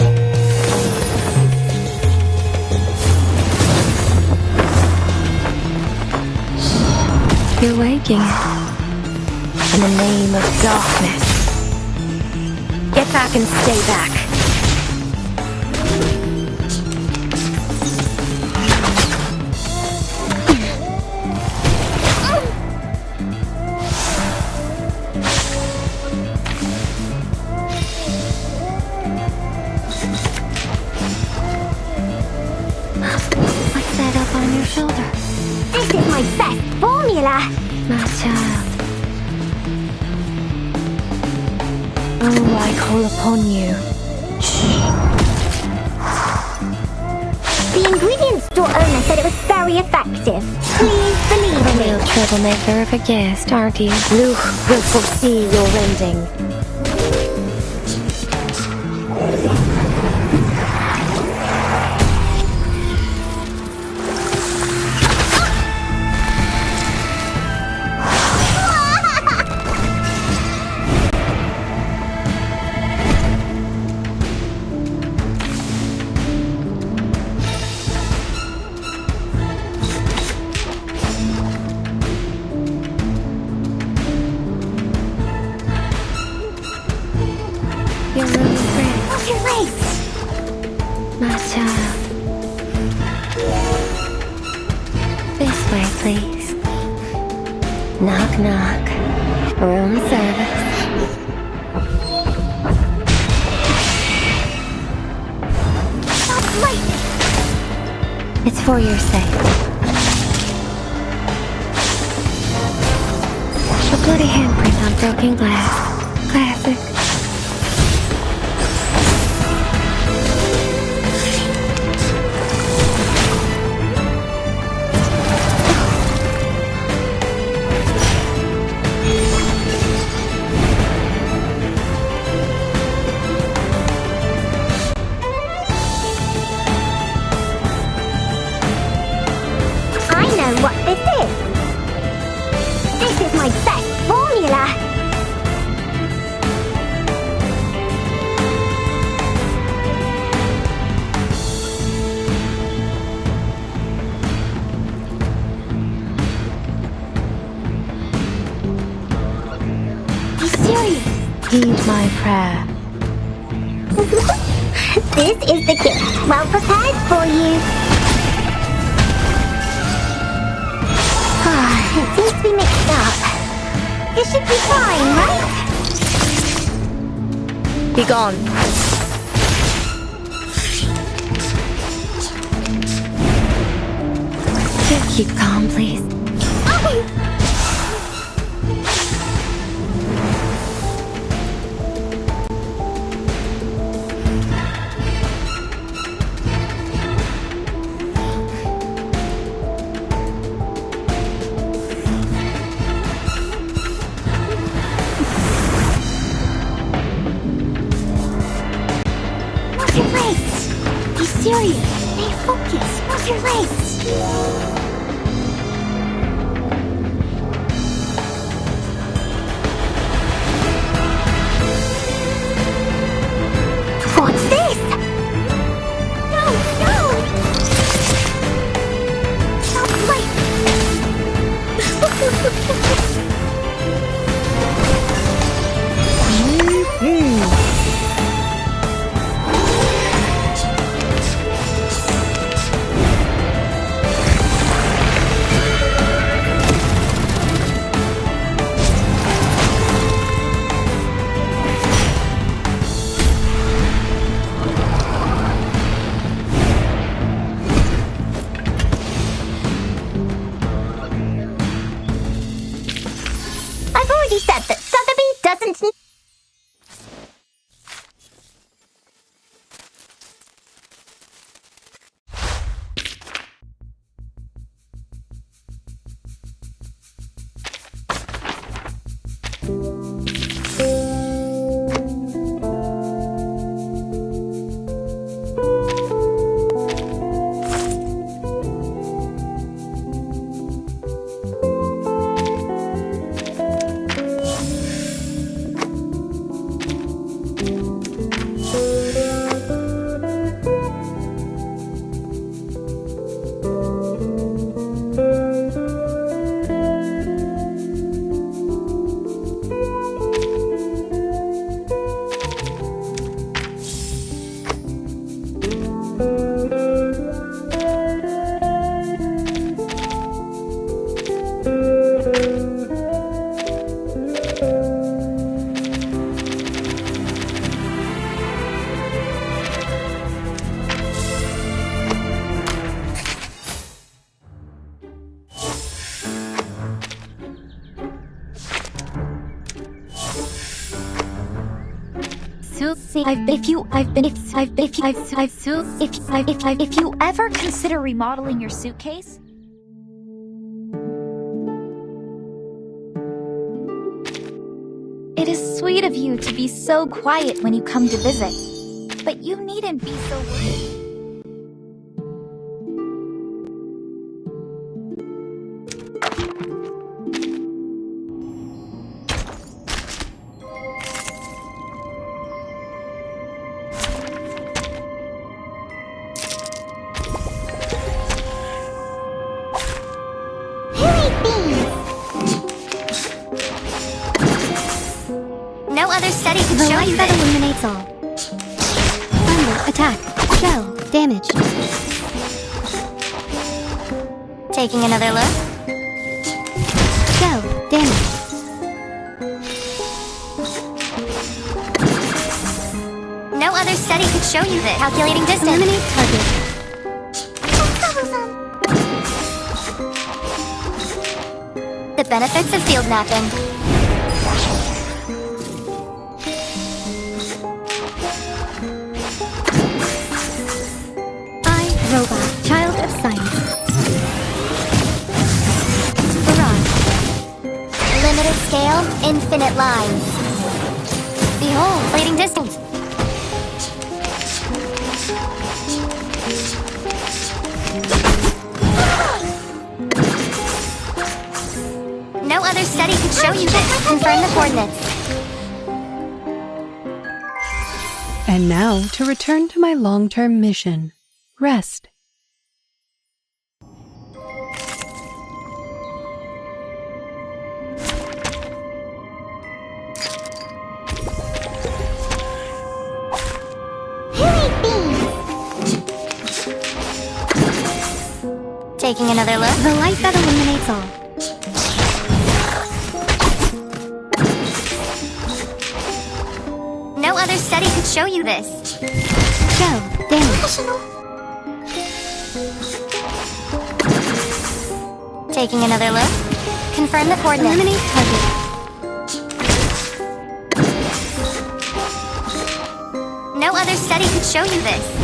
Shh. You're waking it. In the name of darkness. Get back and stay back. This is my best formula! My child. Oh, I call upon you. The ingredient store owner said it was very effective. Please believe A me. real troublemaker of a guest, aren't you? Luke will foresee your ending. Your room is ready. What's your race? My child. This way, please. Knock, knock. Room service. Stop lightning! It's for your sake. A bloody handprint on broken glass. Classic. What this is. This is my best formula. Heed my prayer. This is the gift, well prepared for you. It seems to be mixed up. It should be fine, right? Be gone. Keep calm, please. What's your race? Be serious. Stay focused. What's your race? What's this? No, no! Stop I've already said that Sotheby doesn't need... If you ever consider remodeling your suitcase, it is sweet of you to be so quiet when you come to visit, but you needn't be so worried. No other study could The show light you that this. illuminates all. Thunder, attack. Shell, damage. Taking another look? Shell, damage. No other study could show you this. Calculating distance. Eliminate target. The benefits of field mapping. Robot, child of science. Barrage. Limited scale, infinite lines. Behold, fleeting distance. No other study could show you this. Confirm the coordinates. And now to return to my long-term mission. Rest. Taking another look? The light that illuminates all. No other study could show you this. Show, damage. Taking another look? Confirm the coordinates. Eliminate target. No other study could show you this.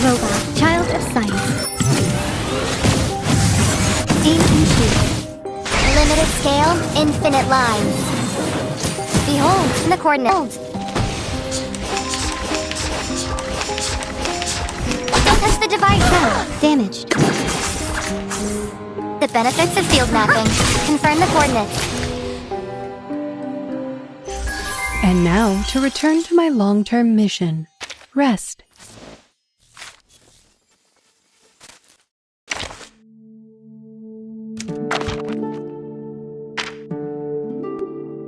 Robot, child of science. Aim and shoot. Limited scale, infinite lines. Behold, the coordinates. Don't touch the device. Oh, damaged. The benefits of field mapping. Confirm the coordinates. And now to return to my long-term mission. Rest.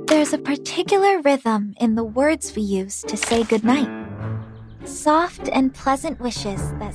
There's a particular rhythm in the words we use to say goodnight. Soft and pleasant wishes that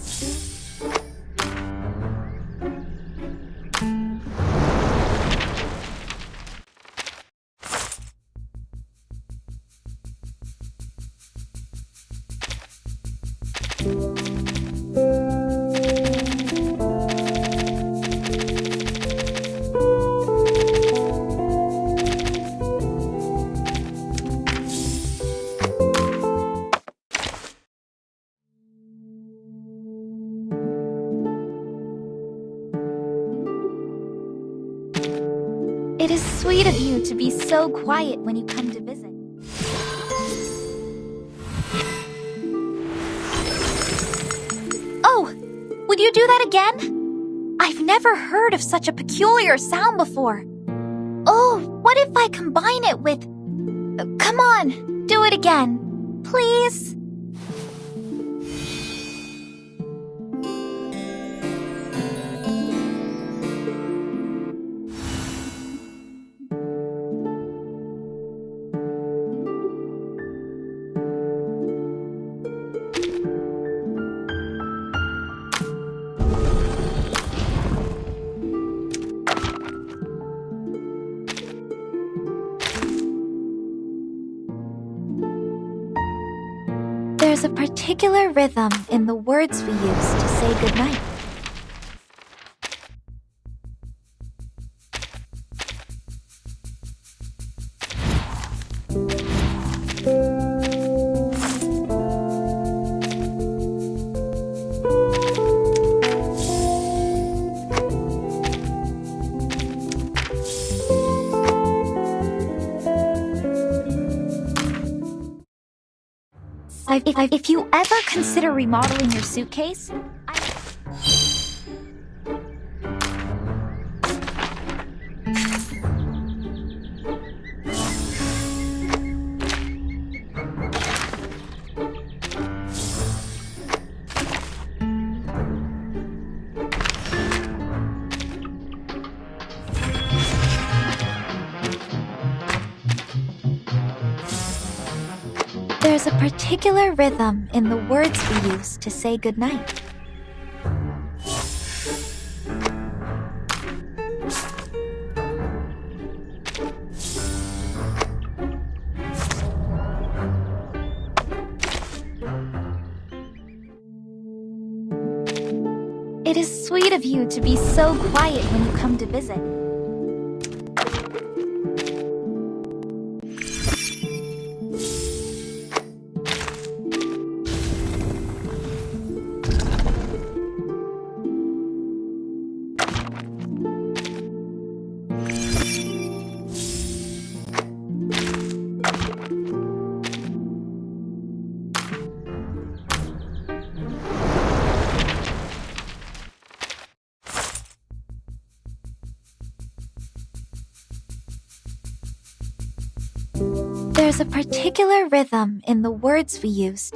It is sweet of you to be so quiet when you come to visit. Oh, would you do that again? I've never heard of such a peculiar sound before. Oh, what if I combine it with... Come on, do it again, please? There's a particular rhythm in the words we use to say goodnight. If you ever consider remodeling your suitcase, there's a particular rhythm in the words we use to say goodnight. It is sweet of you to be so quiet when you come to visit. There's a particular rhythm in the words we use